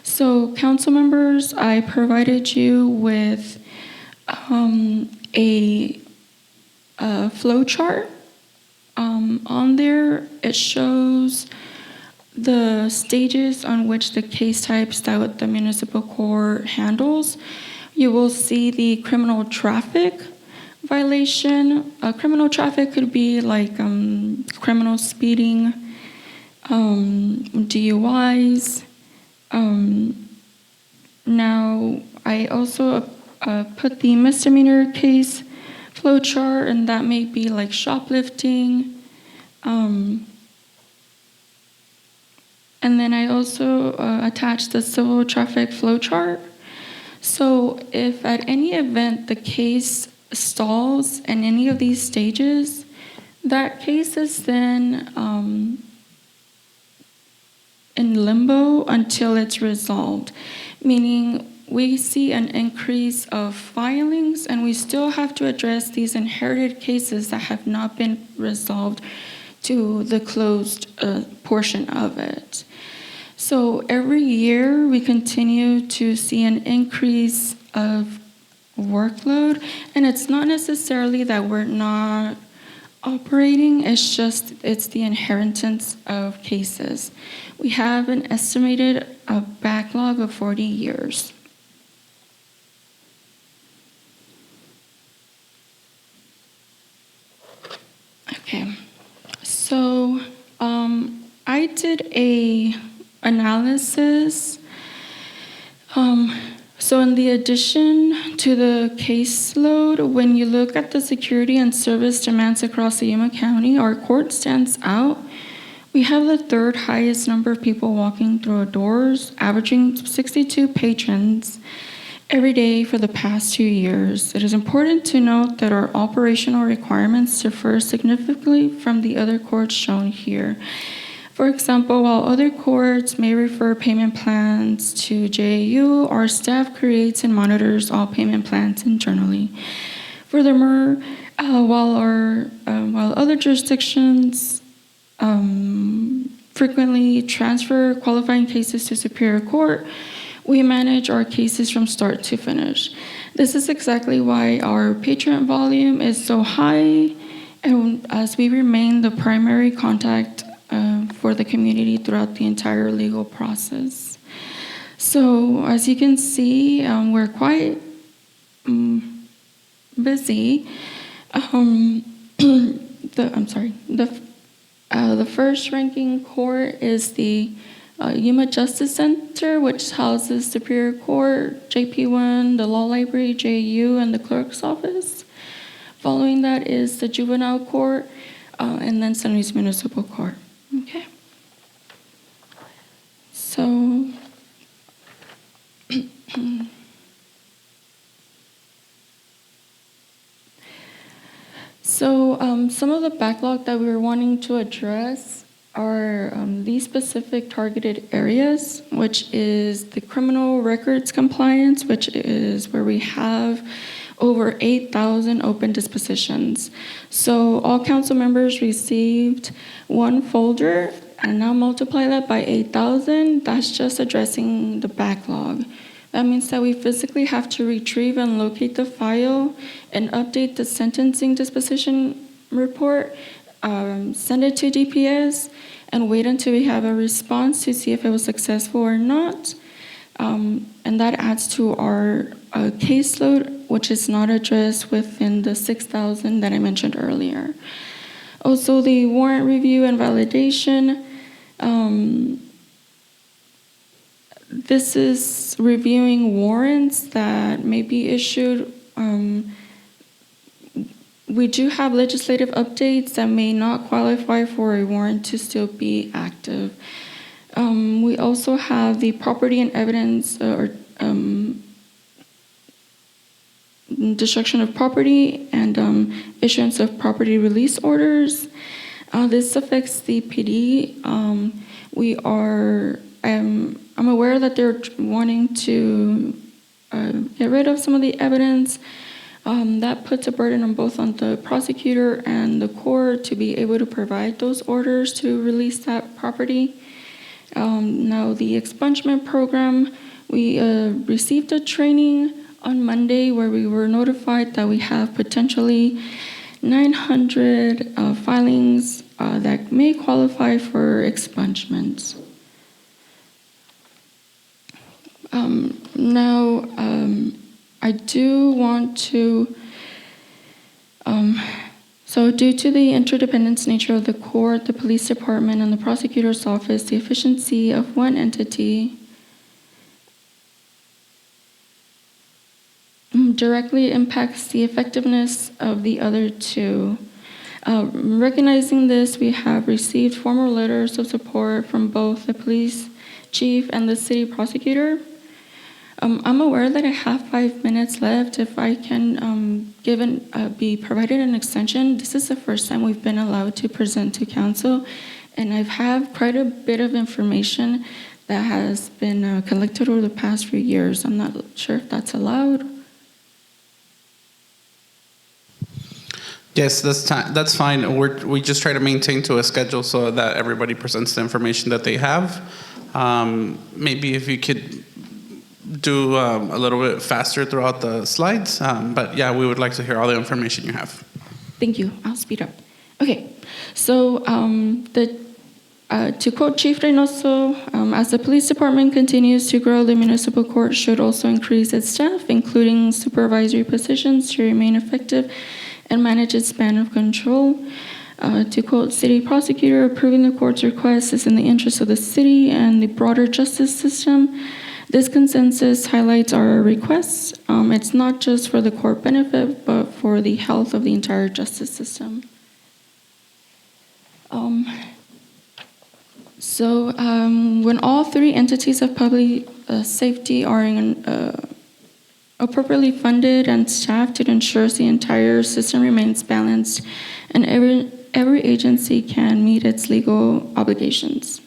So, council members, I provided you with a flow chart. On there, it shows the stages on which the case types that the municipal court handles. You will see the criminal traffic violation. Criminal traffic could be like criminal speeding, DUIs. Now, I also put the misdemeanor case flow chart, and that may be like shoplifting. And then I also attached the civil traffic flow chart. So if at any event the case stalls in any of these stages, that case is then in limbo until it's resolved, meaning we see an increase of filings and we still have to address these inherited cases that have not been resolved to the closed portion of it. So every year we continue to see an increase of workload, and it's not necessarily that we're not operating, it's the inheritance of cases. We have an estimated backlog of 40 years. Okay, so I did a analysis. So in the addition to the caseload, when you look at the security and service demands across the Yuma County, our court stands out. We have the third highest number of people walking through our doors, averaging 62 patrons every day for the past 2 years. It is important to note that our operational requirements differ significantly from the other courts shown here. For example, while other courts may refer payment plans to JAU, our staff creates and monitors all payment plans internally. Furthermore, while other jurisdictions frequently transfer qualifying cases to Superior Court, we manage our cases from start to finish. This is exactly why our patron volume is so high, and as we remain the primary contact for the community throughout the entire legal process. So as you can see, we're quite busy. The first ranking court is the Yuma Justice Center, which houses Superior Court, JP1, the Law Library, JU, and the Clerk's Office. Following that is the Juvenile Court, and then San Luis Municipal Court. Okay. So, some of the backlog that we were wanting to address are these specific targeted areas, which is the criminal records compliance, which is where we have over 8,000 open dispositions. So all council members received one folder, and now multiply that by 8,000, that's just addressing the backlog. That means that we physically have to retrieve and locate the file and update the sentencing disposition report, send it to DPS, and wait until we have a response to see if it was successful or not. And that adds to our caseload, which is not addressed within the 6,000 that I mentioned earlier. Also, the warrant review and validation. This is reviewing warrants that may be issued. We do have legislative updates that may not qualify for a warrant to still be active. We also have the property and evidence destruction of property and issuance of property release orders. This affects the PD. I'm aware that they're wanting to get rid of some of the evidence. That puts a burden on both on the prosecutor and the court to be able to provide those orders to release that property. Now, the expungement program, we received a training on Monday where we were notified that we have potentially 900 filings that may qualify for expungement. Now, I do want to, so due to the interdependence nature of the court, the police department, and the prosecutor's office, the efficiency of one entity directly impacts the effectiveness of the other two. Recognizing this, we have received formal letters of support from both the police chief and the city prosecutor. I'm aware that I have 5 minutes left. If I can be provided an extension, this is the first time we've been allowed to present to council, and I've had quite a bit of information that has been collected over the past few years. I'm not sure if that's allowed. Yes, that's fine. We just try to maintain to a schedule so that everybody presents the information that they have. Maybe if you could do a little bit faster throughout the slides. But yeah, we would like to hear all the information you have. Thank you. I'll speed up. Okay. So to quote Chief Reynoso, as the police department continues to grow, the municipal court should also increase its staff, including supervisory positions, to remain effective and manage its span of control. To quote city prosecutor, approving the court's request is in the interest of the city and the broader justice system. This consensus highlights our requests. It's not just for the court benefit, but for the health of the entire justice system. When all three entities of public safety are appropriately funded and staffed, it ensures the entire system remains balanced and every agency can meet its legal obligations.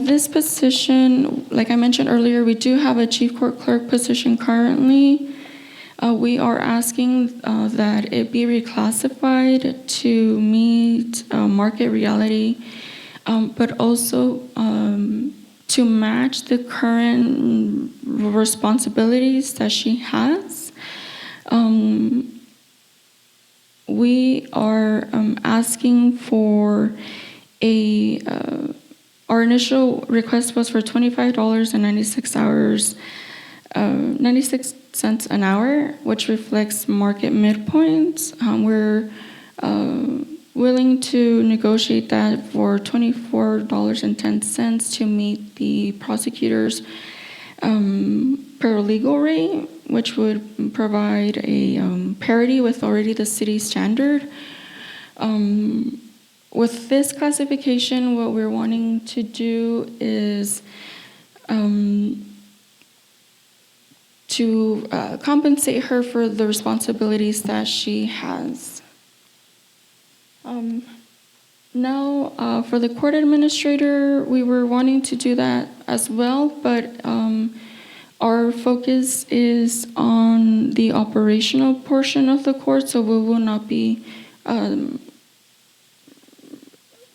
This position, like I mentioned earlier, we do have a chief court clerk position currently. We are asking that it be reclassified to meet market reality, but also to match the current responsibilities that she has. We are asking for our initial request was for $25.96 96 cents an hour, which reflects market midpoints. We're willing to negotiate that for $24.10 to meet the prosecutor's paralegal rate, which would provide a parity with already the city standard. With this classification, what we're wanting to do is to compensate her for the responsibilities that she has. Now, for the court administrator, we were wanting to do that as well, but our focus is on the operational portion of the court, so we will not be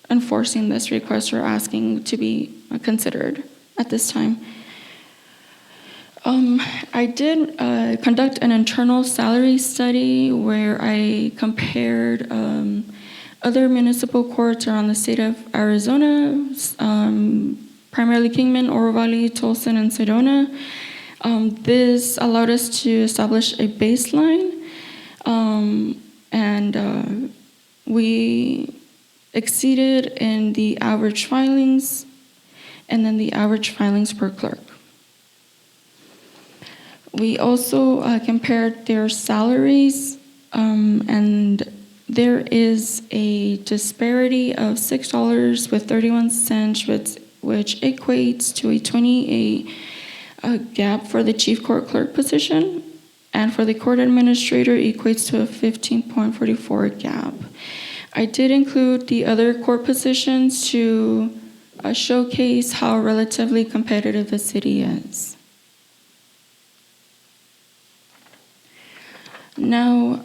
enforcing this request or asking to be considered at this time. I did conduct an internal salary study where I compared other municipal courts around the state of Arizona, primarily Kingman, Oro Valley, Tolson, and Sedona. This allowed us to establish a baseline, and we exceeded in the average filings and then the average filings per clerk. We also compared their salaries, and there is a disparity of $6.31, which equates to a 28 gap for the chief court clerk position, and for the court administrator equates to a 15.44 gap. I did include the other court positions to showcase how relatively competitive the city is. Now,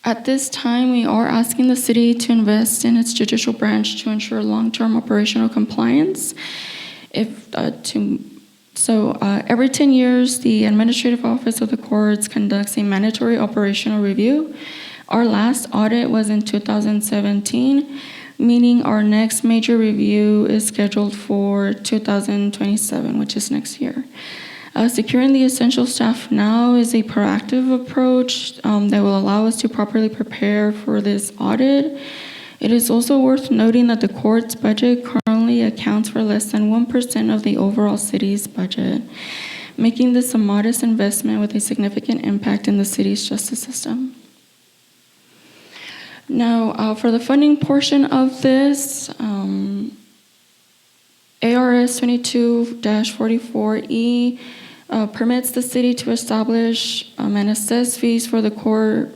at this time, we are asking the city to invest in its judicial branch to ensure long-term operational compliance. Every 10 years, the Administrative Office of the Courts conducts a mandatory operational review. Our last audit was in 2017, meaning our next major review is scheduled for 2027, which is next year. Securing the essential staff now is a proactive approach that will allow us to properly prepare for this audit. It is also worth noting that the court's budget currently accounts for less than 1% of the overall city's budget, making this a modest investment with a significant impact in the city's justice system. Now, for the funding portion of this, ARS 22-44E permits the city to establish and assess fees for the core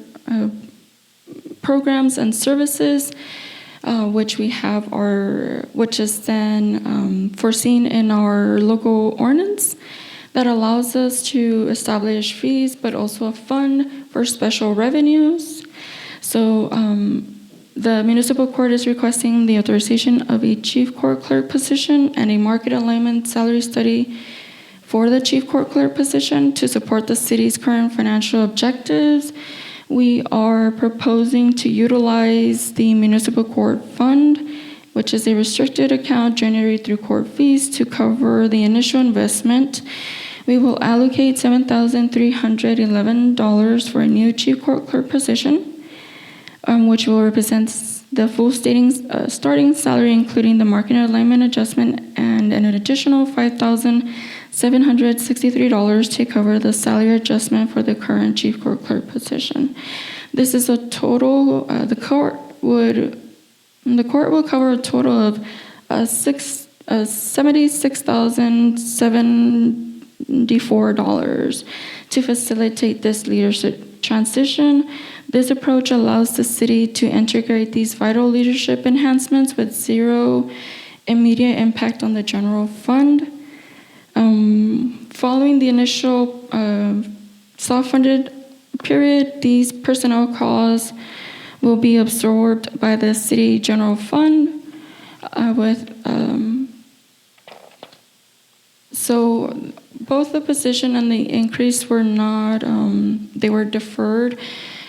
programs and services, which is then foreseen in our local ordinance that allows us to establish fees, but also a fund for special revenues. So the municipal court is requesting the authorization of a chief court clerk position and a market alignment salary study for the chief court clerk position to support the city's current financial objectives. We are proposing to utilize the municipal court fund, which is a restricted account generated through court fees, to cover the initial investment. We will allocate $7,311 for a new chief court clerk position, which will represent the full starting salary, including the market alignment adjustment, and an additional $5,763 to cover the salary adjustment for the current chief court clerk position. This is a total. The court will cover a total of $76,074 to facilitate this leadership transition. This approach allows the city to integrate these vital leadership enhancements with zero immediate impact on the general fund. Following the initial self-funded period, these personnel costs will be absorbed by the city general fund so both the position and the increase were not, they were deferred,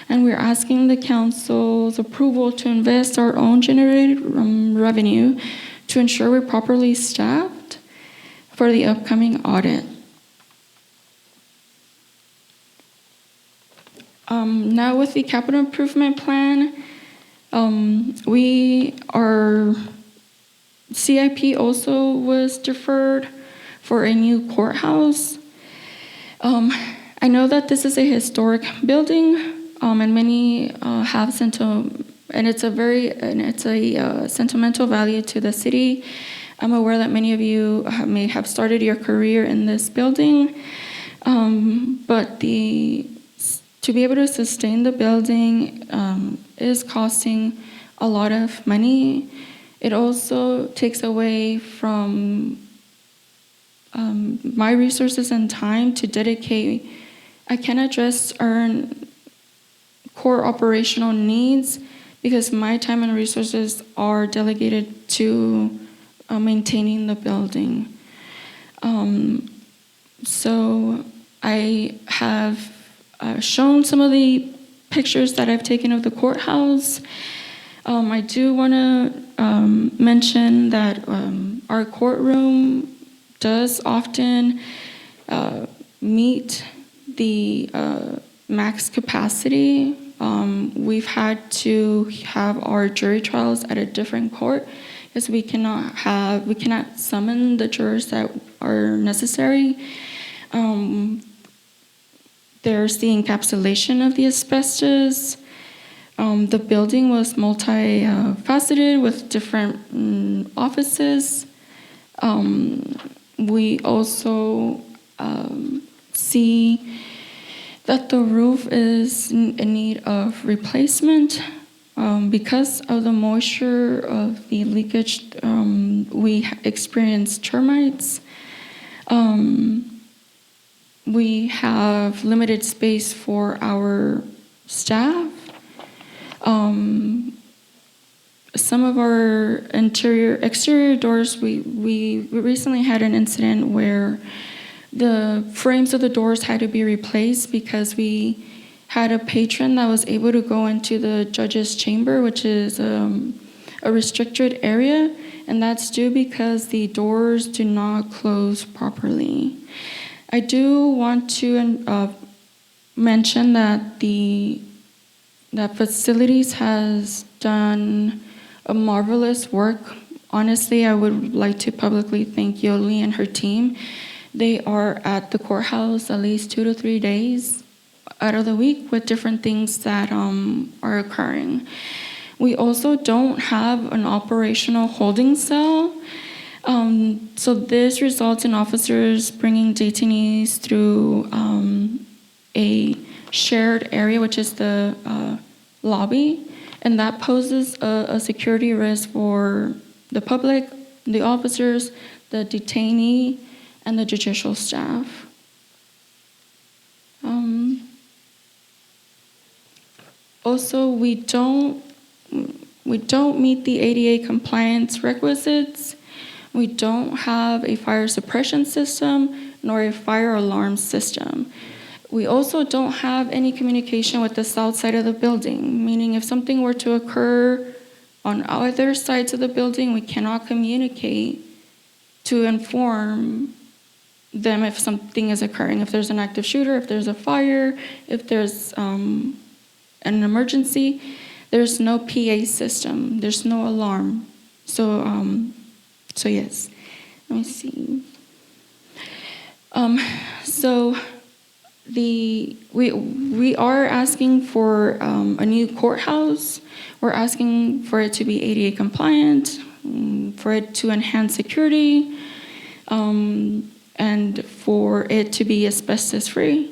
and we're asking the council's approval to invest our own generated revenue to ensure we're properly staffed for the upcoming audit. Now with the capital improvement plan, our CIP also was deferred for a new courthouse. I know that this is a historic building, and many have it's a sentimental value to the city. I'm aware that many of you may have started your career in this building, but to be able to sustain the building is costing a lot of money. It also takes away from my resources and time to dedicate. I can address our core operational needs because my time and resources are delegated to maintaining the building. So I have shown some of the pictures that I've taken of the courthouse. I do want to mention that our courtroom does often meet the max capacity. We've had to have our jury trials at a different court because we cannot summon the jurors that are necessary. There's the encapsulation of the asbestos. The building was multifaceted with different offices. we also see that the roof is in need of replacement. Because of the moisture of the leakage, we experienced termites. We have limited space for our staff. Some of our exterior doors, we recently had an incident where the frames of the doors had to be replaced because we had a patron that was able to go into the judge's chamber, which is a restricted area, and that's due because the doors do not close properly. I do want to mention that that facilities has done a marvelous work. Honestly, I would like to publicly thank Yoli and her team. They are at the courthouse at least 2 to 3 days out of the week with different things that are occurring. We also don't have an operational holding cell. So this results in officers bringing detainees through a shared area, which is the lobby, and that poses a security risk for the public, the officers, the detainee, and the judicial staff. Also, we don't meet the ADA compliance requisites. We don't have a fire suppression system nor a fire alarm system. We also don't have any communication with the south side of the building, meaning if something were to occur on either sides of the building, we cannot communicate to inform them if something is occurring, if there's an active shooter, if there's a fire, if there's an emergency. There's no PA system, there's no alarm. So yes, let me see. So we are asking for a new courthouse. We're asking for it to be ADA compliant, for it to enhance security, and for it to be asbestos free.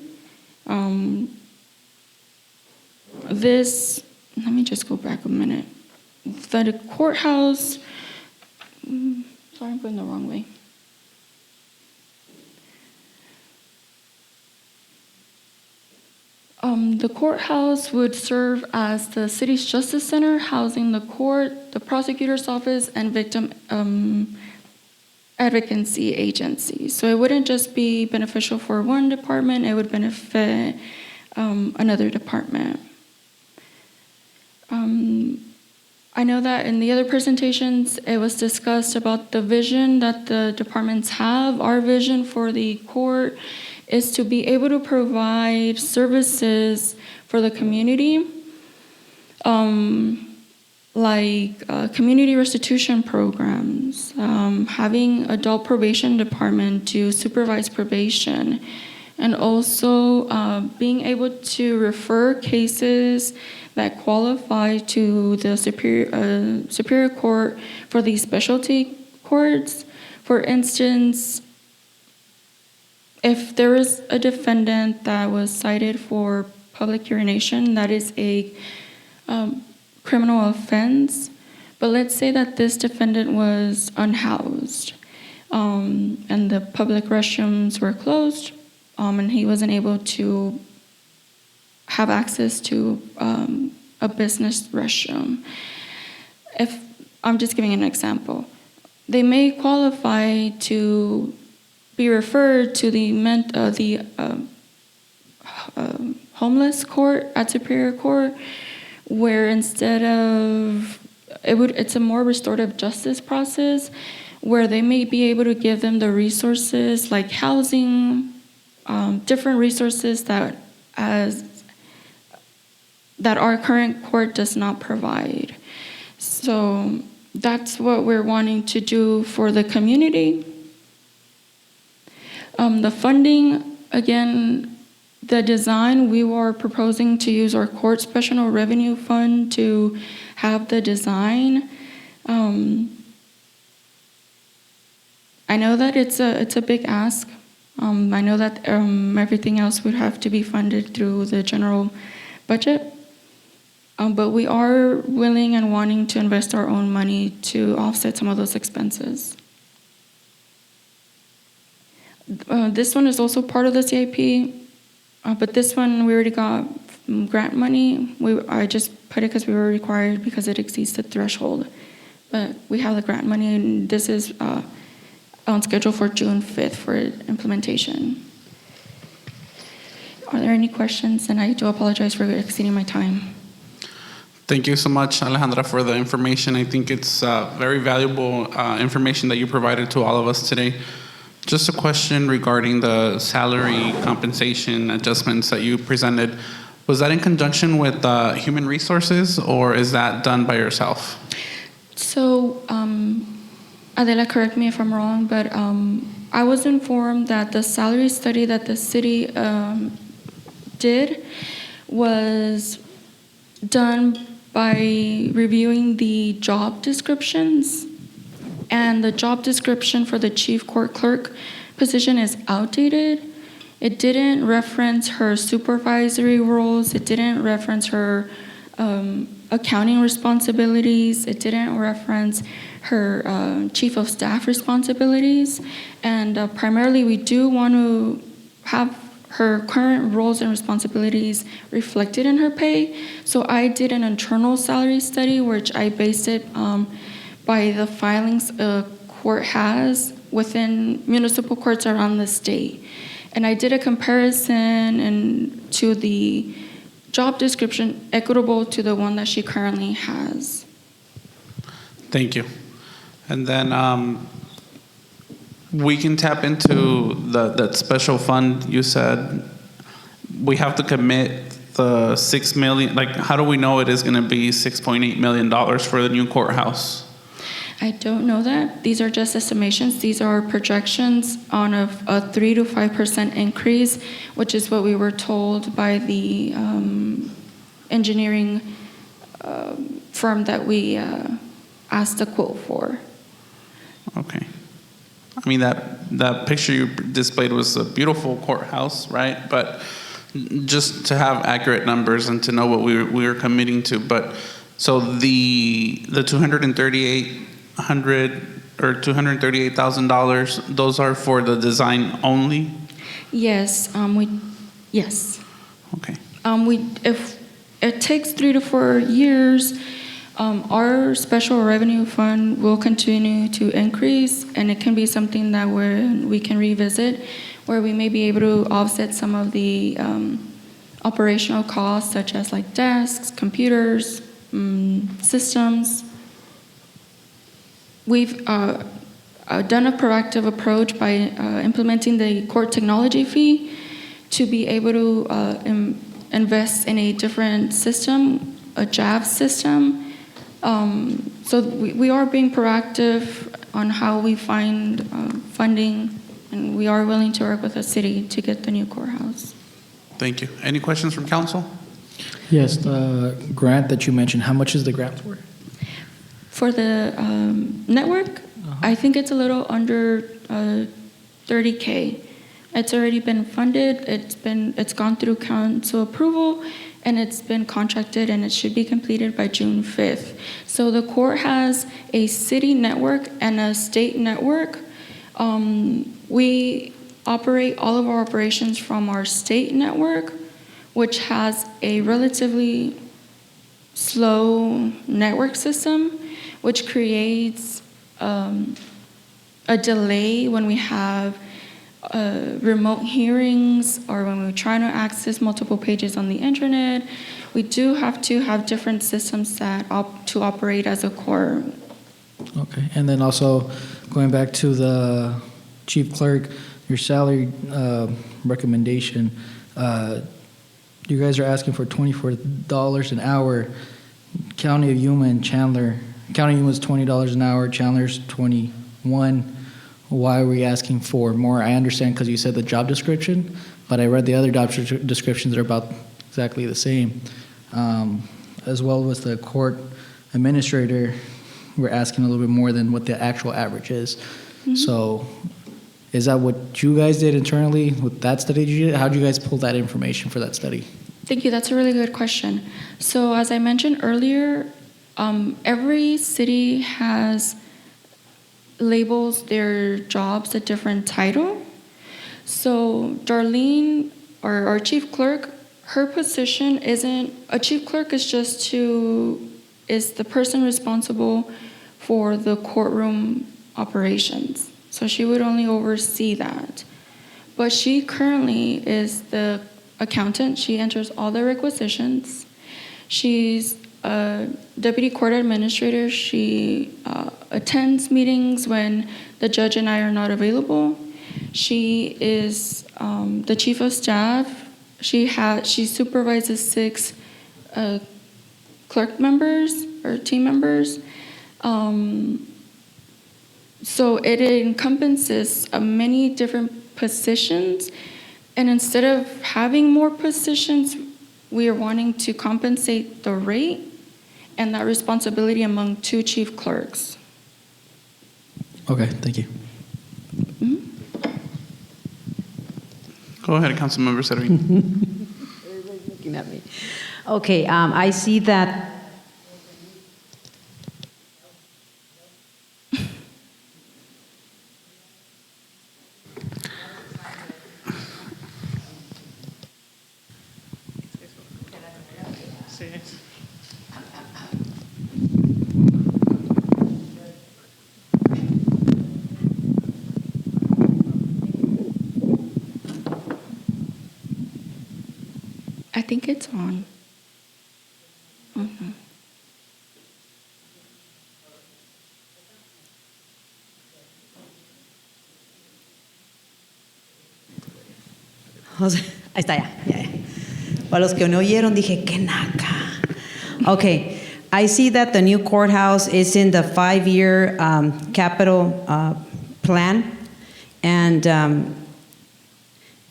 Let me just go back a minute. The courthouse, sorry, I'm going the wrong way. The courthouse would serve as the city's justice center, housing the court, the prosecutor's office, and victim advocacy agency. So it wouldn't just be beneficial for one department, it would benefit another department. I know that in the other presentations, it was discussed about the vision that the departments have. Our vision for the court is to be able to provide services for the community, like community restitution programs, having adult probation department to supervise probation, and also being able to refer cases that qualify to the Superior Court for these specialty courts. For instance, if there is a defendant that was cited for public urination, that is a criminal offense. But let's say that this defendant was unhoused and the public restrooms were closed and he wasn't able to have access to a business restroom. If I'm just giving an example, they may qualify to be referred to the homeless court at Superior Court, where instead of it's a more restorative justice process, where they may be able to give them the resources like housing, different resources that our current court does not provide. So that's what we're wanting to do for the community. The funding, again, the design, we were proposing to use our court special revenue fund to have the design. I know that it's a big ask. I know that everything else would have to be funded through the general budget. But we are willing and wanting to invest our own money to offset some of those expenses. This one is also part of the CIP, but this one we already got grant money. I just put it because we were required because it exceeds the threshold. But we have the grant money, and this is on schedule for June 5th for implementation. Are there any questions? And I do apologize for exceeding my time. Thank you so much, Alejandra, for the information. I think it's very valuable information that you provided to all of us today. Just a question regarding the salary compensation adjustments that you presented. Was that in conjunction with Human Resources, or is that done by yourself? So, Adela, correct me if I'm wrong, but I was informed that the salary study that the city did was done by reviewing the job descriptions, and the job description for the chief court clerk position is outdated. It didn't reference her supervisory roles. It didn't reference her accounting responsibilities. It didn't reference her chief of staff responsibilities. And primarily, we do want to have her current roles and responsibilities reflected in her pay. So I did an internal salary study, which I based it by the filings a court has within municipal courts around the state. And I did a comparison to the job description equitable to the one that she currently has. Thank you. And then we can tap into that special fund you said. We have to commit the $6 million. Like, how do we know it is going to be $6.8 million for the new courthouse? I don't know that. These are just estimations. These are projections on a 3 to 5% increase, which is what we were told by the engineering firm that we asked a quote for. Okay. I mean, that picture you displayed was a beautiful courthouse, right? But just to have accurate numbers and to know what we were committing to. But so the $238,000, those are for the design only? Yes, yes. Okay. If it takes 3 to 4 years, our special revenue fund will continue to increase, and it can be something that we can revisit, where we may be able to offset some of the operational costs, such as like desks, computers, systems. We've done a proactive approach by implementing the court technology fee to be able to invest in a different system, a JAV system. So we are being proactive on how we find funding, and we are willing to work with the city to get the new courthouse. Thank you. Any questions from council? Yes, the grant that you mentioned, how much is the grant for? For the network, I think it's a little under $30K. It's already been funded. It's gone through council approval, and it's been contracted, and it should be completed by June 5th. So the court has a city network and a state network. We operate all of our operations from our state network, which has a relatively slow network system, which creates a delay when we have remote hearings or when we're trying to access multiple pages on the internet. We do have to have different systems to operate as a court. Okay, and then also going back to the chief clerk, your salary recommendation, you guys are asking for $24 an hour. County of Yuma and Chandler, County of Yuma is $20 an hour, Chandler's $21. Why are we asking for more? I understand because you said the job description, but I read the other job descriptions that are about exactly the same. As well as the court administrator, we're asking a little bit more than what the actual average is. So is that what you guys did internally with that study you did? How did you guys pull that information for that study? Thank you. That's a really good question. So, as I mentioned earlier, every city has labels their jobs a different title. So, Darlene, our chief clerk, her position isn't a chief clerk. Is the person responsible for the courtroom operations. So she would only oversee that. But she currently is the accountant. She enters all the requisitions. She's a deputy court administrator. She attends meetings when the judge and I are not available. She is the chief of staff. She supervises 6 clerk members or team members. So it encompasses many different positions, and instead of having more positions, we are wanting to compensate the rate and that responsibility among 2 chief clerks. Okay, thank you. Go ahead, Councilmember Servin. Everybody's looking at me. Okay, I see that. I think it's on. Mhm. Ahí está, ya. Para los que no oyeron, dije, qué naca. Okay, I see that the new courthouse is in the 5-year capital plan,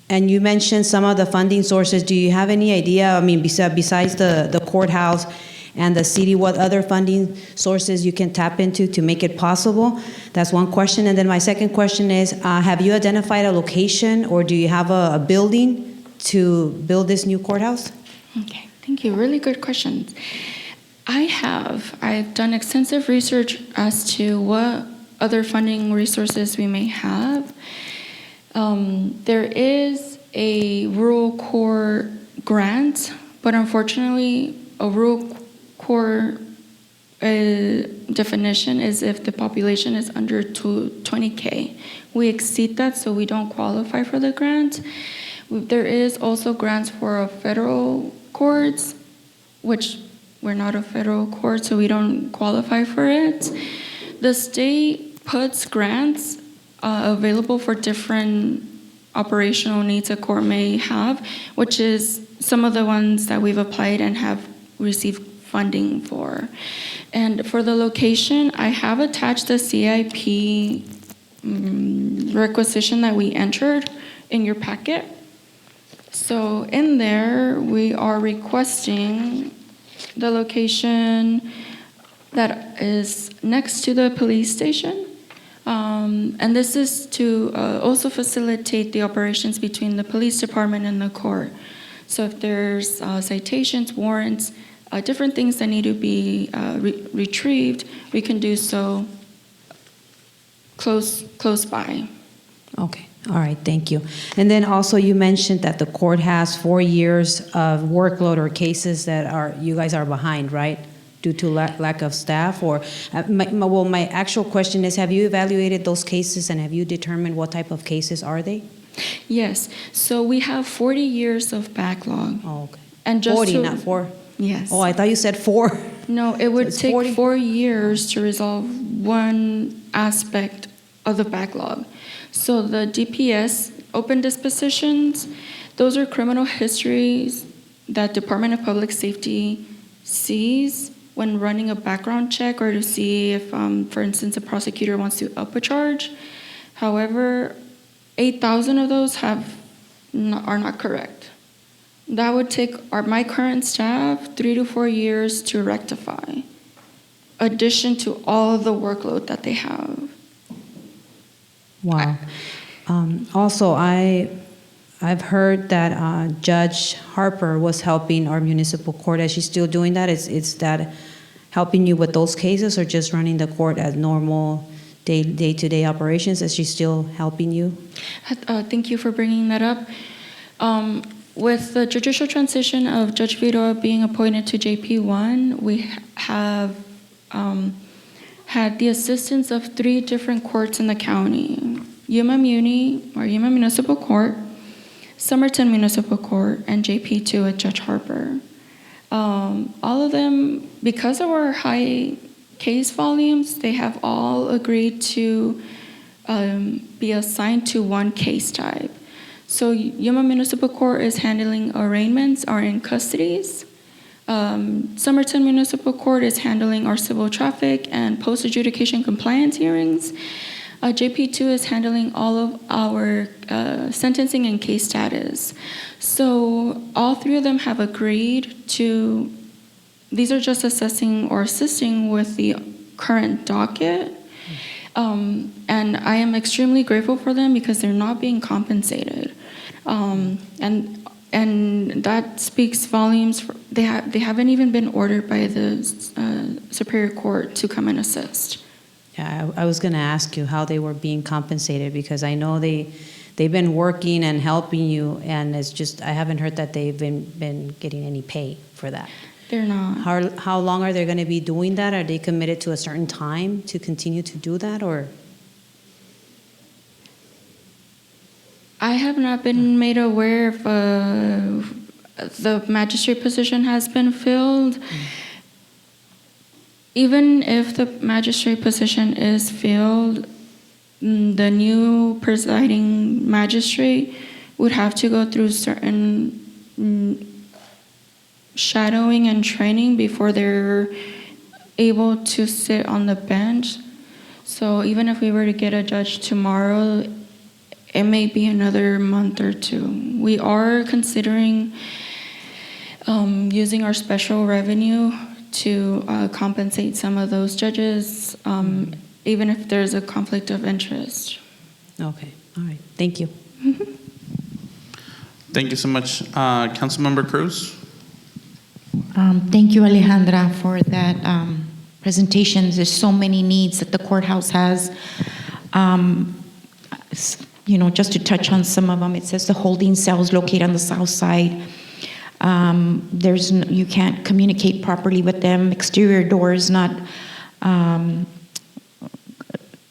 and you mentioned some of the funding sources. Do you have any idea, I mean, besides the courthouse and the city, what other funding sources you can tap into to make it possible? That's one question. And then my second question is, have you identified a location, or do you have a building to build this new courthouse? Okay, thank you. Really good questions. I've done extensive research as to what other funding resources we may have. There is a rural core grant, but unfortunately, a rural core definition is if the population is under 20K. We exceed that, so we don't qualify for the grant. There is also grants for federal courts, which we're not a federal court, so we don't qualify for it. The state puts grants available for different operational needs a court may have, which is some of the ones that we've applied and have received funding for. And for the location, I have attached the CIP requisition that we entered in your packet. So in there, we are requesting the location that is next to the police station. And this is to also facilitate the operations between the police department and the court. So if there's citations, warrants, different things that need to be retrieved, we can do so close by. Okay, all right, thank you. And then also you mentioned that the court has 4 years of workload or cases that you guys are behind, right? Due to lack of staff, or my actual question is, have you evaluated those cases and have you determined what type of cases are they? Yes, so we have 40 years of backlog. Oh, okay. And just 40, not 4? Yes. Oh, I thought you said 4. No, it would it's take 40? 4 years to resolve one aspect of the backlog. So the DPS, open dispositions, those are criminal histories that Department of Public Safety sees when running a background check or to see if, for instance, a prosecutor wants to up a charge. However, 8,000 of those are not correct. That would take my current staff 3 to 4 years to rectify, addition to all of the workload that they have. Wow. Also, I've heard that Judge Harper was helping our municipal court. Is she still doing that? Is that helping you with those cases, or just running the court as normal day-to-day operations? Is she still helping you? Thank you for bringing that up. With the judicial transition of Judge Figueroa being appointed to JP1, we have had the assistance of 3 different courts in the county: Yuma Muni, or Yuma Municipal Court, Somerton Municipal Court, and JP2 at Judge Harper. All of them, because of our high case volumes, they have all agreed to be assigned to one case type. So Yuma Municipal Court is handling arraignments or in custodies. Somerton Municipal Court is handling our civil traffic and post-adjudication compliance hearings. JP2 is handling all of our sentencing and case status. So all 3 of them have agreed to, these are just assessing or assisting with the current docket. And I am extremely grateful for them because they're not being compensated. And that speaks volumes. They haven't even been ordered by the Superior Court to come and assist. Yeah, I was going to ask you how they were being compensated, because I know they've been working and helping you, and it's just I haven't heard that they've been getting any pay for that. They're not. How long are they going to be doing that? Are they committed to a certain time to continue to do that, or? I have not been made aware if the magistrate position has been filled. Even if the magistrate position is filled, the new presiding magistrate would have to go through certain shadowing and training before they're able to sit on the bench. So even if we were to get a judge tomorrow, it may be another month or 2. We are considering using our special revenue to compensate some of those judges, even if there's a conflict of interest. Okay, all right, thank you. Thank you so much. Councilmember Cruz? Thank you, Alejandra, for that presentation. There's so many needs that the courthouse has. Just to touch on some of them, it says the holding cells located on the south side. You can't communicate properly with them. Exterior doors not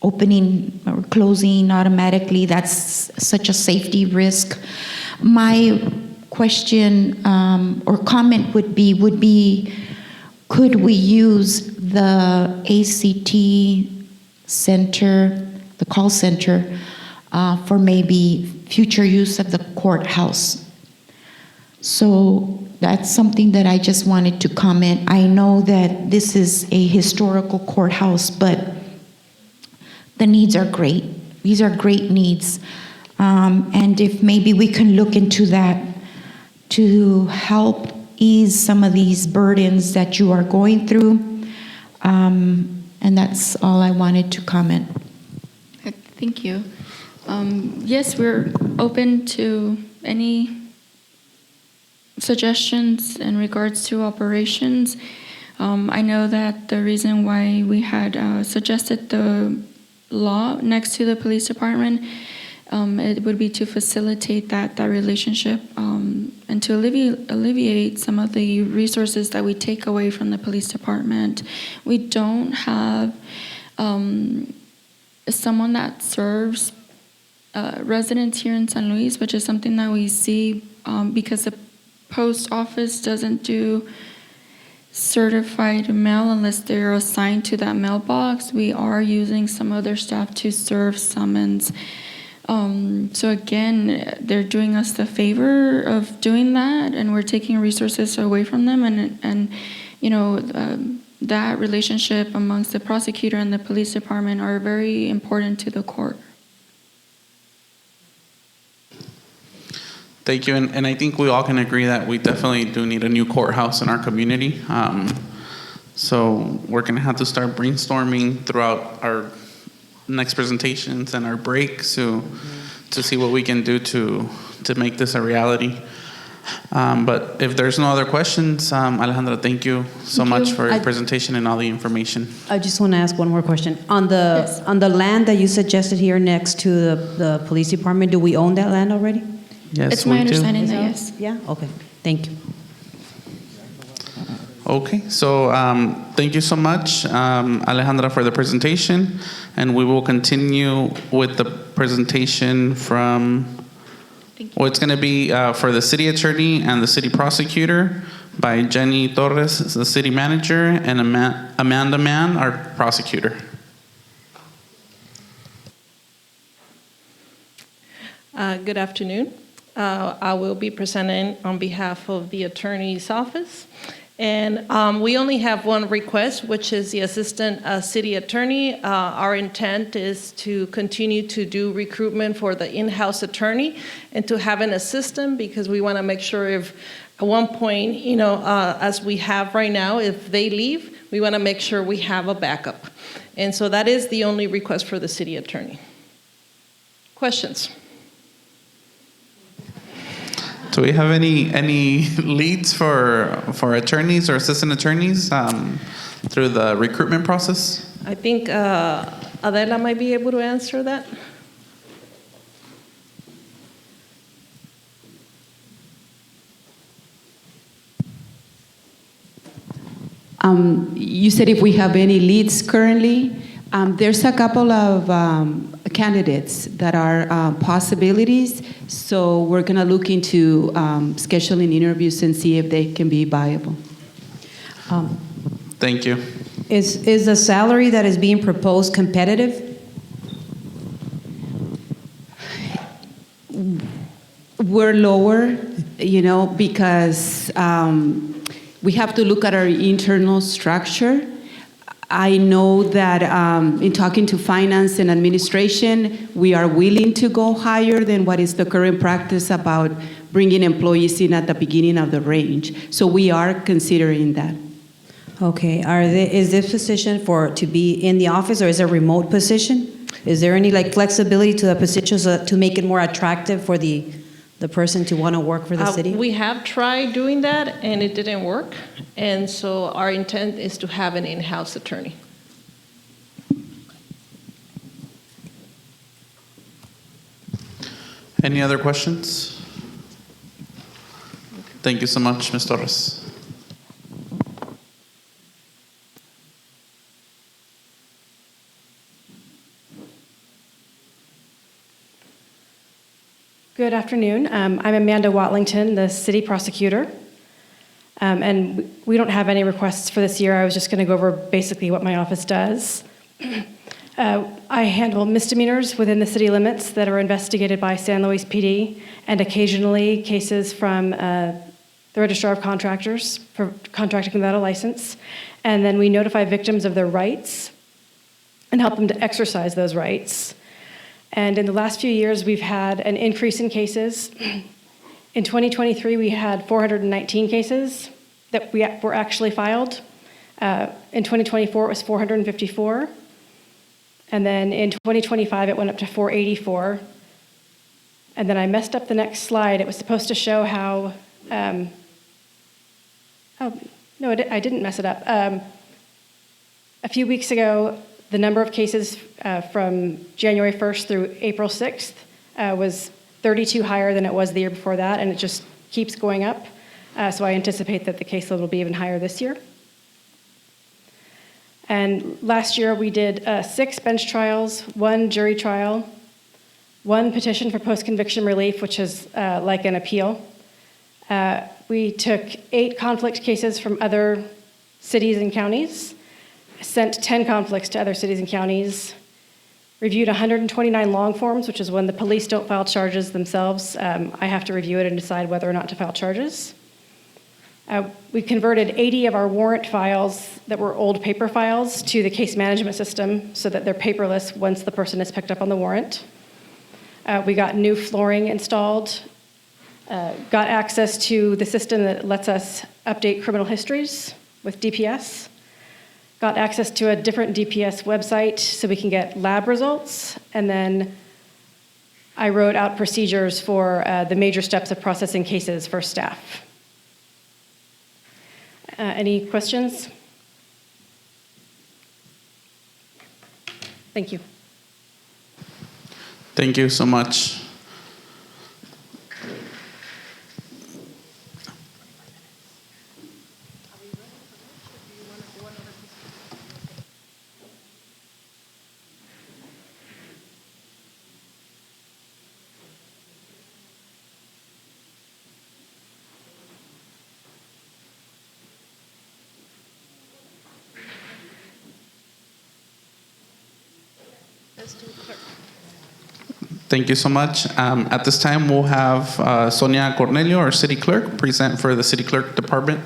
opening or closing automatically. That's such a safety risk. My question or comment would be, could we use the ACT center, the call center, for maybe future use of the courthouse? So that's something that I just wanted to comment. I know that this is a historical courthouse, but the needs are great. These are great needs. And if maybe we can look into that to help ease some of these burdens that you are going through. And that's all I wanted to comment. Thank you. Yes, we're open to any suggestions in regards to operations. I know that the reason why we had suggested the law next to the police department, it would be to facilitate that relationship and to alleviate some of the resources that we take away from the police department. We don't have someone that serves residents here in San Luis, which is something that we see because the post office doesn't do certified mail unless they're assigned to that mailbox. We are using some other staff to serve summons. So again, they're doing us the favor of doing that, and we're taking resources away from them, and that relationship amongst the prosecutor and the police department are very important to the court. Thank you, and I think we all can agree that we definitely do need a new courthouse in our community. So we're going to have to start brainstorming throughout next presentations and our break to see what we can do to make this a reality. But if there's no other questions, Alejandra, thank you so much for your presentation and all the information. I just want to ask one more question. On the land that you suggested here next to the police department, do we own that land already? Yes, It's my we do. understanding that yes. Yeah? Okay. Thank you. Okay, so thank you so much, Alejandra, for the presentation. And we will continue with the presentation from, well, it's going to be for the city attorney and the city prosecutor by Jenny Torres, the city manager, and Amanda Mann, our prosecutor. Good afternoon. I will be presenting on behalf of the attorney's office. And we only have one request, which is the assistant city attorney. Our intent is to continue to do recruitment for the in-house attorney and to have an assistant, because we want to make sure if at one point, as we have right now, if they leave, we want to make sure we have a backup. And so that is the only request for the city attorney. Questions? Do we have any leads for attorneys or assistant attorneys through the recruitment process? I think Adela might be able to answer that. You said if we have any leads currently. There's a couple of candidates that are possibilities, so we're going to look into scheduling interviews and see if they can be viable. Thank you. Is the salary that is being proposed competitive? We're lower, because we have to look at our internal structure. I know that in talking to finance and administration, we are willing to go higher than what is the current practice about bringing employees in at the beginning of the range. So we are considering that. Okay. Is this position to be in the office, or is it a remote position? Is there any flexibility to the position to make it more attractive for the person to want to work for the city? We have tried doing that, and it didn't work. And so our intent is to have an in-house attorney. Any other questions? Thank you so much, Ms. Torres. Good afternoon. I'm Amanda Watlington, the city prosecutor. And we don't have any requests for this year. I was just going to go over basically what my office does. I handle misdemeanors within the city limits that are investigated by San Luis PD, and occasionally cases from the Registrar of Contractors for contracting without a license. And then we notify victims of their rights and help them to exercise those rights. And in the last few years, we've had an increase in cases. In 2023, we had 419 cases that were actually filed. In 2024, it was 454. And then in 2025, it went up to 484. And then I messed up the next slide. It was supposed to show how, I didn't mess it up. A few weeks ago, the number of cases from January 1st through April 6th was 32 higher than it was the year before that, and it just keeps going up. So I anticipate that the caseload will be even higher this year. And last year we did 6 bench trials, 1 jury trial, 1 petition for post-conviction relief, which is like an appeal. We took 8 conflict cases from other cities and counties, sent 10 conflicts to other cities and counties, reviewed 129 long forms, which is when the police don't file charges themselves. I have to review it and decide whether or not to file charges. We converted 80 of our warrant files that were old paper files to the case management system so that they're paperless once the person is picked up on the warrant. We got new flooring installed, got access to the system that lets us update criminal histories with DPS. got access to a different DPS website so we can get lab results, and then I wrote out procedures for the major steps of processing cases for staff. Any questions? Thank you. Thank you so much. Thank you so much. At this time, we'll have Sonia Cornelio, our city clerk, present for the city clerk department.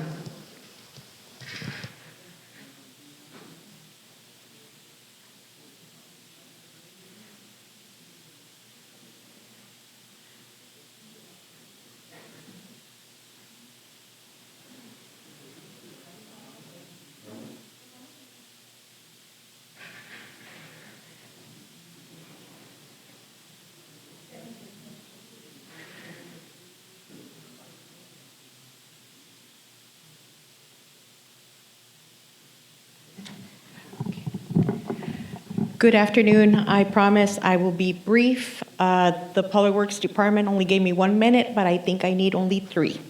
Good afternoon. I promise I will be brief. The Public Works Department only gave me 1 minute, but I think I need only 3.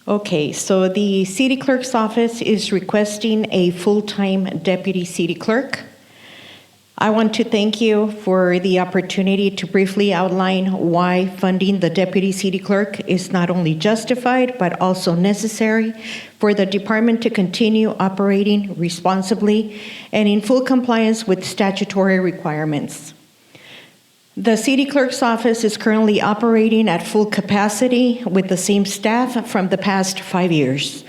Okay, so the city clerk's office is requesting a full-time deputy city clerk. I want to thank you for the opportunity to briefly outline why funding the deputy city clerk is not only justified, but also necessary for the department to continue operating responsibly and in full compliance with statutory requirements. The city clerk's office is currently operating at full capacity with the same staff from the past 5 years.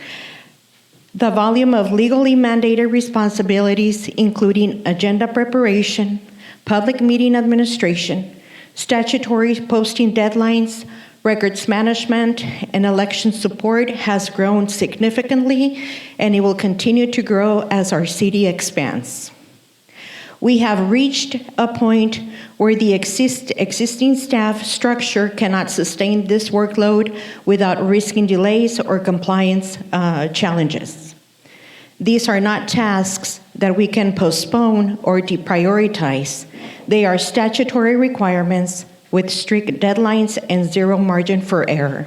The volume of legally mandated responsibilities, including agenda preparation, public meeting administration, statutory posting deadlines, records management, and election support, has grown significantly, and it will continue to grow as our city expands. We have reached a point where the existing staff structure cannot sustain this workload without risking delays or compliance challenges. These are not tasks that we can postpone or deprioritize. They are statutory requirements with strict deadlines and zero margin for error.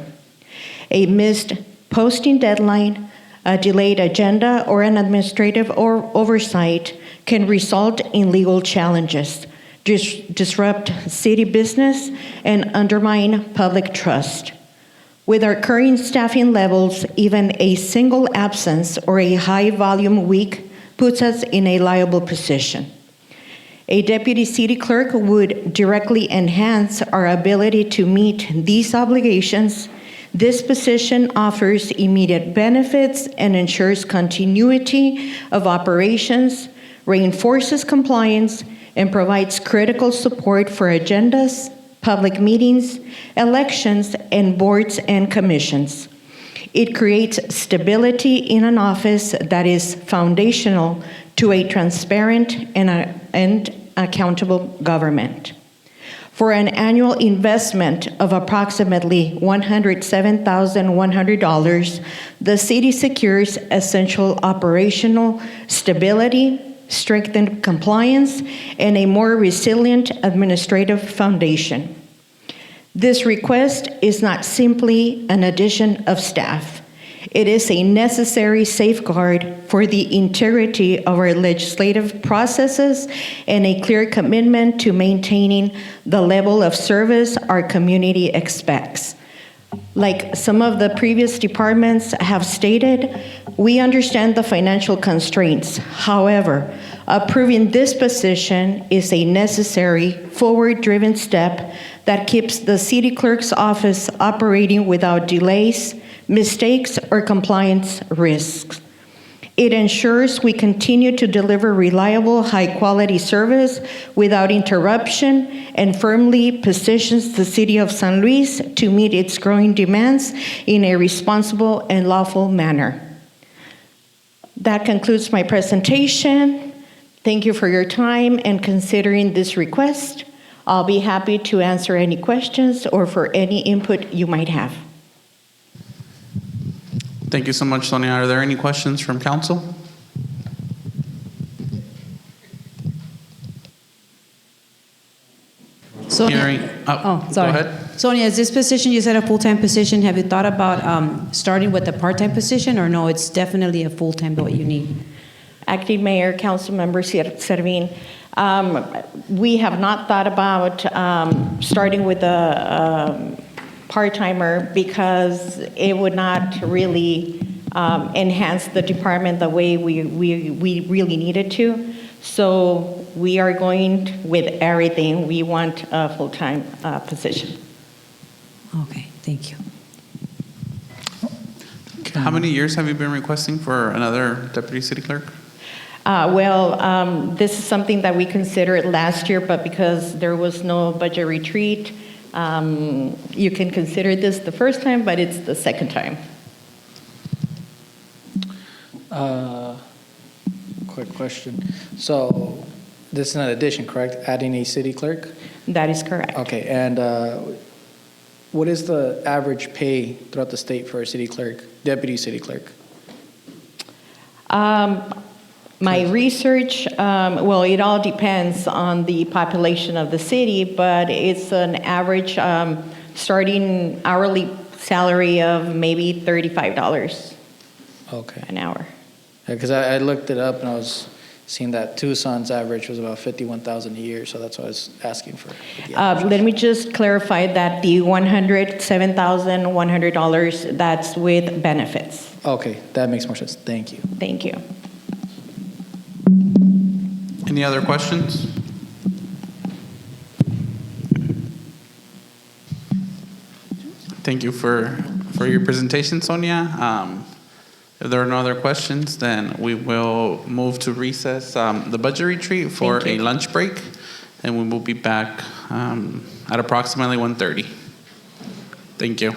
A missed posting deadline, a delayed agenda, or an administrative oversight can result in legal challenges, disrupt city business, and undermine public trust. With our current staffing levels, even a single absence or a high volume week puts us in a liable position. A deputy city clerk would directly enhance our ability to meet these obligations. This position offers immediate benefits and ensures continuity of operations, reinforces compliance, and provides critical support for agendas, public meetings, elections, and boards and commissions. It creates stability in an office that is foundational to a transparent and accountable government. For an annual investment of approximately $107,100, the city secures essential operational stability, strengthened compliance, and a more resilient administrative foundation. This request is not simply an addition of staff. It is a necessary safeguard for the integrity of our legislative processes and a clear commitment to maintaining the level of service our community expects. Like some of the previous departments have stated, we understand the financial constraints. However, approving this position is a necessary forward-driven step that keeps the city clerk's office operating without delays, mistakes, or compliance risks. It ensures we continue to deliver reliable, high-quality service without interruption and firmly positions the City of San Luis to meet its growing demands in a responsible and lawful manner. That concludes my presentation. Thank you for your time and considering this request. I'll be happy to answer any questions or for any input you might have. Thank you so much, Sonia. Are there any questions from council? Sonia, Go sorry. ahead. Sonia, is this position, you said a full-time position, have you thought about starting with a part-time position, or no, it's definitely a full-time what you need? Acting Mayor, Councilmember Servin, we have not thought about starting with a part-timer because it would not really enhance the department the way we really needed to. So we are going with everything. We want a full-time position. Okay, thank you. How many years have you been requesting for another deputy city clerk? This is something that we considered last year, but because there was no budget retreat, you can consider this the first time, but it's the second time. Quick question. So this is an addition, correct? Adding a city clerk? That is correct. Okay, and what is the average pay throughout the state for a city clerk, deputy city clerk? My research, it all depends on the population of the city, but it's an average starting hourly salary of maybe $35 an hour. Because I looked it up and I was seeing that Tucson's average was about $51,000 a year, so that's why I was asking for. Let me just clarify that the $107,100, that's with benefits. Okay, that makes more sense. Thank you. Thank you. Any other questions? Thank you for your presentation, Sonia. If there are no other questions, then we will move to recess the budget retreat for a lunch break, and we will be back at approximately 1:30. Thank you.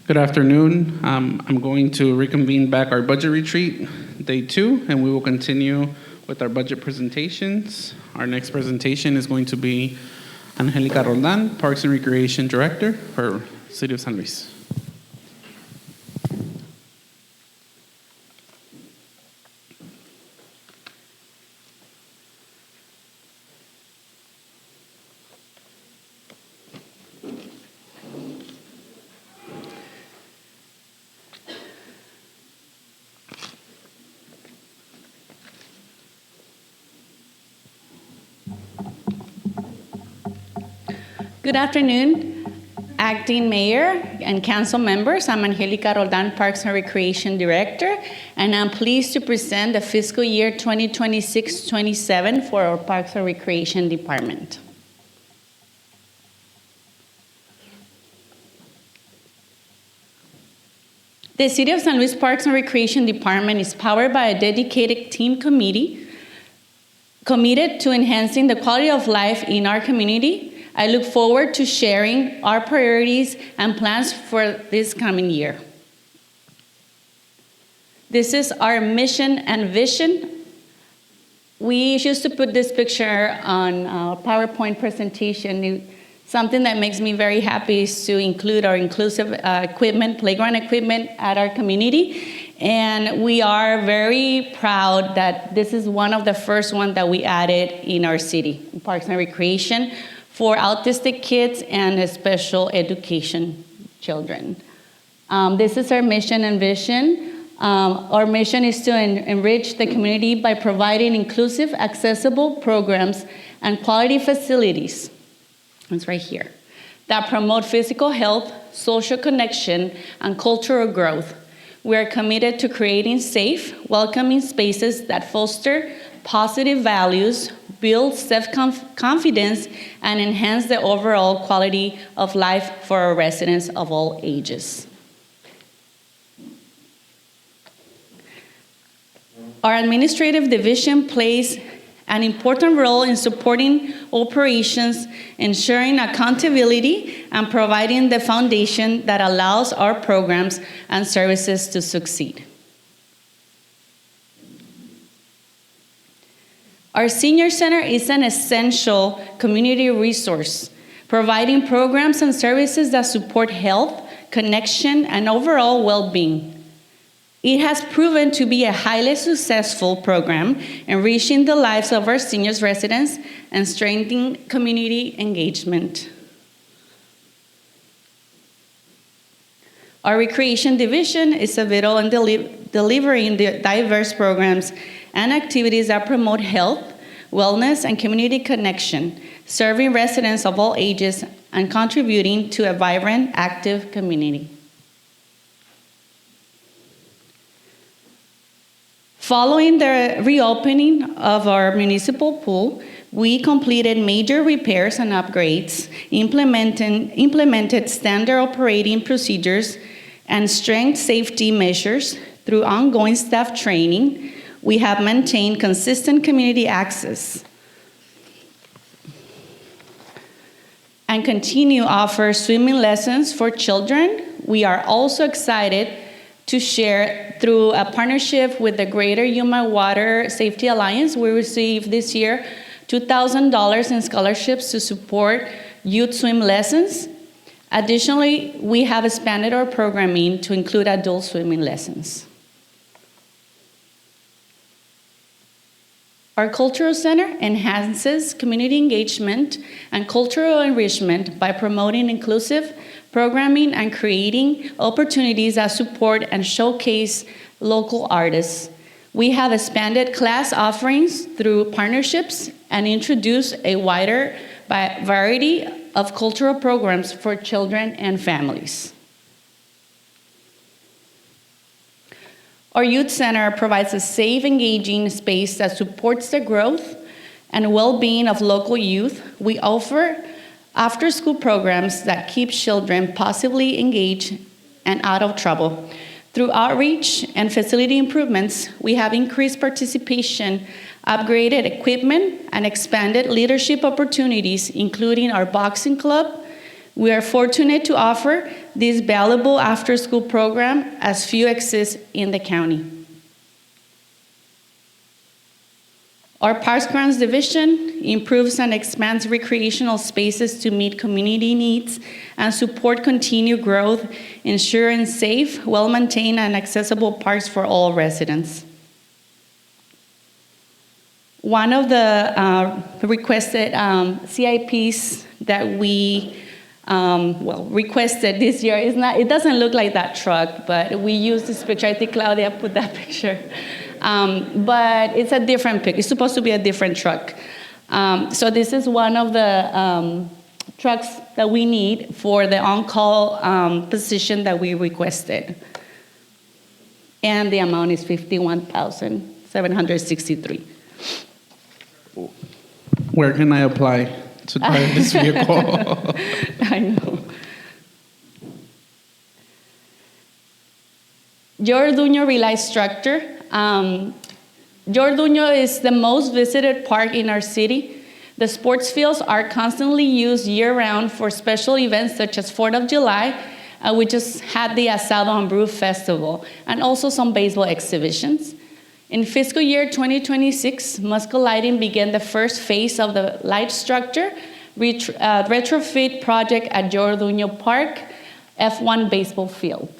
Good afternoon. I'm going to reconvene back our budget retreat, day 2, and we will continue with our budget presentations. Our next presentation is going to be Angelica Roldan, Parks and Recreation Director for City of San Luis. Good afternoon, Acting Mayor and Council members. I'm Angelica Roldan, Parks and Recreation Director, and I'm pleased to present the fiscal year 2026-27 for our Parks and Recreation Department. The City of San Luis Parks and Recreation Department is powered by a dedicated team committee committed to enhancing the quality of life in our community. I look forward to sharing our priorities and plans for this coming year. This is our mission and vision. We used to put this picture on our PowerPoint presentation. Something that makes me very happy is to include our inclusive equipment, playground equipment at our community. And we are very proud that this is one of the first ones that we added in our city, Parks and Recreation, for autistic kids and special education children. This is our mission and vision. Our mission is to enrich the community by providing inclusive, accessible programs and quality facilities. It's right here. That promote physical health, social connection, and cultural growth. We are committed to creating safe, welcoming spaces that foster positive values, build self-confidence, and enhance the overall quality of life for our residents of all ages. Our administrative division plays an important role in supporting operations, ensuring accountability, and providing the foundation that allows our programs and services to succeed. Our Senior Center is an essential community resource, providing programs and services that support health, connection, and overall well-being. It has proven to be a highly successful program, enriching the lives of our seniors residents and strengthening community engagement. Our Recreation Division is vital in delivering the diverse programs and activities that promote health, wellness, and community connection, serving residents of all ages and contributing to a vibrant, active community. Following the reopening of our municipal pool, we completed major repairs and upgrades, implemented standard operating procedures, and strengthened safety measures through ongoing staff training. We have maintained consistent community access and continue to offer swimming lessons for children. We are also excited to share through a partnership with the Greater Yuma Water Safety Alliance. We received this year $2,000 in scholarships to support youth swim lessons. Additionally, we have expanded our programming to include adult swimming lessons. Our Cultural Center enhances community engagement and cultural enrichment by promoting inclusive programming and creating opportunities that support and showcase local artists. We have expanded class offerings through partnerships and introduced a wider variety of cultural programs for children and families. Our Youth Center provides a safe, engaging space that supports the growth and well-being of local youth. We offer after-school programs that keep children positively engaged and out of trouble. Through outreach and facility improvements, we have increased participation, upgraded equipment, and expanded leadership opportunities, including our boxing club, We are fortunate to offer this valuable after-school program as few exist in the county. Our Parks Grounds Division improves and expands recreational spaces to meet community needs and support continued growth, ensuring safe, well-maintained, and accessible parks for all residents. One of the requested CIPs that we requested this year it doesn't look like that truck, but we used this picture. I think Claudia put that picture. But it's a different picture. It's supposed to be a different truck. So this is one of the trucks that we need for the on-call position that we requested. And the amount is $51,763. Where can I apply to drive this vehicle? I know. Jorduño Relay Structure. Jorduño is the most visited park in our city. The sports fields are constantly used year-round for special events such as 4th of July. We just had the Asado and Brew Festival, and also some baseball exhibitions. In fiscal year 2026, Musco Lighting began the first phase of the light structure retrofit project at Jorduño Park F1 baseball field.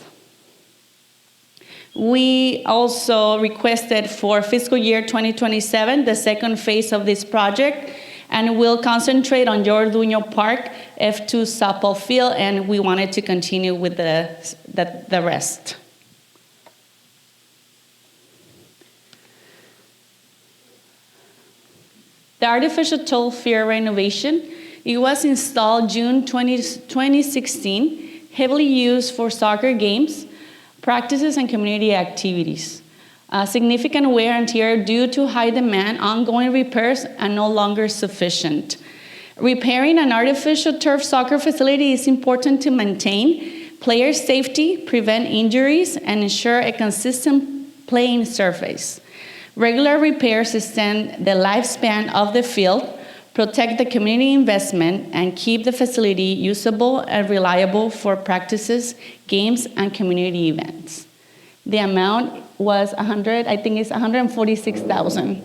We also requested for fiscal year 2027 the second phase of this project, and we'll concentrate on Jorduño Park F2 softball field, and we wanted to continue with the rest. The artificial turf field renovation, it was installed June 2016, heavily used for soccer games, practices, and community activities. Significant wear and tear due to high demand, ongoing repairs are no longer sufficient. Repairing an artificial turf soccer facility is important to maintain player safety, prevent injuries, and ensure a consistent playing surface. Regular repairs extend the lifespan of the field, protect the community investment, and keep the facility usable and reliable for practices, games, and community events. The amount was $146,000.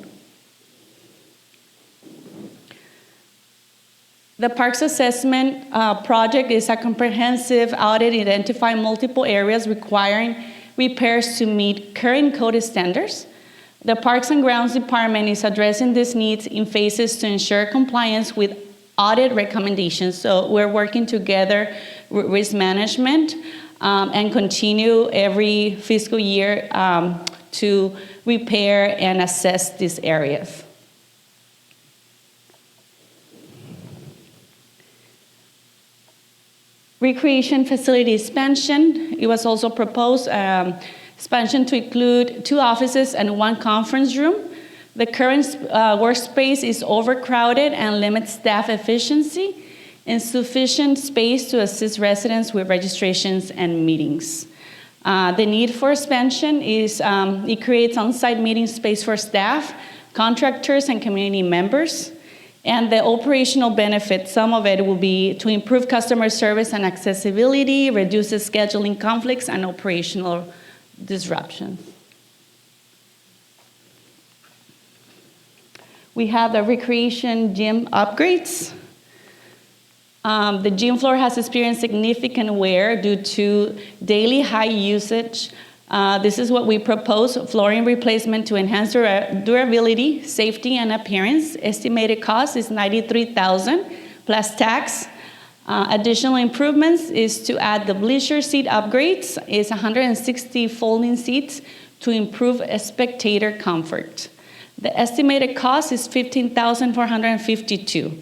The Parks Assessment project is a comprehensive audit identifying multiple areas requiring repairs to meet current code standards. The Parks and Grounds Department is addressing these needs in phases to ensure compliance with audit recommendations. So we're working together with risk management and continue every fiscal year to repair and assess these areas. Recreation facility expansion. It was also proposed expansion to include 2 offices and 1 conference room. The current workspace is overcrowded and limits staff efficiency. Insufficient space to assist residents with registrations and meetings. The need for expansion is it creates on-site meeting space for staff, contractors, and community members. And the operational benefits, some of it will be to improve customer service and accessibility, reduces scheduling conflicts, and operational disruptions. We have the recreation gym upgrades. The gym floor has experienced significant wear due to daily high usage. This is what we propose: flooring replacement to enhance durability, safety, and appearance. Estimated cost is $93,000 plus tax. Additional improvements is to add the bleacher seat upgrades, is 160 folding seats to improve spectator comfort. The estimated cost is $15,452.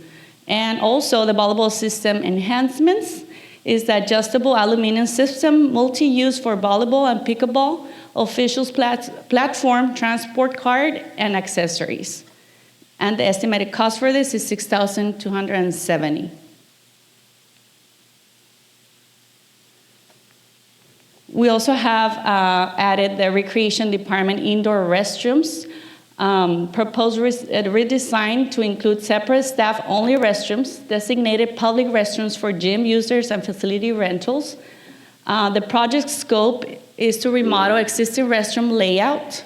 And also the volleyball system enhancements is the adjustable aluminum system, multi-use for volleyball and pickleball, officials platform, transport card, and accessories. And the estimated cost for this is $6,270. We also have added the recreation department indoor restrooms. Proposed redesign to include separate staff-only restrooms, designated public restrooms for gym users and facility rentals. The project scope is to remodel existing restroom layout,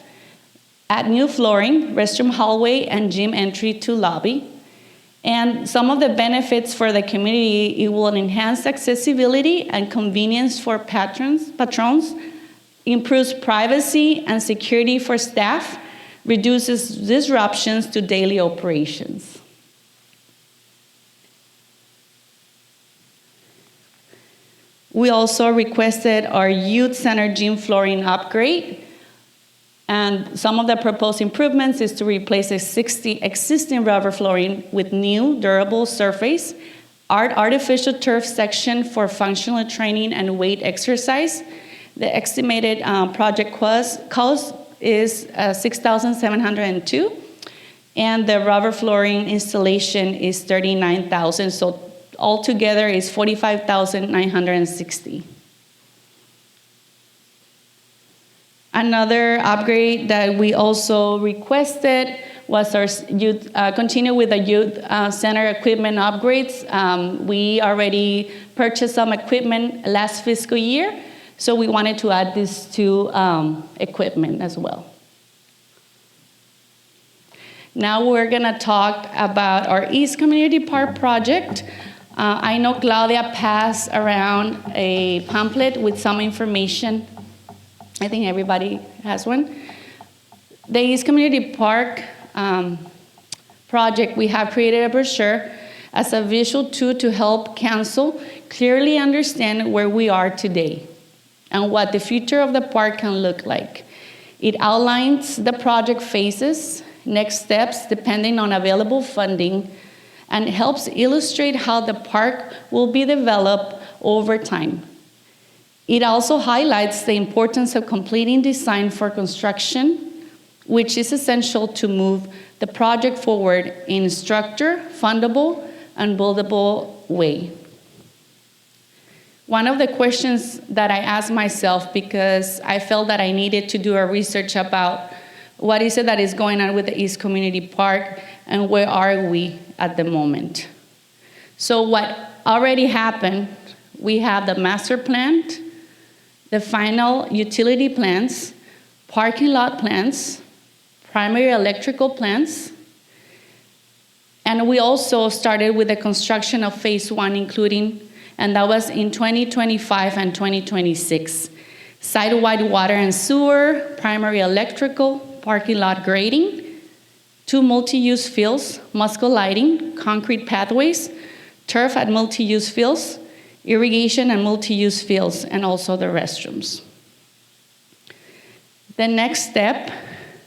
add new flooring, restroom hallway, and gym entry to lobby. And some of the benefits for the community, it will enhance accessibility and convenience for patrons, improves privacy and security for staff, reduces disruptions to daily operations. We also requested our youth center gym flooring upgrade. And some of the proposed improvements is to replace existing rubber flooring with new durable surface, artificial turf section for functional training and weight exercise. The estimated project cost is $6,702, and the rubber flooring installation is $39,000. So altogether is $45,960. Another upgrade that we also requested was our youth, continue with the youth center equipment upgrades. We already purchased some equipment last fiscal year, so we wanted to add this to equipment as well. Now we're gonna talk about our East Community Park project. I know Claudia passed around a pamphlet with some information. I think everybody has one. The East Community Park project, we have created a brochure as a visual tool to help council clearly understand where we are today and what the future of the park can look like. It outlines the project phases, next steps depending on available funding, and helps illustrate how the park will be developed over time. It also highlights the importance of completing design for construction, which is essential to move the project forward in a structured, fundable, and buildable way. One of the questions that I asked myself, because I felt that I needed to do a research about what is it that is going on with the East Community Park and where are we at the moment. So what already happened, we have the master plan, the final utility plans, parking lot plans, primary electrical plans, and we also started with the construction of phase 1, including, and that was in 2025 and 2026. Site-wide water and sewer, primary electrical, parking lot grading, 2 multi-use fields, muscle lighting, concrete pathways, turf at multi-use fields, irrigation and multi-use fields, and also the restrooms. The next step,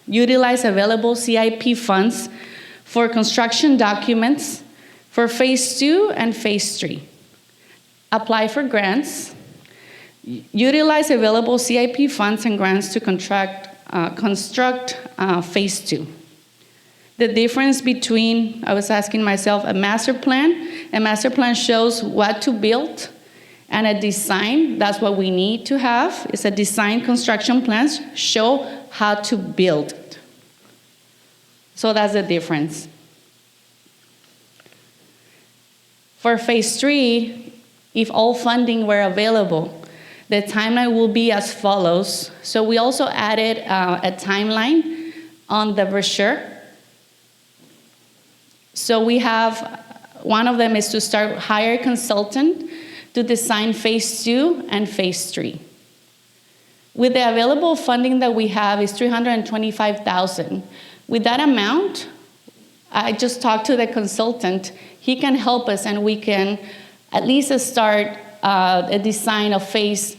utilize available CIP funds for construction documents for phase 2 and phase 3. Apply for grants, utilize available CIP funds and grants to construct phase 2. The difference between, I was asking myself, a master plan shows what to build, and a design, that's what we need to have, is a design construction plans show how to build it. So that's the difference. For phase 3, if all funding were available, the timeline will be as follows. So we also added a timeline on the brochure. So we have, one of them is to hire a consultant to design phase 2 and phase 3. With the available funding that we have is $325,000. With that amount, I just talked to the consultant. He can help us, and we can at least start a design of phase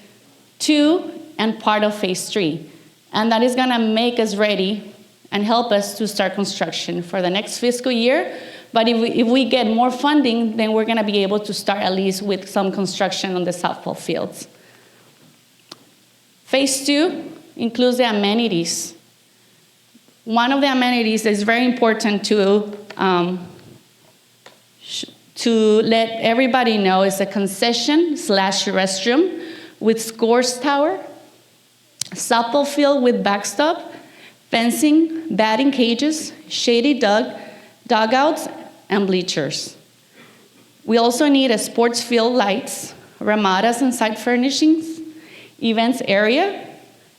2 and part of phase 3. And that is gonna make us ready and help us to start construction for the next fiscal year. But if we get more funding, then we're gonna be able to start at least with some construction on the softball fields. Phase 2 includes the amenities. One of the amenities that is very important to let everybody know is a concession/restroom with scores tower, softball field with backstop, fencing, batting cages, shady dugouts, and bleachers. We also need a sports field lights, ramadas and site furnishings, events area,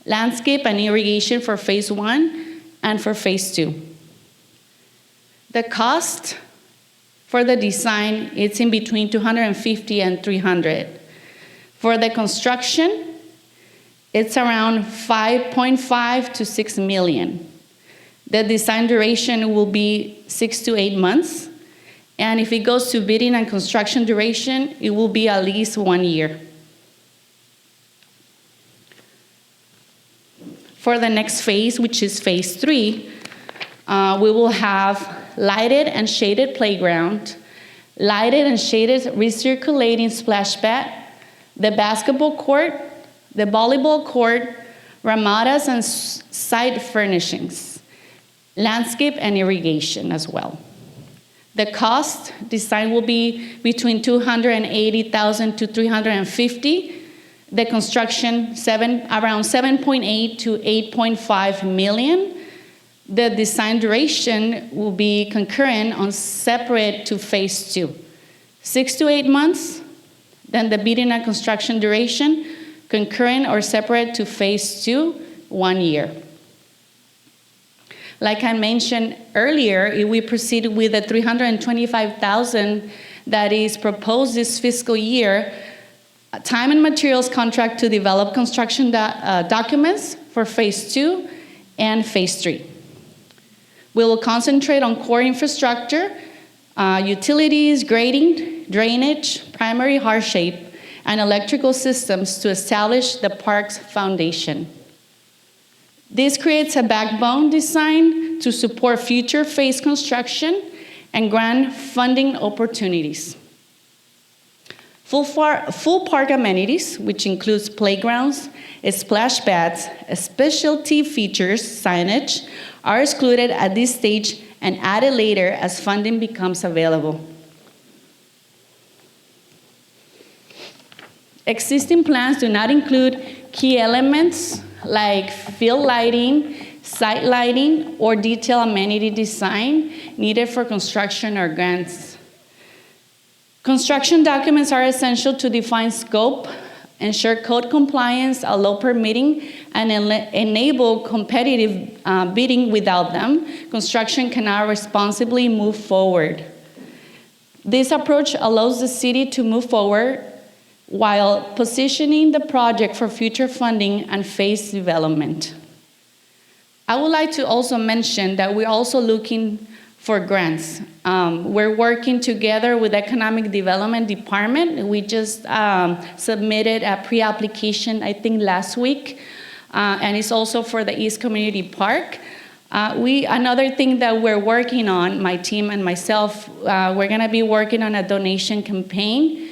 landscape and irrigation for phase 1 and for phase 2. The cost for the design, it's in between $250 and $300. For the construction, it's around $5.5 to $6 million. The design duration will be 6 to 8 months. And if it goes to bidding and construction duration, it will be at least 1 year. For the next phase, which is phase 3, we will have lighted and shaded playground, lighted and shaded recirculating splash pad, the basketball court, the volleyball court, ramadas and site furnishings, landscape and irrigation as well. The cost design will be between $280,000 to $350,000. The construction around 7.8 to 8.5 million. The design duration will be concurrent on separate to phase 2, 6 to 8 months. Then the bidding and construction duration, concurrent or separate to phase 2, 1 year. Like I mentioned earlier, if we proceed with the $325,000 that is proposed this fiscal year, a time and materials contract to develop construction documents for phase 2 and phase 3. We will concentrate on core infrastructure, utilities, grading, drainage, primary hardscape, and electrical systems to establish the park's foundation. This creates a backbone design to support future phase construction and grant funding opportunities. Full park amenities, which includes playgrounds, splash pads, specialty features, signage, are excluded at this stage and added later as funding becomes available. Existing plans do not include key elements like field lighting, site lighting, or detailed amenity design needed for construction or grants. Construction documents are essential to define scope, ensure code compliance, allow permitting, and enable competitive bidding. Without them, construction cannot responsibly move forward. This approach allows the city to move forward while positioning the project for future funding and phase development. I would like to also mention that we're also looking for grants. We're working together with Economic Development Department. We just submitted a pre-application, I think, last week, and it's also for the East Community Park. Another thing that we're working on, my team and myself, we're gonna be working on a donation campaign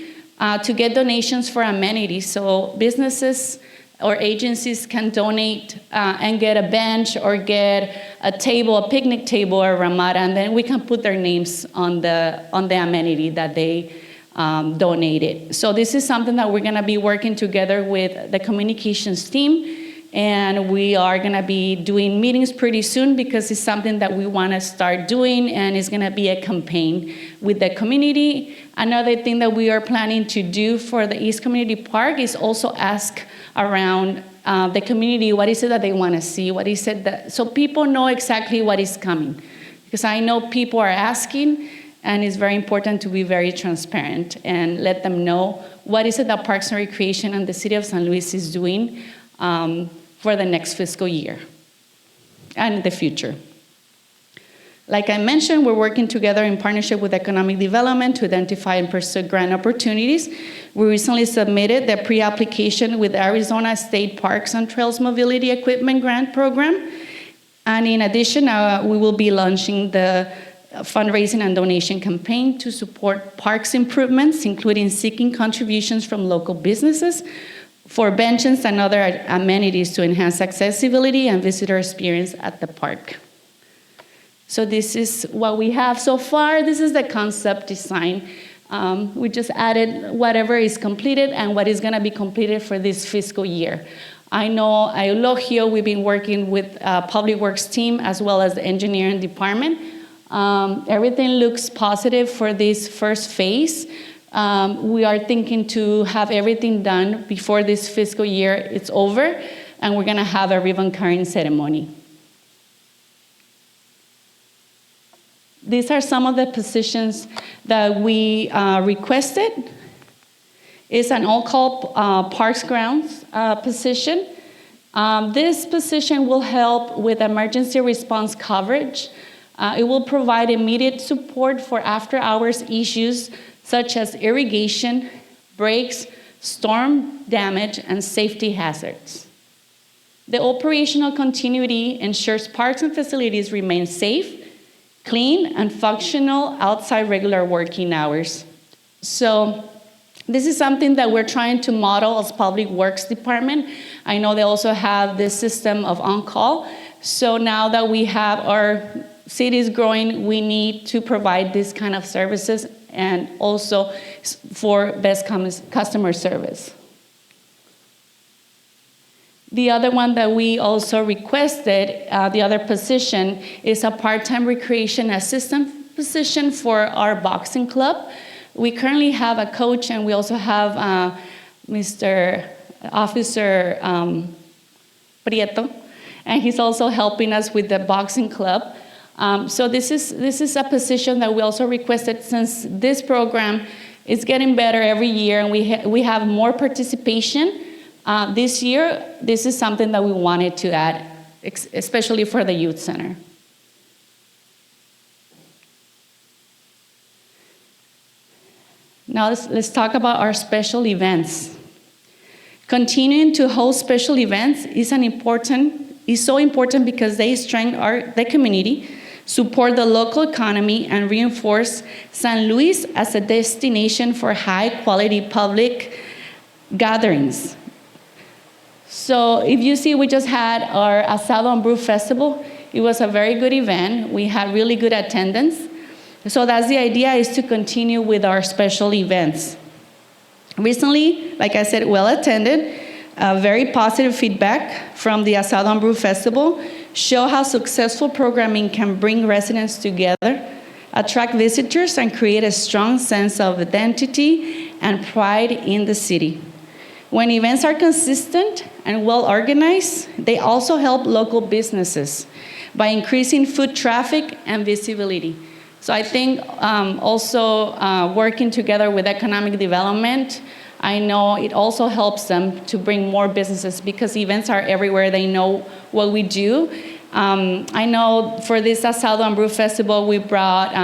to get donations for amenities, so businesses or agencies can donate and get a bench or get a table, a picnic table or ramada, and then we can put their names on the amenity that they donated. So this is something that we're gonna be working together with the communications team, and we are gonna be doing meetings pretty soon because it's something that we wanna start doing, and it's gonna be a campaign with the community. Another thing that we are planning to do for the East Community Park is also ask around the community, what is it that they want to see? What is it that, so people know exactly what is coming. Because I know people are asking, and it's very important to be very transparent and let them know what is it that Parks and Recreation and the City of San Luis is doing for the next fiscal year and the future. Like I mentioned, we're working together in partnership with Economic Development to identify and pursue grant opportunities. We recently submitted the pre-application with Arizona State Parks and Trails Mobility Equipment Grant Program. And in addition, we will be launching the fundraising and donation campaign to support parks improvements, including seeking contributions from local businesses for benches and other amenities to enhance accessibility and visitor experience at the park. So this is what we have so far. This is the concept design. We just added whatever is completed and what is gonna be completed for this fiscal year. I know Eulogio, we've been working with Public Works team as well as the engineering department. Everything looks positive for this first phase. We are thinking to have everything done before this fiscal year is over, and we're gonna have a ribbon cutting ceremony. These are some of the positions that we requested. It's an on-call Parks Grounds position. This position will help with emergency response coverage. It will provide immediate support for after-hours issues such as irrigation, breaks, storm damage, and safety hazards. The operational continuity ensures parks and facilities remain safe, clean, and functional outside regular working hours. So this is something that we're trying to model as Public Works Department. I know they also have this system of on-call. So now that we have our cities growing, we need to provide this kind of services and also for best customer service. The other one that we also requested, the other position, is a part-time recreation assistant position for our boxing club. We currently have a coach, and we also have Mr. Officer Prieto, and he's also helping us with the boxing club. So this is a position that we also requested, since this program is getting better every year, and we have more participation. This year, this is something that we wanted to add, especially for the youth center. Now let's talk about our special events. Continuing to host special events is so important because they strengthen the community, support the local economy, and reinforce San Luis as a destination for high-quality public gatherings. So if you see, we just had our Asado and Brew Festival. It was a very good event. We had really good attendance. So that's the idea, is to continue with our special events. Recently, like I said, well attended, very positive feedback from the Asado and Brew Festival, show how successful programming can bring residents together, attract visitors, and create a strong sense of identity and pride in the city. When events are consistent and well organized, they also help local businesses by increasing foot traffic and visibility. So I think also working together with economic development, I know it also helps them to bring more businesses, because events are everywhere. They know what we do. I know for this Asado and Brew Festival, we brought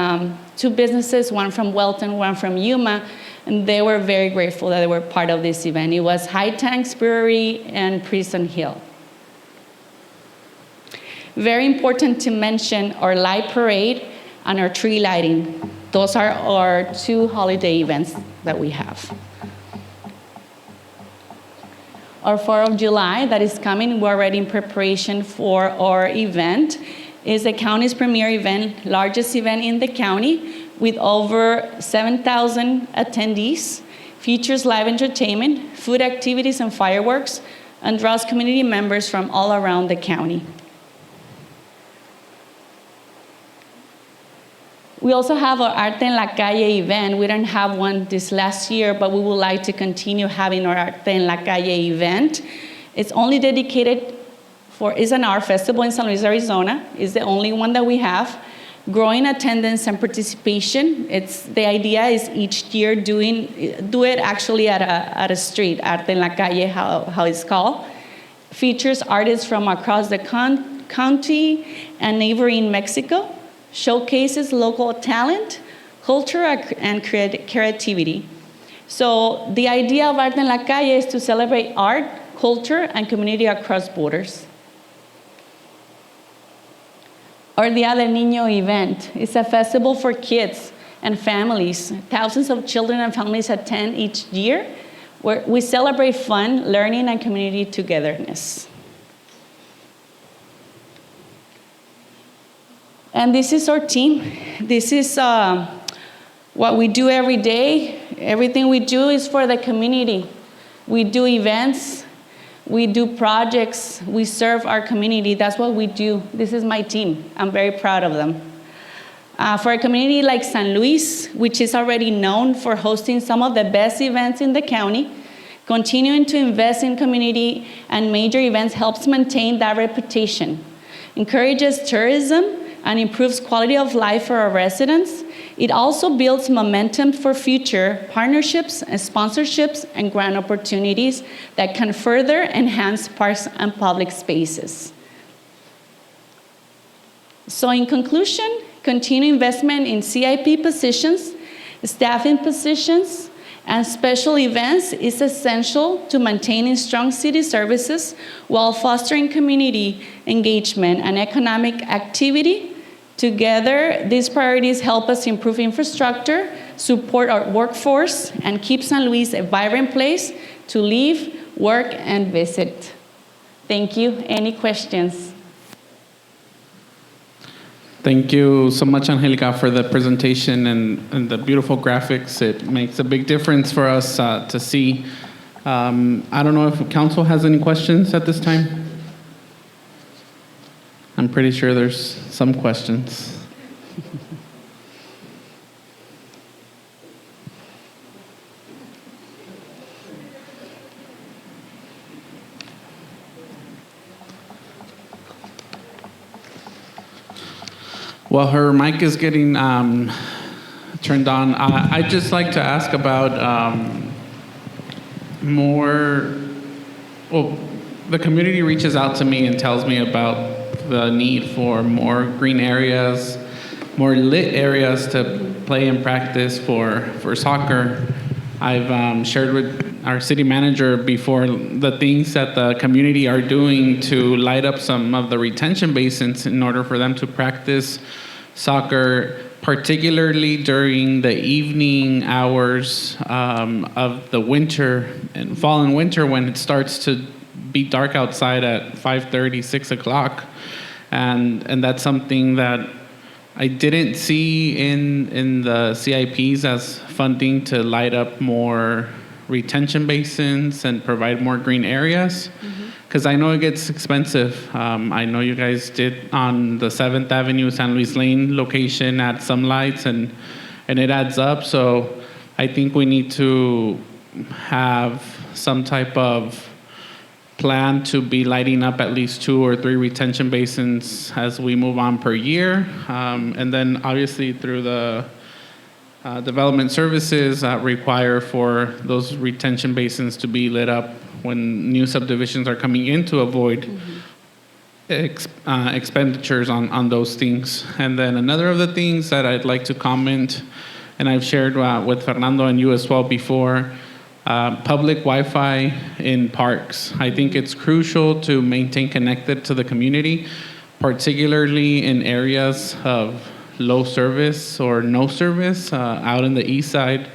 2 businesses, one from Welton, one from Yuma, and they were very grateful that they were part of this event. It was High Tanks Brewery and Prison Hill. Very important to mention our light parade and our tree lighting. Those are our 2 holiday events that we have. Our 4th of July that is coming, we're already in preparation for our event. It's the county's premier event, largest event in the county, with over 7,000 attendees, features live entertainment, food activities and fireworks, and draws community members from all around the county. We also have our Arte en la Calle event. We didn't have one this last year, but we would like to continue having our Arte en la Calle event. It's only dedicated it's an art festival in San Luis, Arizona. It's the only one that we have. Growing attendance and participation. The idea is each year do it actually at a street, Arte en la Calle, how it's called. Features artists from across the county and neighboring Mexico. Showcases local talent, culture, and creativity. So the idea of Arte en la Calle is to celebrate art, culture, and community across borders. Or Día del Niño event. It's a festival for kids and families. Thousands of children and families attend each year, where we celebrate fun, learning, and community togetherness. And this is our team. This is what we do every day. Everything we do is for the community. We do events. We do projects. We serve our community. That's what we do. This is my team. I'm very proud of them. For a community like San Luis, which is already known for hosting some of the best events in the county, continuing to invest in community and major events helps maintain that reputation, encourages tourism, and improves quality of life for our residents. It also builds momentum for future partnerships and sponsorships and grant opportunities that can further enhance parks and public spaces. So in conclusion, continued investment in CIP positions, staffing positions, and special events is essential to maintaining strong city services while fostering community engagement and economic activity. Together, these priorities help us improve infrastructure, support our workforce, and keep San Luis a vibrant place to live, work, and visit. Thank you. Any questions? Thank you so much, Angelica, for the presentation and the beautiful graphics. It makes a big difference for us to see. I don't know if council has any questions at this time. I'm pretty sure there's some questions. Well, her mic is getting turned on. I'd just like to ask about more. Well, the community reaches out to me and tells me about the need for more green areas, more lit areas to play and practice for soccer. I've shared with our city manager before the things that the community are doing to light up some of the retention basins in order for them to practice soccer, particularly during the evening hours of the winter and fall and winter when it starts to be dark outside at 5:30, 6 o'clock. And that's something that I didn't see in the CIPs as funding to light up more retention basins and provide more green areas. Because I know it gets expensive. I know you guys did on the 7th Avenue, San Luis Lane location, add some lights, and it adds up. So I think we need to have some type of plan to be lighting up at least 2 or 3 retention basins as we move on per year. And then obviously through the development services require for those retention basins to be lit up when new subdivisions are coming in to avoid expenditures on those things. And then another of the things that I'd like to comment, and I've shared with Fernando and you as well before, public Wi-Fi in parks. I think it's crucial to maintain connected to the community, particularly in areas of low service or no service. Out in the east side,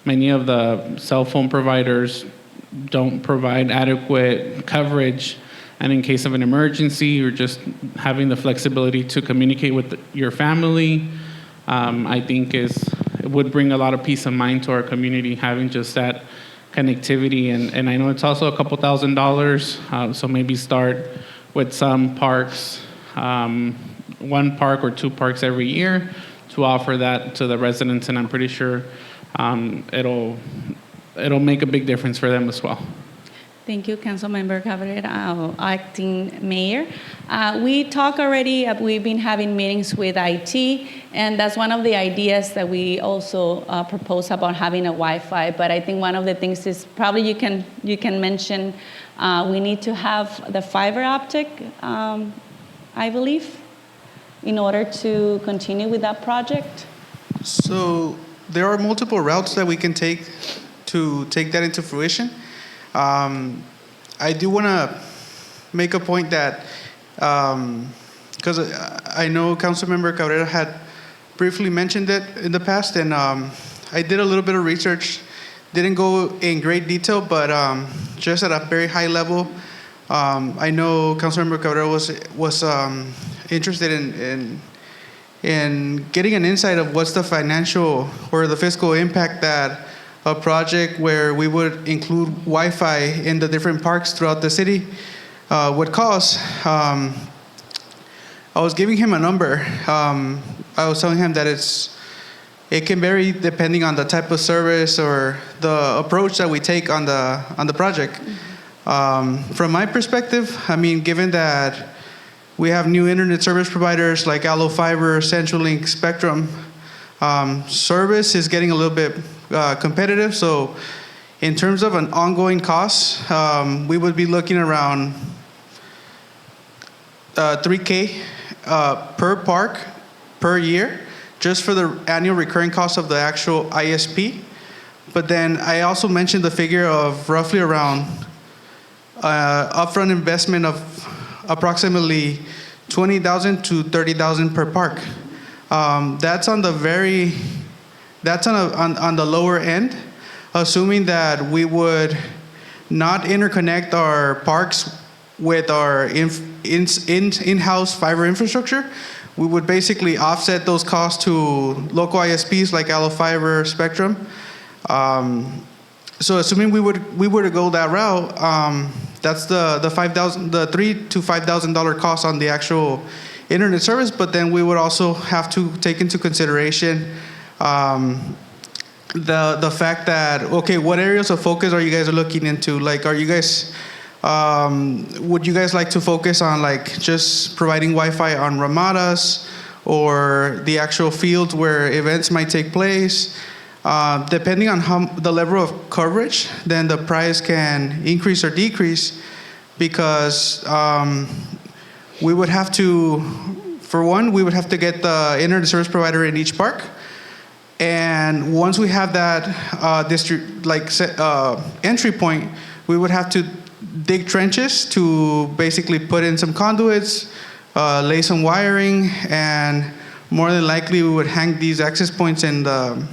many of the cell phone providers don't provide adequate coverage, and in case of an emergency or just having the flexibility to communicate with your family, I think it would bring a lot of peace of mind to our community having just that connectivity. And I know it's also a couple $1,000s, so maybe start with some parks, 1 park or 2 parks every year to offer that to the residents, and I'm pretty sure it'll make a big difference for them as well. Thank you, Councilmember Cabrera, Acting Mayor. We talk already, we've been having meetings with IT, and that's one of the ideas that we also propose about having a Wi-Fi. But I think one of the things is probably you can mention we need to have the fiber optic, I believe, in order to continue with that project. So there are multiple routes that we can take to take that into fruition. I do want to make a point that, because I know Councilmember Cabrera had briefly mentioned it in the past, and I did a little bit of research, didn't go in great detail, but just at a very high level, I know Councilmember Cabrera was interested in getting an insight of what's the financial or the fiscal impact that a project where we would include Wi-Fi in the different parks throughout the city would cost. I was giving him a number. I was telling him that it can vary depending on the type of service or the approach that we take on the project. From my perspective, I mean, given that we have new internet service providers like Allo Fiber, CenturyLink, Spectrum, service is getting a little bit competitive. So in terms of an ongoing cost, we would be looking around $3K per park per year, just for the annual recurring cost of the actual ISP. But then I also mentioned the figure of roughly around upfront investment of approximately $20,000 to $30,000 per park. That's on the on the lower end, assuming that we would not interconnect our parks with our in-house fiber infrastructure. We would basically offset those costs to local ISPs like Allo Fiber, Spectrum. So assuming we were to go that route, that's the $3,000 to $5,000 cost on the actual internet service. But then we would also have to take into consideration the fact that, okay, what areas of focus are you guys looking into? Like, are you guys would you guys like to focus on like just providing Wi-Fi on ramadas or the actual fields where events might take place? Depending on the level of coverage, then the price can increase or decrease, because we would have to, for one, we would have to get the internet service provider in each park. And once we have that entry point, we would have to dig trenches to basically put in some conduits, lay some wiring, and more than likely we would hang these access points in the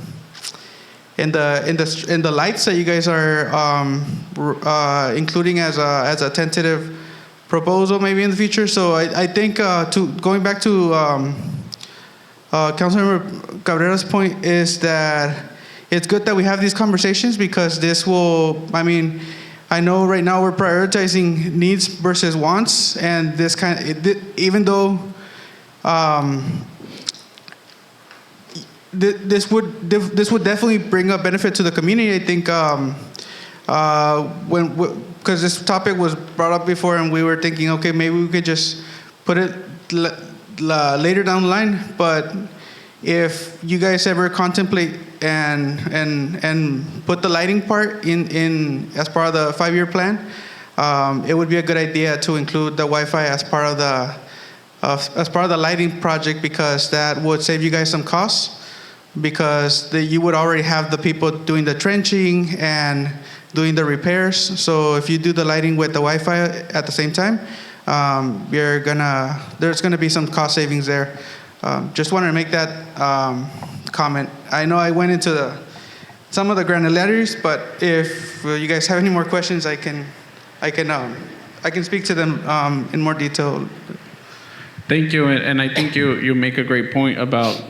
lights that you guys are including as a tentative proposal maybe in the future. So I think going back to Councilmember Cabrera's point is that it's good that we have these conversations, because this will, I mean, I know right now we're prioritizing needs versus wants, and this even though this would definitely bring a benefit to the community. I think because this topic was brought up before, and we were thinking, okay, maybe we could just put it later down the line. But if you guys ever contemplate and put the lighting part in as part of the 5-year plan, it would be a good idea to include the Wi-Fi as part of the lighting project, because that would save you guys some costs, because you would already have the people doing the trenching and doing the repairs. So if you do the lighting with the Wi-Fi at the same time, there's gonna be some cost savings there. Just wanted to make that comment. I know I went into some of the granularities, but if you guys have any more questions, I can speak to them in more detail. Thank you, and I think you make a great point about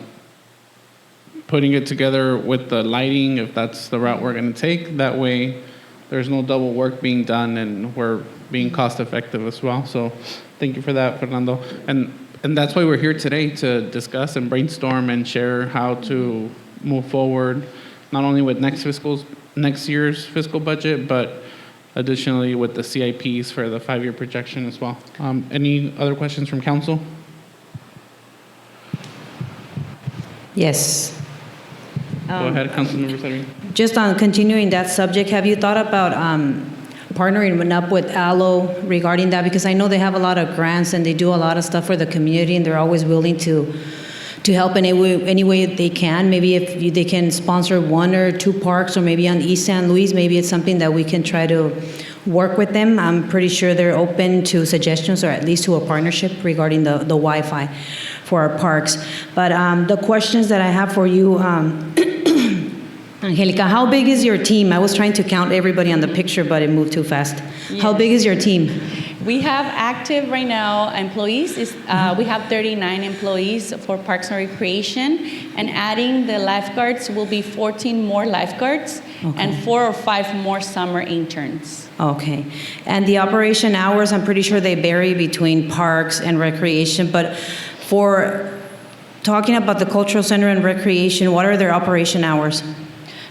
putting it together with the lighting, if that's the route we're going to take. That way, there's no double work being done, and we're being cost effective as well. So, thank you for that, Fernando. And that's why we're here today, to discuss and brainstorm and share how to move forward, not only with next year's fiscal budget, but additionally with the CIPs for the 5-year projection as well. Any other questions from council? Yes. Go ahead, Councilmember Sareen. Just on continuing that subject, have you thought about partnering up with Allo regarding that? Because I know they have a lot of grants and they do a lot of stuff for the community, and they're always willing to help in any way they can. Maybe if they can sponsor 1 or 2 parks, or maybe on East San Luis, maybe it's something that we can try to work with them. I'm pretty sure they're open to suggestions, or at least to a partnership regarding the Wi-Fi for our parks. But the questions that I have for you, Angelica, how big is your team? I was trying to count everybody on the picture, but it moved too fast. How big is your team? We have active right now employees. We have 39 employees for Parks and Recreation, and adding the lifeguards will be 14 more lifeguards and 4 or 5 more summer interns. Okay. And the operation hours, I'm pretty sure they vary between parks and recreation, but for talking about the cultural center and recreation, what are their operation hours?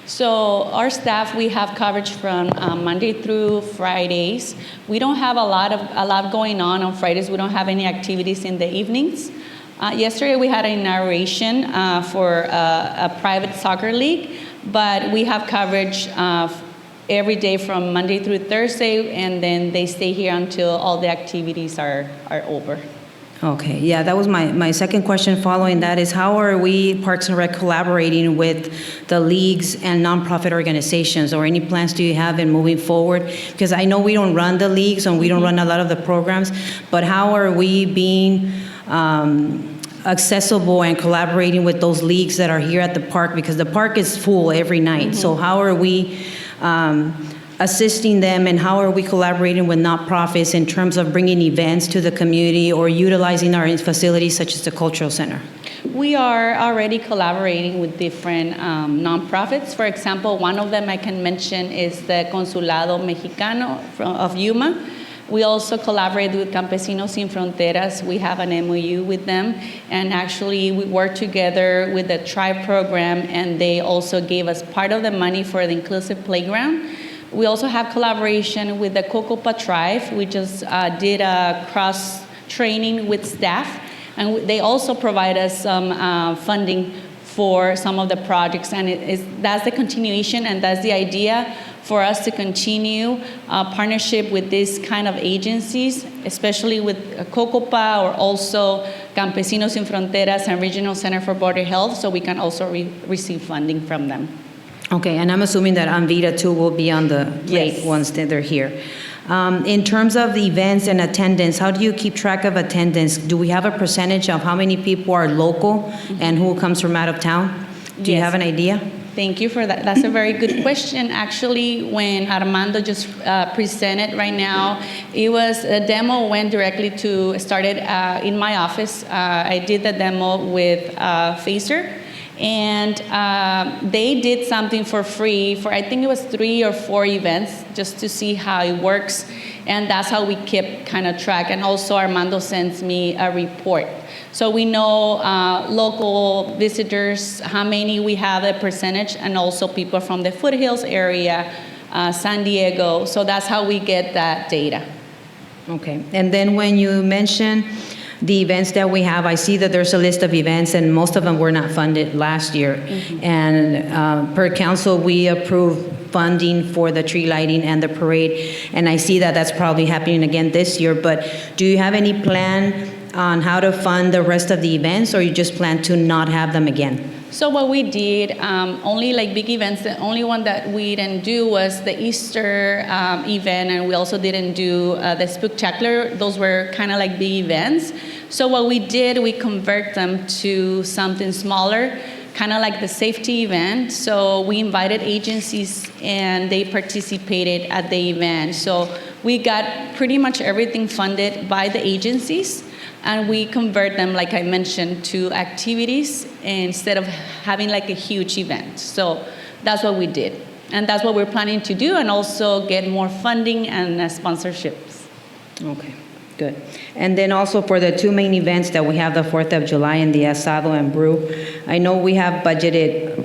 So our staff, we have coverage from Monday through Fridays. We don't have a lot going on Fridays. We don't have any activities in the evenings. Yesterday we had an inauguration for a private soccer league, but we have coverage every day from Monday through Thursday, and then they stay here until all the activities are over. Okay, yeah, that was my second question following that is how are we, Parks and Rec, collaborating with the leagues and nonprofit organizations, or any plans do you have in moving forward? Because I know we don't run the leagues and we don't run a lot of the programs, but how are we being accessible and collaborating with those leagues that are here at the park? Because the park is full every night, so how are we assisting them, and how are we collaborating with nonprofits in terms of bringing events to the community or utilizing our facilities such as the cultural center? We are already collaborating with different nonprofits. For example, one of them I can mention is the Consulado Mexicano of Yuma. We also collaborate with Campesinos Sin Fronteras. We have an MOU with them, and actually we work together with the Tribe program, and they also gave us part of the money for the inclusive playground. We also have collaboration with the Cocopa Tribe. We just did a cross-training with staff, and they also provide us some funding for some of the projects, and that's the continuation, and that's the idea for us to continue partnership with these kind of agencies, especially with Cocopa or also Campesinos Sin Fronteras and Regional Center for Border Health, so we can also receive funding from them. Okay, and I'm assuming that Anvita too will be on the plate once they're here. In terms of the events and attendance, how do you keep track of attendance? Do we have a percentage of how many people are local and who comes from out of town? Do you have an idea? Thank you for that. That's a very good question. Actually, when Armando just presented right now, a demo went directly to, started in my office. I did the demo with Phaser. And they did something for free for, I think it was 3 or 4 events, just to see how it works. And that's how we keep kind of track. And also Armando sends me a report. So we know local visitors, how many we have, a percentage, and also people from the foothills area, San Diego. So that's how we get that data. Okay, and then when you mention the events that we have, I see that there's a list of events, and most of them were not funded last year. And per council, we approved funding for the tree lighting and the parade, and I see that that's probably happening again this year. But do you have any plan on how to fund the rest of the events, or you just plan to not have them again? So what we did, only like big events, the only one that we didn't do was the Easter event, and we also didn't do the Spooktacular. Those were kind of like big events. So what we did, we convert them to something smaller, kind of like the safety event. So we invited agencies and they participated at the event. So we got pretty much everything funded by the agencies, and we convert them, like I mentioned, to activities instead of having like a huge event. So that's what we did. And that's what we're planning to do, and also get more funding and sponsorships. Okay, good. And then also for the 2 main events that we have, the 4th of July and the Asado and Brew, I know we have budgeted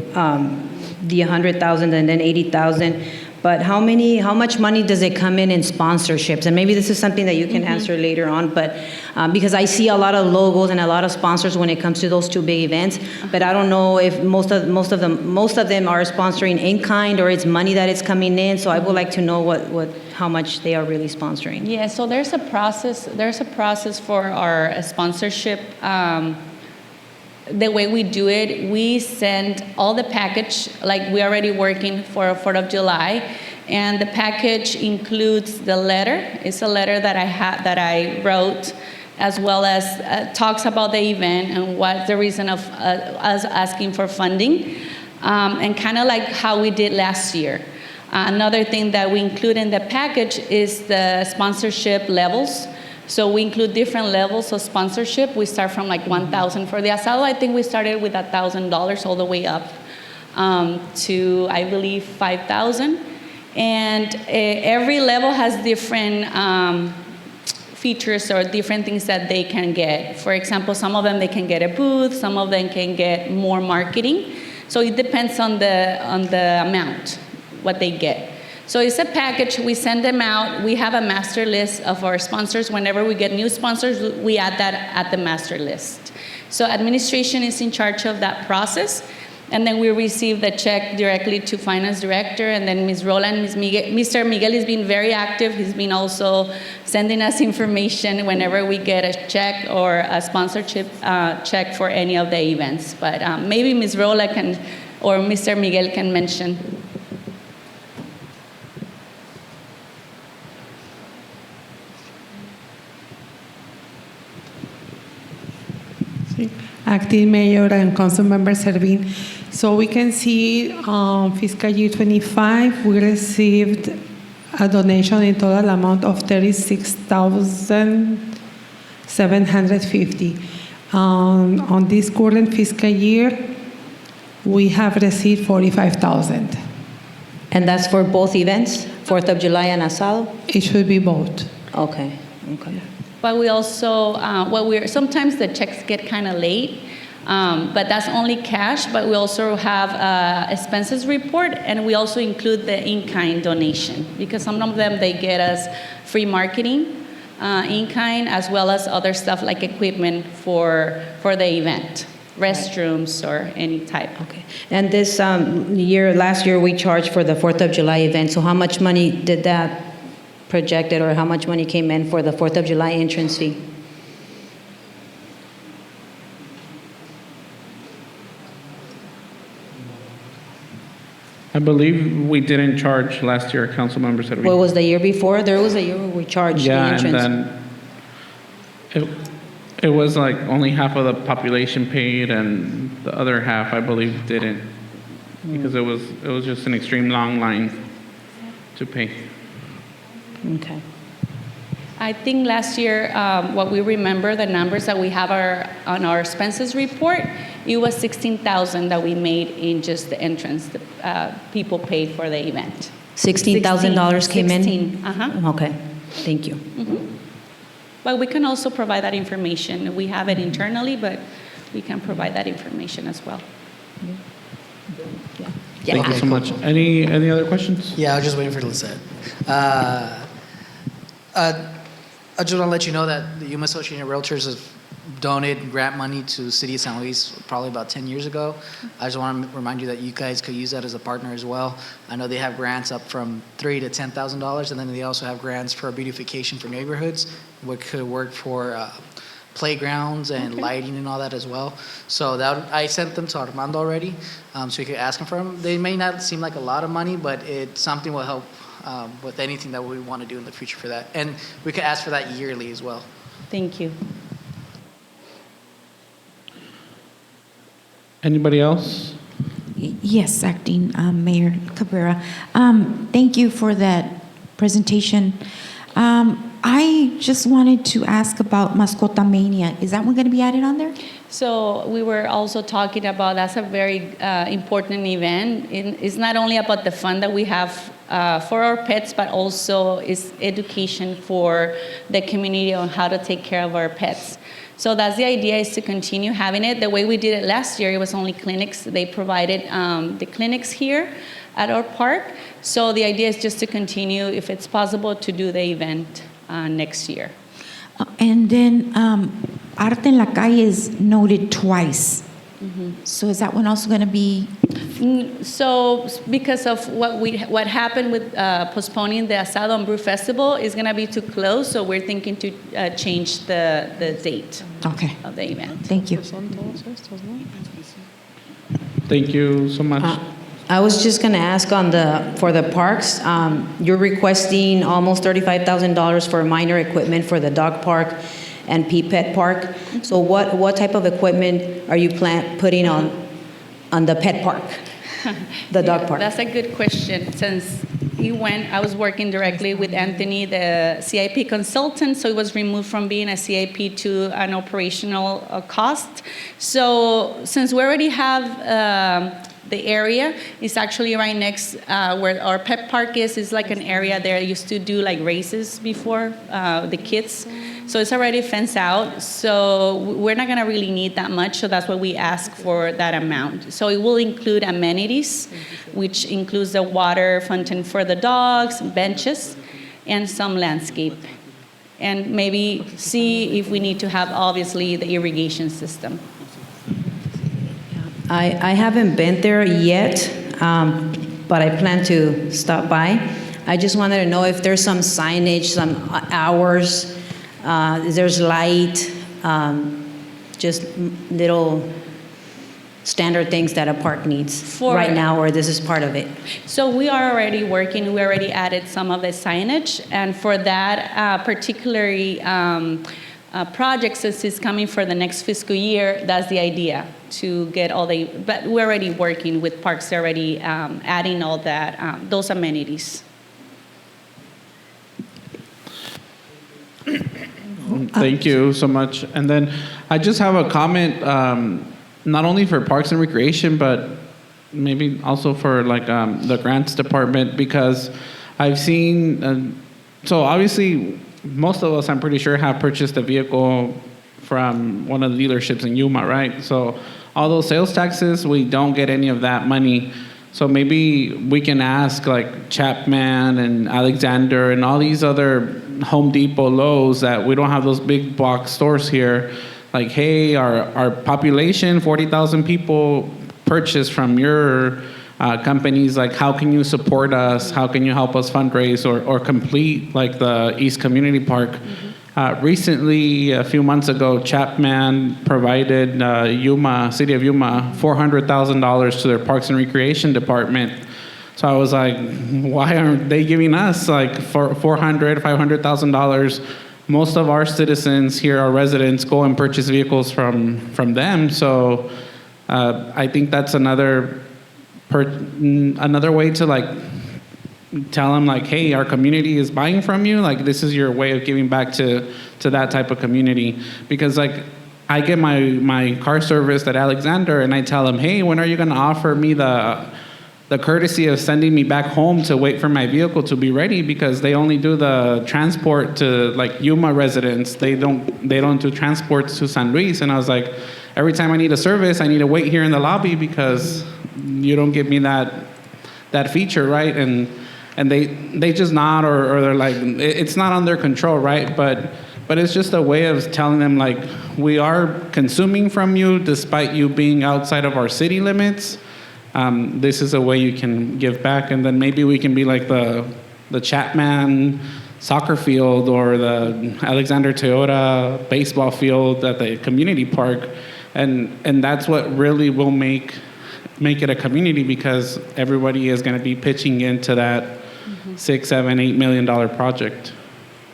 the 100,000 and then 80,000. But how much money does it come in sponsorships? And maybe this is something that you can answer later on, but because I see a lot of logos and a lot of sponsors when it comes to those 2 big events, but I don't know if most of them are sponsoring in kind, or it's money that is coming in. So I would like to know how much they are really sponsoring. Yeah, so there's a process for our sponsorship. The way we do it, we send all the package, like we're already working for 4th of July, and the package includes the letter. It's a letter that I wrote, as well as talks about the event and what's the reason of us asking for funding, and kind of like how we did last year. Another thing that we include in the package is the sponsorship levels. So we include different levels of sponsorship. We start from like $1,000 for the asado. I think we started with $1,000 all the way up to, I believe, $5,000. And every level has different features or different things that they can get. For example, some of them they can get a booth, some of them can get more marketing. So it depends on the amount, what they get. So it's a package, we send them out, we have a master list of our sponsors. Whenever we get new sponsors, we add that at the master list. So administration is in charge of that process, and then we receive the check directly to finance director, and then Ms. Roland, Mr. Miguel has been very active. He's been also sending us information whenever we get a check or a sponsorship check for any of the events. But maybe Ms. Roland can, or Mr. Miguel can mention. Acting Mayor and Council Member Servin. So we can see fiscal year 25, we received a donation in total amount of $36,750. On this current fiscal year, we have received $45,000. And that's for both events, 4th of July and Asado? It should be both. Okay, okay. But we also, sometimes the checks get kind of late, but that's only cash, but we also have expenses report, and we also include the in-kind donation, because some of them, they get us free marketing, in-kind, as well as other stuff like equipment for the event, restrooms or any type. Okay. And this last year, we charged for the 4th of July event, so how much money did that projected, or how much money came in for the 4th of July entrance fee? I believe we didn't charge last year, council members. What was the year before? There was a year where we charged the entrance. And then it was like only half of the population paid, and the other half, I believe, didn't, because it was just an extreme long line to pay. Okay. I think last year, what we remember, the numbers that we have on our expenses report, it was $16,000 that we made in just the entrance. The people paid for the event. $16,000 came in? 16, Okay, thank you. But we can also provide that information. We have it internally, but we can provide that information as well. Thank you so much. Any other questions? Yeah, I was just waiting for Lisette. I just want to let you know that the Yuma Association of Realtors has donated grant money to City of San Luis probably about 10 years ago. I just want to remind you that you guys could use that as a partner as well. I know they have grants up from $3,000 to $10,000, and then they also have grants for beautification for neighborhoods, which could work for playgrounds and lighting and all that as well. So I sent them to Armando already, so you could ask him for them. They may not seem like a lot of money, but it's something will help with anything that we want to do in the future for that. And we could ask for that yearly as well. Thank you. Anybody else? Yes, Acting Mayor Cabrera. Thank you for that presentation. I just wanted to ask about Mascota Mania. Is that one going to be added on there? So we were also talking about, that's a very important event. It's not only about the fun that we have for our pets, but also is education for the community on how to take care of our pets. So that's the idea, is to continue having it. The way we did it last year, it was only clinics. They provided the clinics here at our park. So the idea is just to continue, if it's possible, to do the event next year. And then Arte en la Calle is noted twice. So is that one also going to be? So because of what happened with postponing the Asado and Brew Festival, is going to be too close. So we're thinking to change the date of the event. Thank you. Thank you so much. I was just going to ask for the parks. You're requesting almost $35,000 for minor equipment for the dog park and Pet Park. So what type of equipment are you putting on the pet park, the dog park? That's a good question, since I was working directly with Anthony, the CIP consultant, so it was removed from being a CIP to an operational cost. So since we already have the area, it's actually right next where our pet park is. It's like an area there used to do like races before, the kids. So it's already fenced out. So we're not gonna really need that much. So that's why we ask for that amount. So it will include amenities, which includes the water fountain for the dogs, benches, and some landscape. And maybe see if we need to have, obviously, the irrigation system. I haven't been there yet, but I plan to stop by. I just wanted to know if there's some signage, some hours, there's light, just little standard things that a park needs right now, or this is part of it. So we are already working, we already added some of the signage, and for that particularly project, since it's coming for the next fiscal year, that's the idea, to get all the, but we're already working with parks, they're already adding all that, those amenities. Thank you so much. And then I just have a comment, not only for Parks and Recreation, but maybe also for like the grants department, because I've seen, so obviously most of us, I'm pretty sure, have purchased a vehicle from one of the dealerships in Yuma, right? So all those sales taxes, we don't get any of that money. So maybe we can ask like Chapman and Alexander and all these other Home Depot, Lowe's, that we don't have those big box stores here. Like, hey, our population, 40,000 people purchase from your companies. Like, how can you support us? How can you help us fundraise or complete like the East Community Park? Recently, a few months ago, Chapman provided City of Yuma, $400,000 to their Parks and Recreation department. So I was like, why aren't they giving us like $400,000, $500,000? Most of our citizens here, our residents, go and purchase vehicles from them. So I think that's another way to like tell them like, hey, our community is buying from you. Like, this is your way of giving back to that type of community. Because like, I get my car serviced at Alexander, and I tell them, hey, when are you going to offer me the courtesy of sending me back home to wait for my vehicle to be ready? Because they only do the transport to like Yuma residents. They don't do transports to San Luis. And I was like, every time I need a service, I need to wait here in the lobby because you don't give me that feature, right? And they just nod or they're like, it's not under control, right? But it's just a way of telling them like, we are consuming from you despite you being outside of our city limits. This is a way you can give back, and then maybe we can be like the Chapman soccer field or the Alexander Toyota baseball field at the community park, and that's what really will make it a community, because everybody is going to be pitching into that $6, $7, $8 million project.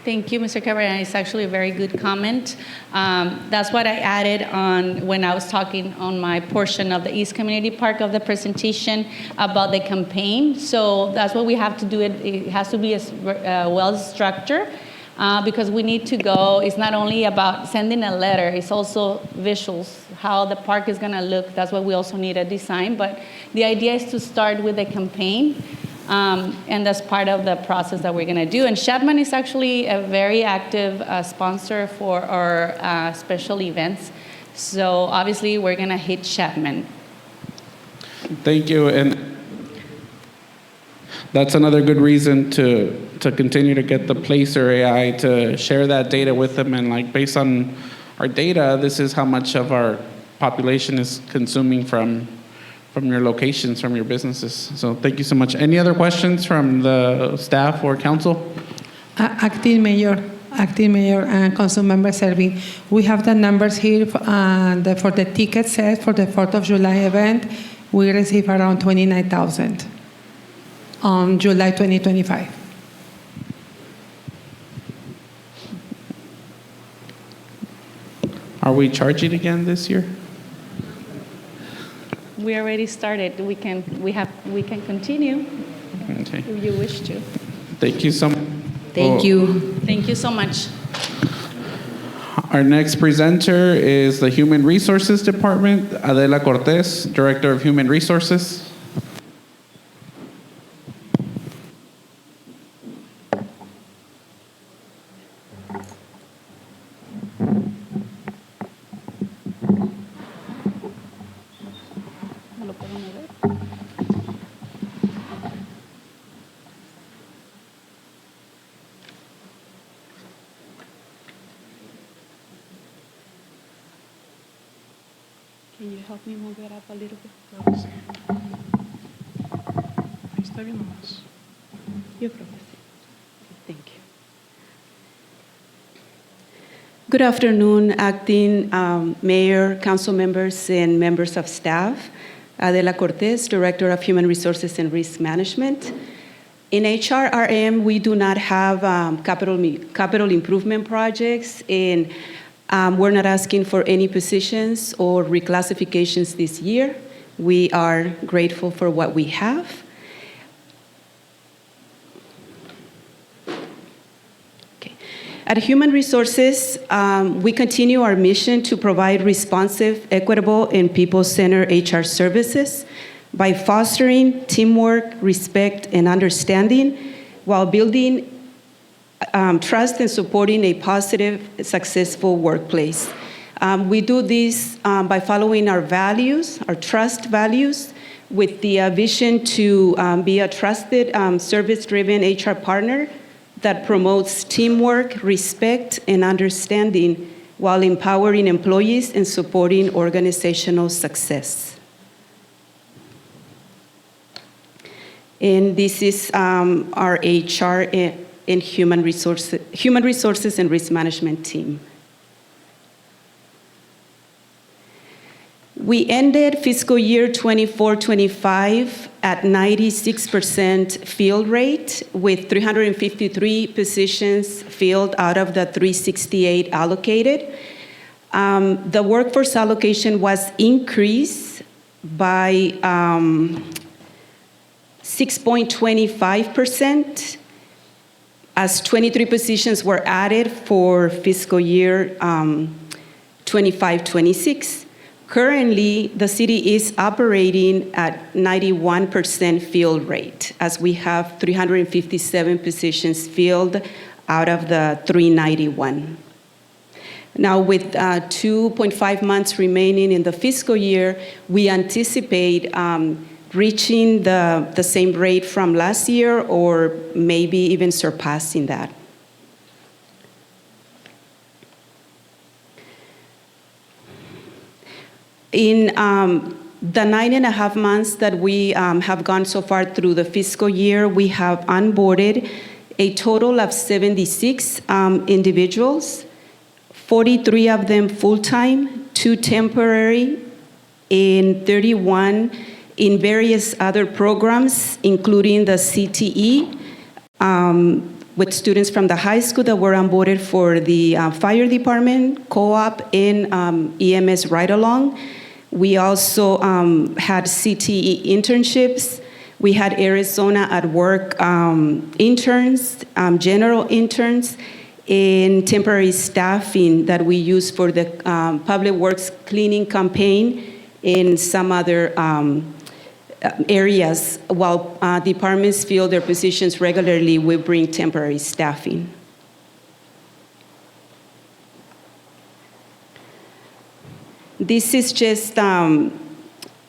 Thank you, Mr. Cabrera. It's actually a very good comment. That's what I added on when I was talking on my portion of the East Community Park of the presentation about the campaign. So that's what we have to do. It has to be well structured because we need to go. It's not only about sending a letter, it's also visuals, how the park is going to look. That's what we also need a design. But the idea is to start with a campaign. And that's part of the process that we're going to do. And Chapman is actually a very active sponsor for our special events. So obviously, we're going to hit Chapman. Thank you. And that's another good reason to continue to get the Placer AI to share that data with them. And like, based on our data, this is how much of our population is consuming from your locations, from your businesses. So thank you so much. Any other questions from the staff or council? Acting Mayor and Councilmember Servin, we have the numbers here for the ticket sales for the 4th of July event. We received around 29,000 on July 2025. Are we charging again this year? We already started. We can continue. Okay. if you wish to. Thank you so much. Thank you. Thank you so much. Our next presenter is the Human Resources Department, Adela Cortez, Director of Human Resources. Can you help me move it up a little bit? Ahí está bien nomás. Yo creo que sí. Thank you. Good afternoon, acting mayor, council members, and members of staff. Adela Cortez, Director of Human Resources and Risk Management. In HRRM, we do not have capital improvement projects, and we're not asking for any positions or reclassifications this year. We are grateful for what we have. Okay. At Human Resources, we continue our mission to provide responsive, equitable, and people-centered HR services by fostering teamwork, respect, and understanding while building trust and supporting a positive, successful workplace. We do this by following our values, our trust values, with the vision to be a trusted, service-driven HR partner that promotes teamwork, respect, and understanding while empowering employees and supporting organizational success. And this is our HR and human resources and risk management team. We ended fiscal year 24-25 at 96% fill rate with 353 positions filled out of the 368 allocated. The workforce allocation was increased by 6.25%. as 23 positions were added for fiscal year 25-26. Currently, the city is operating at 91% fill rate, as we have 357 positions filled out of the 391. Now, with 2.5 months remaining in the fiscal year, we anticipate reaching the same rate from last year or maybe even surpassing that. In the 9.5 months that we have gone so far through the fiscal year, we have onboarded a total of 76 individuals, 43 of them full-time, 2 temporary, and 31 in various other programs, including the CTE, with students from the high school that were onboarded for the fire department, co-op, and EMS ride-along. We also had CTE internships. We had Arizona at Work interns, general interns, and temporary staffing that we use for the Public Works cleaning campaign and some other areas. While departments fill their positions regularly, we bring temporary staffing. This is just an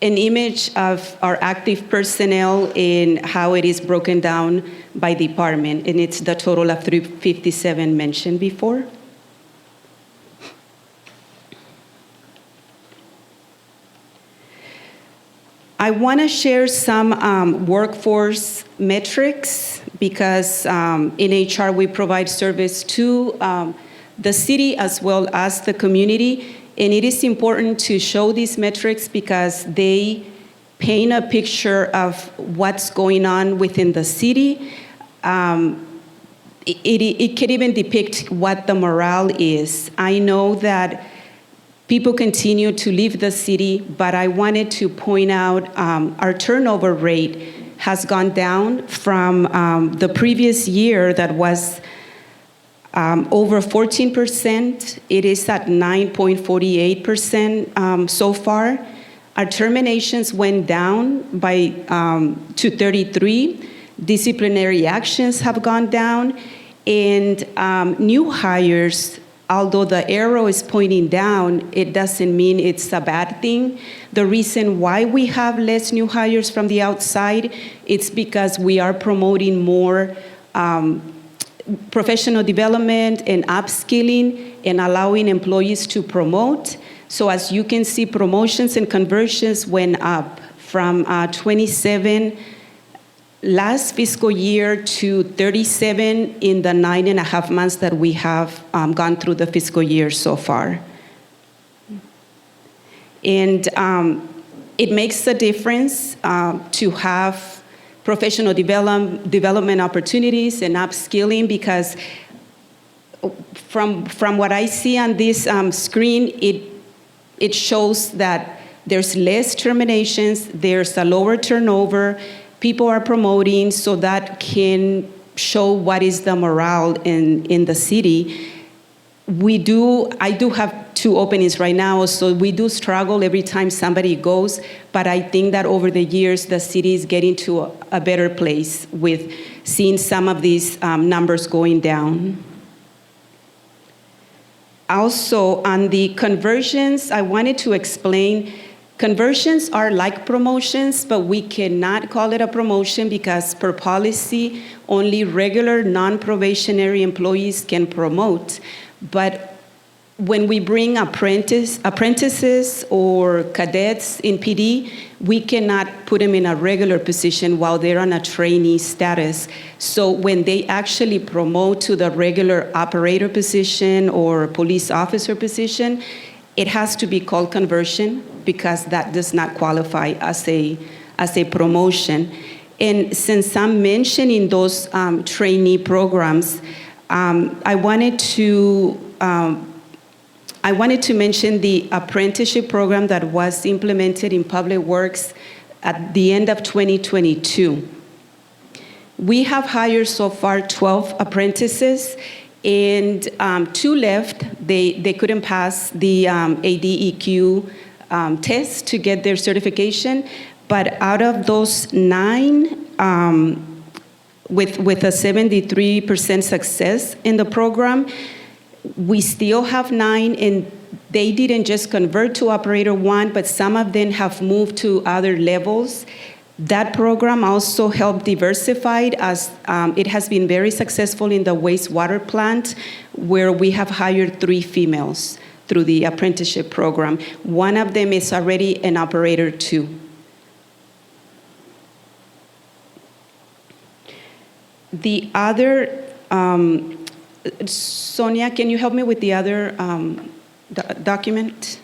image of our active personnel and how it is broken down by department, and it's the total of 357 mentioned before. I want to share some workforce metrics because in HR we provide service to the city as well as the community. And it is important to show these metrics because they paint a picture of what's going on within the city. It can even depict what the morale is. I know that people continue to leave the city, but I wanted to point out our turnover rate has gone down from the previous year that was over 14%. It is at 9.48% so far. Our terminations went down by to 33. Disciplinary actions have gone down, and new hires, although the arrow is pointing down, it doesn't mean it's a bad thing. The reason why we have less new hires from the outside, it's because we are promoting more professional development and upskilling and allowing employees to promote. So as you can see, promotions and conversions went up from 27 last fiscal year to 37 in the 9.5 months that we have gone through the fiscal year so far. And it makes a difference to have professional development opportunities and upskilling, because from what I see on this screen, it shows that there's less terminations, there's a lower turnover, people are promoting, so that can show what is the morale in the city. I do have 2 openings right now, so we do struggle every time somebody goes, but I think that over the years, the city is getting to a better place with seeing some of these numbers going down. Also, on the conversions, I wanted to explain, conversions are like promotions, but we cannot call it a promotion because per policy, only regular non-probationary employees can promote. But when we bring apprentices or cadets in PD, we cannot put them in a regular position while they're on a trainee status. So when they actually promote to the regular operator position or police officer position, it has to be called conversion because that does not qualify as a promotion. And since I'm mentioning those trainee programs, I wanted to mention the apprenticeship program that was implemented in Public Works at the end of 2022. We have hired so far 12 apprentices, and 2 left. They couldn't pass the ADEQ test to get their certification, but out of those 9, with a 73% success in the program, we still have 9, and they didn't just convert to Operator 1, but some of them have moved to other levels. That program also helped diversify as it has been very successful in the wastewater plant, where we have hired 3 females through the apprenticeship program. One of them is already an Operator 2. The other, Sonia, can you help me with the other document?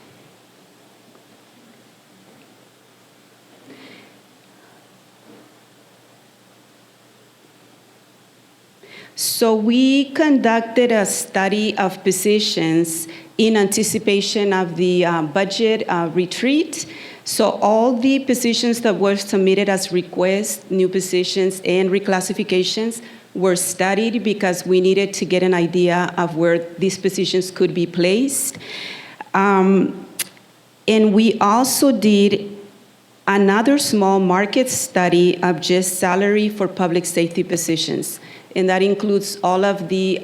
So we conducted a study of positions in anticipation of the budget retreat. So all the positions that were submitted as requests, new positions and reclassifications, were studied because we needed to get an idea of where these positions could be placed. And we also did another small market study of just salary for public safety positions. And that includes all of the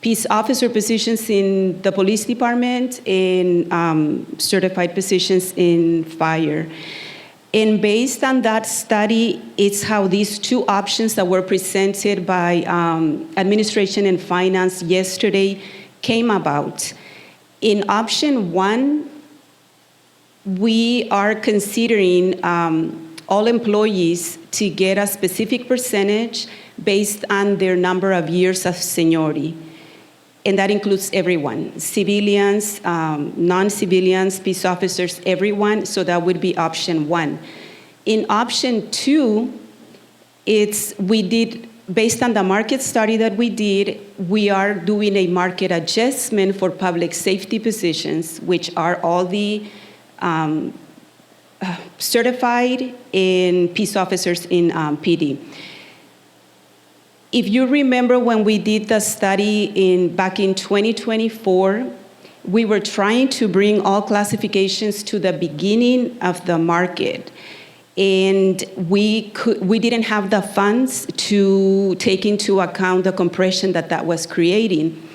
peace officer positions in the police department and certified positions in fire. And based on that study, it's how these 2 options that were presented by Administration and Finance yesterday came about. In option 1, we are considering all employees to get a specific percentage based on their number of years of seniority. And that includes everyone, civilians, non-civilians, peace officers, everyone. So that would be option 1. In option 2, we did, based on the market study that we did, we are doing a market adjustment for public safety positions, which are all the certified in peace officers in PD. If you remember when we did the study back in 2024, we were trying to bring all classifications to the beginning of the market. And we didn't have the funds to take into account the compression that was creating.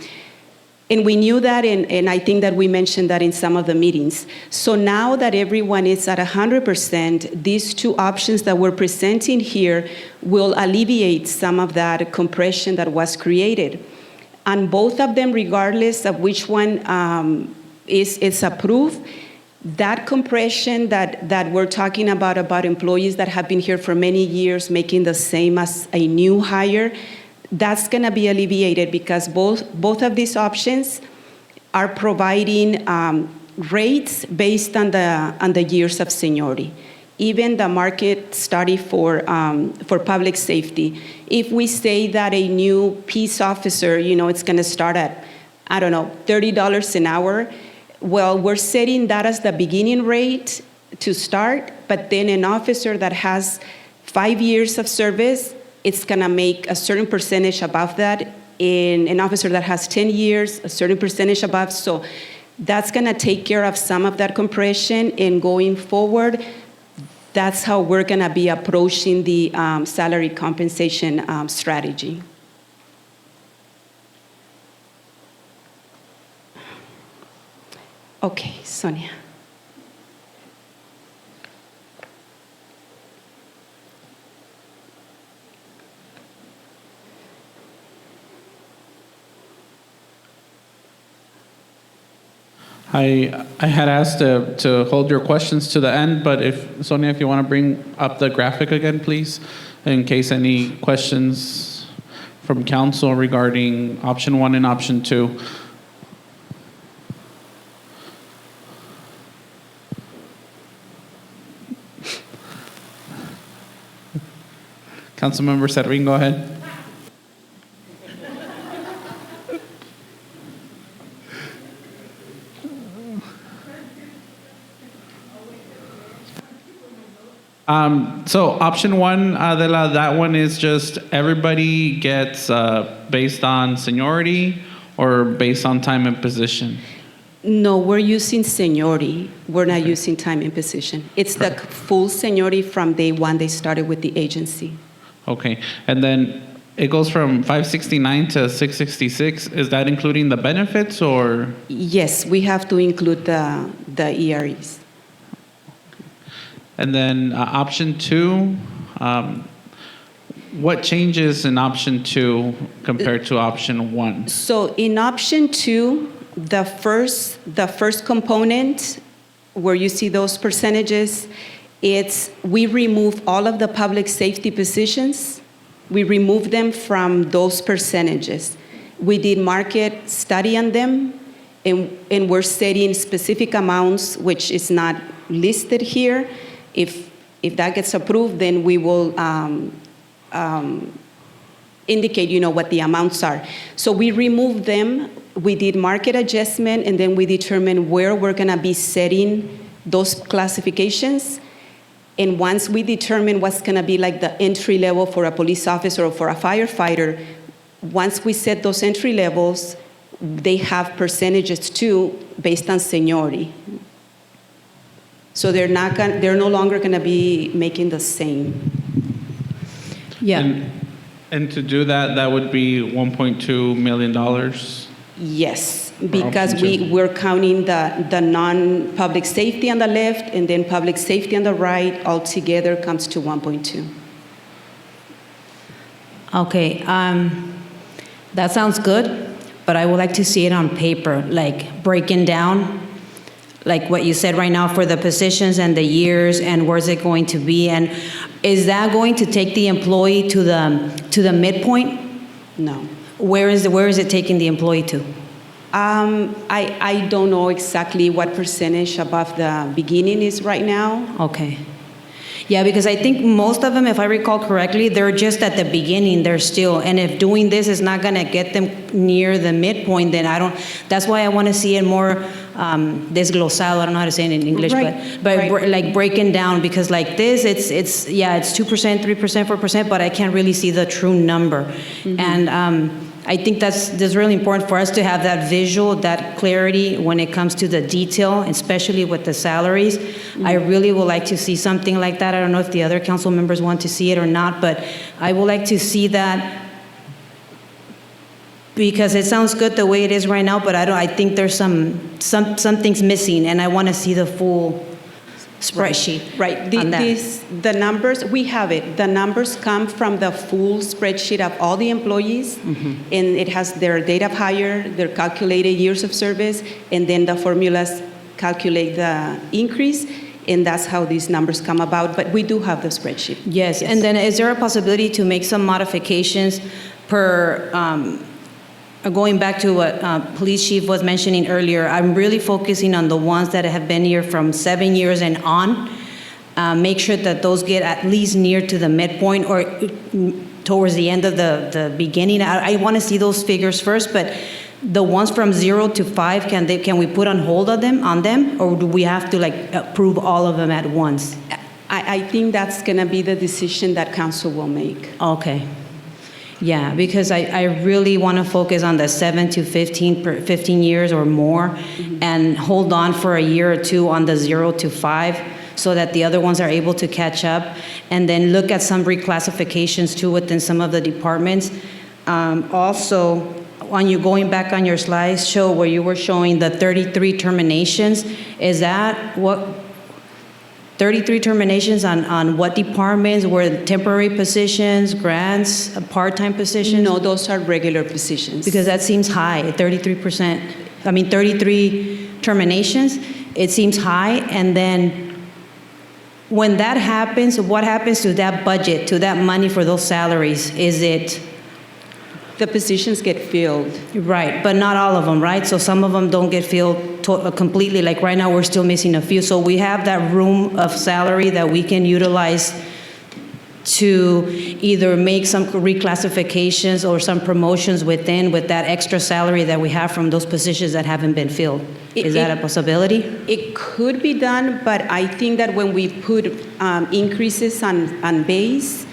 And we knew that, and I think that we mentioned that in some of the meetings. So now that everyone is at 100%, these two options that we're presenting here will alleviate some of that compression that was created. And both of them, regardless of which one is approved, that compression that we're talking about employees that have been here for many years making the same as a new hire, that's going to be alleviated because both of these options are providing rates based on the years of seniority. Even the market study for public safety, if we say that a new peace officer, it's going to start at, I don't know, $30 an hour, well, we're setting that as the beginning rate to start, but then an officer that has 5 years of service, it's going to make a certain percentage above that. In an officer that has 10 years, a certain percentage above. So that's going to take care of some of that compression. And going forward, that's how we're going to be approaching the salary compensation strategy. Okay, Sonia. I had asked to hold your questions to the end, but Sonia, if you want to bring up the graphic again, please, in case any questions from council regarding option 1 and option 2. Councilmember Servin, go ahead. So option 1, Adela, that one is just everybody gets based on seniority or based on time and position? No, we're using seniority. We're not using time and position. It's the full seniority from day one they started with the agency. Okay, and then it goes from 569 to 666. Is that including the benefits or? Yes, we have to include the EREs. And then option 2, what changes in option 2 compared to option 1? So in option 2, the first component where you see those percentages, we remove all of the public safety positions. We remove them from those percentages. We did market study on them, and we're setting specific amounts, which is not listed here. If that gets approved, then we will indicate, what the amounts are. So we removed them. We did market adjustment, and then we determined where we're going to be setting those classifications. And once we determine what's going to be like the entry level for a police officer or for a firefighter, once we set those entry levels, they have percentages too based on seniority. So they're no longer going to be making the same. Yeah. And to do that, that would be $1.2 million? Yes, because we're counting the non-public safety on the left and then public safety on the right. Altogether comes to 1.2. Okay, that sounds good, but I would like to see it on paper, like breaking down, like what you said right now for the positions and the years and where's it going to be, and is that going to take the employee to the midpoint? No. Where is it taking the employee to? I don't know exactly what percentage above the beginning is right now. Okay. Yeah, because I think most of them, if I recall correctly, they're just at the beginning, they're still, and if doing this is not gonna get them near the midpoint, then that's why I wanna see it more desglosado, I don't know how to say it in English, Right, but right. like breaking down, because like this, it's 2%, 3%, 4%, but I can't really see the true number. And I think that's really important for us to have that visual, that clarity when it comes to the detail, especially with the salaries. I really would like to see something like that. I don't know if the other council members want to see it or not, but I would like to see that, because it sounds good the way it is right now, but I think there's some things missing, and I want to see the full spreadsheet. Right. on that. The numbers, we have it. The numbers come from the full spreadsheet of all the employees, and it has their date of hire, their calculated years of service, and then the formulas calculate the increase, and that's how these numbers come about. But we do have the spreadsheet. Yes, and then is there a possibility to make some modifications per, going back to what Police Chief was mentioning earlier, I'm really focusing on the ones that have been here from 7 years and on. Make sure that those get at least near to the midpoint or towards the end of the beginning. I want to see those figures first, but the ones from 0 to 5, can we put on hold on them, or do we have to like approve all of them at once? I think that's going to be the decision that council will make. Okay. Yeah, because I really want to focus on the 7 to 15 years or more, and hold on for a year or two on the 0 to 5, so that the other ones are able to catch up, and then look at some reclassifications too within some of the departments. Also, when you're going back on your slides, show where you were showing the 33 terminations, is that what? 33 terminations on what departments? Were temporary positions, grants, part-time positions? No, those are regular positions. Because that seems high, 33%. 33 terminations, it seems high. And then when that happens, what happens to that budget, to that money for those salaries? Is it? The positions get filled. Right, but not all of them, right? So some of them don't get filled completely. Like right now, we're still missing a few. So we have that room of salary that we can utilize to either make some reclassifications or some promotions with that extra salary that we have from those positions that haven't been filled. Is that a possibility? It could be done, but I think that when we put increases on base,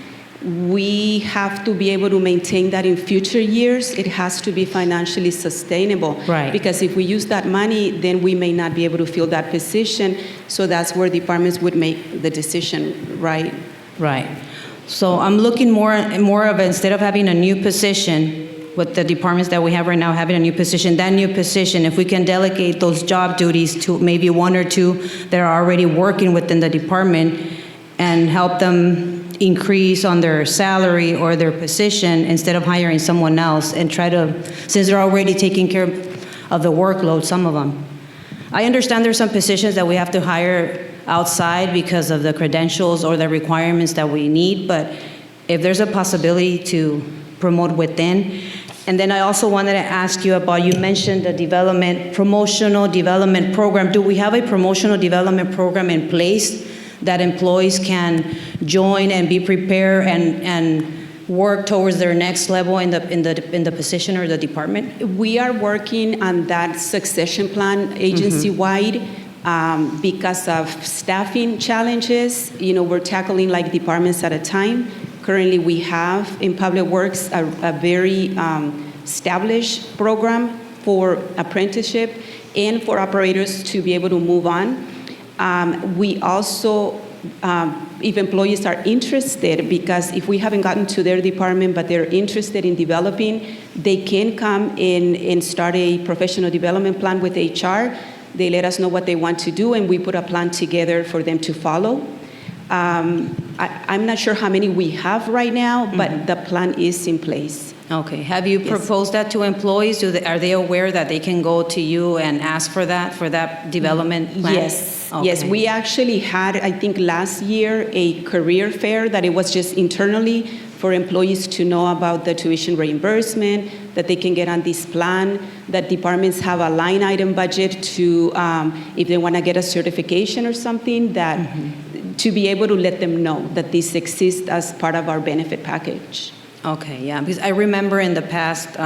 we have to be able to maintain that in future years. It has to be financially sustainable. Right. Because if we use that money, then we may not be able to fill that position. So that's where departments would make the decision, right? Right. So I'm looking more of, instead of having a new position, with the departments that we have right now, having a new position, that new position, if we can delegate those job duties to maybe one or two that are already working within the department, and help them increase on their salary or their position instead of hiring someone else, and try to, since they're already taking care of the workload, some of them. I understand there's some positions that we have to hire outside because of the credentials or the requirements that we need, but if there's a possibility to promote within. And then I also wanted to ask you about, you mentioned the promotional development program. Do we have a promotional development program in place that employees can join and be prepared and work towards their next level in the position or the department? We are working on that succession plan agency-wide. Because of staffing challenges, we're tackling like departments at a time. Currently, we have in Public Works a very established program for apprenticeship and for operators to be able to move on. We also, if employees are interested, because if we haven't gotten to their department but they're interested in developing, they can come in and start a professional development plan with HR. They let us know what they want to do, and we put a plan together for them to follow. I'm not sure how many we have right now, but the plan is in place. Okay. Have you proposed that to employees? Are they aware that they can go to you and ask for that development plan? Yes. Okay. Yes, we actually had, I think last year, a career fair that it was just internally for employees to know about the tuition reimbursement, that they can get on this plan, that departments have a line item budget to, if they want to get a certification or something, that to be able to let them know that this exists as part of our benefit package. Okay, yeah, because I remember in the past,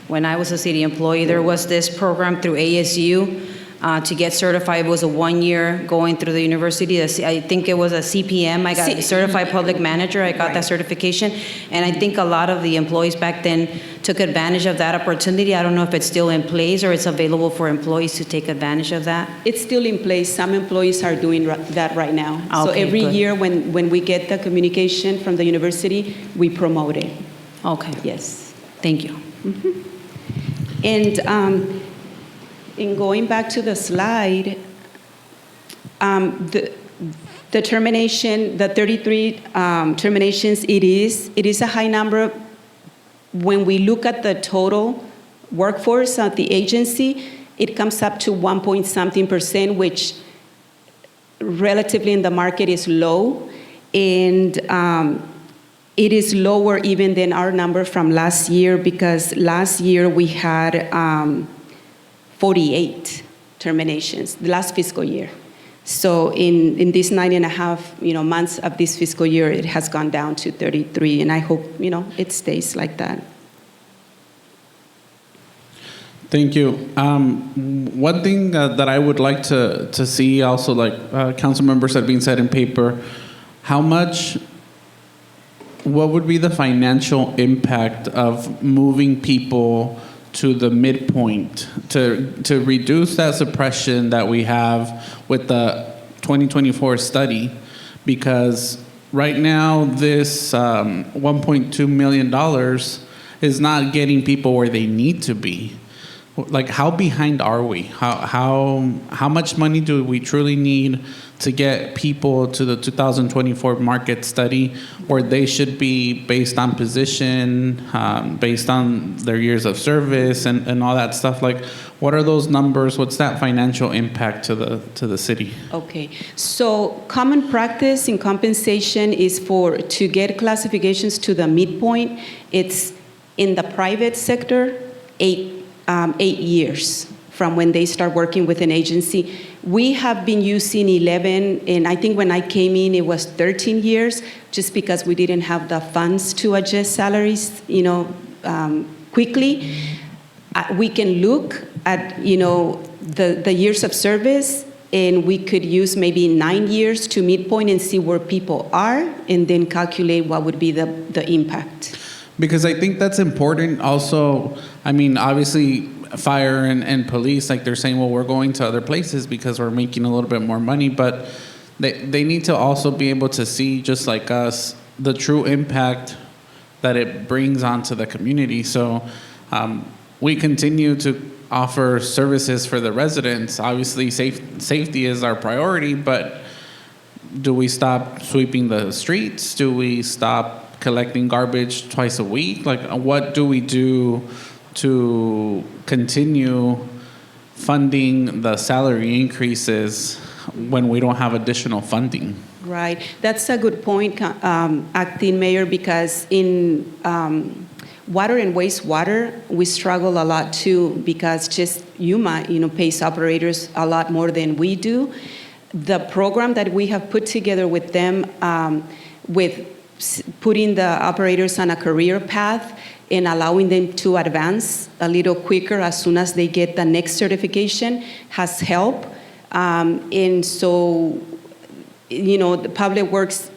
when I was a city employee, there was this program through ASU to get certified. It was a 1 year going through the university. I think it was a CPM. I got certified public manager. I got that certification. And I think a lot of the employees back then took advantage of that opportunity. I don't know if it's still in place or it's available for employees to take advantage of that. It's still in place. Some employees are doing that right now. So Okay, every good. year when we get the communication from the university, we promote it. Okay. Yes. Thank you. And in going back to the slide, the termination, the 33 terminations, it is a high number. When we look at the total workforce of the agency, it comes up to 1.something%, which relatively in the market is low. And it is lower even than our number from last year, because last year we had 48 terminations, the last fiscal year. So in these 9.5 months of this fiscal year, it has gone down to 33, and I hope it stays like that. Thank you. One thing that I would like to see also, like council members had been said in paper, what would be the financial impact of moving people to the midpoint to reduce that suppression that we have with the 2024 study? Because right now this $1.2 million is not getting people where they need to be. Like, how behind are we? How much money do we truly need to get people to the 2024 market study, where they should be based on position, based on their years of service, and all that stuff? Like, what are those numbers? What's that financial impact to the city? Okay, so common practice in compensation is to get classifications to the midpoint. It's in the private sector, 8 years from when they start working with an agency. We have been using 11, and I think when I came in, it was 13 years, just because we didn't have the funds to adjust salaries, quickly. We can look at, the years of service, and we could use maybe 9 years to midpoint and see where people are, and then calculate what would be the impact. Because I think that's important also. I mean, obviously, fire and police, like they're saying, well, we're going to other places because we're making a little bit more money, but they need to also be able to see, just like us, the true impact that it brings onto the community. So we continue to offer services for the residents. Obviously, safety is our priority, but do we stop sweeping the streets? Do we stop collecting garbage twice a week? Like, what do we do to continue funding the salary increases when we don't have additional funding? Right, that's a good point, Acting Mayor, because in water and wastewater, we struggle a lot too, because just Yuma, pays operators a lot more than we do. The program that we have put together with them, with putting the operators on a career path and allowing them to advance a little quicker as soon as they get the next certification, has helped. And so, the Public Works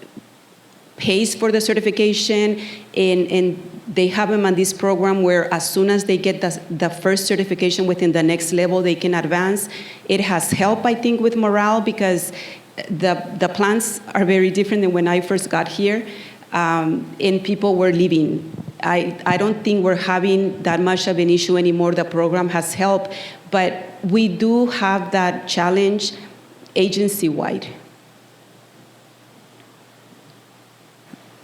pays for the certification, and they have them on this program where as soon as they get the first certification within the next level, they can advance. It has helped, I think, with morale, because the plants are very different than when I first got here. And people were leaving. I don't think we're having that much of an issue anymore. The program has helped, but we do have that challenge agency-wide.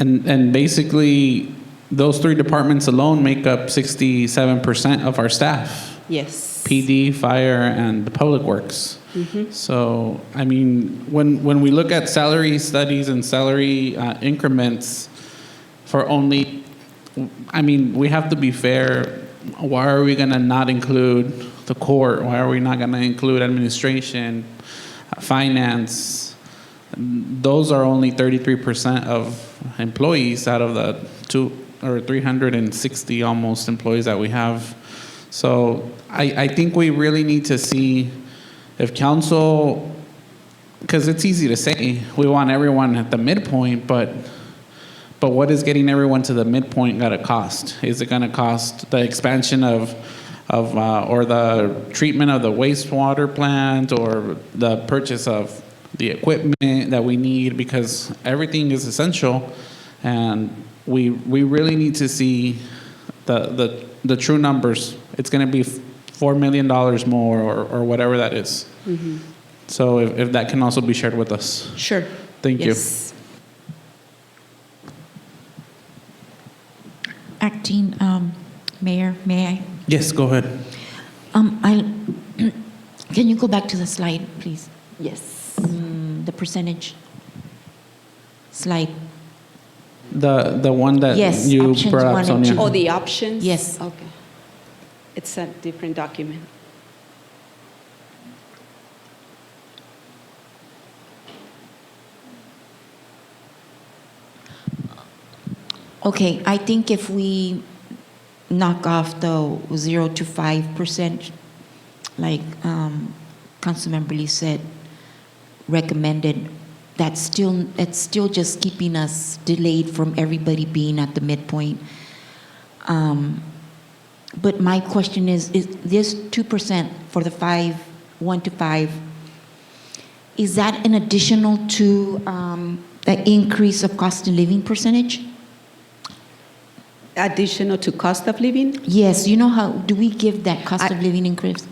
And basically, those 3 departments alone make up 67% of our staff. Yes. PD, fire, and the Public Works. Mm-hmm. So, I mean, when we look at salary studies and salary increments for only, I mean, we have to be fair. Why are we going to not include the court? Why are we not going to include administration, finance? Those are only 33% of employees out of the 360 almost employees that we have. So I think we really need to see if council, because it's easy to say, we want everyone at the midpoint, but what is getting everyone to the midpoint going to cost? Is it going to cost the expansion of or the treatment of the wastewater plant, or the purchase of the equipment that we need? Because everything is essential, and we really need to see the true numbers. It's going to be $4 million more, or whatever that is. Mhm. So if that can also be shared with us. Sure. Thank Yes. Acting Mayor, may I? Yes, go ahead. Can you go back to the slide, please? Yes. The percentage slide. The one that Yes, you options brought up, 1 and Sonia. 2. Oh, the options? Yes. Okay. It's a different document. Okay, I think if we knock off the 0 to 5%, like Councilmember Lee said, recommended, it's still just keeping us delayed from everybody being at the midpoint. But my question is this 2% for the 1 to 5, is that an additional to the increase of cost of living percentage? Additional to cost of living? Yes, you know how, do we give that cost of living increase?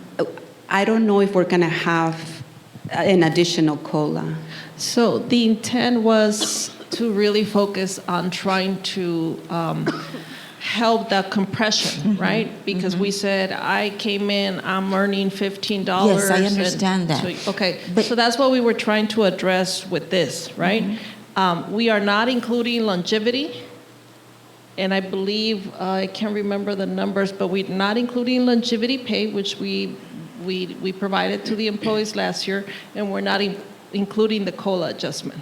I don't know if we're going to have an additional COLA. So the intent was to really focus on trying to help that compression, right? Because we said, I came in, I'm earning $15. Yes, I understand that. So, okay, so that's what we were trying to address with this, right? We are not including longevity. And I believe, I can't remember the numbers, but we're not including longevity pay, which we provided to the employees last year, and we're not including the COLA adjustment.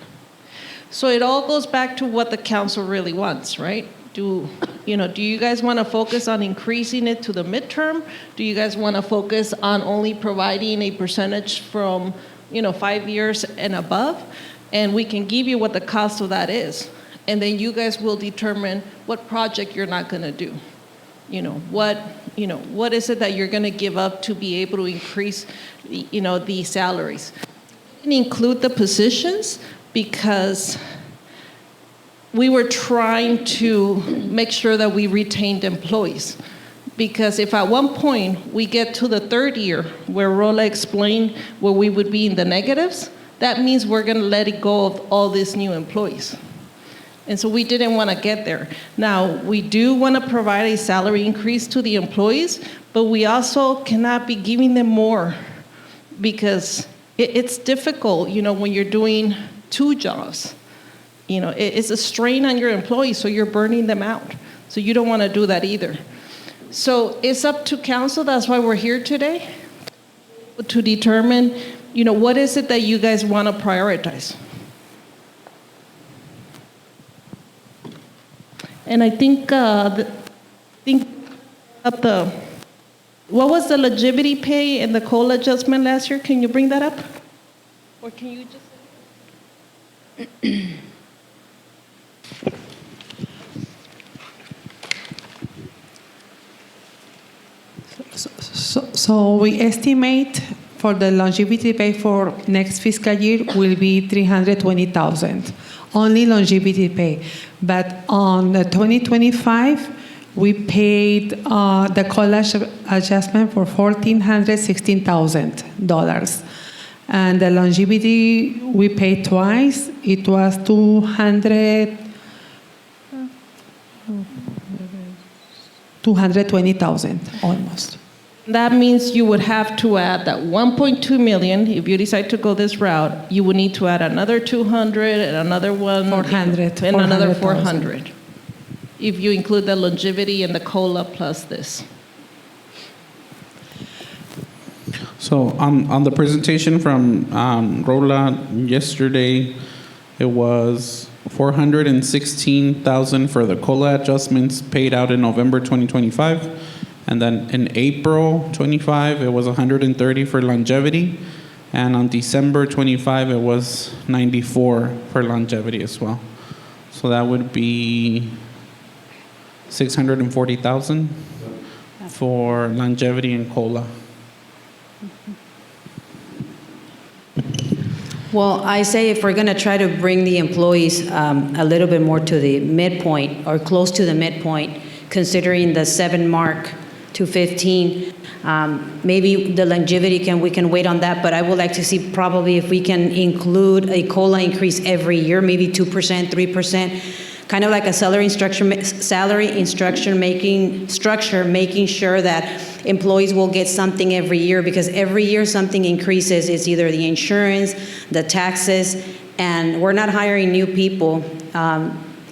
So it all goes back to what the council really wants, right? Do you guys want to focus on increasing it to the midterm? Do you guys want to focus on only providing a percentage from 5 years and above? And we can give you what the cost of that is. And then you guys will determine what project you're not going to do. What is it that you're going to give up to be able to increase, the salaries? We didn't include the positions because we were trying to make sure that we retained employees. Because if at one point we get to the third year where Rola explained where we would be in the negatives, that means we're going to let it go of all these new employees. And so we didn't want to get there. Now, we do want to provide a salary increase to the employees, but we also cannot be giving them more because it's difficult, when you're doing 2 jobs. It's a strain on your employees, so you're burning them out. So you don't want to do that either. So it's up to council, that's why we're here today, to determine, what is it that you guys want to prioritize. And I think, what was the longevity pay and the COLA adjustment last year? Can you bring that up? Or can you just So we estimate for the longevity pay for next fiscal year will be $320,000, only longevity pay. But on the 2025, we paid the college adjustment for $1,416,000. And the longevity we paid twice, it was $220,000 almost. That means you would have to add that 1.2 million. If you decide to go this route, you would need to add another 200 and another 400 and another 400,000. 400. If you include the longevity and the COLA plus this. So on the presentation from Rola yesterday, it was $416,000 for the COLA adjustments paid out in November 2025. And then in April 25, it was $130 for longevity. And on December 25, it was 94 for longevity as well. So that would be 640,000 for longevity and COLA. Well, I say if we're going to try to bring the employees a little bit more to the midpoint or close to the midpoint, considering the 7 mark to 15, maybe the longevity we can wait on that, but I would like to see probably if we can include a COLA increase every year, maybe 2%, 3%, kind of like a salary structure, making sure that employees will get something every year, because every year something increases. It's either the insurance, the taxes, and we're not hiring new people.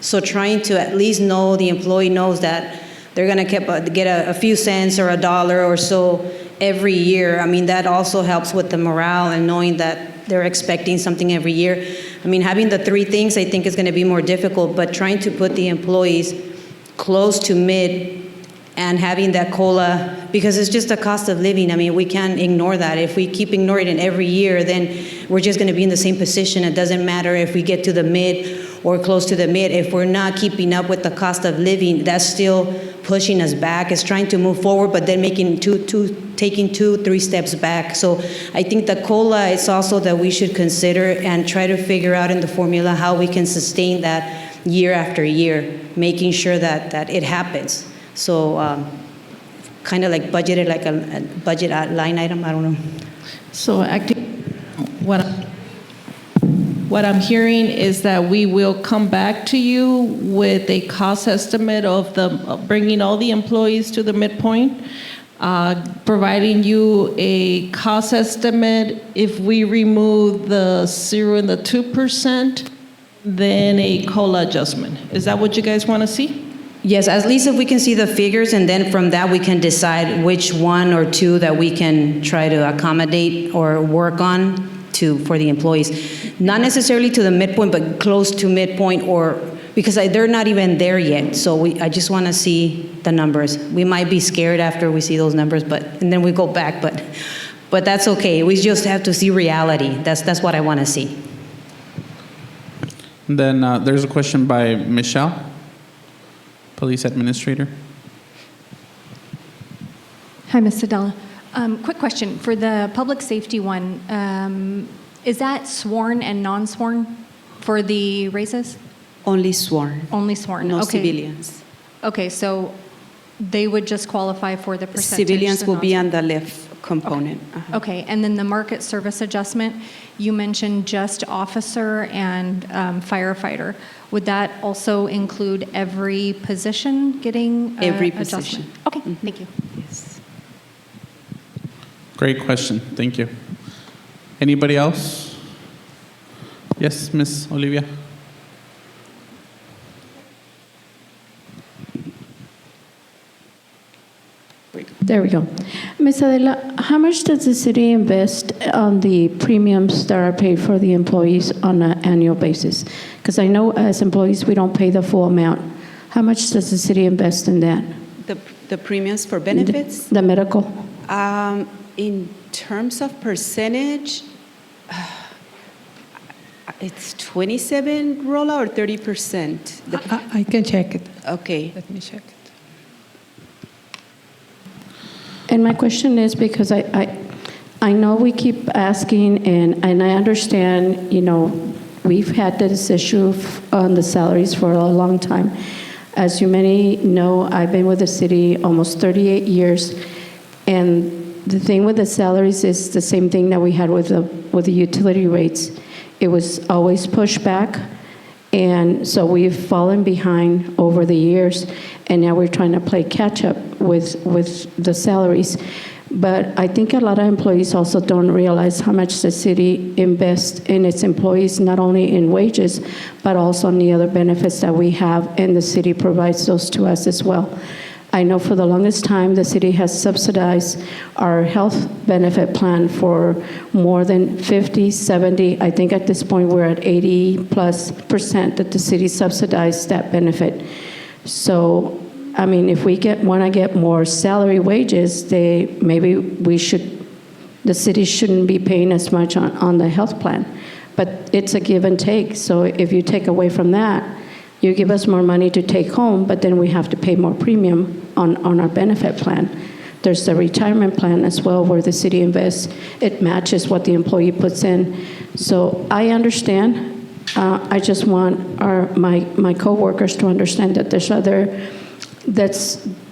So trying to at least know the employee knows that they're going to get a few cents or $1 or so every year. I mean, that also helps with the morale and knowing that they're expecting something every year. I mean, having the 3 things I think is going to be more difficult, but trying to put the employees close to mid and having that COLA, because it's just a cost of living. I mean, we can't ignore that. If we keep ignoring it every year, then we're just going to be in the same position. It doesn't matter if we get to the mid or close to the mid. If we're not keeping up with the cost of living, that's still pushing us back. It's trying to move forward, but then taking 2-3 steps back. So I think the COLA is also that we should consider and try to figure out in the formula how we can sustain that year after year, making sure that it happens. So kind of like budgeted, like a budget line item, I don't know. So what I'm hearing is that we will come back to you with a cost estimate of bringing all the employees to the midpoint, providing you a cost estimate if we remove the 0 and the 2%, then a COLA adjustment. Is that what you guys want to see? Yes, at least if we can see the figures, and then from that we can decide which 1 or 2 that we can try to accommodate or work on for the employees. Not necessarily to the midpoint, but close to midpoint, or because they're not even there yet. So I just want to see the numbers. We might be scared after we see those numbers, and then we go back, but that's okay. We just have to see reality. That's what I want to see. And then there's a question by Michelle, Police Administrator. Hi, Ms. Sadella. Quick question. For the public safety one, is that sworn and non-sworn for the raises? Only sworn. Only sworn. No Okay. civilians. Okay, so they would just qualify for the percentage? Civilians so will be non-sworn. on the left component. Uh-huh. Okay, and then the market service adjustment, you mentioned just officer and firefighter. Would that also include every position getting Every adjustment? position. Okay, thank you. Yes. Great question. Thank you. Anybody else? Yes, Miss Olivia. There we go. Ms. Adela, how much does the city invest on the premiums that are paid for the employees on an annual basis? Because I know as employees, we don't pay the full amount. How much does the city invest in that? The premiums for benefits? The medical? In terms of percentage, it's 27, Rola, or 30%? I can check it. Okay. Let me check it. And my question is because I know we keep asking, and I understand, we've had this issue on the salaries for a long time. As you many know, I've been with the city almost 38 years, and the thing with the salaries is the same thing that we had with the utility rates. It was always pushed back, and so we've fallen behind over the years, and now we're trying to play catch up with the salaries. But I think a lot of employees also don't realize how much the city invests in its employees, not only in wages, but also in the other benefits that we have, and the city provides those to us as well. I know for the longest time, the city has subsidized our health benefit plan for more than 50, 70. I think at this point, we're at 80+% that the city subsidized that benefit. So, if we want to get more salary wages, maybe we should the city shouldn't be paying as much on the health plan. But it's a give and take. So if you take away from that, you give us more money to take home, but then we have to pay more premium on our benefit plan. There's the retirement plan as well, where the city invests. It matches what the employee puts in. So I understand. I just want my coworkers to understand that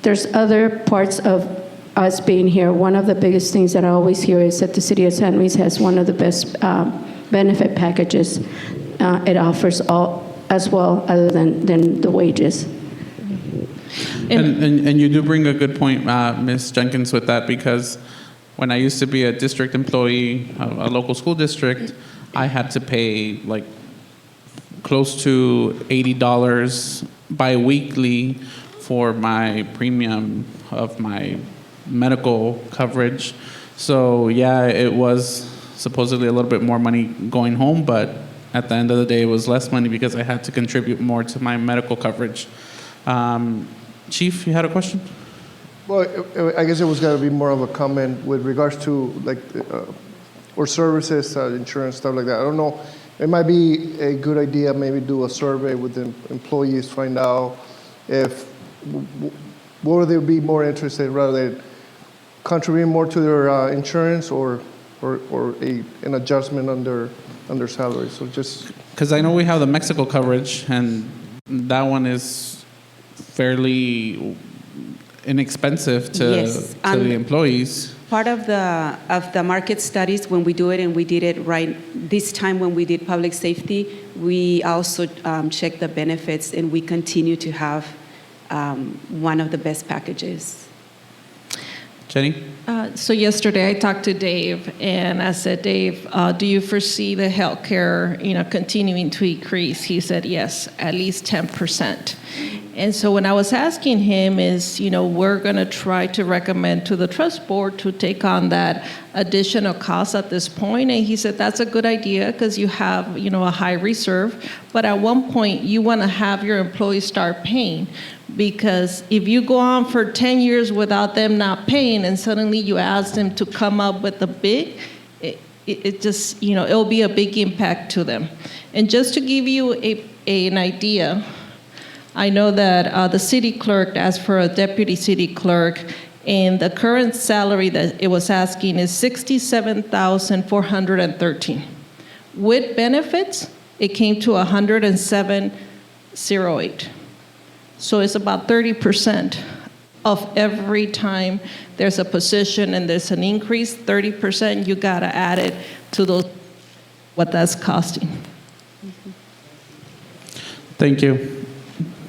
there's other parts of us being here. One of the biggest things that I always hear is that the city of San Luis has one of the best benefit packages it offers all as well, other than the wages. And you do bring a good point, Ms. Jenkins, with that, because when I used to be a district employee, a local school district, I had to pay like close to $80 biweekly for my premium of my medical coverage. So yeah, it was supposedly a little bit more money going home, but at the end of the day, it was less money because I had to contribute more to my medical coverage. Chief, you had a question? Well, I guess it was going to be more of a comment with regards to like or services, insurance, stuff like that. I don't know. It might be a good idea, maybe do a survey with the employees, find out if would they be more interested rather than contributing more to their insurance or an adjustment on their salary. So just because I know we have the Mexico coverage, and that one is fairly inexpensive to the employees. Part of the market studies, when we do it, and we did it right this time when we did public safety, we also check the benefits, and we continue to have one of the best packages. Jenny? So yesterday I talked to Dave, and I said, Dave, do you foresee the healthcare, continuing to increase? He said, yes, at least 10%. And so when I was asking him is, we're going to try to recommend to the trust board to take on that additional cost at this point. And he said, that's a good idea because you have, a high reserve. But at one point, you want to have your employees start paying. Because if you go on for 10 years without them not paying and suddenly you ask them to come up with a big, it just, it'll be a big impact to them. And just to give you an idea, I know that the city clerk asked for a deputy city clerk, and the current salary that it was asking is $67,413. With benefits, it came to $107,08. So it's about 30% of every time there's a position and there's an increase, 30%, you gotta add it to those, what that's costing. Thank you.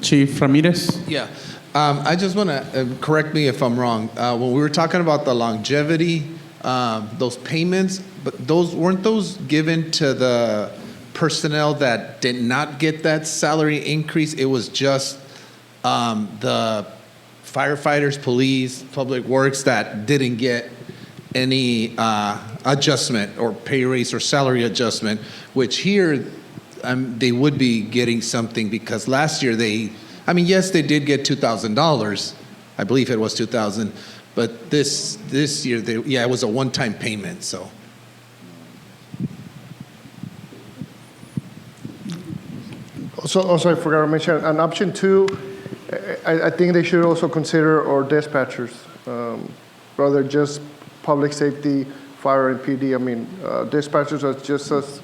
Chief Ramirez? Yeah. I just want to correct me if I'm wrong. When we were talking about the longevity, those payments, but weren't those given to the personnel that did not get that salary increase? It was just the firefighters, police, public works that didn't get any adjustment or pay raise or salary adjustment, which here they would be getting something because last year yes, they did get $2,000. I believe it was $2,000, but this year, it was a one-time payment, so. Also, I forgot to mention, on option 2, I think they should also consider our dispatchers, rather just public safety, fire, and PD. I mean, dispatchers are just as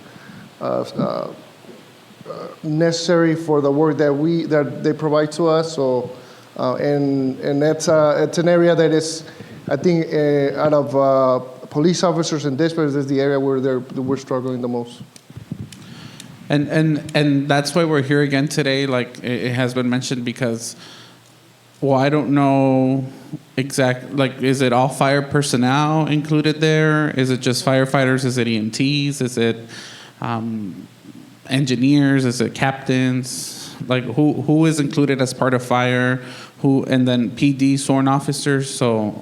necessary for the work that they provide to us. So, and it's an area that is, I think, out of police officers and dispatchers, is the area where we're struggling the most. And that's why we're here again today, like it has been mentioned, because, I don't know is it all fire personnel included there? Is it just firefighters? Is it EMTs? Is it engineers? Is it captains? Like who is included as part of fire? And then PD, sworn officers? So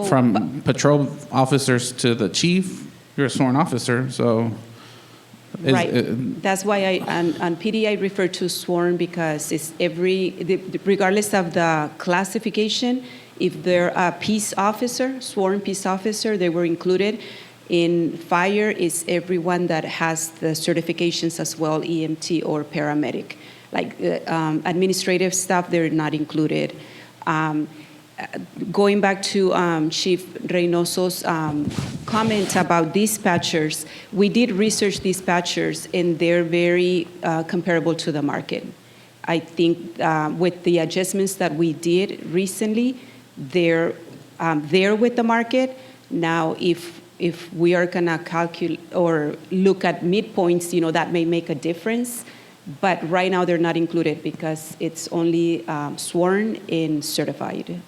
from patrol officers to the chief, you're a sworn officer, so... That's why on PD I refer to sworn, because it's regardless of the classification, If they're a peace officer, sworn peace officer, they were included. In fire is everyone that has the certifications as well, EMT or paramedic. Like administrative staff, they're not included. Going back to Chief Reynoso's comment about dispatchers, we did research dispatchers, and they're very comparable to the market. I think with the adjustments that we did recently, they're there with the market. Now, if we are gonna calculate or look at midpoints, that may make a difference. But right now, they're not included because it's only sworn and certified.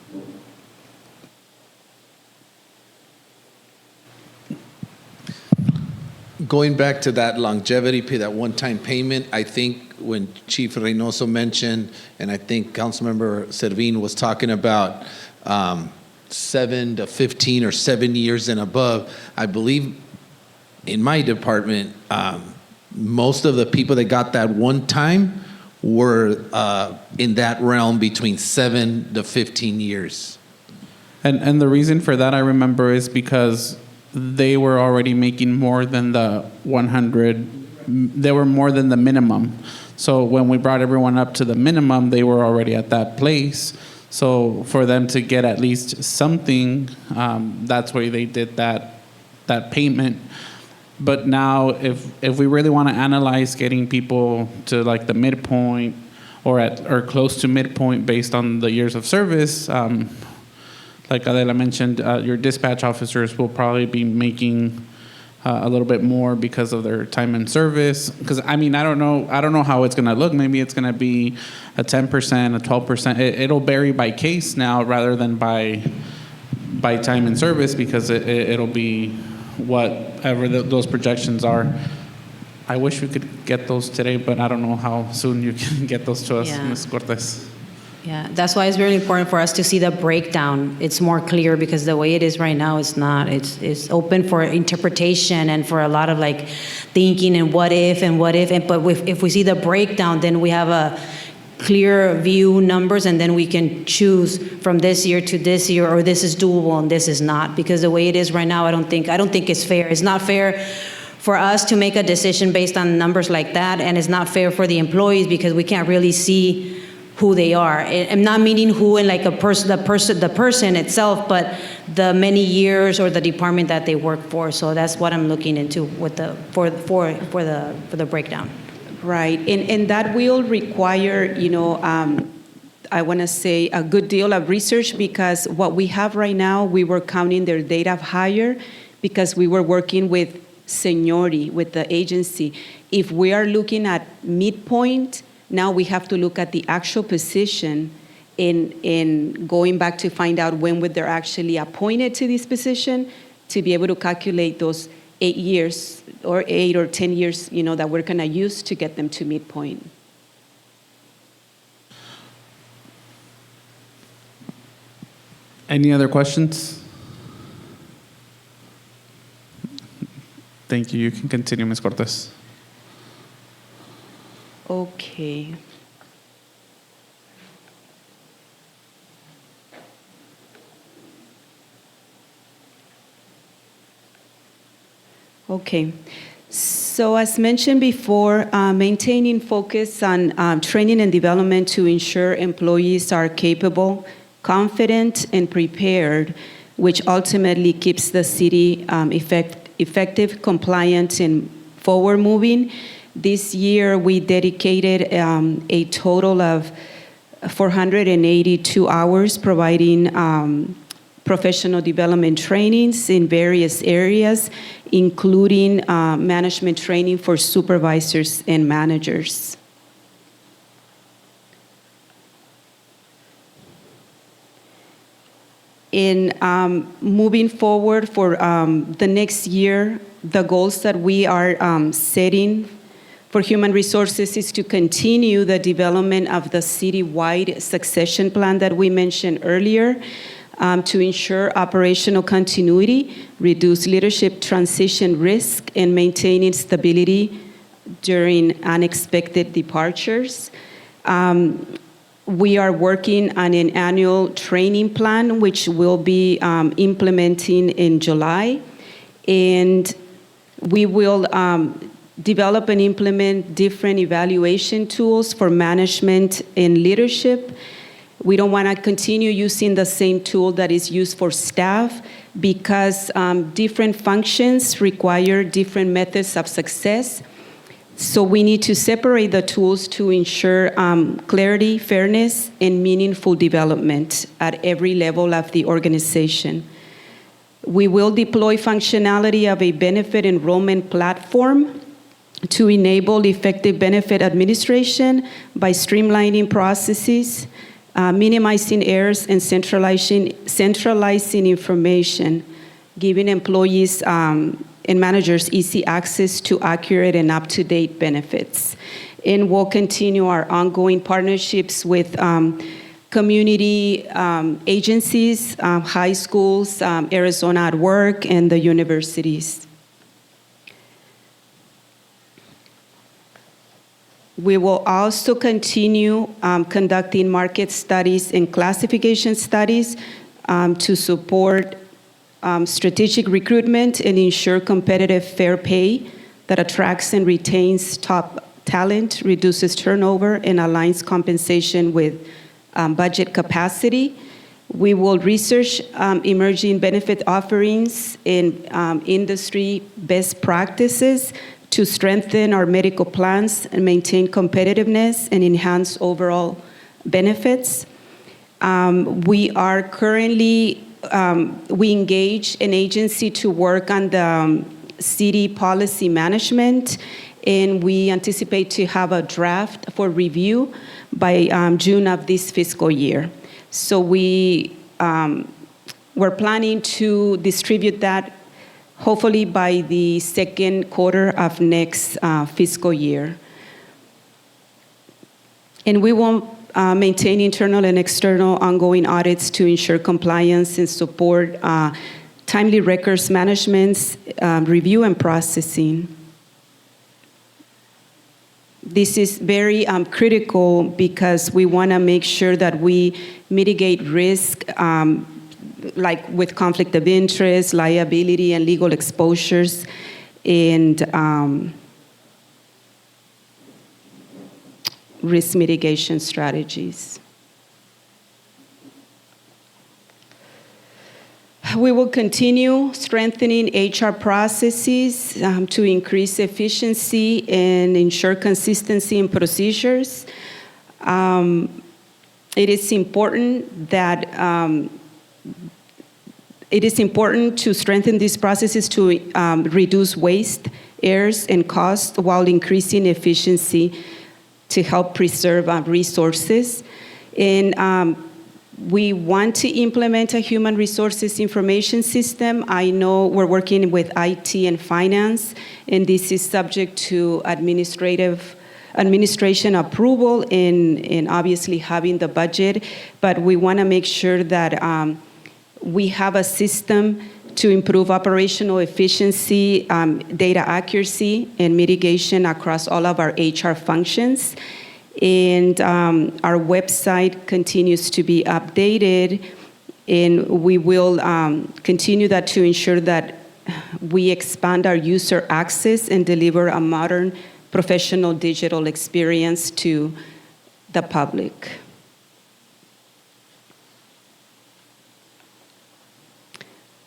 Going back to that longevity pay, that one-time payment, I think when Chief Reynoso mentioned, and I think Councilmember Servin was talking about 7 to 15 or 7 years and above, I believe in my department, most of the people that got that one time were in that realm between 7 to 15 years. And the reason for that, I remember, is because they were already making more than the 100. They were more than the minimum. So when we brought everyone up to the minimum, they were already at that place. So for them to get at least something, that's why they did that payment. But now, if we really want to analyze getting people to like the midpoint or close to midpoint based on the years of service, like Adela mentioned, your dispatch officers will probably be making a little bit more because of their time in service. Because I don't know how it's going to look. Maybe it's going to be a 10%, a 12%. It'll vary by case now rather than by time in service, because it'll be whatever those projections are. I wish we could get those today, but I don't know how soon you can get those to us, Yeah. Ms. Cortez. Yeah, that's why it's very important for us to see the breakdown. It's more clear, because the way it is right now, it's not. It's open for interpretation and for a lot of like thinking and what if. But if we see the breakdown, then we have a clear view numbers, and then we can choose from this year to this year, or this is doable and this is not. Because the way it is right now, I don't think it's fair. It's not fair for us to make a decision based on numbers like that, and it's not fair for the employees because we can't really see who they are. I'm not meaning who in like the person itself, but the many years or the department that they work for. So that's what I'm looking into with for the breakdown. Right, and that will require, I want to say a good deal of research, because what we have right now, we were counting their date of hire because we were working with seniority with the agency. If we are looking at midpoint, now we have to look at the actual position in going back to find out when would they're actually appointed to this position, to be able to calculate those 8 years or 8 or 10 years, that we're going to use to get them to midpoint. Any other questions? Thank you. You can continue, Ms. Cortez. Okay. Okay. So as mentioned before, maintaining focus on training and development to ensure employees are capable, confident, and prepared, which ultimately keeps the city effective, compliant, and forward-moving. This year, we dedicated a total of 482 hours providing professional development trainings in various areas, including management training for supervisors and managers. In moving forward for the next year, the goals that we are setting for human resources is to continue the development of the citywide succession plan that we mentioned earlier, to ensure operational continuity, reduce leadership transition risk, and maintaining stability during unexpected departures. We are working on an annual training plan, which we'll be implementing in July. And we will develop and implement different evaluation tools for management and leadership. We don't want to continue using the same tool that is used for staff because different functions require different methods of success. So we need to separate the tools to ensure clarity, fairness, and meaningful development at every level of the organization. We will deploy functionality of a benefit enrollment platform to enable effective benefit administration by streamlining processes, minimizing errors, and centralizing information, giving employees and managers easy access to accurate and up-to-date benefits. And we'll continue our ongoing partnerships with community agencies, high schools, Arizona at Work, and the universities. We will also continue conducting market studies and classification studies to support strategic recruitment and ensure competitive fair pay that attracts and retains top talent, reduces turnover, and aligns compensation with budget capacity. We will research emerging benefit offerings and industry best practices to strengthen our medical plans and maintain competitiveness and enhance overall benefits. We are currently we engage an agency to work on the city policy management, and we anticipate to have a draft for review by June of this fiscal year. So we're planning to distribute that hopefully by the second quarter of next fiscal year. And we will maintain internal and external ongoing audits to ensure compliance and support timely records management, review, and processing. This is very critical because we want to make sure that we mitigate risk, like with conflict of interest, liability, and legal exposures, and risk mitigation strategies. We will continue strengthening HR processes to increase efficiency and ensure consistency in procedures. It is important to strengthen these processes to reduce waste, errors, and costs while increasing efficiency to help preserve resources. And we want to implement a human resources information system. I know we're working with IT and finance, and this is subject to administration approval and obviously having the budget, but we want to make sure that we have a system to improve operational efficiency, data accuracy, and mitigation across all of our HR functions. And our website continues to be updated, and we will continue that to ensure that we expand our user access and deliver a modern, professional digital experience to the public.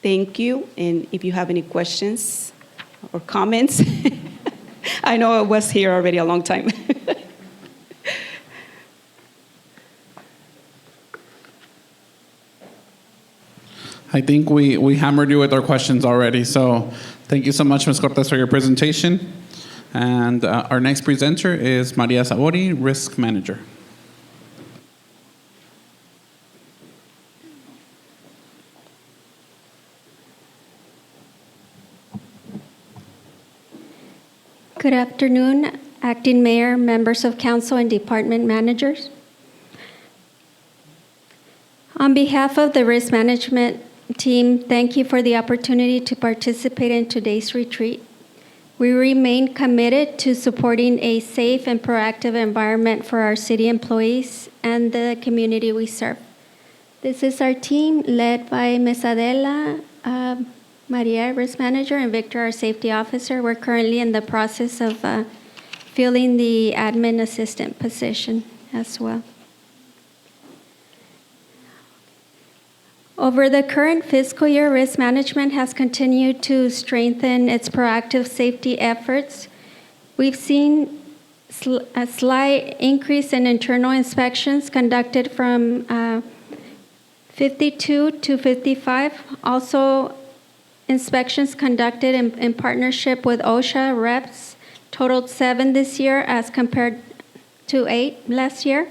Thank you, and if you have any questions or comments, I know I was here already a long time. I think we hammered you with our questions already, so thank you so much, Ms. Cortez, for your presentation. And our next presenter is Maria Sabori, Risk Manager. Good afternoon, Acting Mayor, members of council, and department managers. On behalf of the risk management team, thank you for the opportunity to participate in today's retreat. We remain committed to supporting a safe and proactive environment for our city employees and the community we serve. This is our team led by Ms. Adela, Maria, Risk Manager, and Victor, our Safety Officer. We're currently in the process of filling the admin assistant position as well. Over the current fiscal year, Risk Management has continued to strengthen its proactive safety efforts. We've seen a slight increase in internal inspections conducted from 52 to 55. Also, inspections conducted in partnership with OSHA reps totaled 7 this year as compared to 8 last year.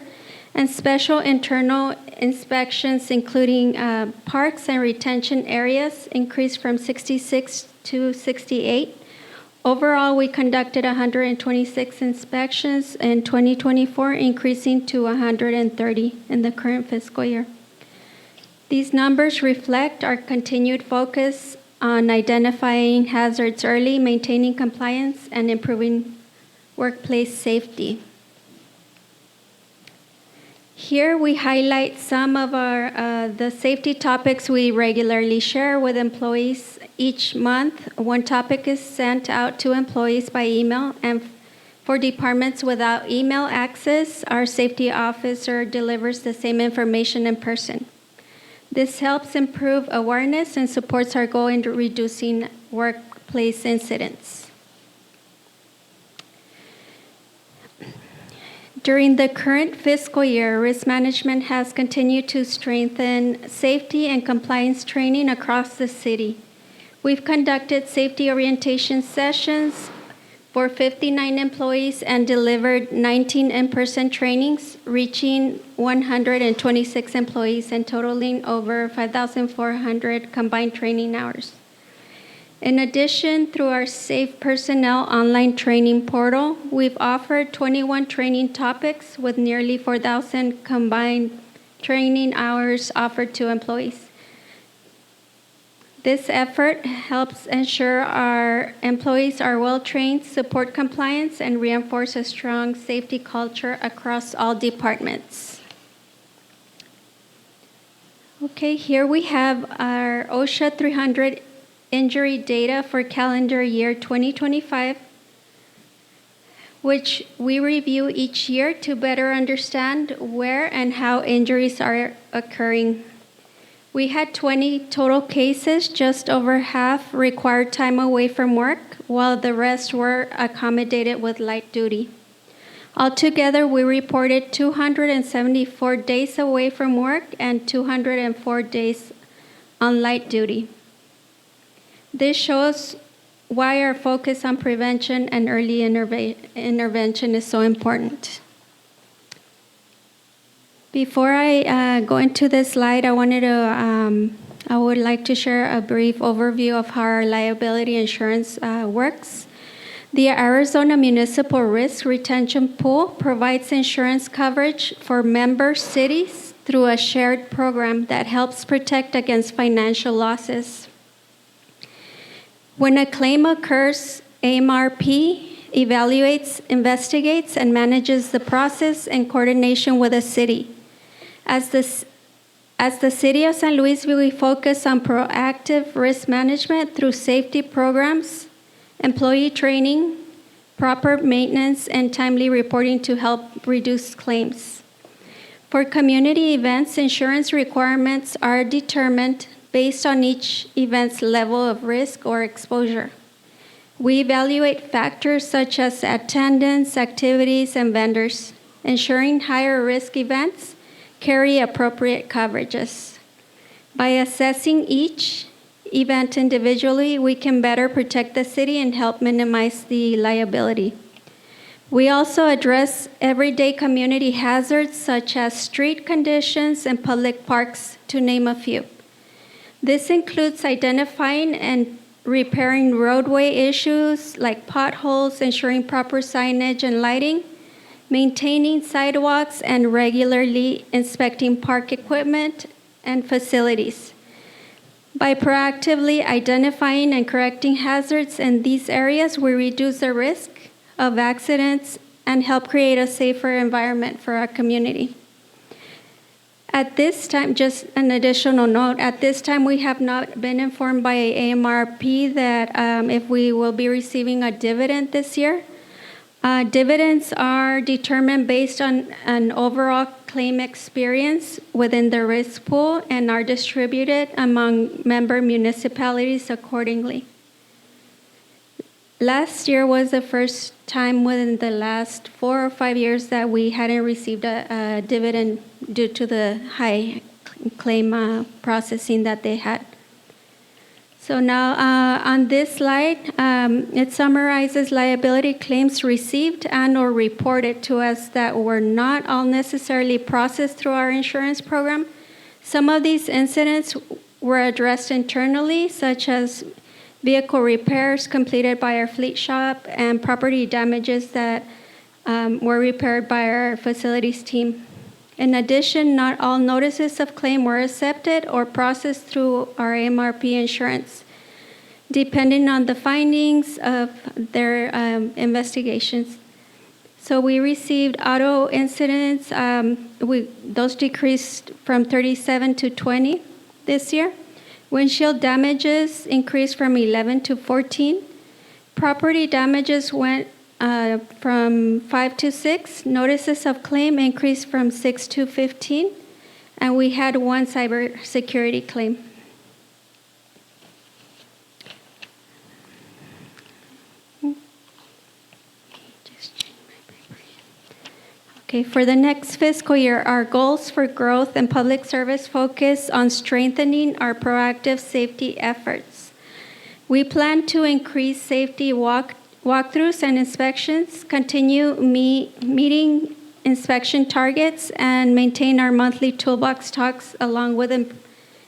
And special internal inspections, including parks and retention areas, increased from 66 to 68. Overall, we conducted 126 inspections in 2024, increasing to 130 in the current fiscal year. These numbers reflect our continued focus on identifying hazards early, maintaining compliance, and improving workplace safety. Here we highlight some of the safety topics we regularly share with employees each month. One topic is sent out to employees by email, and for departments without email access, our safety officer delivers the same information in person. This helps improve awareness and supports our goal in reducing workplace incidents. During the current fiscal year, Risk Management has continued to strengthen safety and compliance training across the city. We've conducted safety orientation sessions for 59 employees and delivered 19 in-person trainings, reaching 126 employees and totaling over 5,400 combined training hours. In addition, through our Safe Personnel online training portal, we've offered 21 training topics with nearly 4,000 combined training hours offered to employees. This effort helps ensure our employees are well-trained, support compliance, and reinforce a strong safety culture across all departments. Okay, here we have our OSHA 300 injury data for calendar year 2025, which we review each year to better understand where and how injuries are occurring. We had 20 total cases, just over half required time away from work, while the rest were accommodated with light duty. Altogether, we reported 274 days away from work and 204 days on light duty. This shows why our focus on prevention and early intervention is so important. Before I go into this slide, I would like to share a brief overview of how our liability insurance works. The Arizona Municipal Risk Retention Pool provides insurance coverage for member cities through a shared program that helps protect against financial losses. When a claim occurs, AMRP evaluates, investigates, and manages the process in coordination with the city. As the City of San Luis, we focus on proactive risk management through safety programs, employee training, proper maintenance, and timely reporting to help reduce claims. For community events, insurance requirements are determined based on each event's level of risk or exposure. We evaluate factors such as attendance, activities, and vendors, ensuring higher risk events carry appropriate coverages. By assessing each event individually, we can better protect the city and help minimize the liability. We also address everyday community hazards such as street conditions and public parks, to name a few. This includes identifying and repairing roadway issues like potholes, ensuring proper signage and lighting, maintaining sidewalks, and regularly inspecting park equipment and facilities. By proactively identifying and correcting hazards in these areas, we reduce the risk of accidents and help create a safer environment for our community. At this time, just an additional note, at this time we have not been informed by AMRP that if we will be receiving a dividend this year. Dividends are determined based on an overall claim experience within the risk pool and are distributed among member municipalities accordingly. Last year was the first time within the last 4 or 5 years that we hadn't received a dividend due to the high claim processing that they had. So now on this slide, it summarizes liability claims received and or reported to us that were not all necessarily processed through our insurance program. Some of these incidents were addressed internally, such as vehicle repairs completed by our fleet shop and property damages that were repaired by our facilities team. In addition, not all notices of claim were accepted or processed through our AMRP insurance, depending on the findings of their investigations. So we received auto incidents, those decreased from 37 to 20 this year. Windshield damages increased from 11 to 14. Property damages went from 5 to 6. Notices of claim increased from 6 to 15. And we had 1 cybersecurity claim. Okay, for the next fiscal year, our goals for growth and public service focus on strengthening our proactive safety efforts. We plan to increase safety walkthroughs and inspections, continue meeting inspection targets, and maintain our monthly toolbox talks along with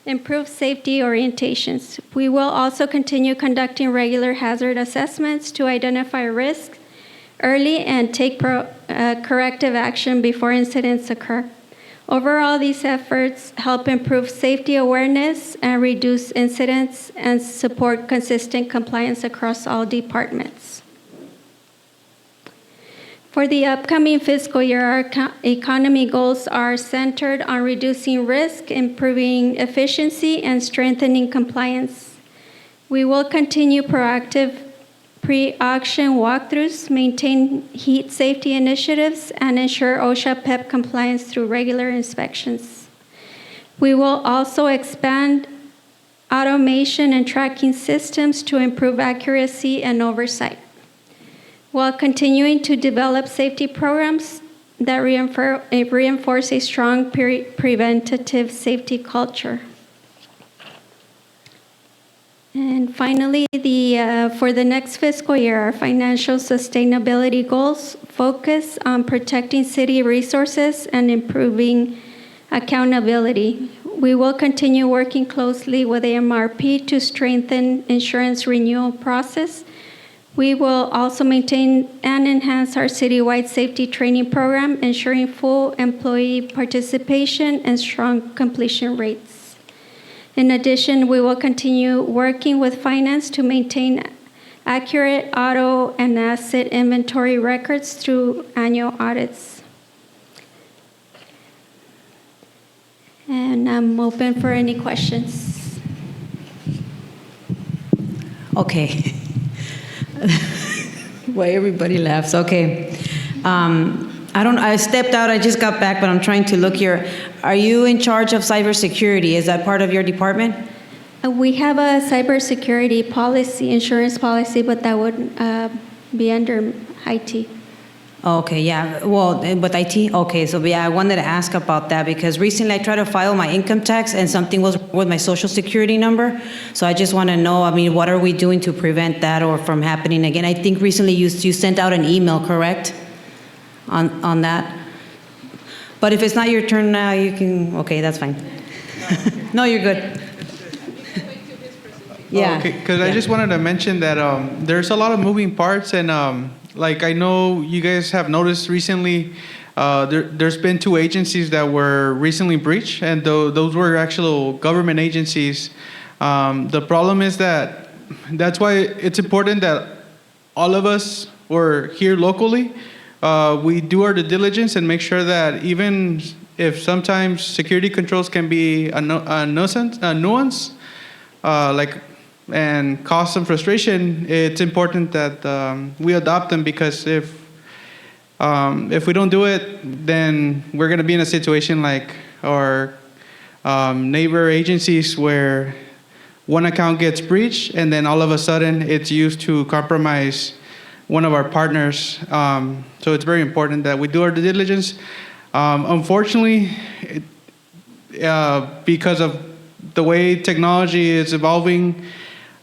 improved safety orientations. We will also continue conducting regular hazard assessments to identify risks early and take corrective action before incidents occur. Overall, these efforts help improve safety awareness and reduce incidents and support consistent compliance across all departments. For the upcoming fiscal year, our economy goals are centered on reducing risk, improving efficiency, and strengthening compliance. We will continue proactive pre-auction walkthroughs, maintain heat safety initiatives, and ensure OSHA PEP compliance through regular inspections. We will also expand automation and tracking systems to improve accuracy and oversight, while continuing to develop safety programs that reinforce a strong preventative safety culture. And finally, for the next fiscal year, our financial sustainability goals focus on protecting city resources and improving accountability. We will continue working closely with AMRP to strengthen insurance renewal process. We will also maintain and enhance our citywide safety training program, ensuring full employee participation and strong completion rates. In addition, we will continue working with finance to maintain accurate auto and asset inventory records through annual audits. And I'm open for any questions. Okay. Why everybody laughs? Okay. I stepped out, I just got back, but I'm trying to look here. Are you in charge of cybersecurity? Is that part of your department? We have a cybersecurity policy, insurance policy, but that would be under IT. Okay, yeah. Well, with IT? Okay, so yeah, I wanted to ask about that because recently I tried to file my income tax and something was with my social security number. So I just want to know, what are we doing to prevent that or from happening again? I think recently you sent out an email, correct? On that? But if it's not your turn now, you can, okay, that's fine. No, you're good. Yeah. Okay, because I just wanted to mention that there's a lot of moving parts, and I know you guys have noticed recently there's been 2 agencies that were recently breached, and those were actual government agencies The problem is that's why it's important that all of us, or here locally, we do our due diligence and make sure that even if sometimes security controls can be a nuance, and cause some frustration, it's important that we adopt them, because if we don't do it, then we're going to be in a situation like our neighbor agencies, where one account gets breached and then all of a sudden it's used to compromise one of our partners. So it's very important that we do our due diligence. Unfortunately, because of the way technology is evolving,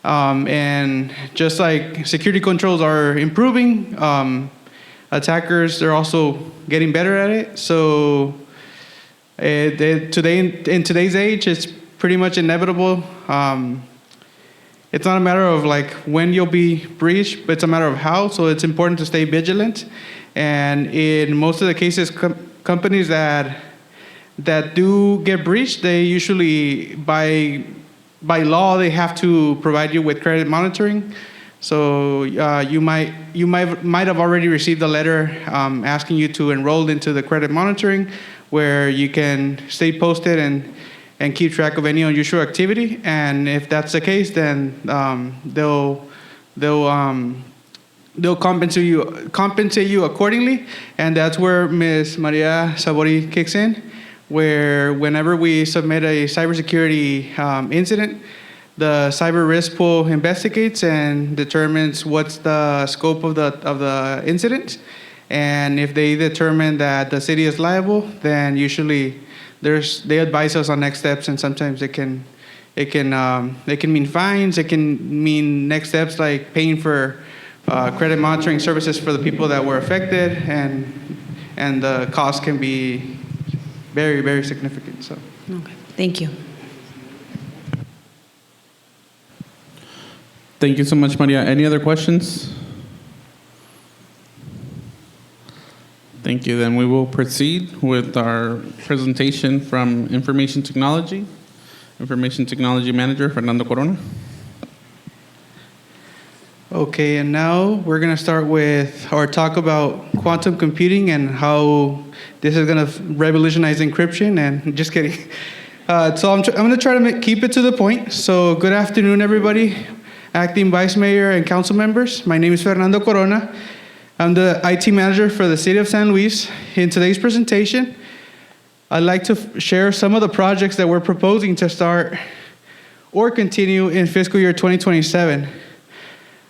and just like security controls are improving, attackers, they're also getting better at it. So in today's age, it's pretty much inevitable. It's not a matter of like when you'll be breached, but it's a matter of how. So it's important to stay vigilant. And in most of the cases, companies that do get breached, they usually, by law, they have to provide you with credit monitoring. So you might have already received a letter asking you to enroll into the credit monitoring, where you can stay posted and keep track of any unusual activity. And if that's the case, then they'll compensate you accordingly. And that's where Ms. Maria Sabori kicks in, where whenever we submit a cybersecurity incident, the cyber risk pool investigates and determines what's the scope of the incident. And if they determine that the city is liable, then usually they advise us on next steps, and sometimes it can mean fines. It can mean next steps like paying for credit monitoring services for the people that were affected, and the cost can be very, very significant. So, okay. Thank you. Thank you so much, Maria. Any other questions? Thank you. Then we will proceed with our presentation from Information Technology. Information Technology Manager, Fernando Corona. Okay, and now we're going to start with our talk about quantum computing and how this is going to revolutionize encryption. And just kidding. So I'm going to try to keep it to the point. So good afternoon, everybody. Acting Vice Mayor and Council members. My name is Fernando Corona. I'm the IT Manager for the City of San Luis. In today's presentation, I'd like to share some of the projects that we're proposing to start or continue in fiscal year 2027.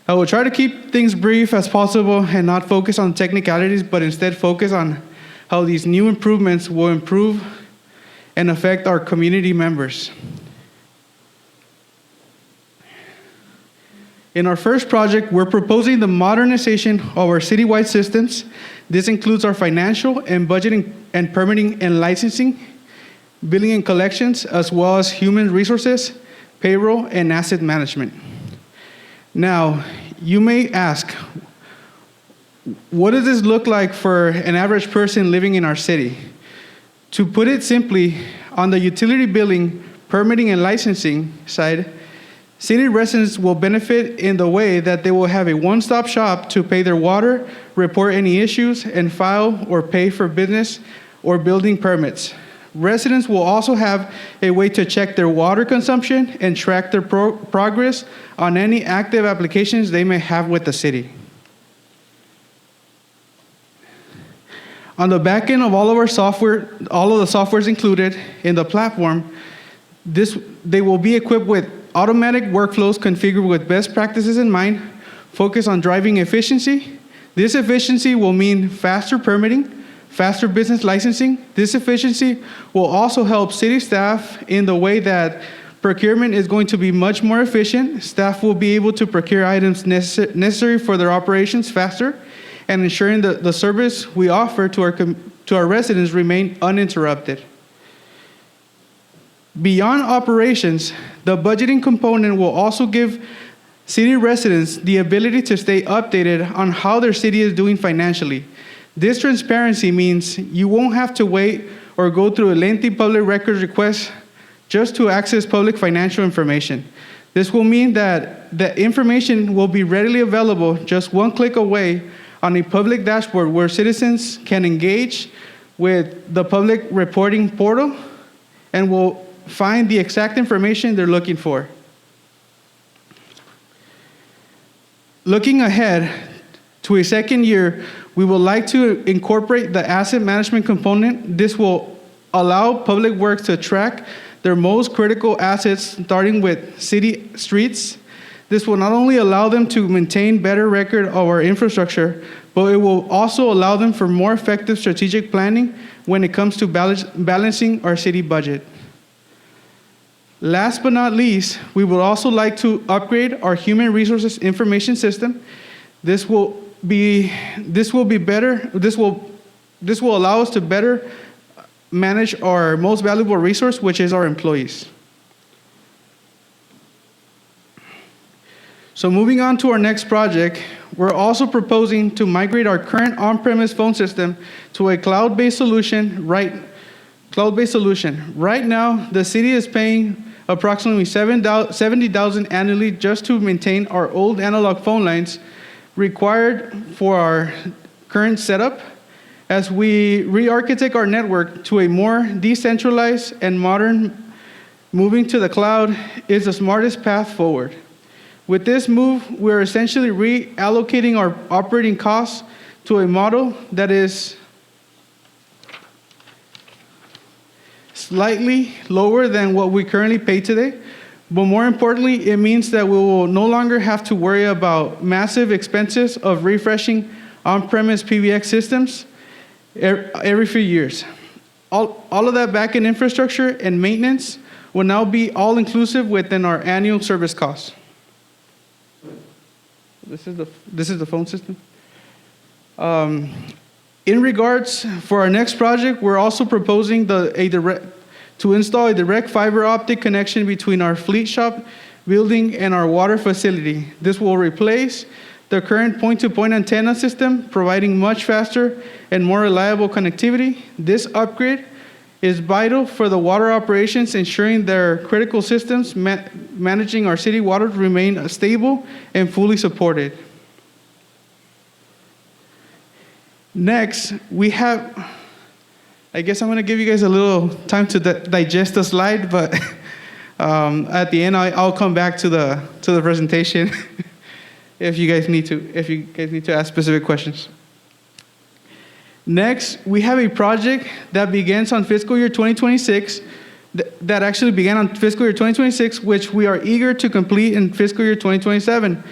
I will try to keep things brief as possible and not focus on technicalities, but instead focus on how these new improvements will improve and affect our community members. In our first project, we're proposing the modernization of our citywide systems. This includes our financial and budgeting and permitting and licensing, billing and collections, as well as human resources, payroll, and asset management. Now, you may ask, what does this look like for an average person living in our city? To put it simply, on the utility billing, permitting, and licensing side, city residents will benefit in the way that they will have a one-stop shop to pay their water, report any issues, and file or pay for business or building permits. Residents will also have a way to check their water consumption and track their progress on any active applications they may have with the city. On the back end of all of our software, all of the software is included in the platform. They will be equipped with automatic workflows configured with best practices in mind, focus on driving efficiency. This efficiency will mean faster permitting, faster business licensing. This efficiency will also help city staff in the way that procurement is going to be much more efficient. Staff will be able to procure items necessary for their operations faster, and ensuring that the service we offer to our residents remain uninterrupted. Beyond operations, the budgeting component will also give city residents the ability to stay updated on how their city is doing financially. This transparency means you won't have to wait or go through a lengthy public records request just to access public financial information. This will mean that the information will be readily available just one click away on a public dashboard where citizens can engage with the public reporting portal and will find the exact information they're looking for. Looking ahead to a second year, we would like to incorporate the asset management component. This will allow Public Works to track their most critical assets, starting with city streets. This will not only allow them to maintain better record of our infrastructure, but it will also allow them for more effective strategic planning when it comes to balancing our city budget. Last but not least, we would also like to upgrade our human resources information system. This will allow us to better manage our most valuable resource, which is our employees. So moving on to our next project, we're also proposing to migrate our current on-premise phone system to a cloud-based solution. Right now, the city is paying approximately $70,000 annually just to maintain our old analog phone lines required for our current setup. As we re-architect our network to a more decentralized and modern, moving to the cloud is the smartest path forward. With this move, we're essentially reallocating our operating costs to a model that is slightly lower than what we currently pay today. But more importantly, it means that we will no longer have to worry about massive expenses of refreshing on-premise PBX systems every few years. All of that backend infrastructure and maintenance will now be all-inclusive within our annual service costs. This is the phone system. In regards for our next project, we're also proposing to install a direct fiber optic connection between our fleet shop building and our water facility. This will replace the current point-to-point antenna system, providing much faster and more reliable connectivity. This upgrade is vital for the water operations, ensuring their critical systems managing our city water remain stable and fully supported. Next, we have, I guess I'm going to give you guys a little time to digest the slide, but at the end I'll come back to the presentation if you guys need to ask specific questions. Next, we have a project that begins on fiscal year 2026, that actually began on fiscal year 2026, which we are eager to complete in fiscal year 2027.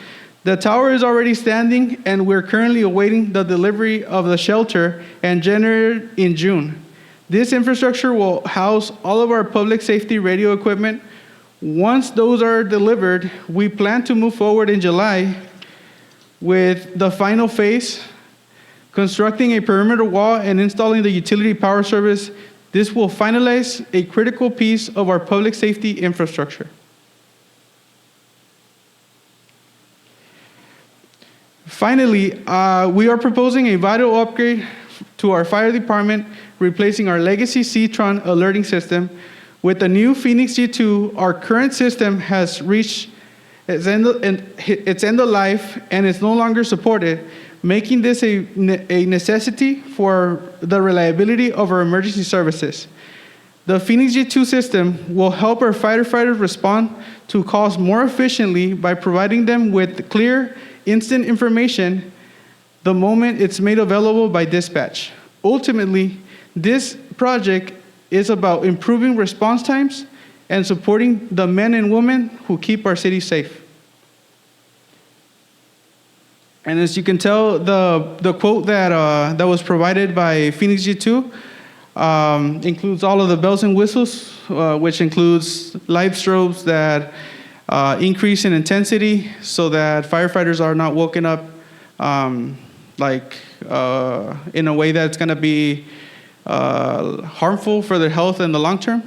The tower is already standing, and we're currently awaiting the delivery of the shelter and generator in June. This infrastructure will house all of our public safety radio equipment. Once those are delivered, we plan to move forward in July with the final phase, constructing a perimeter wall and installing the utility power service. This will finalize a critical piece of our public safety infrastructure. Finally, we are proposing a vital upgrade to our fire department, replacing our legacy C-Tron alerting system with the new Phoenix G2. Our current system has reached its end of life and is no longer supported, making this a necessity for the reliability of our emergency services. The Phoenix G2 system will help our firefighters respond to calls more efficiently by providing them with clear, instant information the moment it's made available by dispatch. Ultimately, this project is about improving response times and supporting the men and women who keep our city safe. And as you can tell, the quote that was provided by Phoenix G2 includes all of the bells and whistles, which includes light strobes that increase in intensity so that firefighters are not woken up in a way that's going to be harmful for their health in the long term.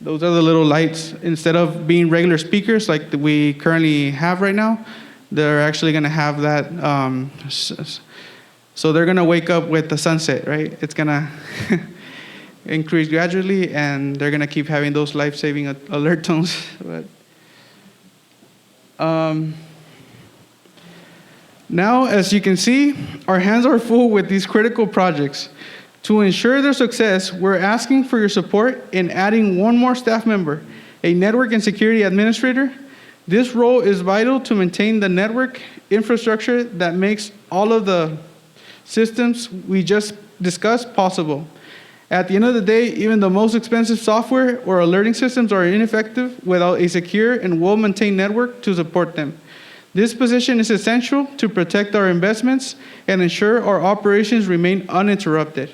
Those are the little lights. Instead of being regular speakers like we currently have right now, they're actually going to have that. So they're going to wake up with the sunset, right? It's going to increase gradually, and they're going to keep having those life-saving alert tones. But, now, as you can see, our hands are full with these critical projects. To ensure their success, we're asking for your support in adding one more staff member, a network and security administrator. This role is vital to maintain the network infrastructure that makes all of the systems we just discussed possible. At the end of the day, even the most expensive software or alerting systems are ineffective without a secure and well-maintained network to support them. This position is essential to protect our investments and ensure our operations remain uninterrupted.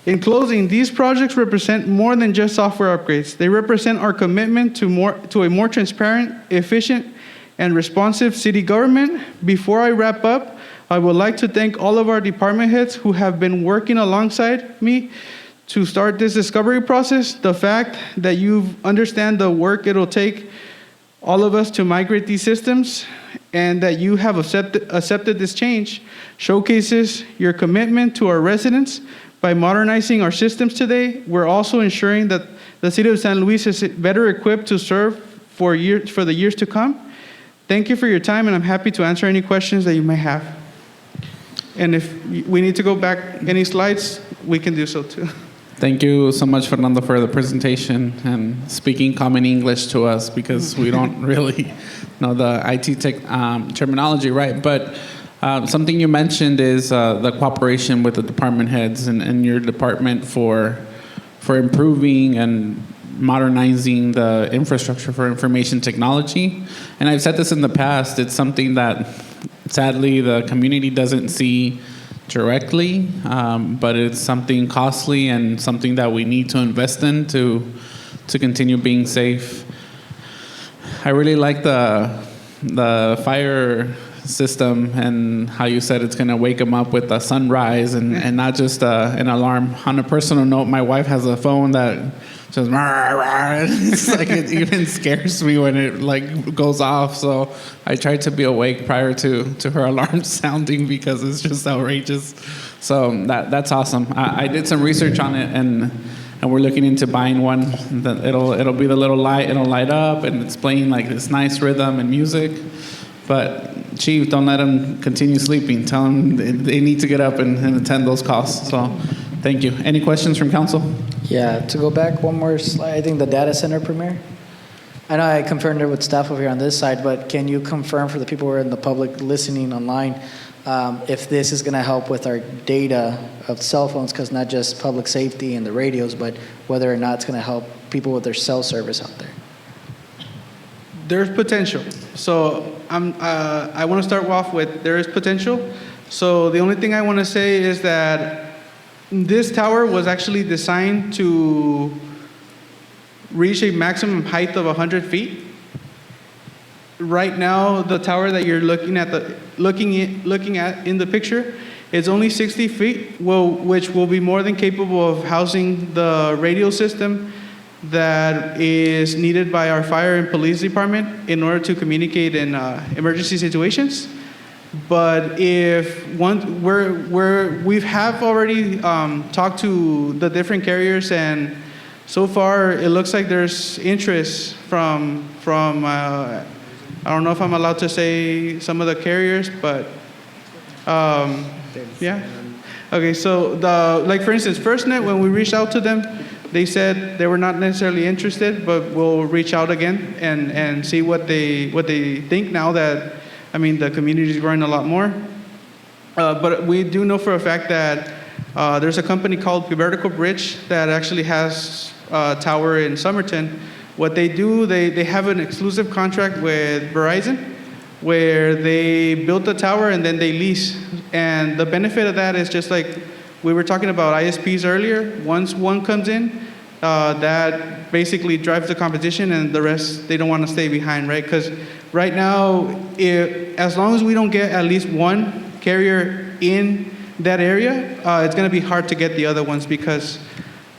In closing, these projects represent more than just software upgrades. They represent our commitment to a more transparent, efficient, and responsive city government. Before I wrap up, I would like to thank all of our department heads who have been working alongside me to start this discovery process. The fact that you understand the work it'll take all of us to migrate these systems and that you have accepted this change showcases your commitment to our residents. By modernizing our systems today, we're also ensuring that the city of San Luis is better equipped to serve for the years to come. Thank you for your time, and I'm happy to answer any questions that you may have. And if we need to go back any slides, we can do so too. Thank you so much, Fernando, for the presentation and speaking common English to us, because we don't really know the IT tech terminology, right? But something you mentioned is the cooperation with the department heads and your department for improving and modernizing the infrastructure for information technology. And I've said this in the past, it's something that sadly the community doesn't see directly, but it's something costly and something that we need to invest in to continue being safe. I really like the fire system and how you said it's going to wake them up with a sunrise and not just an alarm. On a personal note, my wife has a phone that just it's like it even scares me when it like goes off. So I try to be awake prior to her alarm sounding because it's just outrageous. So that's awesome. I did some research on it and we're looking into buying one. That it'll be the little light. It'll light up and it's playing like this nice rhythm and music. But Chief, don't let them continue sleeping. Tell them they need to get up and attend those calls. So thank you. Any questions from council? Yeah, to go back one more slide, I think the data center premiere. I know I confirmed it with staff over here on this side, but can you confirm for the people who are in the public listening online if this is going to help with our data of cell phones, because not just public safety and the radios, but whether or not it's going to help people with their cell service out there? There's potential. So I want to start off with there is potential. So the only thing I want to say is that this tower was actually designed to reach a maximum height of 100 feet. Right now, the tower that you're looking at in the picture is only 60 feet, which will be more than capable of housing the radio system that is needed by our fire and police department in order to communicate in emergency situations. But if we have already talked to the different carriers, and so far it looks like there's interest from I don't know if I'm allowed to say some of the carriers, but yeah. Okay, so like for instance, FirstNet, when we reached out to them, they said they were not necessarily interested, but we'll reach out again and see what they think now that, I mean, the community is growing a lot more. But we do know for a fact that there's a company called Vertical Bridge that actually has a tower in Somerton. What they do, they have an exclusive contract with Verizon where they build the tower and then they lease. And the benefit of that is just like we were talking about ISPs earlier. Once one comes in, that basically drives the competition, and the rest, they don't want to stay behind, right? Because right now, as long as we don't get at least one carrier in that area, it's going to be hard to get the other ones, because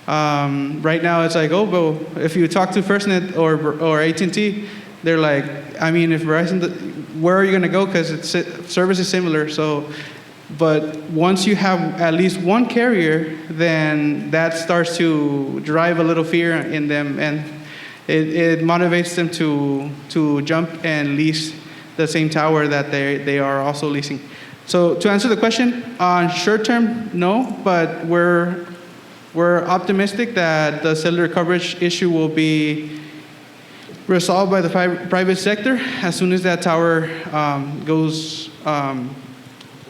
right now it's like, oh, well, if you talk to FirstNet or AT&T, they're like, I mean, if Verizon, where are you going to go? Because service is similar. So But once you have at least one carrier, then that starts to drive a little fear in them, and it motivates them to jump and lease the same tower that they are also leasing. So to answer the question, on short term, no, but we're optimistic that the cellular coverage issue will be resolved by the private sector as soon as that tower goes.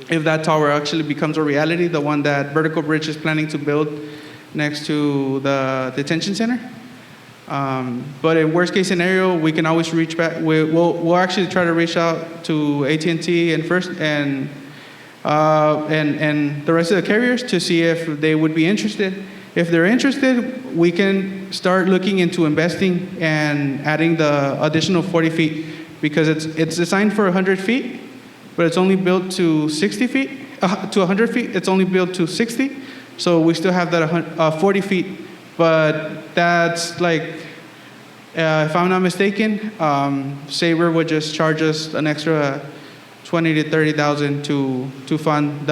If that tower actually becomes a reality, the one that Vertical Bridge is planning to build next to the detention center. But in worst case scenario, we can always reach back. We'll actually try to reach out to AT&T and First and the rest of the carriers to see if they would be interested. If they're interested, we can start looking into investing and adding the additional 40 feet because it's designed for 100 feet, but it's only built to 60 feet, to 100 feet. It's only built to 60, so we still have that 40 feet. But that's like, if I'm not mistaken, Sabre would just charge us an extra $20,000 to $30,000 to fund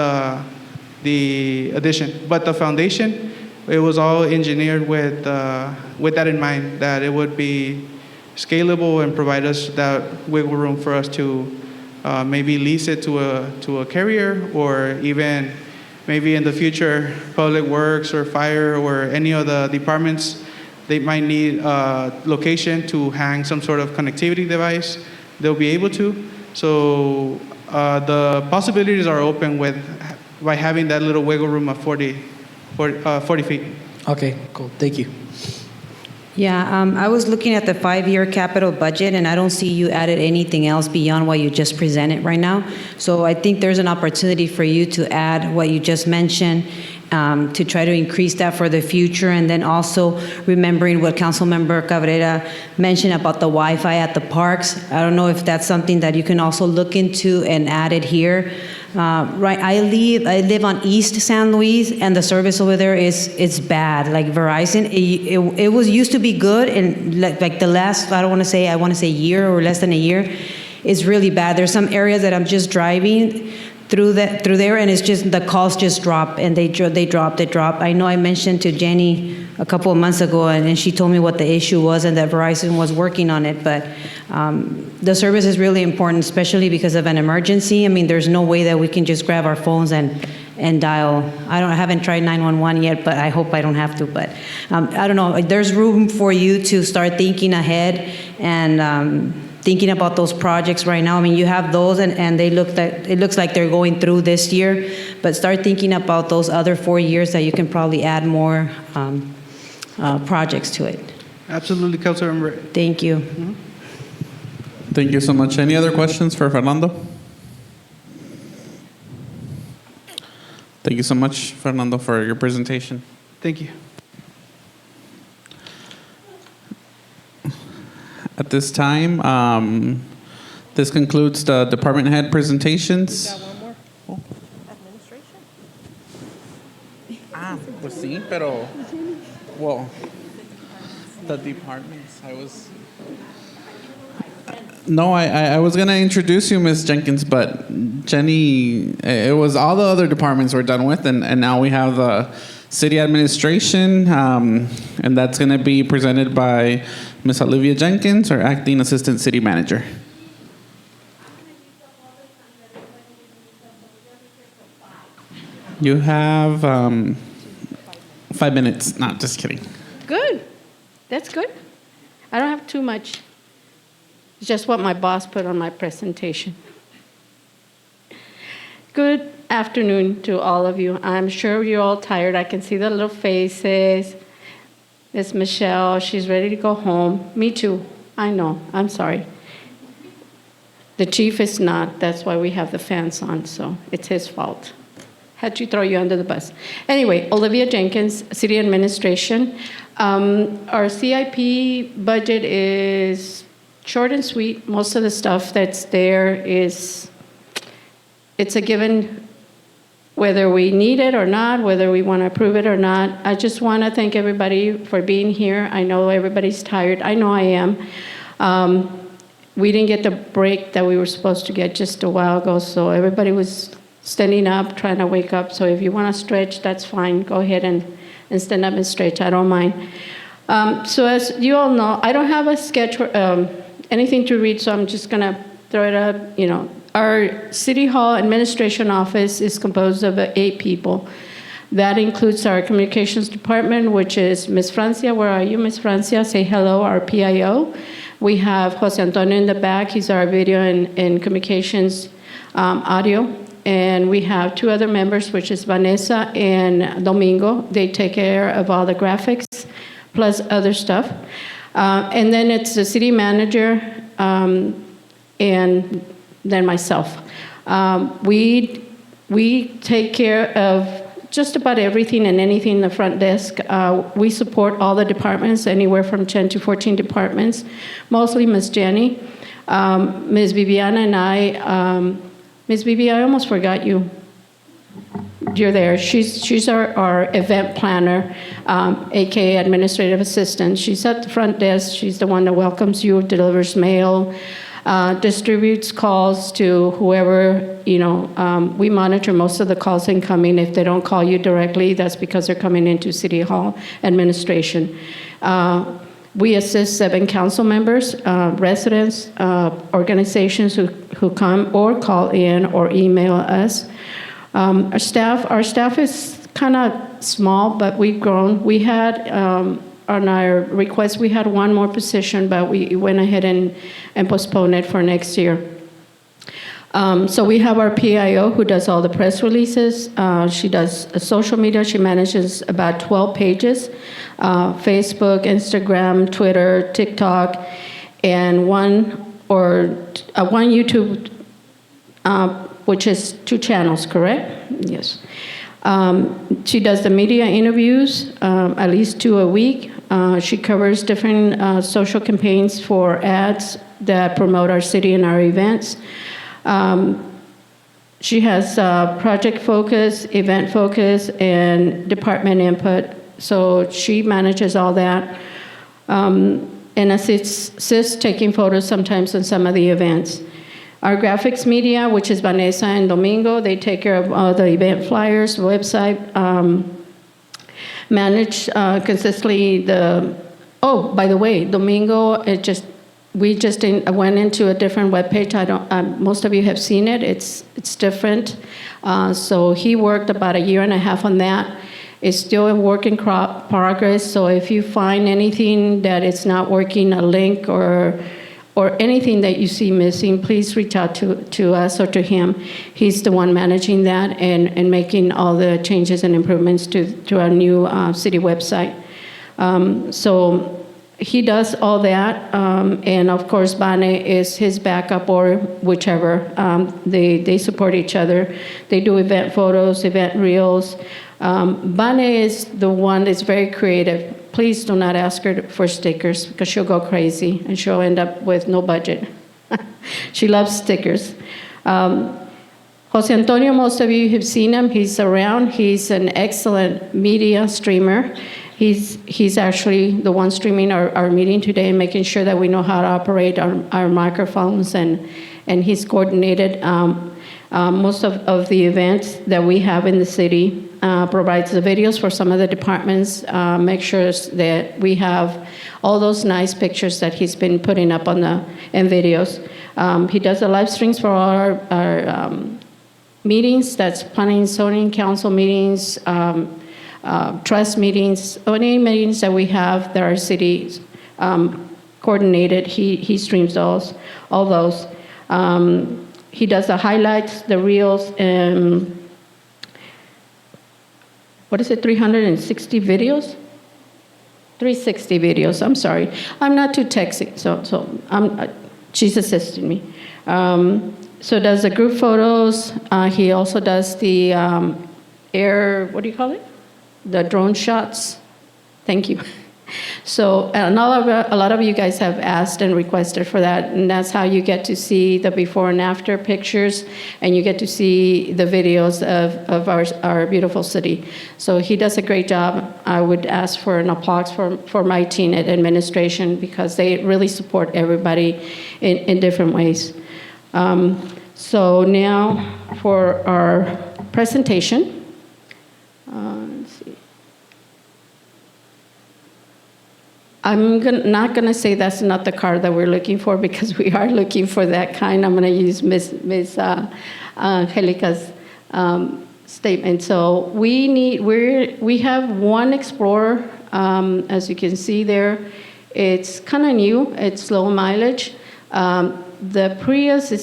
the addition. But the foundation, it was all engineered with that in mind, that it would be scalable and provide us that wiggle room for us to maybe lease it to a carrier, or even maybe in the future, Public Works or Fire or any of the departments, they might need a location to hang some sort of connectivity device. They'll be able to. So the possibilities are open by having that little wiggle room of 40 feet. Okay, cool. Thank you. Yeah, I was looking at the 5-year capital budget, and I don't see you added anything else beyond what you just presented right now. So I think there's an opportunity for you to add what you just mentioned, to try to increase that for the future, and then also remembering what Councilmember Cabrera mentioned about the Wi-Fi at the parks. I don't know if that's something that you can also look into and add it here. Right, I live on East San Luis, and the service over there is bad. Like Verizon, it was used to be good, and like the last, I want to say year or less than a year, is really bad. There's some areas that I'm just driving through there, and it's just the calls just drop, and they drop. I know I mentioned to Jenny a couple of months ago, and she told me what the issue was and that Verizon was working on it. But the service is really important, especially because of an emergency. I mean, there's no way that we can just grab our phones and dial. I haven't tried 911 yet, but I hope I don't have to. But I don't know. There's room for you to start thinking ahead and thinking about those projects right now. I mean, you have those, and it looks like they're going through this year. But start thinking about those other 4 years that you can probably add more projects to it. Absolutely, Councilmember. Thank you. Mm-hmm. Thank you so much. Any other questions for Fernando? Thank you so much, Fernando, for your presentation. Thank you. At this time, this concludes the department head presentations. Pues sí, pero, well, the departments, No, I was going to introduce you, Ms. Jenkins, but Jenny, it was all the other departments we're done with, and now we have the city administration, and that's going to be presented by Ms. Olivia Jenkins, our acting assistant city manager. You have 5 minutes. No, just kidding. Good. That's good. I don't have too much. It's just what my boss put on my presentation. Good afternoon to all of you. I'm sure you're all tired. I can see the little faces. Miss Michelle, she's ready to go home. Me too. I know. I'm sorry. The chief is not. That's why we have the fans on, so it's his fault. Had to throw you under the bus. Anyway, Olivia Jenkins, City Administration. Our CIP budget is short and sweet. Most of the stuff that's there it's a given whether we need it or not, whether we want to approve it or not. I just want to thank everybody for being here. I know everybody's tired. I know I am. We didn't get the break that we were supposed to get just a while ago, so everybody was standing up, trying to wake up. So if you want to stretch, that's fine. Go ahead and stand up and stretch. I don't mind. So as you all know, I don't have a sketch, anything to read, so I'm just going to throw it up. Our City Hall Administration Office is composed of 8 people. That includes our Communications Department, which is Ms. Francia. Where are you, Ms. Francia? Say hello, our PIO. We have Jose Antonio in the back. He's our Video and Communications Audio. And we have 2 other members, which is Vanessa and Domingo. They take care of all the graphics, plus other stuff. And then it's the city manager, and then myself. We take care of just about everything and anything in the front desk. We support all the departments, anywhere from 10 to 14 departments, mostly Ms. Jenny. Ms. Viviana and I, Ms. Vivi, I almost forgot you. You're there. She's our event planner, AKA administrative assistant. She's at the front desk. She's the one that welcomes you, delivers mail, distributes calls to whoever, we monitor most of the calls incoming. If they don't call you directly, that's because they're coming into City Hall administration. We assist 7 council members, residents, organizations who come or call in or email us. Our staff is kind of small, but we've grown. We had, on our request, we had 1 more position, but we went ahead and postponed it for next year. So we have our PIO who does all the press releases. She does social media. She manages about 12 pages, Facebook, Instagram, Twitter, TikTok, and one YouTube, which is 2 channels, correct? Yes. She does the media interviews, at least 2 a week. She covers different social campaigns for ads that promote our city and our events. She has project focus, event focus, and department input. So she manages all that, and assists taking photos sometimes on some of the events. Our graphics media, which is Vanessa and Domingo, they take care of all the event flyers, website, manage consistently oh, by the way, Domingo, we just went into a different webpage. Most of you have seen it. It's different. So he worked about 1.5 years on that. It's still a work in progress. So if you find anything that is not working, a link or anything that you see missing, please reach out to us or to him. He's the one managing that and making all the changes and improvements to our new city website. So he does all that, and of course, Bane is his backup or whichever. They support each other. They do event photos, event reels. Bane is the one that's very creative. Please do not ask her for stickers because she'll go crazy and she'll end up with no budget. She loves stickers. Jose Antonio, most of you have seen him. He's around. He's an excellent media streamer. He's actually the one streaming our meeting today and making sure that we know how to operate our microphones, and he's coordinated most of the events that we have in the city, provides the videos for some of the departments, make sure that we have all those nice pictures that he's been putting up and videos. He does the live streams for our meetings, that's planning, zoning, council meetings, trust meetings, any meetings that we have that our city coordinated, he streams all those. He does the highlights, the reels, and 360 videos? 360 videos, I'm sorry. I'm not too techy, so she's assisting me. So does the group photos. He also does the the drone shots. Thank you. So a lot of you guys have asked and requested for that, and that's how you get to see the before and after pictures, and you get to see the videos of our beautiful city. So he does a great job. I would ask for an applause for my team at administration because they really support everybody in different ways. So now for our presentation. Let's see. I'm not going to say that's not the car that we're looking for because we are looking for that kind. I'm going to use Ms. Angelica's statement. So we have one Explorer, as you can see there. It's kind of new. It's low mileage. The Prius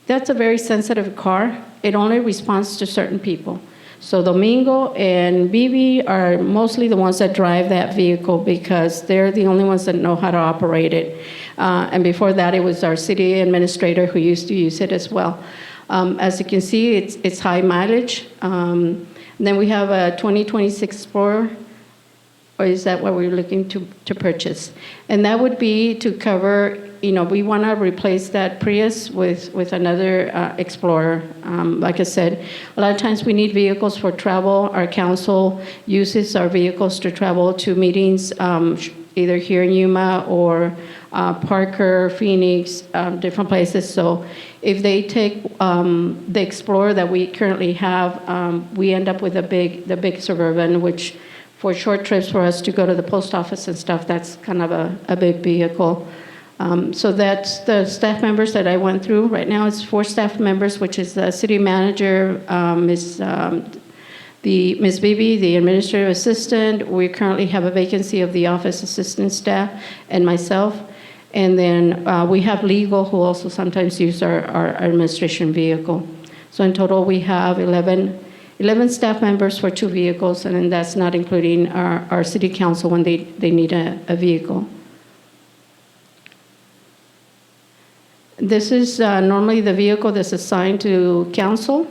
that's a very sensitive car. It only responds to certain people. So Domingo and Bibi are mostly the ones that drive that vehicle because they're the only ones that know how to operate it. And before that, it was our city administrator who used to use it as well. As you can see, it's high mileage. Then we have a 2026 Explorer, or is that what we're looking to purchase? And that would be to cover, we want to replace that Prius with another Explorer. Like I said, a lot of times we need vehicles for travel. Our council uses our vehicles to travel to meetings, either here in Yuma or Parker, Phoenix, different places. So if they take the Explorer that we currently have, we end up with the big Suburban, which for short trips for us to go to the post office and stuff, that's kind of a big vehicle. So that's the staff members that I went through. Right now it's 4 staff members, which is the city manager, Ms. Bibi, the administrative assistant. We currently have a vacancy of the office assistant staff and myself. And then we have legal who also sometimes use our administration vehicle. So in total we have 11 staff members for 2 vehicles, and then that's not including our city council when they need a vehicle. This is normally the vehicle that's assigned to council.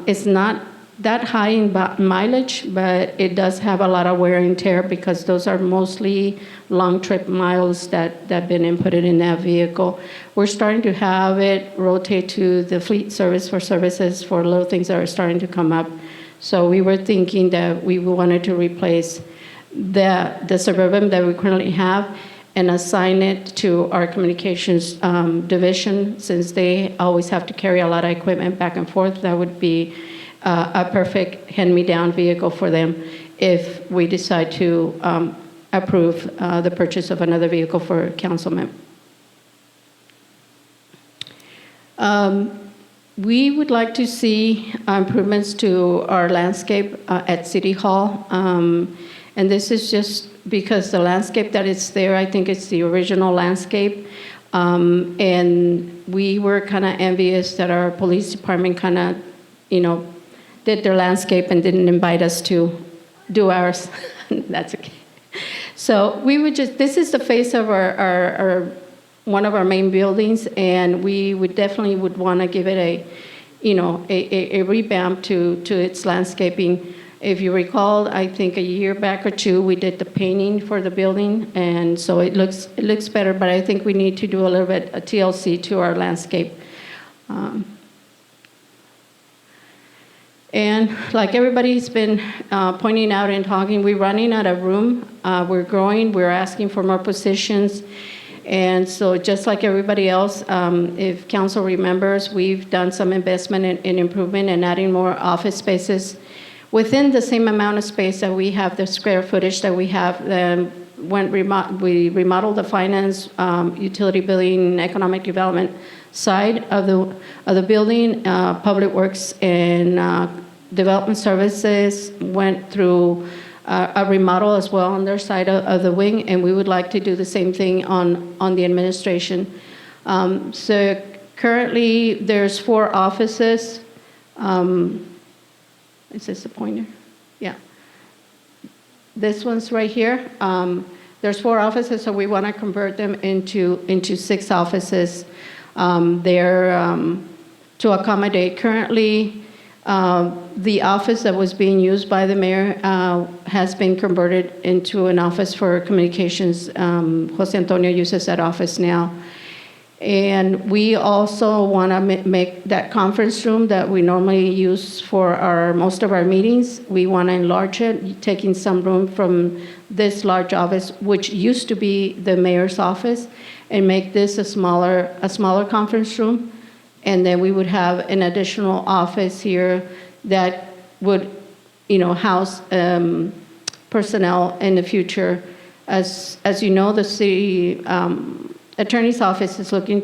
It's not that high in mileage, but it does have a lot of wear and tear because those are mostly long trip miles that have been inputted in that vehicle. We're starting to have it rotate to the fleet service for services for little things that are starting to come up. So we were thinking that we wanted to replace the Suburban that we currently have and assign it to our communications division. Since they always have to carry a lot of equipment back and forth, that would be a perfect hand-me-down vehicle for them if we decide to approve the purchase of another vehicle for councilmen. We would like to see improvements to our landscape at City Hall. And this is just because the landscape that is there, I think it's the original landscape. And we were kind of envious that our police department kind of, did their landscape and didn't invite us to do ours. That's okay. So we would this is the face of our one of our main buildings, and we would definitely want to give it a revamp to its landscaping. If you recall, I think a year back or 2, we did the painting for the building, and so it looks better, but I think we need to do a little bit of TLC to our landscape. And like everybody's been pointing out and talking, we're running out of room. We're growing. We're asking for more positions. And so just like everybody else, if council remembers, we've done some investment in improvement and adding more office spaces. Within the same amount of space that we have, the square footage that we have, we remodeled the finance, utility billing, economic development side of the building. Public Works and Development Services went through a remodel as well on their side of the wing, and we would like to do the same thing on the administration. So currently there's 4 offices. Is this the pointer? Yeah. This one's right here. There's 4 offices, so we want to convert them into 6 offices. They're to accommodate. Currently, the office that was being used by the mayor has been converted into an office for communications. Jose Antonio uses that office now. And we also want to make that conference room that we normally use for most of our meetings. We want to enlarge it, taking some room from this large office, which used to be the mayor's office, and make this a smaller conference room. and then we would have an additional office here that would, house personnel in the future. As you know, the city attorney's office is looking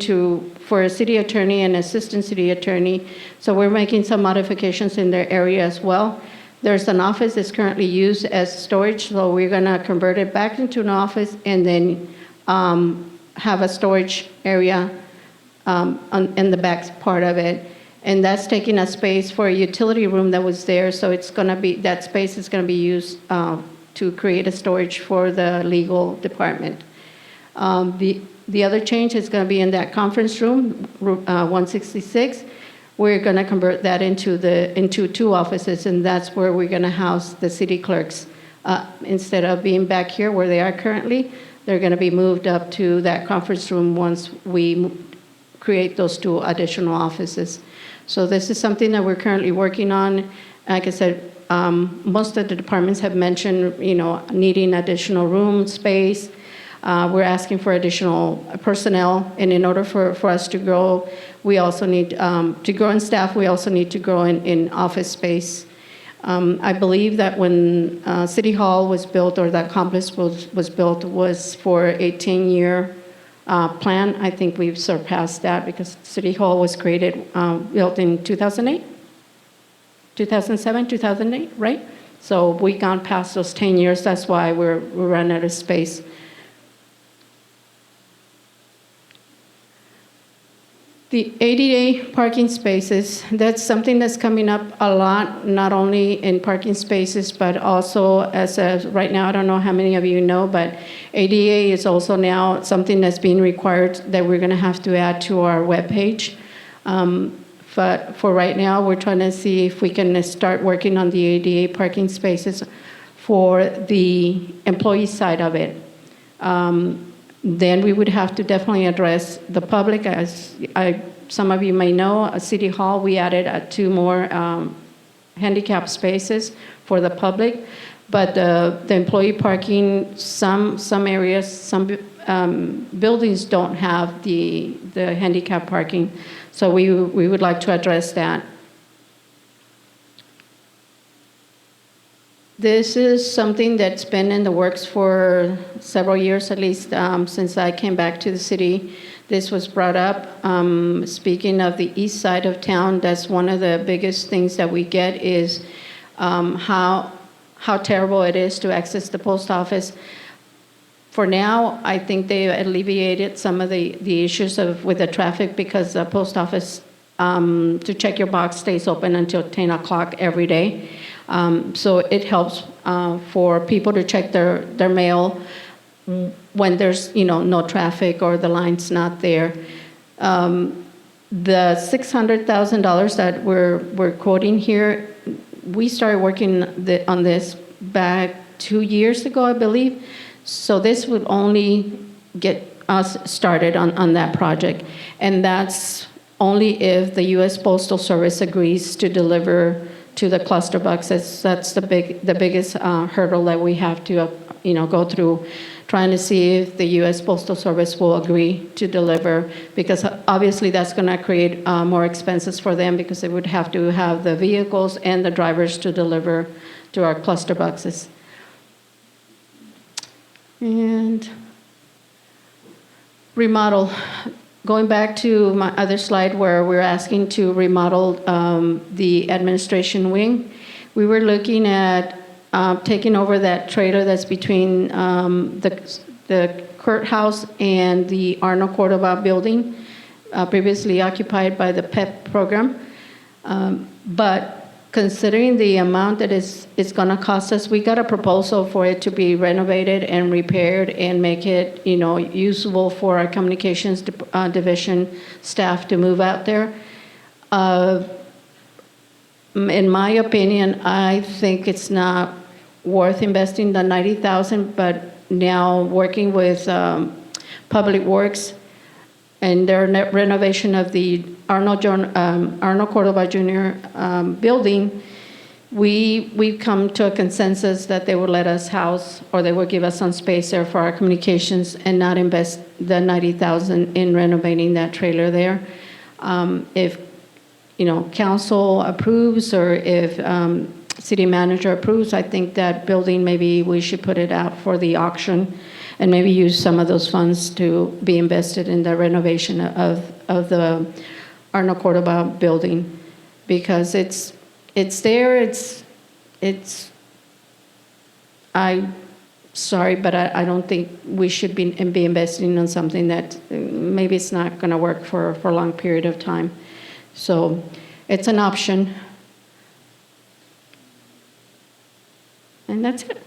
for a city attorney and assistant city attorney, so we're making some modifications in their area as well. There's an office that's currently used as storage, so we're gonna convert it back into an office and then have a storage area in the back part of it. And that's taking a space for a utility room that was there, so that space is gonna be used to create a storage for the legal department. The other change is going to be in that conference room, 166. We're going to convert that into 2 offices, and that's where we're going to house the city clerks. Instead of being back here where they are currently, they're going to be moved up to that conference room once we create those 2 additional offices. So this is something that we're currently working on. Like I said, most of the departments have mentioned, needing additional room space. We're asking for additional personnel, and in order for us to grow, we also need to grow in staff. We also need to grow in office space. I believe that when City Hall was built, or that complex was built, was for a 10-year plan. I think we've surpassed that because City Hall was built in 2008, 2007, 2008, right? So we've gone past those 10 years. That's why we're running out of space. The ADA parking spaces, that's something that's coming up a lot, not only in parking spaces, but also right now, I don't know how many of you know, but ADA is also now something that's being required that we're gonna have to add to our webpage. But for right now, we're trying to see if we can start working on the ADA parking spaces for the employee side of it. Then we would have to definitely address the public. As some of you may know, at City Hall, we added 2 more handicap spaces for the public. But the employee parking, some areas, some buildings don't have the handicap parking. So we would like to address that. This is something that's been in the works for several years, at least since I came back to the city. This was brought up. Speaking of the east side of town, that's one of the biggest things that we get is how terrible it is to access the post office. For now, I think they alleviated some of the issues with the traffic because the post office, to check your box, stays open until 10 o'clock every day. So it helps for people to check their mail when there's no traffic or the line's not there. The $600,000 that we're quoting here, we started working on this back 2 years ago, I believe. So this would only get us started on that project, and that's only if the U.S. Postal Service agrees to deliver to the cluster boxes. That's the biggest hurdle that we have to go through, trying to see if the U.S. Postal Service will agree to deliver, because obviously that's going to create more expenses for them because they would have to have the vehicles and the drivers to deliver to our cluster boxes. And remodel. Going back to my other slide where we're asking to remodel the administration wing, we were looking at taking over that trailer that's between the courthouse and the Arnold Cordova building, previously occupied by the PEP program. But considering the amount that it's going to cost us, we got a proposal for it to be renovated and repaired and make it, usable for our communications division staff to move out there. In my opinion, I think it's not worth investing the $90,000, but now working with Public Works and their renovation of the Arnold Cordova Jr. Building, we've come to a consensus that they would let us house, or they would give us some space there for our communications and not invest the $90,000 in renovating that trailer there. If, council approves or if city manager approves, I think that building, maybe we should put it out for the auction and maybe use some of those funds to be invested in the renovation of the Arnold Cordoba building, because it's there, sorry, but I don't think we should be investing in something that maybe it's not going to work for a long period of time. So it's an option. And that's it.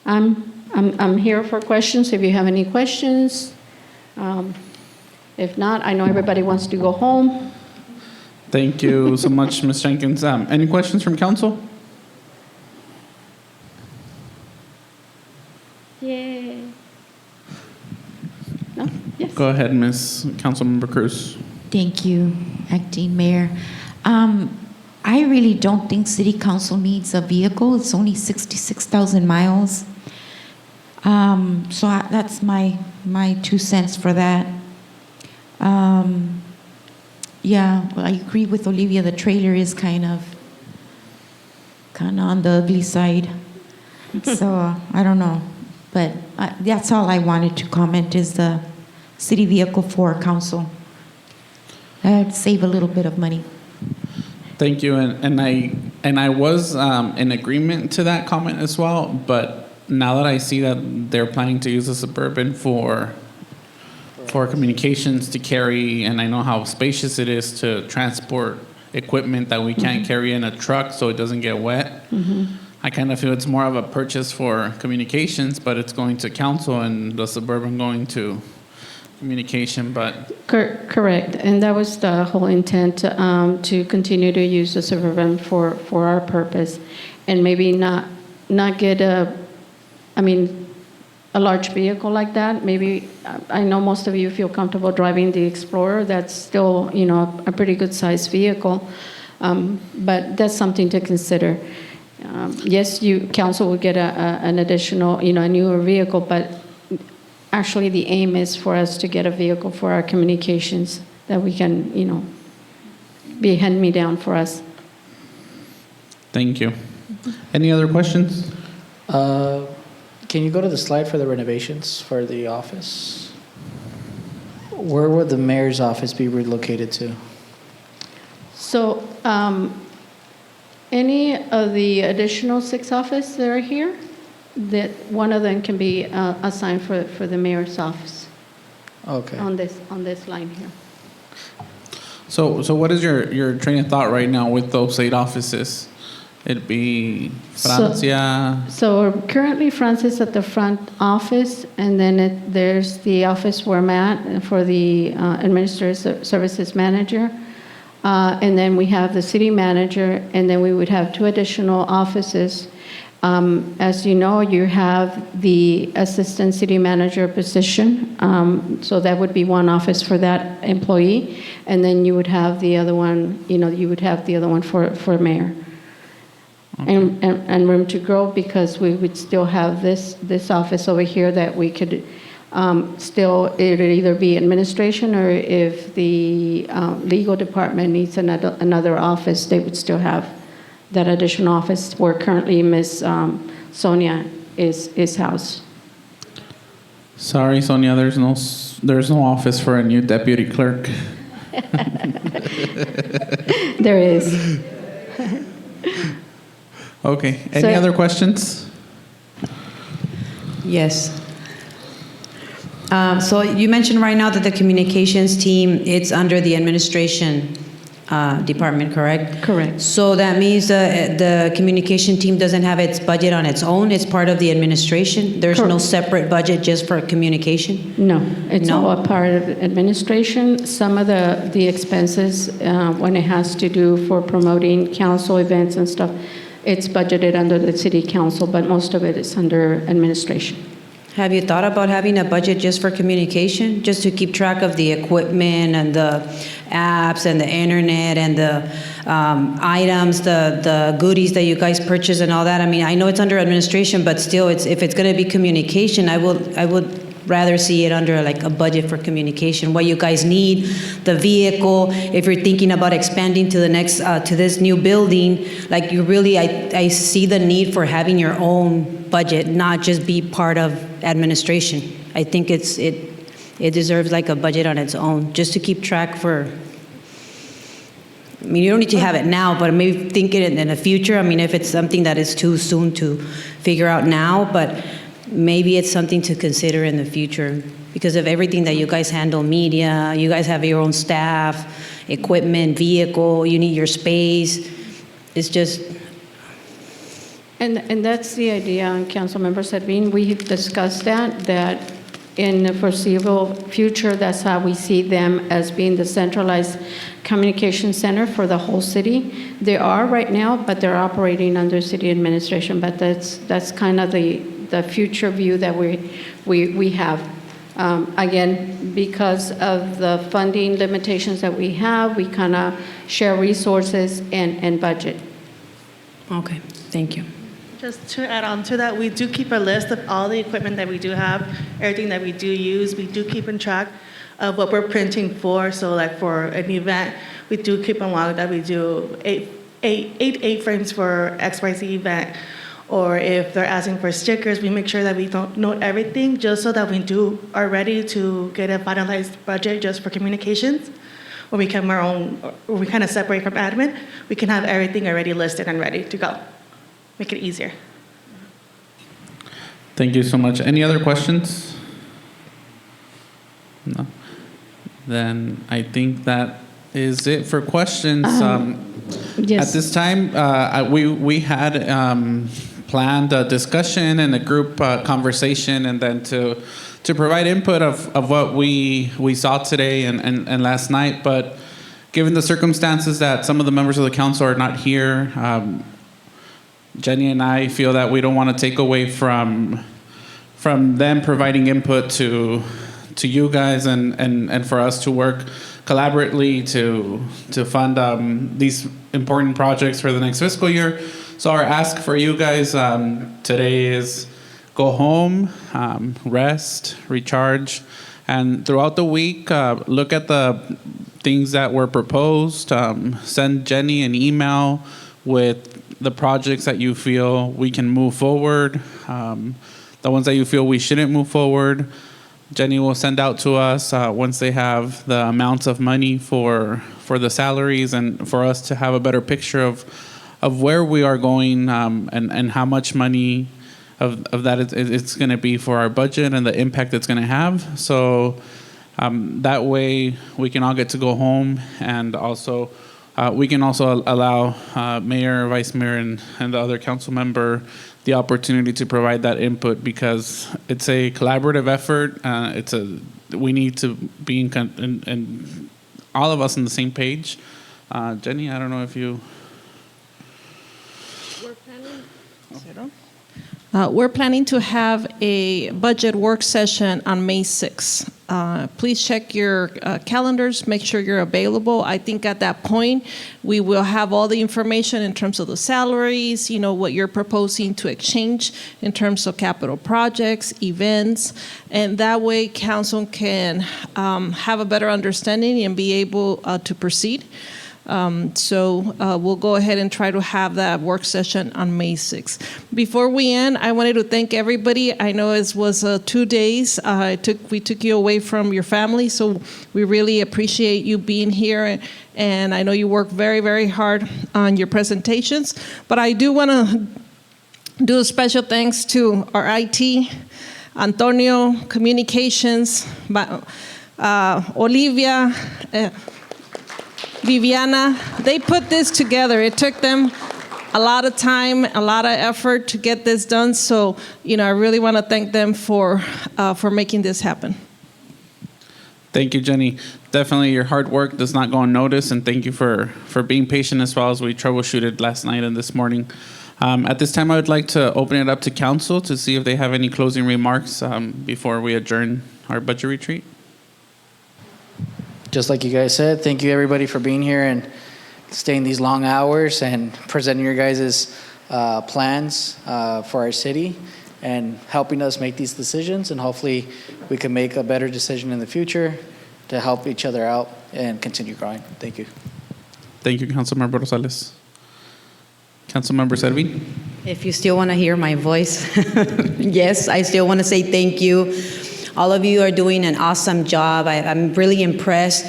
I'm here for questions if you have any questions. If not, I know everybody wants to go home. Thank you so much, Ms. Jenkins. Any questions from council? Yay. No? Yes. Go ahead, Ms. Councilmember Cruz. Thank you, Acting Mayor. I really don't think City Council needs a vehicle. It's only 66,000 miles. That's my 2 cents for that. Yeah, well, I agree with Olivia. The trailer is kind of on the ugly side. So I don't know, but that's all I wanted to comment is the city vehicle for council. That'd save a little bit of money. Thank you, and I was in agreement to that comment as well. But now that I see that they're planning to use the Suburban for communications to carry, and I know how spacious it is to transport equipment that we can't carry in a truck so it doesn't get wet. I kind of feel it's more of a purchase for communications, but it's going to council and the Suburban going to communication, but... Correct, and that was the whole intent, to continue to use the Suburban for our purpose, and maybe not get a large vehicle like that. Maybe, I know most of you feel comfortable driving the Explorer. That's still, a pretty good sized vehicle, but that's something to consider. Yes, council will get an additional, a newer vehicle, but actually the aim is for us to get a vehicle for our communications that we can, be a hand-me-down for us. Thank you. Any other questions? Can you go to the slide for the renovations for the office? Where would the mayor's office be relocated to? So, any of the additional 6 offices that are here, that one of them can be assigned for the mayor's office. Okay. On this line here. So what is your train of thought right now with those 8 offices? It'd be Francia. So currently Francis at the front office, and then there's the office where I'm at for the administrative services manager. And then we have the city manager, and then we would have 2 additional offices. As you know, you have the assistant city manager position. So that would be 1 office for that employee. And then you would have the other one, for mayor. Okay. And room to grow, because we would still have this office over here that we could still, it would either be administration, or if the legal department needs another office, they would still have that additional office where currently Ms. Sonia is housed. Sorry, Sonia, there's no office for a new deputy clerk. There is. Okay. Any other questions? Yes. So you mentioned right now that the communications team, it's under the administration department, correct? Correct. So that means the communication team doesn't have its budget on its own? It's part of the administration? There's no separate budget just for communication? No, it's all a part of administration. Some of the expenses, when it has to do for promoting council events and stuff, it's budgeted under the city council, but most of it is under administration. Have you thought about having a budget just for communication, just to keep track of the equipment and the apps and the internet and the items, the goodies that you guys purchase and all that? I mean, I know it's under administration, but still, if it's going to be communication, I would rather see it under like a budget for communication, what you guys need, the vehicle, if you're thinking about expanding to the next, to this new building, like you really, I see the need for having your own budget, not just be part of administration. I think it deserves like a budget on its own, just to keep track for, I mean, you don't need to have it now, but maybe think it in the future. I mean, if it's something that is too soon to figure out now, but maybe it's something to consider in the future because of everything that you guys handle, media, you guys have your own staff, equipment, vehicle, you need your space. It's just... And that's the idea, Councilmember Servin. We discussed that in the foreseeable future, that's how we see them as being the centralized communication center for the whole city. They are right now, but they're operating under city administration. But that's kind of the future view that we have. Again, because of the funding limitations that we have, we kind of share resources and budget. Okay, thank you. Just to add on to that, we do keep a list of all the equipment that we do have, everything that we do use. We do keep in track of what we're printing for. So like for an event, we do keep in log that we do eight frames for XYZ event. Or if they're asking for stickers, we make sure that we don't note everything just so that we are ready to get a finalized budget just for communications. When we come our own, or we kind of separate from admin, we can have everything already listed and ready to go. Make it easier. Thank you so much. Any other questions? No. Then I think that is it for questions. Yes. At this time, we had planned a discussion and a group conversation, and then to provide input of what we saw today and last night. But given the circumstances that some of the members of the council are not here, Jenny and I feel that we don't want to take away from them providing input to you guys and for us to work collaboratively to fund these important projects for the next fiscal year. So our ask for you guys today is go home, rest, recharge, and throughout the week, look at the things that were proposed. Send Jenny an email with the projects that you feel we can move forward, the ones that you feel we shouldn't move forward. Jenny will send out to us once they have the amounts of money for the salaries and for us to have a better picture of where we are going and how much money of that it's going to be for our budget and the impact it's going to have. So that way we can all get to go home, and also we can also allow mayor, vice mayor, and the other council member the opportunity to provide that input, because it's a collaborative effort. We need to be in all of us on the same page. Jenny, I don't know if you... We're planning to have a budget work session on May 6th. Please check your calendars, make sure you're available. I think at that point, we will have all the information in terms of the salaries, what you're proposing to exchange in terms of capital projects, events, and that way council can have a better understanding and be able to proceed. So we'll go ahead and try to have that work session on May 6th. Before we end, I wanted to thank everybody. I know it was 2 days. We took you away from your family, so we really appreciate you being here. And I know you work very, very hard on your presentations. But I do want to do a special thanks to our IT, Antonio, Communications, Olivia, Viviana. They put this together. It took them a lot of time, a lot of effort to get this done. So, I really want to thank them for making this happen. Thank you, Jenny. Definitely your hard work does not go unnoticed, and thank you for being patient as well as we troubleshooted last night and this morning. At this time, I would like to open it up to council to see if they have any closing remarks before we adjourn our budget retreat. Just like you guys said, thank you everybody for being here and staying these long hours and presenting your guys' plans for our city. and helping us make these decisions. And hopefully we can make a better decision in the future to help each other out and continue growing. Thank you. Thank you, Councilmember Rosales. Councilmember Servin? If you still want to hear my voice, yes, I still want to say thank you. All of you are doing an awesome job. I'm really impressed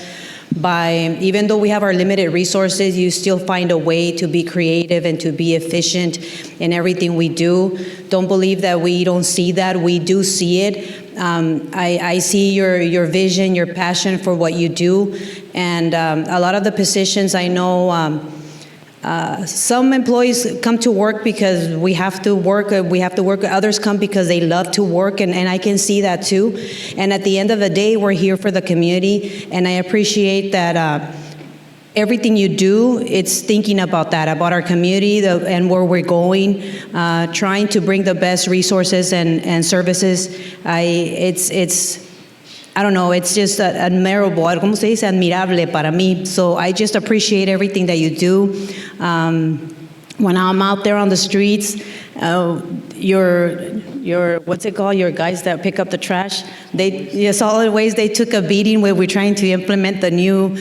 by, even though we have our limited resources, you still find a way to be creative and to be efficient in everything we do. Don't believe that we don't see that. We do see it. I see your vision, your passion for what you do. And a lot of the positions, I know some employees come to work because we have to work. Others come because they love to work, and I can see that too. And at the end of the day, we're here for the community, and I appreciate that everything you do, it's thinking about that, about our community and where we're going, trying to bring the best resources and services. I don't know, it's just admirable. ¿Cómo se dice? Admirable para mí. So I just appreciate everything that you do. When I'm out there on the streets, your what's it called? Your guys that pick up the trash. Solid Waste, they took a beating where we're trying to implement the new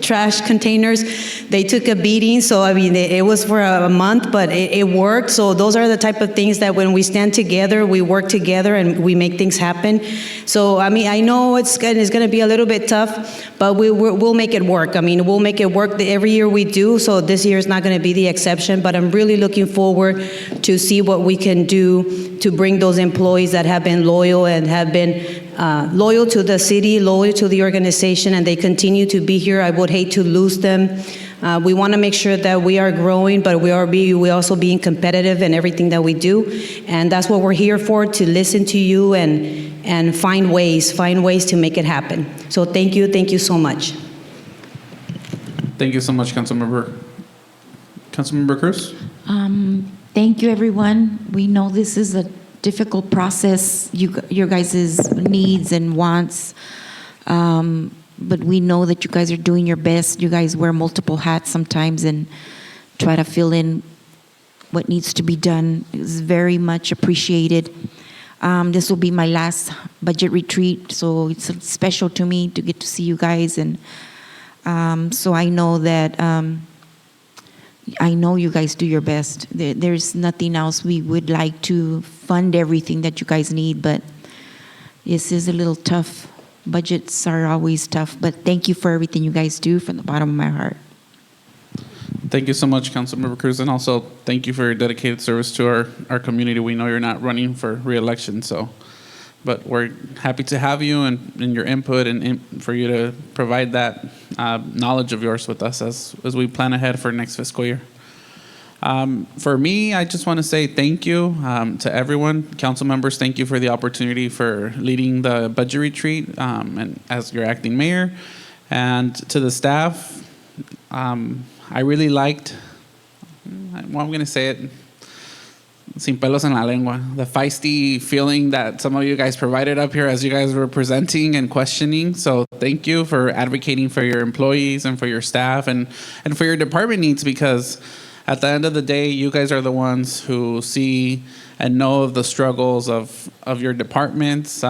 trash containers. They took a beating, so I mean, it was for a month, but it worked. So those are the type of things that when we stand together, we work together and we make things happen. So I mean, I know it's going to be a little bit tough, but we'll make it work. I mean, we'll make it work every year we do. So this year is not going to be the exception. But I'm really looking forward to see what we can do to bring those employees that have been loyal and have been loyal to the city, loyal to the organization, and they continue to be here. I would hate to lose them. We want to make sure that we are growing, but we also being competitive in everything that we do, and that's what we're here for, to listen to you and find ways to make it happen. So thank you so much. Thank you so much, Councilmember Cruz. Thank you, everyone. We know this is a difficult process, your guys' needs and wants, but we know that you guys are doing your best. You guys wear multiple hats sometimes and try to fill in what needs to be done. It's very much appreciated. This will be my last budget retreat, so it's special to me to get to see you guys, and so I know that I know you guys do your best. There's nothing else. We would like to fund everything that you guys need, but this is a little tough. Budgets are always tough, but thank you for everything you guys do from the bottom of my heart. Thank you so much, Councilmember Cruz, and also thank you for your dedicated service to our community. We know you're not running for re-election, but we're happy to have you and your input and for you to provide that knowledge of yours with us as we plan ahead for next fiscal year. For me, I just want to say thank you to everyone. Council members, thank you for the opportunity for leading the budget retreat and as your acting mayor. And to the staff, I really liked, well, I'm going to say it, sin pelos en la lengua, the feisty feeling that some of you guys provided up here as you guys were presenting and questioning. So thank you for advocating for your employees and for your staff and for your department needs, because at the end of the day, you guys are the ones who see and know of the struggles of your departments.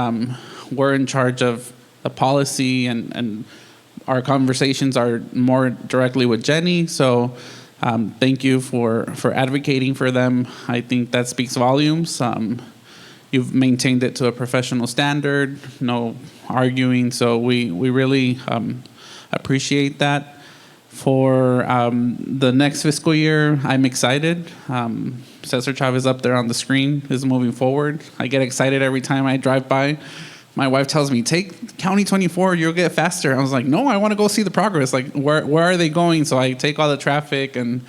We're in charge of the policy, and our conversations are more directly with Jenny. So thank you for advocating for them. I think that speaks volumes. You've maintained it to a professional standard, no arguing. So we really appreciate that. For the next fiscal year, I'm excited. Cesar Chavez up there on the screen is moving forward. I get excited every time I drive by. My wife tells me, take County 24, you'll get faster. I was like, no, I want to go see the progress. Like, where are they going? So I take all the traffic, and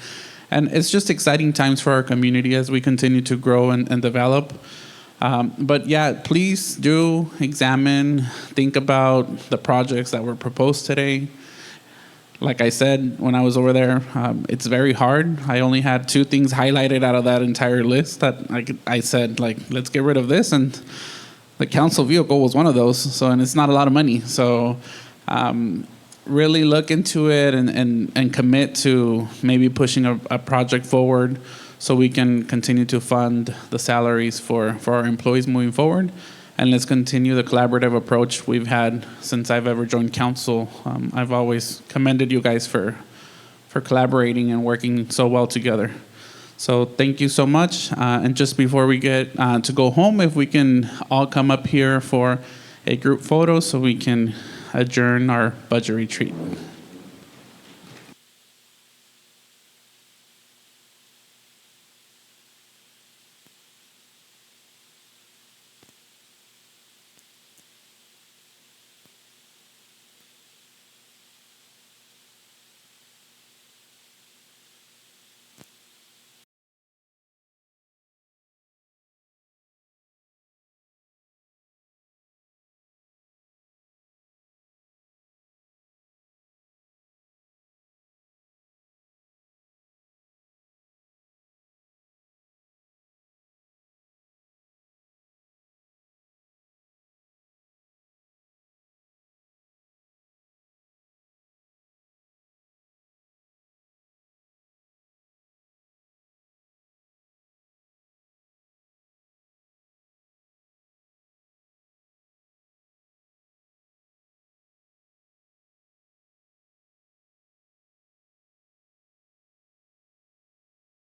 it's just exciting times for our community as we continue to grow and develop. But yeah, please do examine, think about the projects that were proposed today. Like I said, when I was over there, it's very hard. I only had 2 things highlighted out of that entire list that I said, like, let's get rid of this. And the council vehicle was one of those. So, and it's not a lot of money. So really look into it and commit to maybe pushing a project forward so we can continue to fund the salaries for our employees moving forward. And let's continue the collaborative approach we've had since I've ever joined council. I've always commended you guys for collaborating and working so well together. So thank you so much. And just before we get to go home, if we can all come up here for a group photo so we can adjourn our budget retreat.